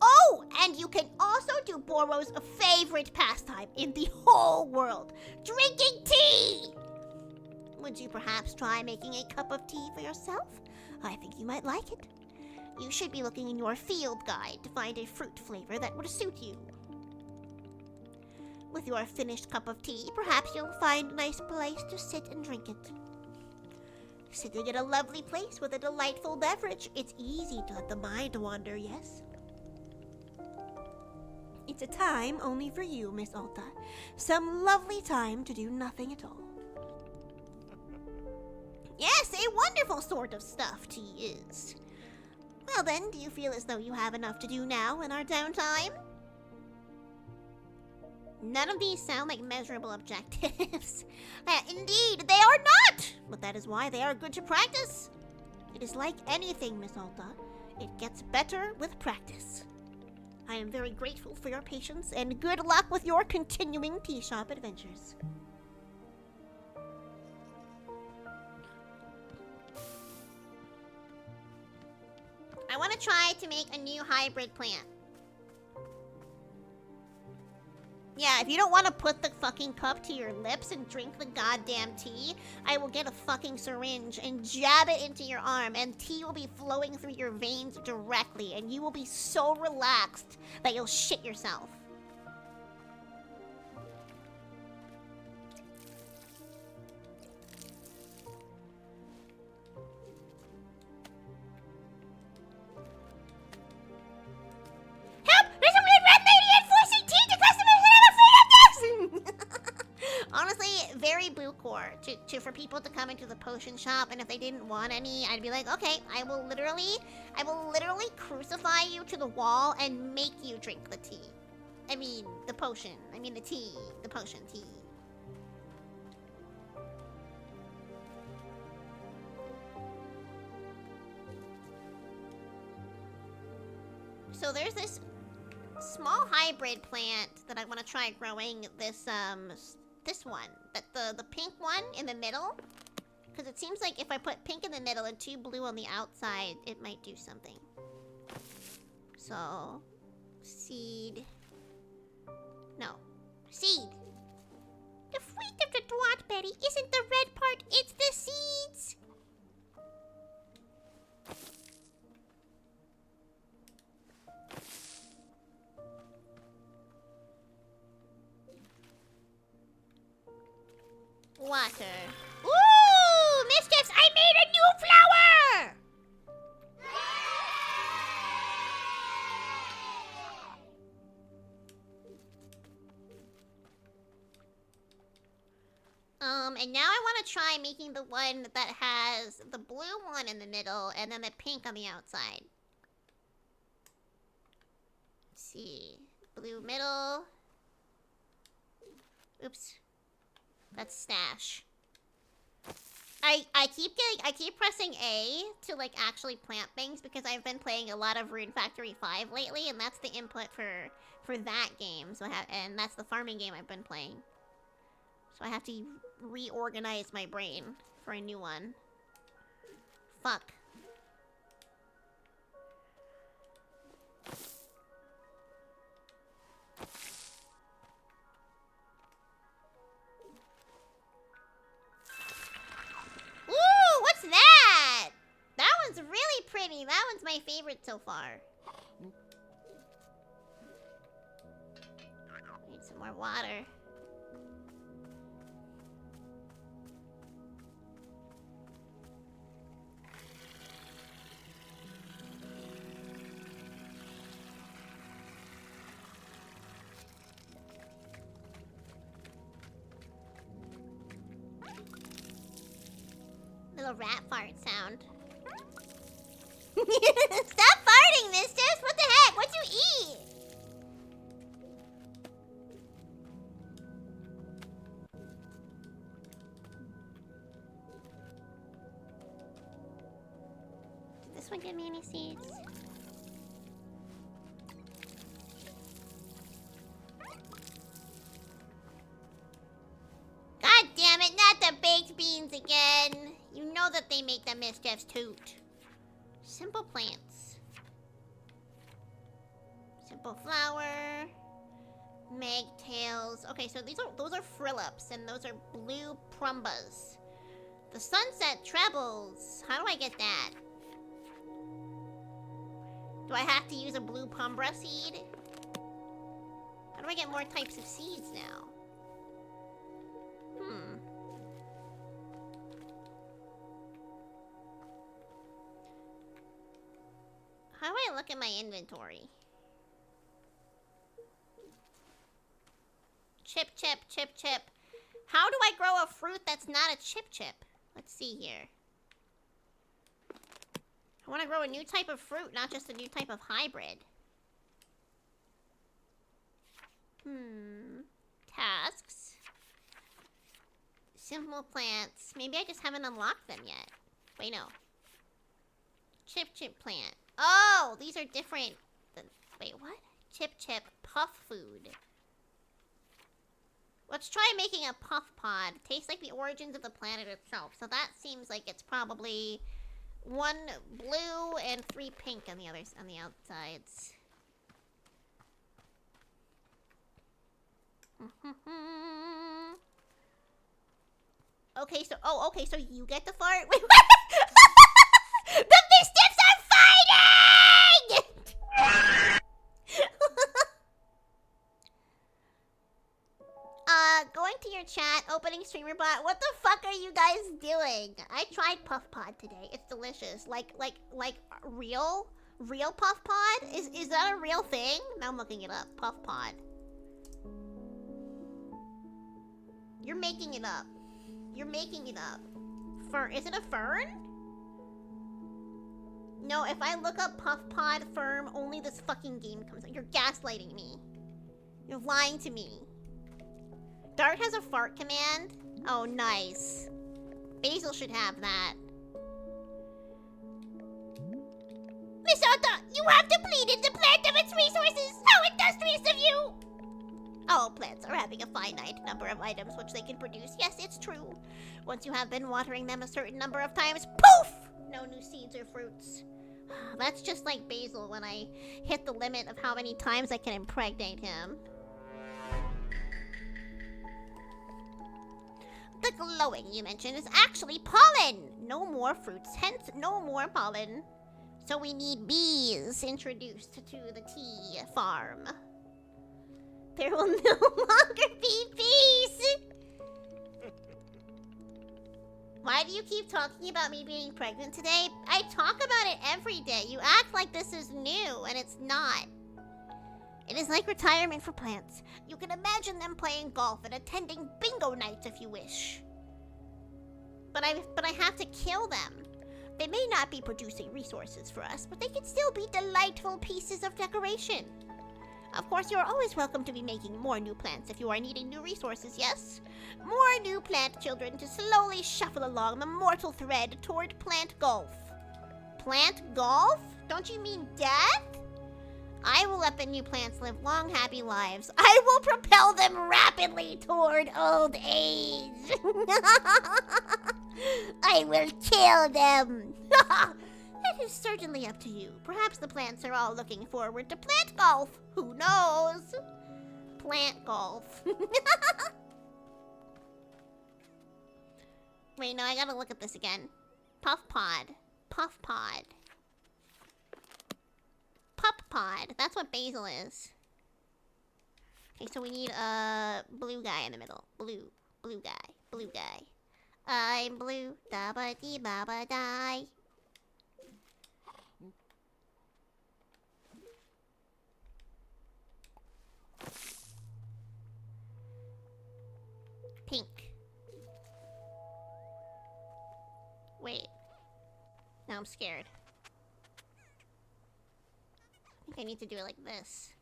Oh, and you can also do Boro's favorite pastime in the whole world, drinking tea! Would you perhaps try making a cup of tea for yourself? I think you might like it. You should be looking in your field guide to find a fruit flavor that would suit you. With your finished cup of tea, perhaps you'll find a nice place to sit and drink it. Sitting in a lovely place with a delightful beverage, it's easy to let the mind wander, yes? It's a time only for you, Miss Alta. Some lovely time to do nothing at all. Yes, a wonderful sort of stuff to use. Well then, do you feel as though you have enough to do now in our downtime? None of these sound like measurable objectives. Indeed, they are not! But that is why they are good to practice. It is like anything, Miss Alta. It gets better with practice. I am very grateful for your patience, and good luck with your continuing tea shop adventures. I want to try to make a new hybrid plant. Yeah, if you don't want to put the fucking cup to your lips and drink the goddamn tea, I will get a fucking syringe and jab it into your arm, and tea will be flowing through your veins directly, and you will be so relaxed that you'll shit yourself. Help! There's a weird red lady enforcing tea to customers and I'm afraid of this! Honestly, very boo core for people to come into the potion shop, and if they didn't want any, I'd be like, okay, I will literally crucify you to the wall and make you drink the tea. I mean, the potion. I mean, the tea. The potion tea. So there's this small hybrid plant that I want to try growing. This one, the pink one in the middle, because it seems like if I put pink in the middle and 2 blue on the outside, it might do something. So, seed. No, seed. The fruit of the dwarf berry isn't the red part; it's the seeds. Water. Ooh! Mischiefs! I made a new flower! And now I want to try making the one that has the blue one in the middle and then the pink on the outside. Let's see. Blue middle. Oops. That's stash. I keep pressing A to like actually plant things because I've been playing a lot of Rune Factory 5 lately, and that's the input for that game. So and that's the farming game I've been playing. So I have to reorganize my brain for a new one. Fuck. Ooh, what's that? That one's really pretty. That one's my favorite so far. Need some more water. Little rat fart sound. Stop farting, mistress! What the heck? What'd you eat? Did this one give me any seeds? God damn it, not the baked beans again! You know that they make the mischiefs toot. Simple plants. Simple flower. Magtails. Okay, so those are frillups and those are blue prumbas. The sunset trebles. How do I get that? Do I have to use a blue pumbra seed? How do I get more types of seeds now? How do I look at my inventory? Chip, chip, chip, chip. How do I grow a fruit that's not a chip chip? Let's see here. want to grow a new type of fruit, not just a new type of hybrid. Tasks. Simple plants. Maybe I just haven't unlocked them yet. Wait, no. Chip plant. Oh, these are different. Wait, what? Chip puff food. Let's try making a puff pod. Tastes like the origins of the planet itself. So that seems like it's probably 1 blue and 3 pink on the others on the outsides. Okay, so okay, so you get the fart. Wait, what? The missteps are fighting! Going to your chat, opening streamer bot. What the fuck are you guys doing? I tried Puff Pod today. It's delicious. Like real Puff Pod? Is that a real thing? Now I'm looking it up. Puff Pod. You're making it up. You're making it up. Is it a fern? No, if I look up Puff Pod Firm, only this fucking game comes up. You're gaslighting me. You're lying to me. Dart has a fart command? Oh, nice. Basil should have that. Miss Ota, you have depleted the plant of its resources! How industrious of you! All plants are having a finite number of items which they can produce. Yes, it's true. Once you have been watering them a certain number of times, poof! No new seeds or fruits. That's just like Basil when I hit the limit of how many times I can impregnate him. The glowing you mentioned is actually pollen. No more fruits, hence no more pollen. So we need bees introduced to the tea farm. There will no longer be bees. Why do you keep talking about me being pregnant today? I talk about it every day. You act like this is new, and it's not. It is like retirement for plants. You can imagine them playing golf and attending bingo nights if you wish. But I have to kill them. They may not be producing resources for us, but they can still be delightful pieces of decoration. Of course, you are always welcome to be making more new plants if you are needing new resources, yes? More new plant children to slowly shuffle along the mortal thread toward plant golf. Plant golf? Don't you mean death? I will let the new plants live long, happy lives. I will propel them rapidly toward old age. I will kill them. It is certainly up to you. Perhaps the plants are all looking forward to plant golf. Who knows? Plant golf. Wait, no, I gotta look at this again. Puff Pod. Puff Pod. Pup Pod. That's what Basil is. Okay, so we need a blue guy in the middle. Blue guy. I'm blue. Da ba dee ba ba die. Pink. Wait. Now I'm scared. I think I need to do it like this.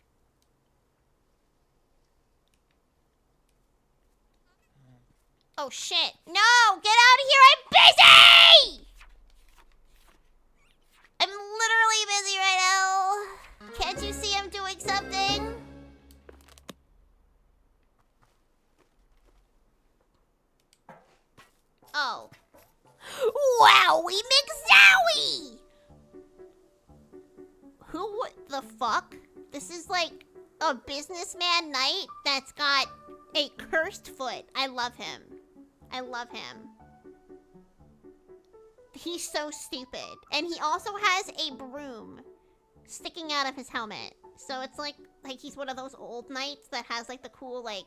Oh shit. No! Get out of here! I'm busy! I'm literally busy right now. Can't you see I'm doing something? Oh. Wowie McZowie! Who the fuck? This is like a businessman knight that's got a cursed foot. I love him. I love him. He's so stupid. And he also has a broom sticking out of his helmet. So it's like he's one of those old knights that has like the cool like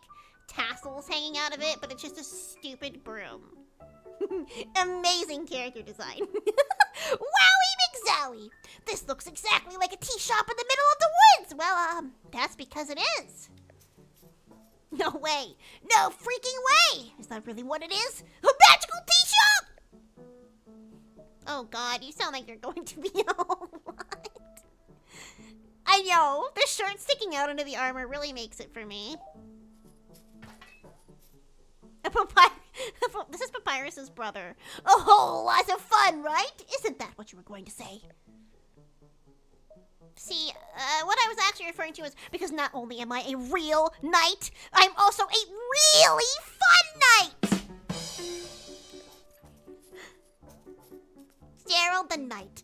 tassels hanging out of it, but it's just a stupid broom. Amazing character design. Wowie McZowie! This looks exactly like a tea shop in the middle of the woods! Well, that's because it is. No way! No freaking way! Is that really what it is? A magical tea shop! Oh god, you sound like you're going to be alright. I know, the shirt sticking out under the armor really makes it for me. This is Papyrus's brother. Oh, lots of fun, right? Isn't that what you were going to say? See, what I was actually referring to is because not only am I a real knight, I'm also a really fun knight! Gerald the Knight,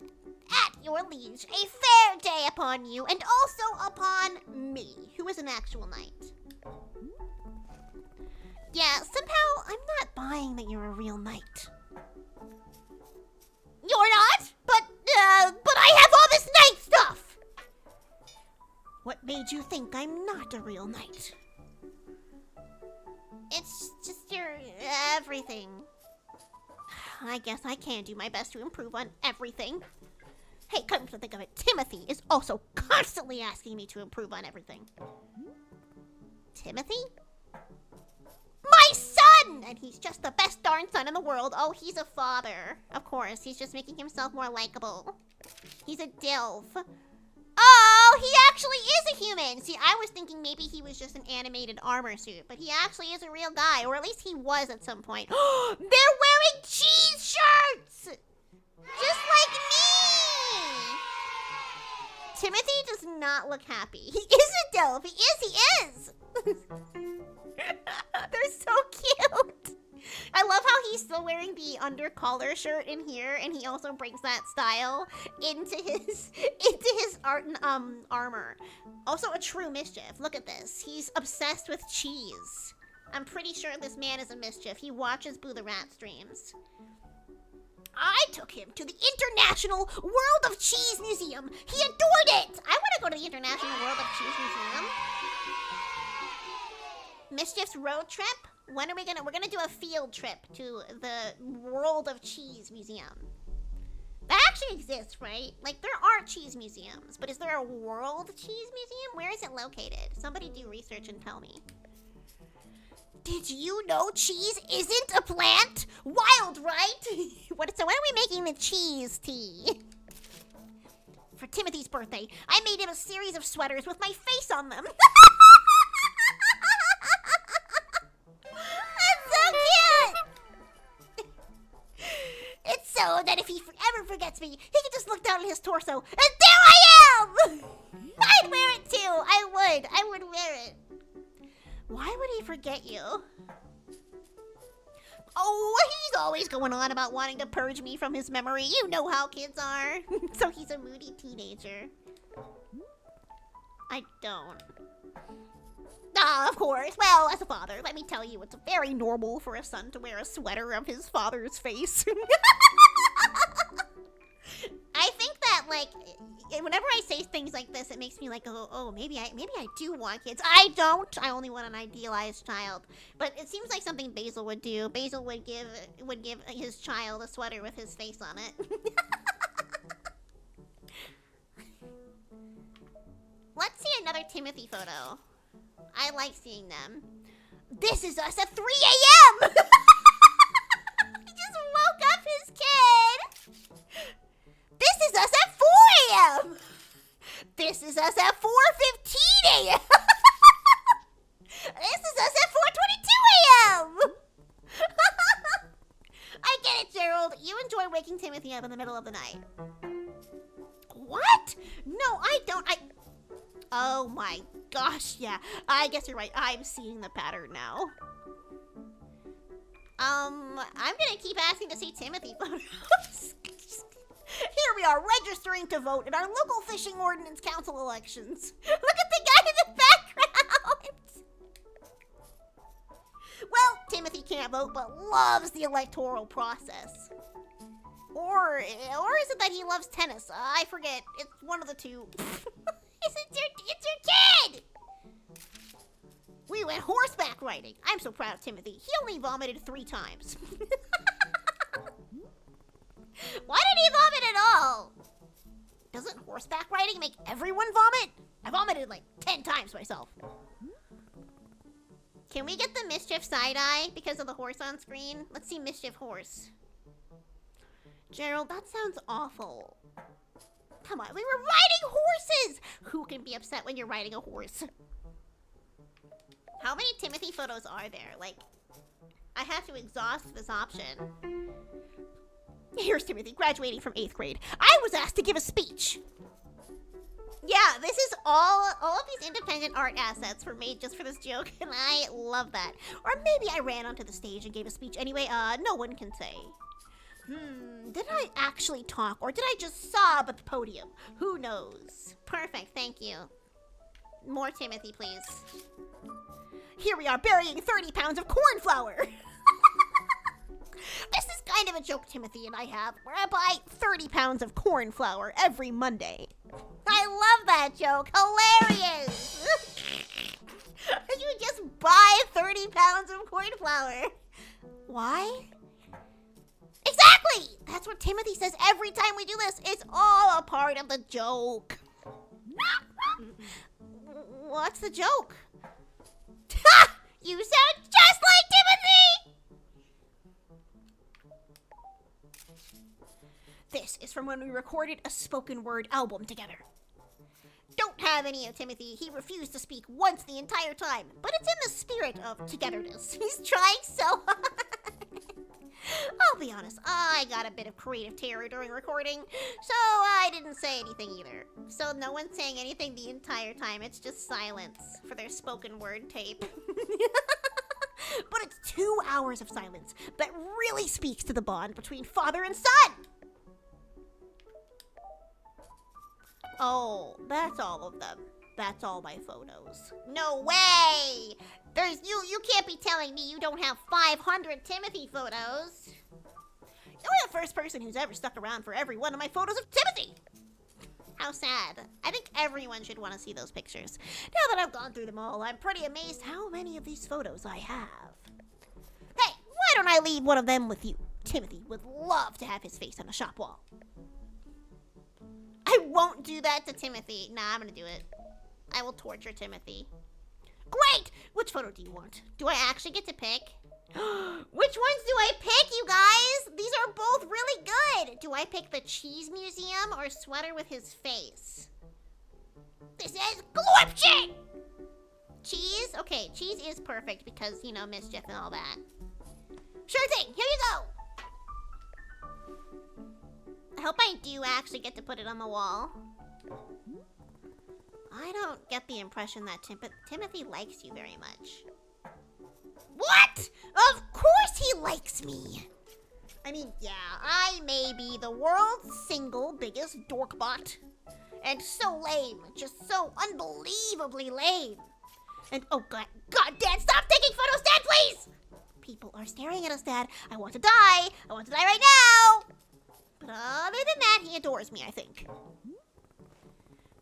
at your liege, a fair day upon you, and also upon me, who is an actual knight. Yeah, somehow I'm not buying that you're a real knight. You're not? But I have all this knight stuff! What made you think I'm not a real knight? It's just your everything. I guess I can do my best to improve on everything. Hey, come to think of it, Timothy is also constantly asking me to improve on everything. Timothy? My son! And he's just the best darn son in the world. Oh, he's a father. Of course, he's just making himself more likable. He's a DILF. Oh, he actually is a human! See, I was thinking maybe he was just an animated armor suit, but he actually is a real guy, or at least he was at some point. They're wearing cheese shirts! Just like me! Timothy does not look happy. He is a DILF. He is! They're so cute! I love how he's still wearing the under collar shirt in here, and he also brings that style into his armor. Also a true mischief. Look at this. He's obsessed with cheese. I'm pretty sure this man is a mischief. He watches Boo the Rat streams. I took him to the International World of Cheese Museum. He adored it. I want to go to the International World of Cheese Museum. Mischief's road trip? When are we're gonna do a field trip to the World of Cheese Museum. That actually exists, right? Like, there are cheese museums, but is there a World Cheese Museum? Where is it located? Somebody do research and tell me. Did you know cheese isn't a plant? Wild, right? So when are we making the cheese tea? For Timothy's birthday, I made him a series of sweaters with my face on them. It's so that if he ever forgets me, he can just look down at his torso, and there I am! I'd wear it too. I would wear it. Why would he forget you? Oh, he's always going on about wanting to purge me from his memory. You know how kids are. So he's a moody teenager. I don't. Ah, of course. Well, as a father, let me tell you, it's very normal for a son to wear a sweater of his father's face. I think that, like, whenever I say things like this, it makes me like, oh, maybe I do want kids. I don't. I only want an idealized child. But it seems like something Basil would do. Basil would give his child a sweater with his face on it. Let's see another Timothy photo. I like seeing them. This is us at 3 a.m. He just woke up his kid. This is us at 4 a.m. This is us at 4:15 a.m. This is us at 4:22 a.m. I get it, Gerald. You enjoy waking Timothy up in the middle of the night. What? No, I don't. Oh my gosh, yeah. I guess you're right. I'm seeing the pattern now. I'm gonna keep asking to see Timothy photos. Here we are, registering to vote in our local fishing ordinance council elections. Look at the guy in the background! Well, Timothy can't vote, but loves the electoral process. Or is it that he loves tennis? I forget. It's one of the two. It's your kid! We went horseback riding. I'm so proud of Timothy. He only vomited 3 times. Why did he vomit at all? Doesn't horseback riding make everyone vomit? I vomited like 10 times myself. Can we get the Mischief side-eye because of the horse on screen? Let's see Mischief horse. Gerald, that sounds awful. Come on, we were riding horses! Who can be upset when you're riding a horse? How many Timothy photos are there? Like, I have to exhaust this option. Here's Timothy, graduating from 8th grade. I was asked to give a speech. Yeah, this is all of these independent art assets were made just for this joke, and I love that. Or maybe I ran onto the stage and gave a speech anyway. No one can say. Did I actually talk, or did I just sob at the podium? Who knows? Perfect, thank you. More Timothy, please. Here we are burying 30 pounds of corn flour. This is kind of a joke Timothy and I have, where I buy 30 pounds of corn flour every Monday. I love that joke. Hilarious. You just buy 30 pounds of corn flour. Why? Exactly! That's what Timothy says every time we do this. It's all a part of the joke. What's the joke? Ha! You sound just like Timothy! This is from when we recorded a spoken word album together. Don't have any of Timothy. He refused to speak once the entire time, but it's in the spirit of togetherness. He's trying so hard. I'll be honest, I got a bit of creative terror during recording, so I didn't say anything either. So no one's saying anything the entire time, it's just silence for their spoken word tape. But it's 2 hours of silence that really speaks to the bond between father and son. Oh, that's all of them. That's all my photos. No way! You can't be telling me you don't have 500 Timothy photos. You're the first person who's ever stuck around for every one of my photos of Timothy. How sad. I think everyone should want to see those pictures. Now that I've gone through them all, I'm pretty amazed how many of these photos I have. Hey, why don't I leave one of them with you? Timothy would love to have his face on a shop wall. I won't do that to Timothy. Nah, I'm gonna do it. I will torture Timothy. Great! Which photo do you want? Do I actually get to pick? Which ones do I pick, you guys? These are both really good. Do I pick the cheese museum or sweater with his face? This is corruption! Cheese? Okay, cheese is perfect because, you know, mischief and all that. Sure thing, here you go! I hope I do actually get to put it on the wall. I don't get the impression that Timothy likes you very much. What? Of course he likes me! I mean, yeah, I may be the world's single biggest dorkbot. And so lame, just so unbelievably lame. And oh god, Dad, stop taking photos, Dad, please! People are staring at us, Dad. I want to die. I want to die right now! But other than that, he adores me, I think.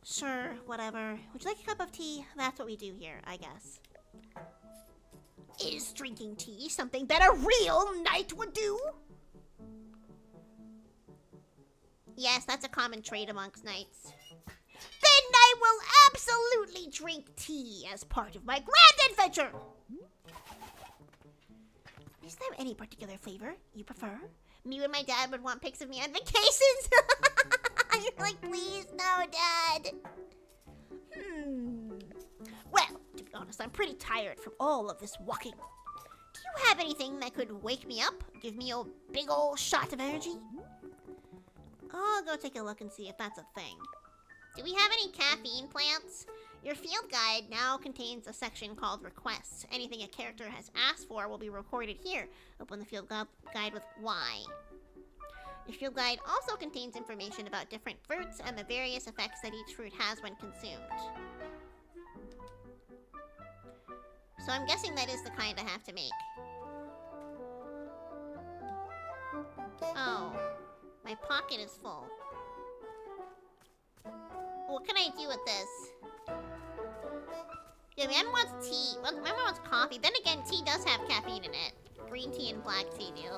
Sure, whatever. Would you like a cup of tea? That's what we do here, I guess. Is drinking tea something that a real knight would do? Yes, that's a common trait amongst knights. Then I will absolutely drink tea as part of my grand adventure! Is there any particular flavor you prefer? Me and my dad would want pics of me on vacations. You're like, please, no, Dad. Well, to be honest, I'm pretty tired from all of this walking. Do you have anything that could wake me up? Give me a big old shot of energy? I'll go take a look and see if that's a thing. Do we have any caffeine plants? Your field guide now contains a section called Requests. Anything a character has asked for will be recorded here. Open the field guide with Y. Your field guide also contains information about different fruits and the various effects that each fruit has when consumed. So I'm guessing that is the kind I have to make. Oh, my pocket is full. What can I do with this? Yeah, man wants tea. Well, man wants coffee. Then again, tea does have caffeine in it. Green tea and black tea do.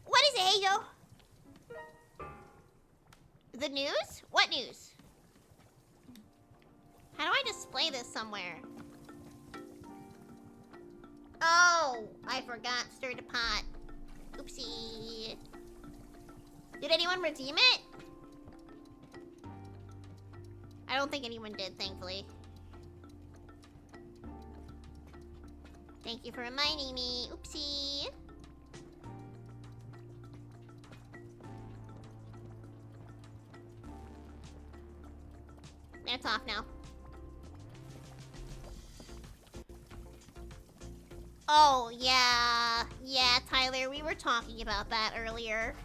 What is it, Hazel? The news? What news? How do I display this somewhere? Oh, I forgot. Stir the pot. Oopsie. Did anyone redeem it? I don't think anyone did, thankfully. Thank you for reminding me. Oopsie. It's off now. Oh, yeah. Yeah, Tyler, we were talking about that earlier.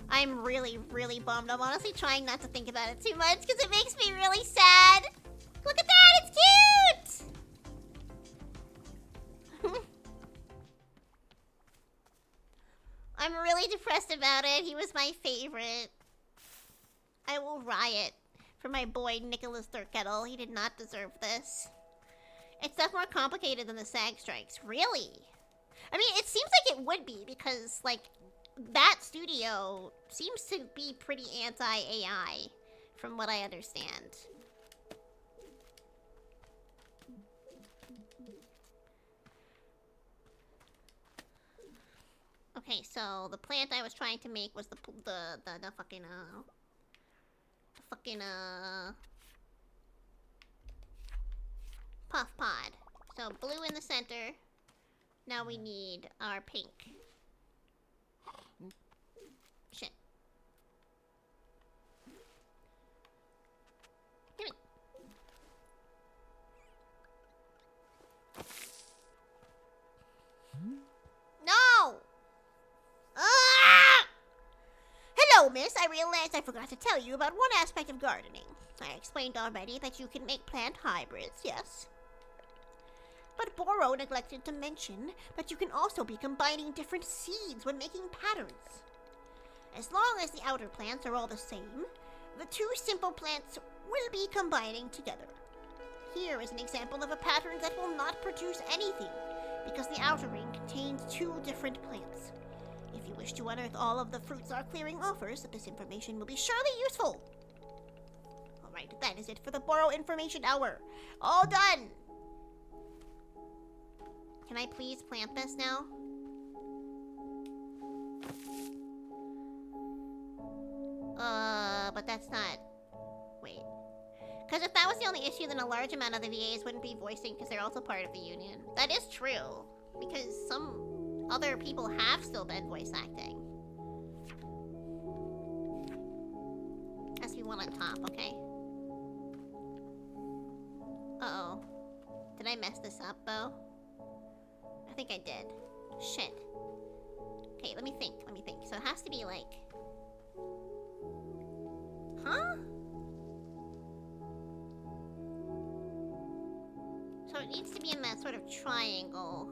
I'm really, really bummed. I'm honestly trying not to think about it too much because it makes me really sad. Look at that, it's cute! I'm really depressed about it. He was my favorite. I will riot for my boy Nicholas Thurkettle. He did not deserve this. It's stuff more complicated than the SAG strikes. Really? I mean, it seems like it would be because, like, that studio seems to be pretty anti-AI, from what I understand. Okay, so the plant I was trying to make was the fucking puff pod. So blue in the center. Now we need our pink. Shit. Give me. No! Ah! Hello, miss. I realized I forgot to tell you about one aspect of gardening. I explained already that you can make plant hybrids, yes? But Boro neglected to mention that you can also be combining different seeds when making patterns. As long as the outer plants are all the same, the two simple plants will be combining together. Here is an example of a pattern that will not produce anything, because the outer ring contains two different plants. If you wish to unearth all of the fruits our clearing offers, this information will be surely useful. Alright, that is it for the Boro Information Hour. All done! Can I please plant this now? But that's not... Wait. Because if that was the only issue, then a large amount of the VAs wouldn't be voicing because they're also part of the union. That is true. Because some other people have still been voice acting. Has to be one on top, okay. Uh-oh. Did I mess this up, Bo? I think I did. Shit. Okay, let me think. So it has to be like... Huh? So it needs to be in that sort of triangle.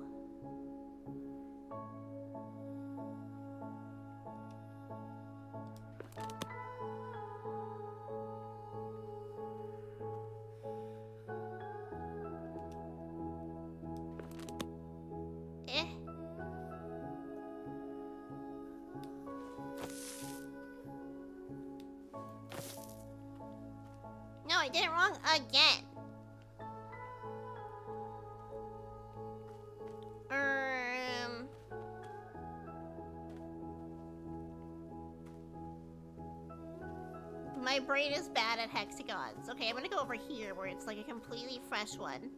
No, I did it wrong again. My brain is bad at hexagons. Okay, I'm gonna go over here where it's like a completely fresh one.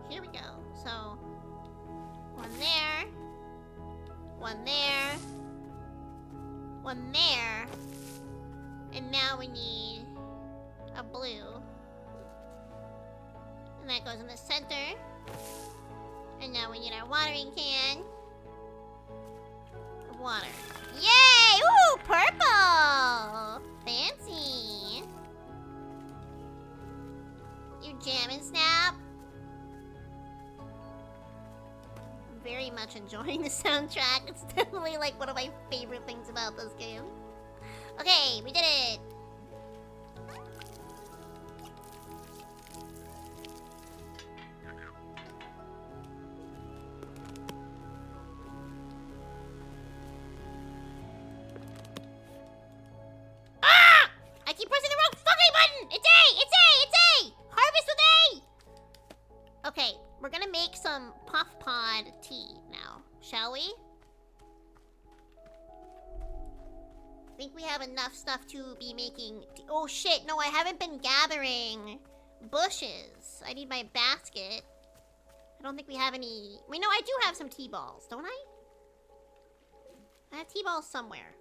Here we go. So, one there, one there, one there, and now we need a blue. And that goes in the center. And now we need our watering can. Water. Yay! Ooh, purple! Fancy. You jamming, Snap? I'm very much enjoying the soundtrack. It's definitely like one of my favorite things about this game. Okay, we did it! make some puff pod tea now, shall we? I think we have enough stuff to be making oh shit, no, I haven't been gathering bushes. I need my basket. I don't think we have any. Wait, no, I do have some tea balls, don't I? I have tea balls somewhere.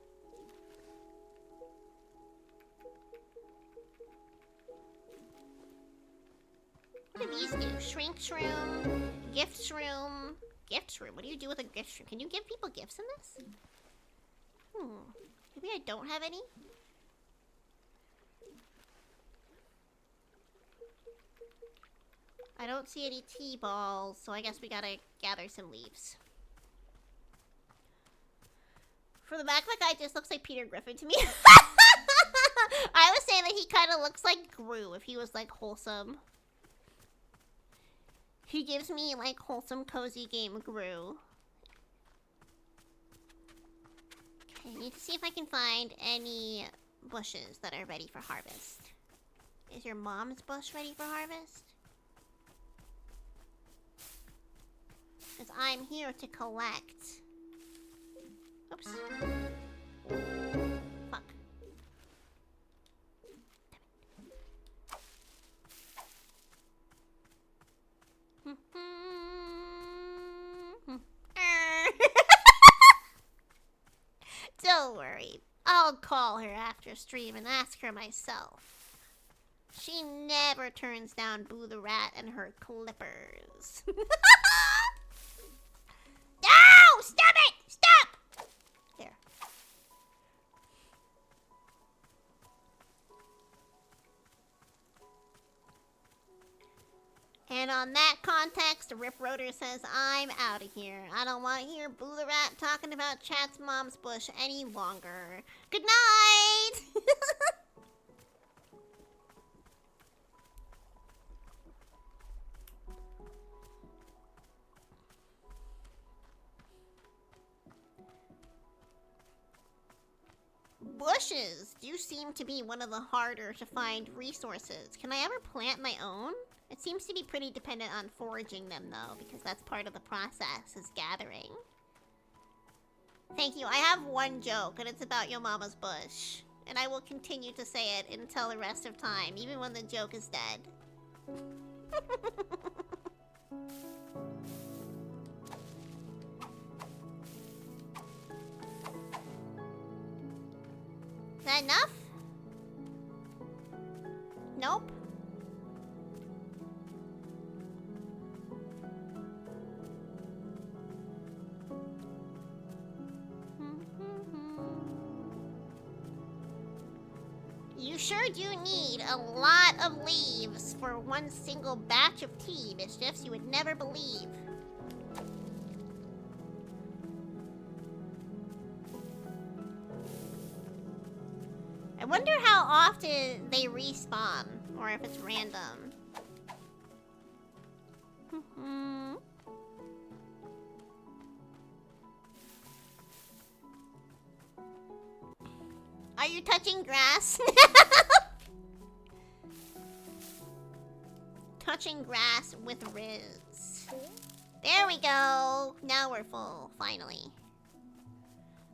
What do these do? Shrink shroom, gift shroom. Gift shroom? What do you do with a gift shroom? Can you give people gifts in this? Maybe I don't have any? I don't see any tea balls, so I guess we gotta gather some leaves. For the backpack guy, just looks like Peter Griffin to me. I was saying that he kind of looks like Gru if he was like wholesome. He gives me like wholesome, cozy game Gru. Okay, I need to see if I can find any bushes that are ready for harvest. Is your mom's bush ready for harvest? Because I'm here to collect. Oops. Fuck. Don't worry. I'll call her after stream and ask her myself. She never turns down Boo the Rat and her clippers. No! Stop it! Stop! There. And on that context, Rip Rotor says, I'm out of here. I don't want to hear Boo the Rat talking about Chat's mom's bush any longer. Good night! Bushes do seem to be one of the harder to find resources. Can I ever plant my own? It seems to be pretty dependent on foraging them though, because that's part of the process, is gathering. Thank you. I have one joke, and it's about your mama's bush. And I will continue to say it until the rest of time, even when the joke is dead. Is that enough? Nope. You sure do need a lot of leaves for one single batch of tea, Mischiefs. You would never believe. I wonder how often they respawn, or if it's random. Are you touching grass? Touching grass with Riz. There we go. Now we're full, finally.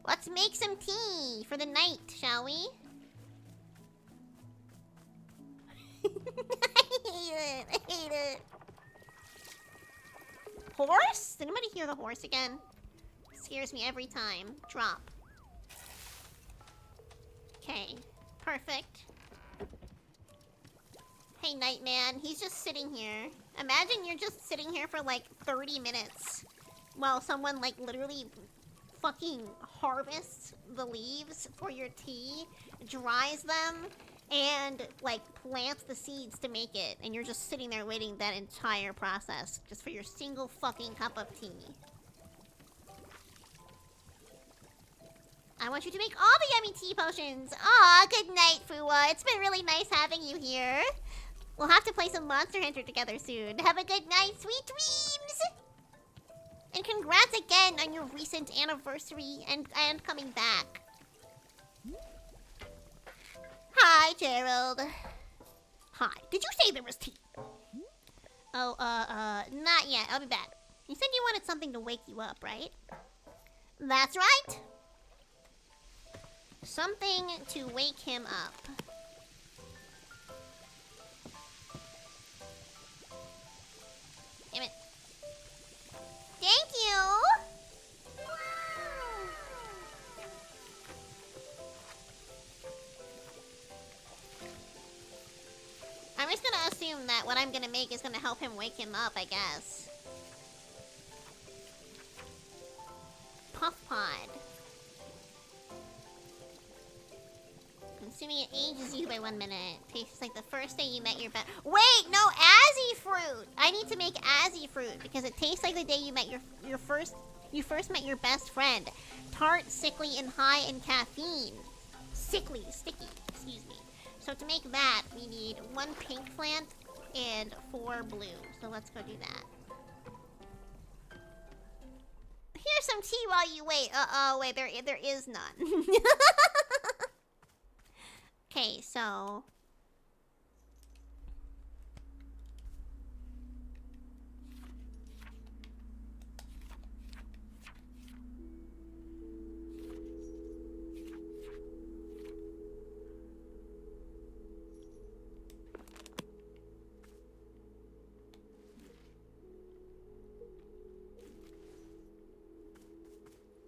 Let's make some tea for the night, shall we? I hate it. Horse? Did anybody hear the horse again? Scares me every time. Drop. Okay, perfect. Hey, Nightman, he's just sitting here. Imagine you're just sitting here for like 30 minutes while someone like literally fucking harvests the leaves for your tea, dries them, and like plants the seeds to make it, and you're just sitting there waiting that entire process just for your single fucking cup of tea. I want you to make all the yummy tea potions. Aw, good night, Fuwa. It's been really nice having you here. We'll have to play some Monster Hunter together soon. Have a good night, sweet dreams! And congrats again on your recent anniversary and coming back. Hi, Gerald. Hi. Did you say there was tea? Oh, not yet. I'll be back. You said you wanted something to wake you up, right? That's right. Something to wake him up. Damn it. Thank you! I'm just gonna assume that what I'm gonna make is gonna help him wake him up, I guess. Puff Pod. Consuming it ages you by 1 minute. Tastes like the first day you met your best. Wait, no, Azzy fruit. I need to make Azzy fruit because it tastes like the day you met you first met your best friend. Tart, sickly, and high in caffeine. Sticky. Excuse me. So to make that, we need 1 pink plant and 4 blue. So let's go do that. Here's some tea while you wait. Wait, there is none. Okay, so...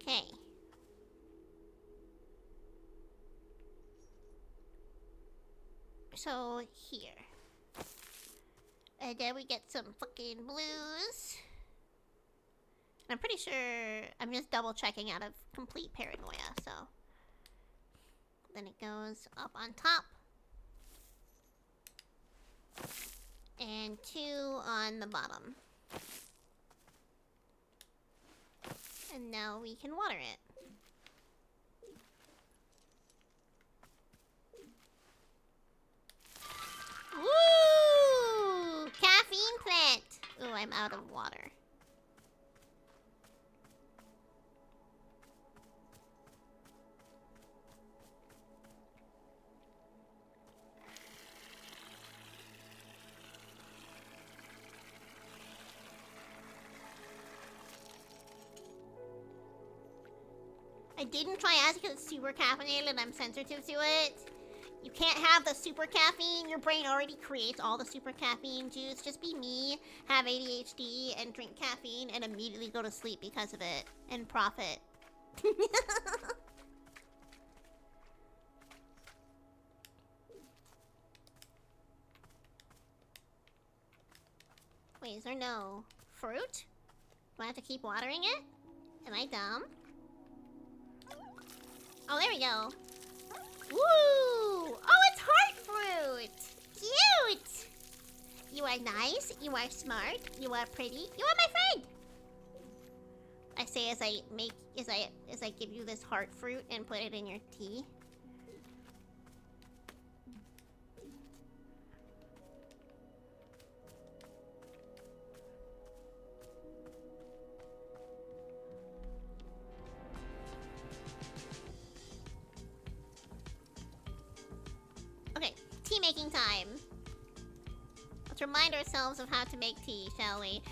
Okay. So, here. And then we get some fucking blues. I'm pretty sure I'm just double checking out of complete paranoia, so. Then it goes up on top. And 2 on the bottom. And now we can water it. Woo! Caffeine plant! Ooh, I'm out of water. I didn't try asking because it's super caffeinated and I'm sensitive to it. You can't have the super caffeine. Your brain already creates all the super caffeine juice. Just be me, have ADHD, and drink caffeine and immediately go to sleep because of it. And profit. Wait, is there no fruit? Do I have to keep watering it? Am I dumb? Oh, there we go. Woo! Oh, it's heart fruit! Cute! You are nice, you are smart, you are pretty, you are my friend! I say as I give you this heart fruit and put it in your tea. Tea making time. Let's remind ourselves of how to make tea, shall we?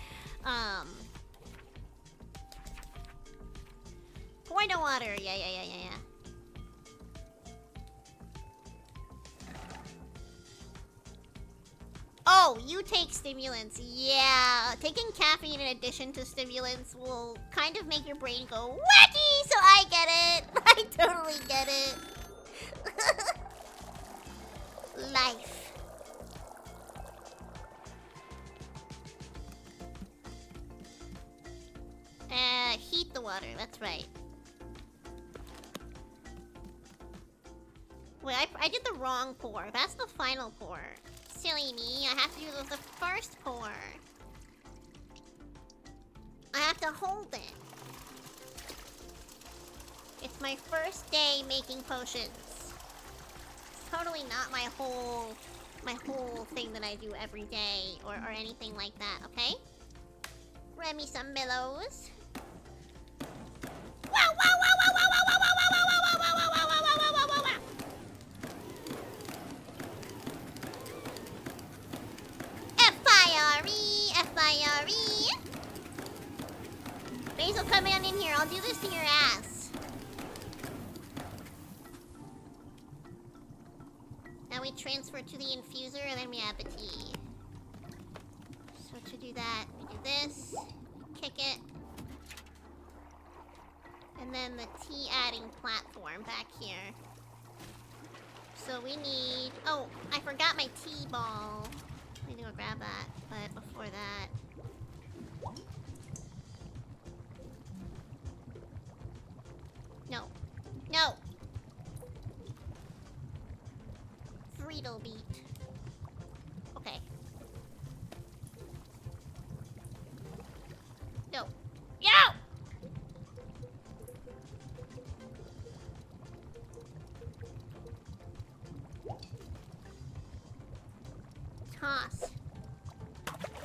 Pour the water. Yeah. Oh, you take stimulants. Yeah. Taking caffeine in addition to stimulants will kind of make your brain go wacky, so I get it. I totally get it. Life. Heat the water, that's right. Wait, I did the wrong pour. That's the final pour. Silly me, I have to do the first pour. I have to hold it. It's my first day making potions. Totally not my whole thing that I do every day or anything like that, okay? Grab me some Millows. Wow, wow, wow, wow, wow, wow, wow, wow, wow, wow, wow, wow, wow, wow, wow, wow, wow, wow. F-I-R-E, Basil, come on in here. I'll do this to your ass. Now we transfer to the infuser and then we add the tea. So to do that, we do this, kick it, and then the tea adding platform back here. So we need, oh, I forgot my tea ball. I need to go grab that, but before that. No. No! Friedel beat. Okay. No. Yo! Toss.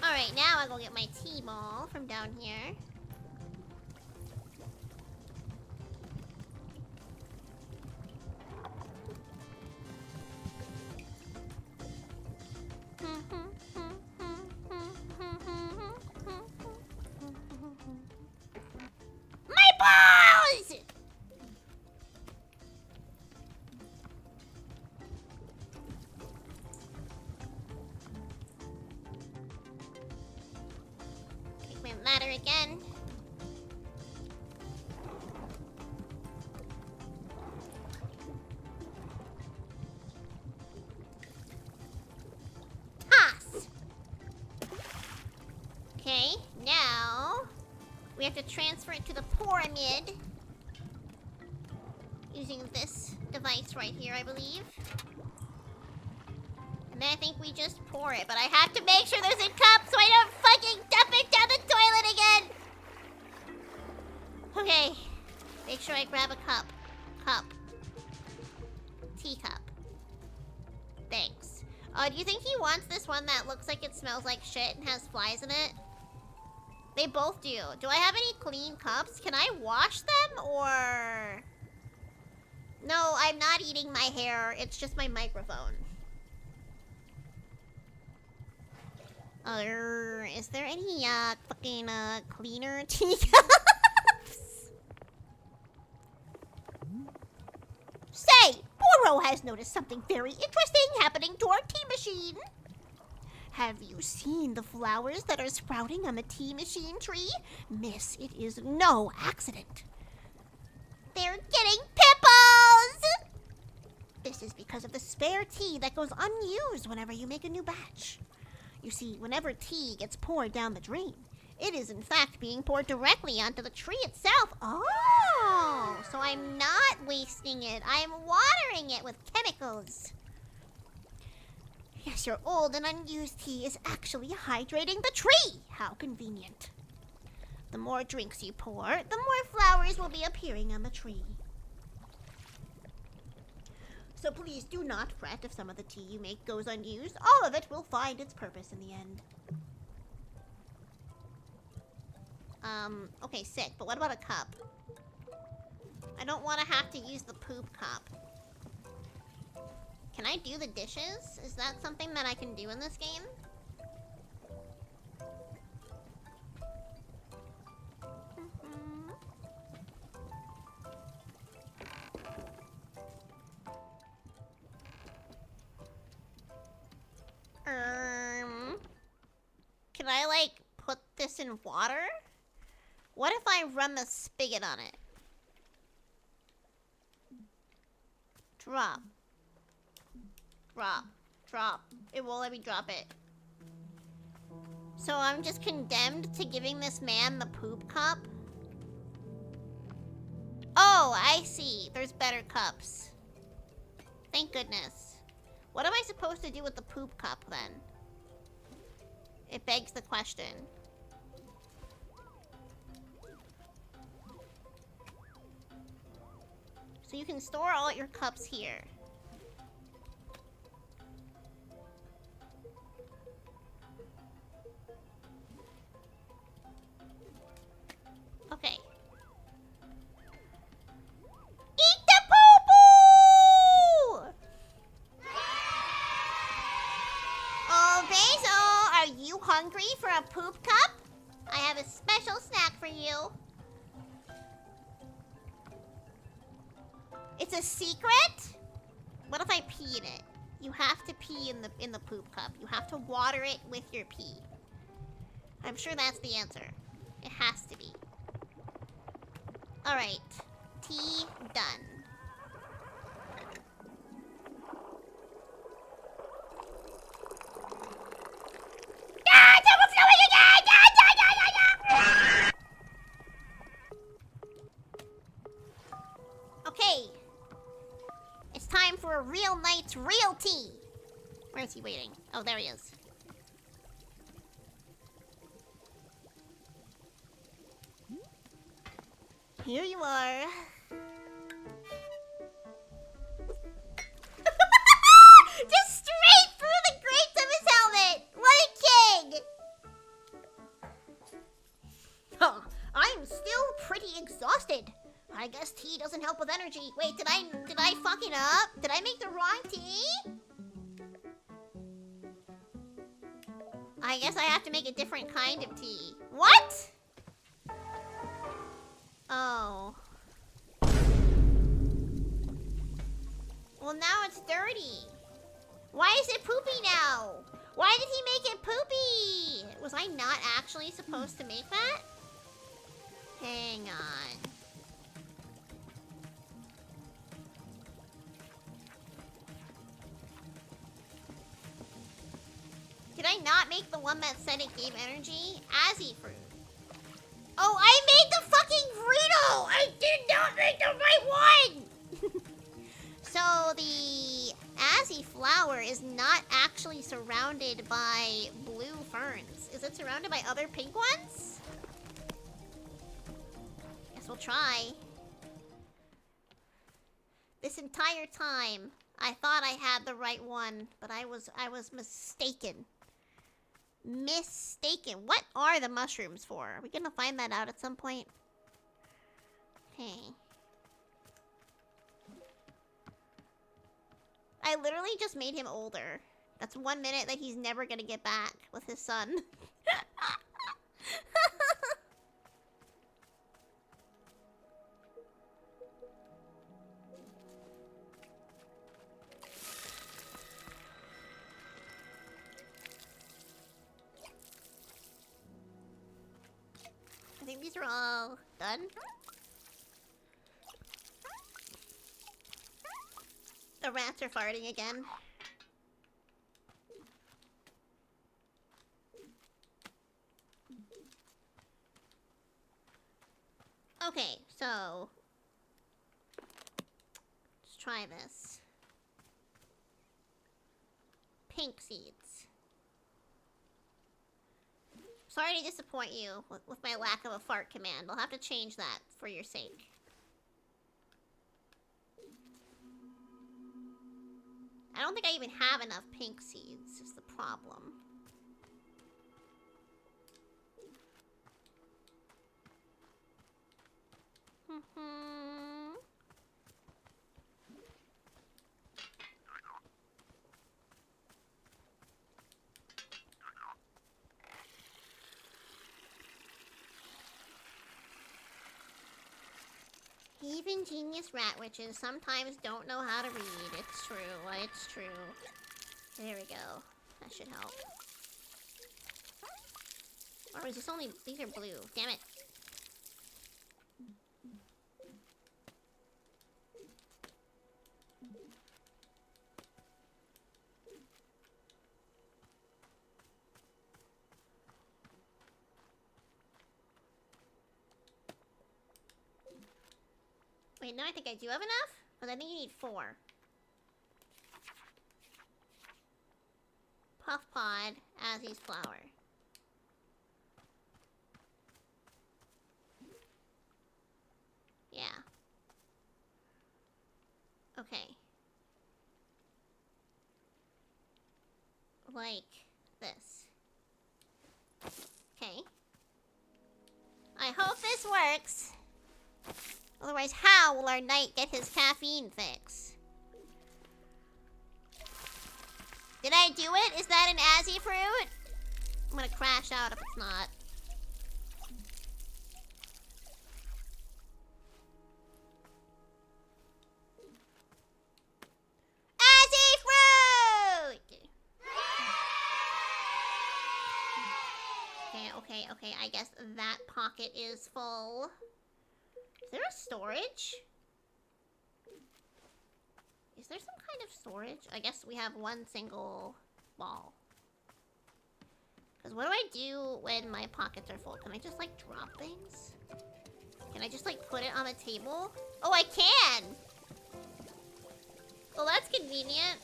Alright, now I go get my T-ball from down here. My balls! Take my ladder again. Toss! Okay, now we have to transfer it to the pyramid using this device right here, I believe. And then I think we just pour it, but I have to make sure there's a cup so I don't fucking dump it down the toilet again. Okay, make sure I grab a cup. Teacup. Thanks. Do you think he wants this one that looks like it smells like shit and has flies in it? They both do. Do I have any clean cups? Can I wash them or... No, I'm not eating my hair. It's just my microphone. Is there any, fucking, cleaner teacups? Say, Boro has noticed something very interesting happening to our tea machine. Have you seen the flowers that are sprouting on the tea machine tree? Miss, it is no accident. They're getting pimples! This is because of the spare tea that goes unused whenever you make a new batch. You see, whenever tea gets poured down the drain, it is in fact being poured directly onto the tree itself. Oh, so I'm not wasting it. I'm watering it with chemicals. Yes, your old and unused tea is actually hydrating the tree. How convenient. The more drinks you pour, the more flowers will be appearing on the tree. So please do not fret if some of the tea you make goes unused. All of it will find its purpose in the end. Okay, sick. But what about a cup? I don't want to have to use the poop cup. Can I do the dishes? Is that something that I can do in this game? Can I, like, put this in water? What if I run the spigot on it? Drop. Drop. Drop. It won't let me drop it. So I'm just condemned to giving this man the poop cup? Oh, I see. There's better cups. Thank goodness. What am I supposed to do with the poop cup, then? It begs the question. So you can store all your cups here. Okay. Eat the poo-poo! Oh, Basil, are you hungry for a poop cup? I have a special snack for you. It's a secret? What if I pee in it? You have to pee in the poop cup. You have to water it with your pee. I'm sure that's the answer. It has to be. Alright. Tea done. Ah! Someone's going again! Okay. It's time for a real night's real tea. Where is he waiting? Oh, there he is. Here you are. Just straight through the grates of his helmet! What a king! Huh, I'm still pretty exhausted. I guess tea doesn't help with energy. Wait, did I fuck it up? Did I make the wrong tea? I guess I have to make a different kind of tea. What? Oh. Well, now it's dirty. Why is it poopy now? Why did he make it poopy? Was I not actually supposed to make that? Hang on. Did I not make the one that said it gave energy? Azzy fruit. Oh, I made the fucking Frito! I did not make the right one! So the Azzy flower is not actually surrounded by blue ferns. Is it surrounded by other pink ones? Guess we'll try. This entire time, I thought I had the right one, but I was mistaken. Mistaken. What are the mushrooms for? Are we gonna find that out at some point? Okay. I literally just made him older. That's 1 minute that he's never gonna get back with his son. I think these are all done. The rats are farting again. Okay, so let's try this. Pink seeds. Sorry to disappoint you with my lack of a fart command. I'll have to change that for your sake. I don't think I even have enough pink seeds, is the problem. Even genius rat witches sometimes don't know how to read. It's true. It's true. There we go. That should help. Or is this only... These are blue. Damn it. Wait, no, I think I do have enough? But I think you need 4. Puff pod, Azzy's flower. Yeah. Okay. Like this. Okay. I hope this works. Otherwise, how will our knight get his caffeine fix? Did I do it? Is that an Azzy fruit? I'm gonna crash out if it's not. Okay, I guess that pocket is full. Is there a storage? Is there some kind of storage? I guess we have one single ball. Because what do I do when my pockets are full? Can I just, like, drop things? Can I just, like, put it on the table? Oh, I can! Well, that's convenient.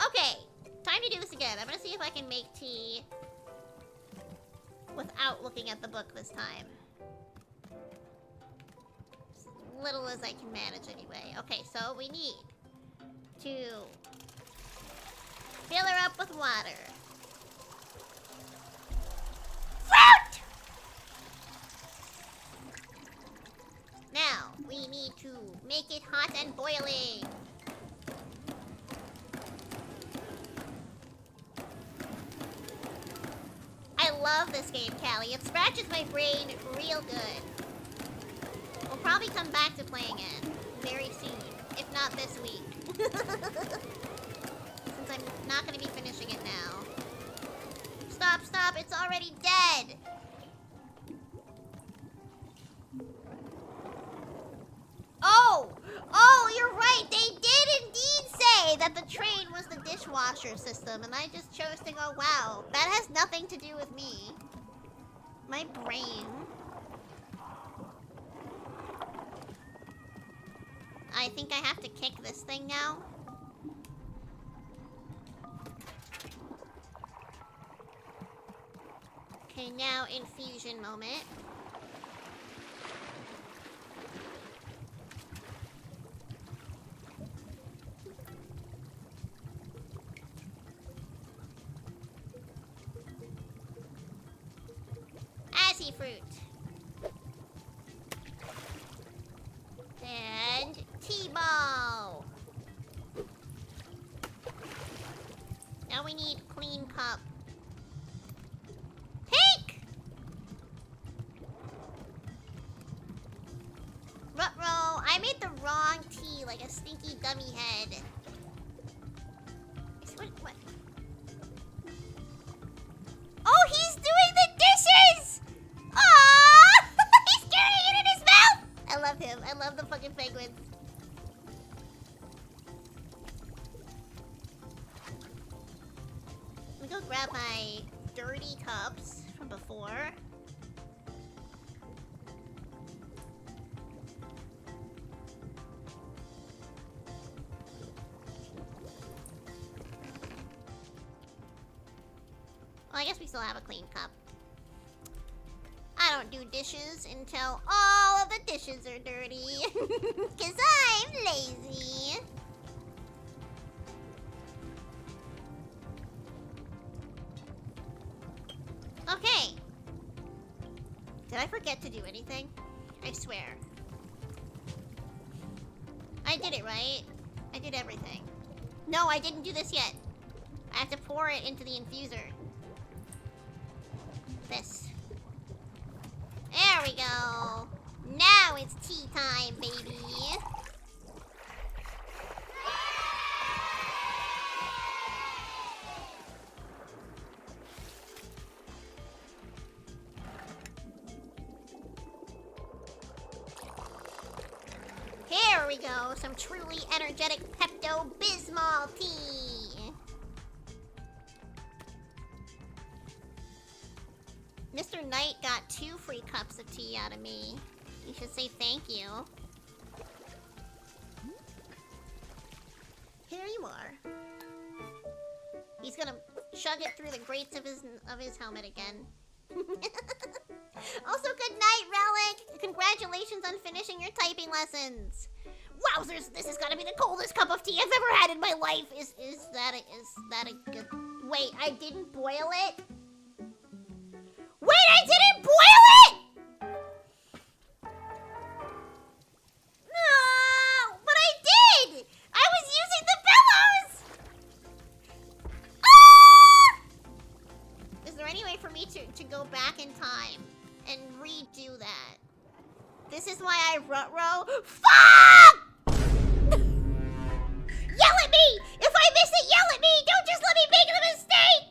Okay, time to do this again. I'm gonna see if I can make tea without looking at the book this time. As little as I can manage anyway. Okay, so we need to fill her up with water. Fruit! Now, we need to make it hot and boiling. I love this game, Callie. It scratches my brain real good. We'll probably come back to playing it very soon, if not this week. Since I'm not going to be finishing it now. Stop, stop, it's already dead! Oh, you're right. They did indeed say that the train was the dishwasher system, and I just chose to go, wow, that has nothing to do with me. My brain. I think I have to kick this thing now. Okay, now infusion moment. Fruit. And T-ball. Now we need clean cup. Pink! Ruh-roh, I made the wrong tea like a stinky dummy head. What? Oh, he's doing the dishes! Aww! He's carrying it in his mouth! I love him. I love the fucking penguins. Let me go grab my dirty cups from before. Well, I guess we still have a clean cup. I don't do dishes until all of the dishes are dirty. 'Cause I'm lazy. Okay. Did I forget to do anything? I swear. I did it, right? I did everything. No, I didn't do this yet. I have to pour it into the infuser. This. There we go. Now it's tea time, baby. Here we go. Some truly energetic Pepto-Bismol tea. Mr. Knight got 2 free cups of tea out of me. You should say thank you. Here you are. He's gonna chug it through the grates of his helmet again. Also, good night, Relic! Congratulations on finishing your typing lessons. Wowzers, this has gotta be the coldest cup of tea I've ever had in my life. Is that a good... Wait, I didn't boil it? Wait, I didn't boil it! No, but I did! I was using the bellows! Ah! Is there any way for me to go back in time and redo that? This is why I rut-row. Fuck! Yell at me! If I miss it, yell at me! Don't just let me make the mistake!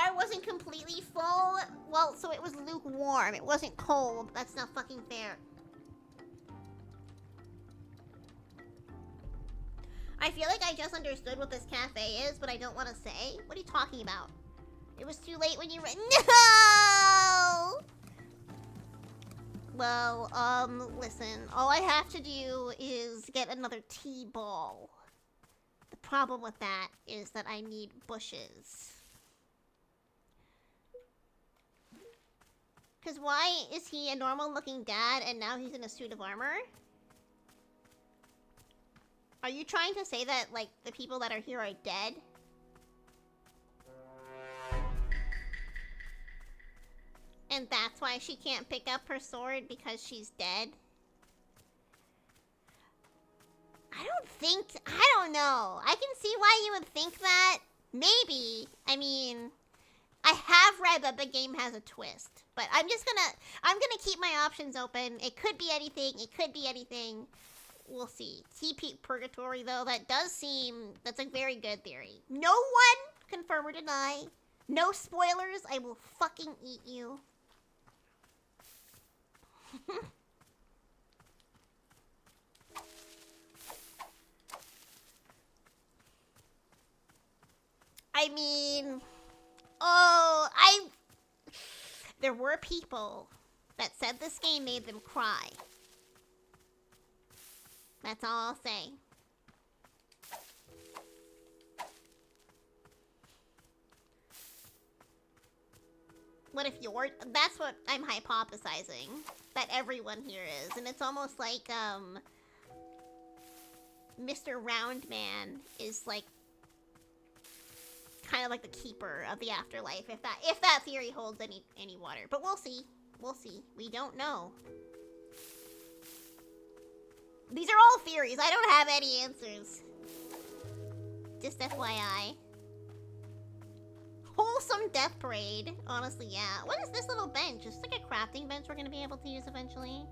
water wasn't completely full. Well, so it was lukewarm. It wasn't cold. That's not fucking fair. I feel like I just understood what this cafe is, but I don't want to say. What are you talking about? It was too late when you read. No! Well, listen. All I have to do is get another T-ball. The problem with that is that I need bushes. Because why is he a normal-looking dad and now he's in a suit of armor? Are you trying to say that, like, the people that are here are dead? And that's why she can't pick up her sword, because she's dead? I don't know. I can see why you would think that. Maybe. I mean, I have read that the game has a twist. But I'm gonna keep my options open. It could be anything. It could be anything. We'll see. TP Purgatory, though, that's a very good theory. No one confirm or deny. No spoilers. I will fucking eat you. I mean, there were people that said this game made them cry. That's all I'll say. What if that's what I'm hypothesizing. That everyone here is. And it's almost like, Mr. Roundman is like, kind of like the keeper of the afterlife, if that theory holds any water. But we'll see. We'll see. We don't know. These are all theories. I don't have any answers. Just FYI. Wholesome death parade. Honestly, yeah. What is this little bench? Is this like a crafting bench we're gonna be able to use eventually?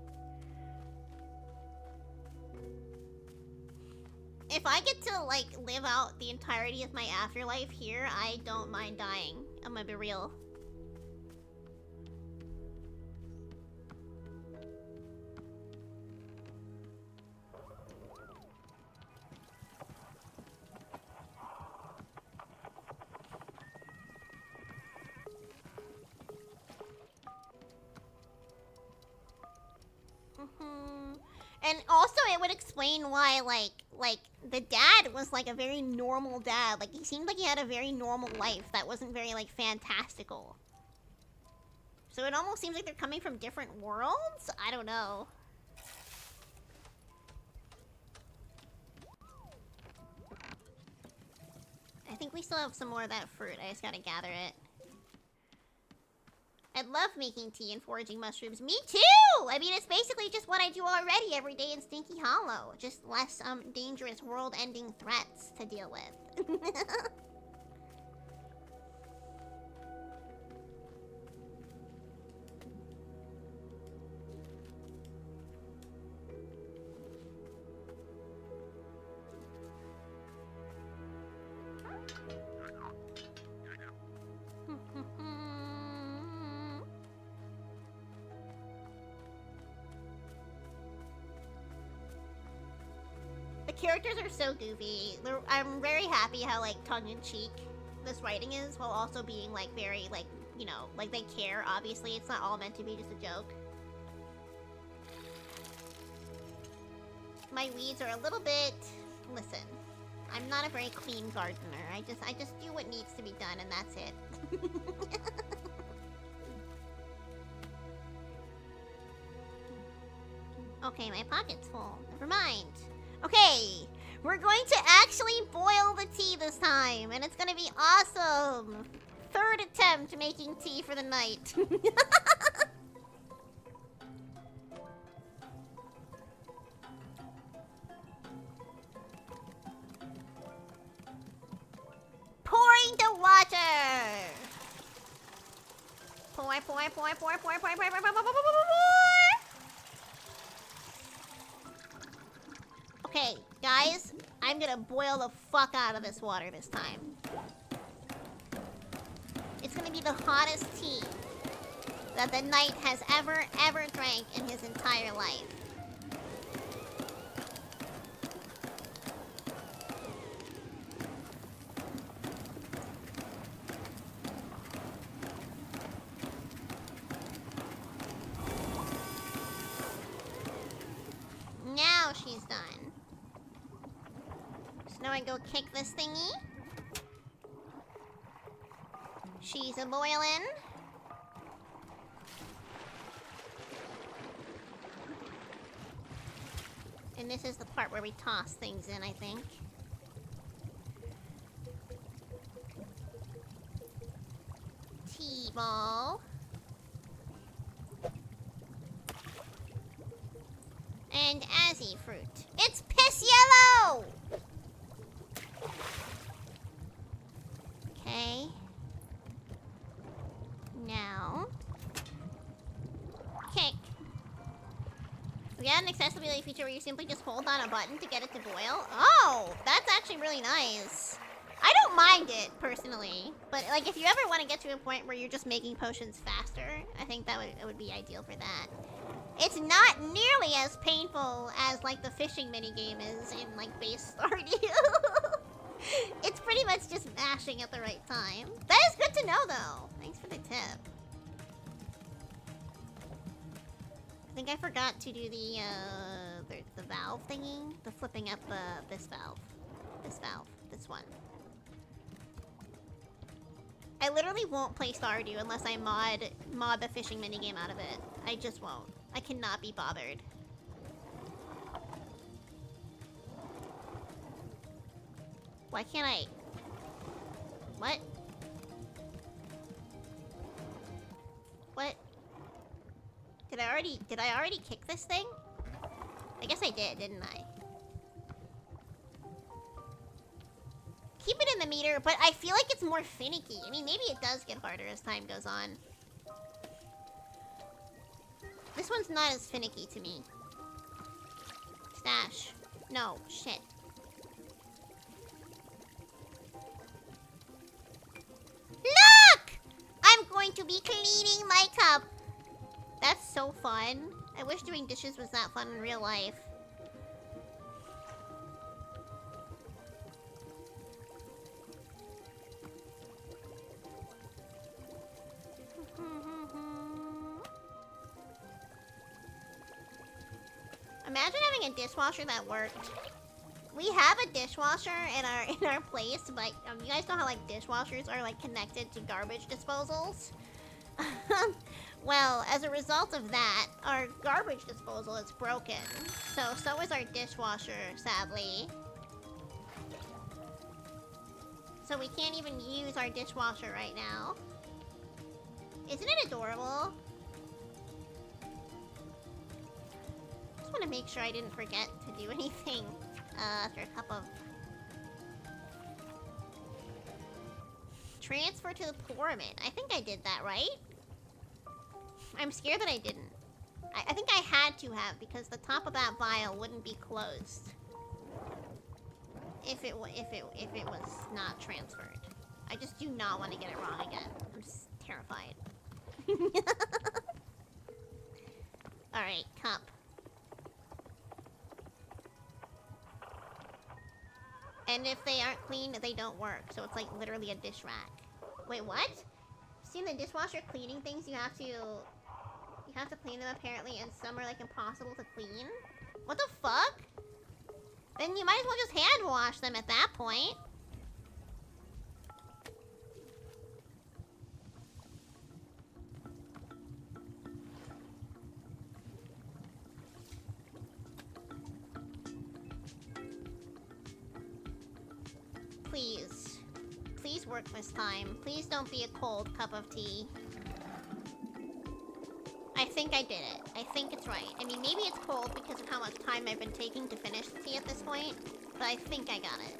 If I get to, like, live out the entirety of my afterlife here, I don't mind dying. I'm gonna be real. And also, it would explain why, like, the dad was, like, a very normal dad. Like, he seemed like he had a very normal life that wasn't very, like, fantastical. So it almost seems like they're coming from different worlds? I don't know. I think we still have some more of that fruit. I just gotta gather it. I love making tea and foraging mushrooms. Me too! I mean, it's basically just what I do already every day in Stinky Hollow. Just less, dangerous world-ending threats to deal with. Characters are so goofy. I'm very happy how, like, tongue-in-cheek this writing is, while also being, like, very, like, you know, like, they care, obviously. It's not all meant to be just a joke. My weeds are a little bit... Listen, I'm not a very clean gardener. I just do what needs to be done, and that's it. Okay, my pocket's full. Never mind. Okay, we're going to actually boil the tea this time, and it's gonna be awesome. Third attempt making tea for the night. Pouring the water. Pour. Okay, guys, I'm gonna boil the fuck out of this water this time. It's gonna be the hottest tea that the knight has ever drank in his entire life. Now she's done. So now I go kick this thingy. She's a boilin'. And this is the part where we toss things in, I think. Tea ball. And Azzy fruit. It's piss yellow! Okay. Now. Kick. We got an accessibility feature where you simply just hold on a button to get it to boil. Oh, that's actually really nice. I don't mind it, personally. But, like, if you ever want to get to a point where you're just making potions faster, I think that it would be ideal for that. It's not nearly as painful as, like, the fishing minigame is in, like, base Stardew. It's pretty much just mashing at the right time. That is good to know, though. Thanks for the tip. I think I forgot to do the valve thingy. The flipping up this valve. This one. I literally won't play Stardew unless I mod the fishing minigame out of it. I just won't. I cannot be bothered. Why can't I? What? What? Did I already kick this thing? I guess I did, didn't I? Keep it in the meter, but I feel like it's more finicky. I mean, maybe it does get harder as time goes on. This one's not as finicky to me. Stash. No, shit. Look! I'm going to be cleaning my cup. That's so fun. I wish doing dishes was that fun in real life. Imagine having a dishwasher that worked. We have a dishwasher in our place, but you guys know how like dishwashers are like connected to garbage disposals? Well, as a result of that, our garbage disposal is broken. So is our dishwasher, sadly. So we can't even use our dishwasher right now. Isn't it adorable? Just want to make sure I didn't forget to do anything after a cup of... Transfer to the Poorman. I think I did that, right? I'm scared that I didn't. I think I had to have, because the top of that vial wouldn't be closed if it was not transferred. I just do not want to get it wrong again. I'm just terrified. Alright, cup. And if they aren't clean, they don't work. So it's like literally a dish rack. Wait, what? See, in the dishwasher cleaning things, you have to clean them apparently, and some are like impossible to clean. What the fuck? Then you might as well just hand wash them at that point. Please. Please work this time. Please don't be a cold cup of tea. I think I did it. I think it's right. I mean, maybe it's cold because of how much time I've been taking to finish the tea at this point, but I think I got it.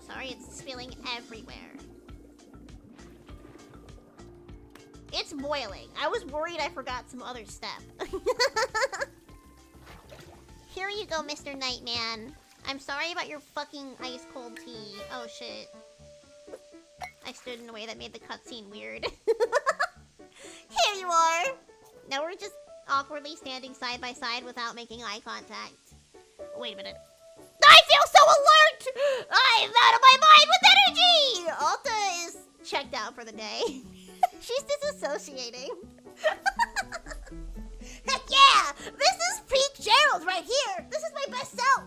Sorry, it's spilling everywhere. It's boiling. I was worried I forgot some other step. Here you go, Mr. Nightman. I'm sorry about your fucking ice cold tea. Oh shit. stood in a way that made the cutscene weird. Here you are. Now we're just awkwardly standing side by side without making eye contact. Wait a minute. I feel so alert! I'm out of my mind with energy! Alta is checked out for the day. She's disassociating. Heck yeah! This is peak Gerald right here! This is my best self!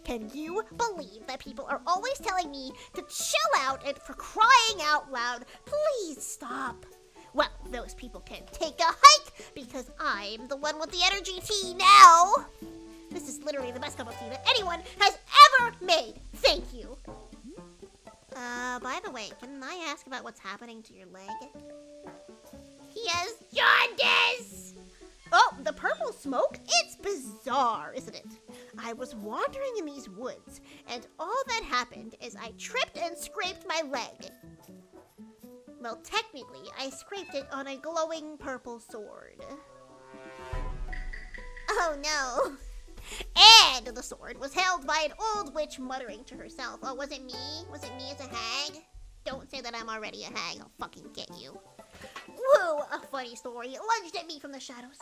Can you believe that people are always telling me to chill out and for crying out loud, please stop? Well, those people can take a hike because I'm the one with the energy tea now. This is literally the best cup of tea that anyone has ever made. Thank you. By the way, can I ask about what's happening to your leg? He has jaundice! Oh, the purple smoke? It's bizarre, isn't it? I was wandering in these woods, and all that happened is I tripped and scraped my leg. Well, technically, I scraped it on a glowing purple sword. Oh no. And the sword was held by an old witch muttering to herself. Oh, was it me? Was it me as a hag? Don't say that I'm already a hag. I'll fucking get you. Woo! A funny story lunged at me from the shadows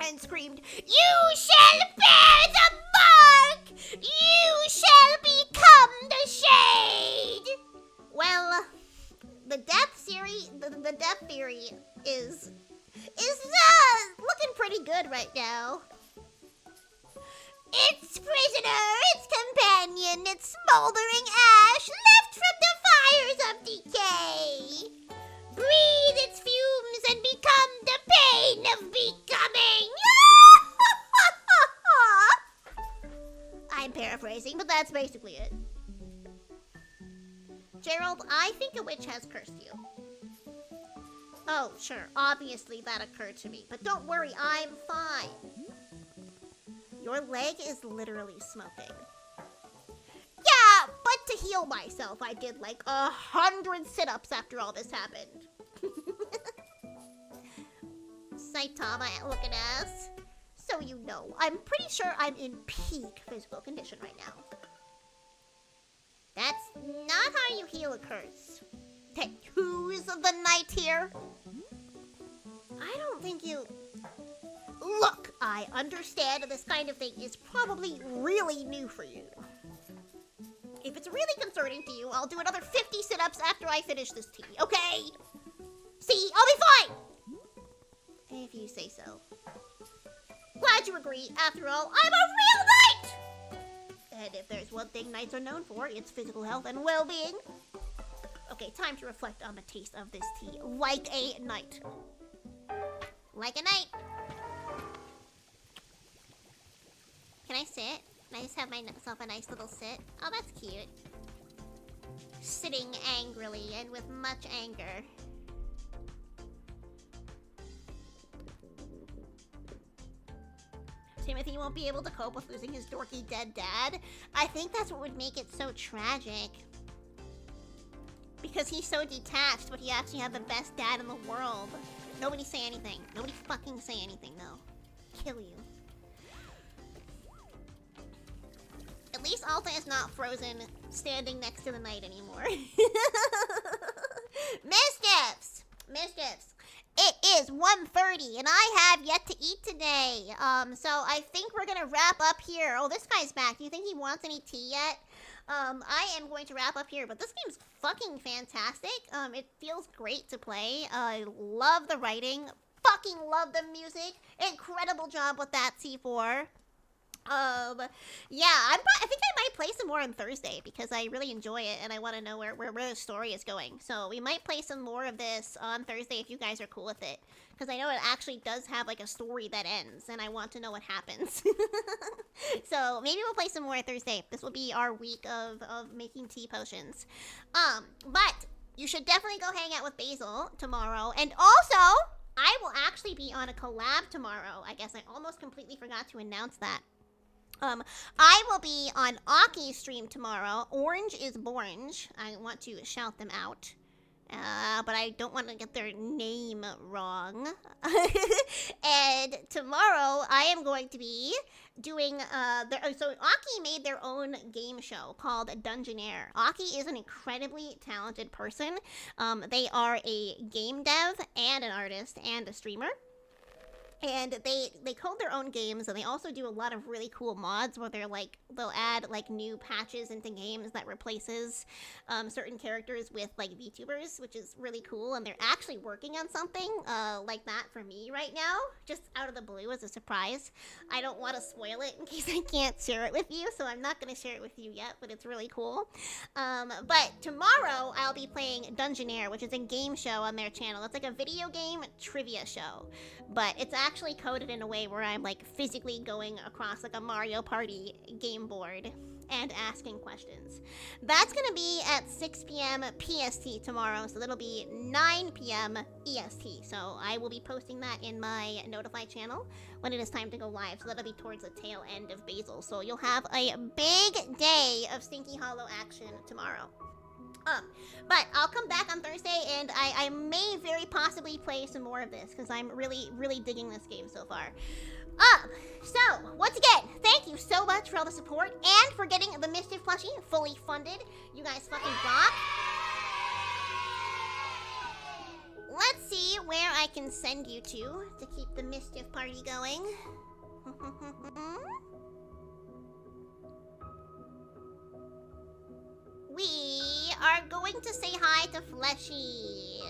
and screamed, "You shall bear the mark! You shall become the shade!" Well, the death theory is looking pretty good right now. Its prisoner, its companion, its smoldering ash, left from the fires of decay. Breathe its fumes and become the pain of becoming. I'm paraphrasing, but that's basically it. Gerald, I think a witch has cursed you. Oh, sure, obviously that occurred to me, but don't worry, I'm fine. Your leg is literally smoking. Yeah, but to heal myself, I did like 100 sit-ups after all this happened. Saitama looking ass. So you know, I'm pretty sure I'm in peak physical condition right now. That's not how you heal a curse. Hey, who's the knight here? I don't think you... Look, I understand this kind of thing is probably really new for you. If it's really concerning to you, I'll do another 50 sit-ups after I finish this tea, okay? See, I'll be fine! If you say so. Glad you agree. After all, I'm a real knight! And if there's one thing knights are known for, it's physical health and well-being. Okay, time to reflect on the taste of this tea. Like a knight. Like a knight. Can I sit? Can I just have myself a nice little sit? Oh, that's cute. Sitting angrily and with much anger. Timothy won't be able to cope with losing his dorky dead dad. I think that's what would make it so tragic. Because he's so detached, but he actually had the best dad in the world. Nobody say anything. Nobody fucking say anything, though. Kill you. At least Alta is not frozen standing next to the knight anymore. Mischiefs! Mischiefs. It is 1:30 and I have yet to eat today. So I think we're gonna wrap up here. Oh, this guy's back. Do you think he wants any tea yet? I am going to wrap up here, but this game's fucking fantastic. It feels great to play. I love the writing. Fucking love the music. Incredible job with that, C4. Yeah, I think I might play some more on Thursday because I really enjoy it and I want to know where the story is going. So we might play some more of this on Thursday if you guys are cool with it. Because I know it actually does have like a story that ends and I want to know what happens. So maybe we'll play some more Thursday. This will be our week of making tea potions. But you should definitely go hang out with Basil tomorrow. And also, I will actually be on a collab tomorrow. I guess I almost completely forgot to announce that. I will be on Aki's stream tomorrow. Orange is Borange. I want to shout them out. But I don't want to get their name wrong. And tomorrow I am going to be doing so Aki made their own game show called Dungeonaire. Aki is an incredibly talented person. They are a game dev and an artist and a streamer. And they code their own games, and they also do a lot of really cool mods where they'll add like new patches into games that replaces certain characters with like VTubers, which is really cool. And they're actually working on something like that for me right now, just out of the blue as a surprise. I don't want to spoil it in case I can't share it with you, so I'm not going to share it with you yet, but it's really cool. But tomorrow I'll be playing Dungeonaire, which is a game show on their channel. It's like a video game trivia show, but it's actually coded in a way where I'm like physically going across like a Mario Party game board and asking questions. That's gonna be at 6 p.m. PST tomorrow, so that'll be 9 p.m. EST. So I will be posting that in my Notify channel when it is time to go live, so that'll be towards the tail end of Basil. So you'll have a big day of Stinky Hollow action tomorrow. But I'll come back on Thursday, and I may very possibly play some more of this, because I'm really, really digging this game so far. So, once again, thank you so much for all the support, and for getting the Mischief plushie fully funded. You guys fucking rock. Let's see where I can send you to keep the Mischief party going. We are going to say hi to Fleshy.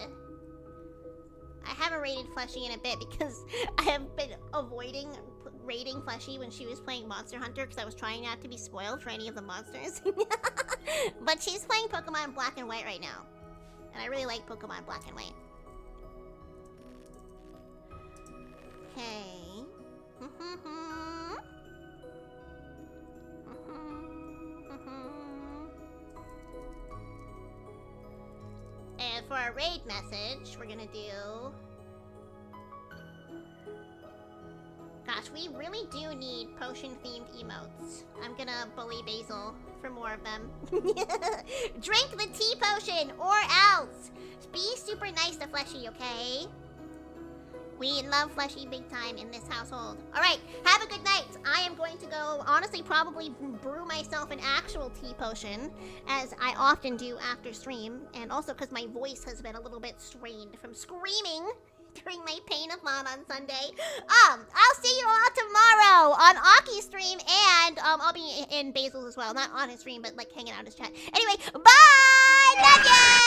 I haven't rated Fleshy in a bit because I have been avoiding rating Fleshy when she was playing Monster Hunter because I was trying not to be spoiled for any of the monsters. But she's playing Pokemon Black and White right now. And I really like Pokemon Black and White. Okay. And for our raid message, we're gonna do... Gosh, we really do need potion-themed emotes. I'm gonna bully Basil for more of them. Drink the tea potion, or else! Be super nice to Fleshy, okay? We love Fleshy big time in this household. Alright, have a good night. I am going to go, honestly, probably brew myself an actual tea potion, as I often do after stream, and also because my voice has been a little bit strained from screaming during my Pain-a-thon on Sunday. I'll see you all tomorrow on Aki's stream, and I'll be in Basil's as well. Not on his stream, but like hanging out in his chat. Anyway, bye! Love ya!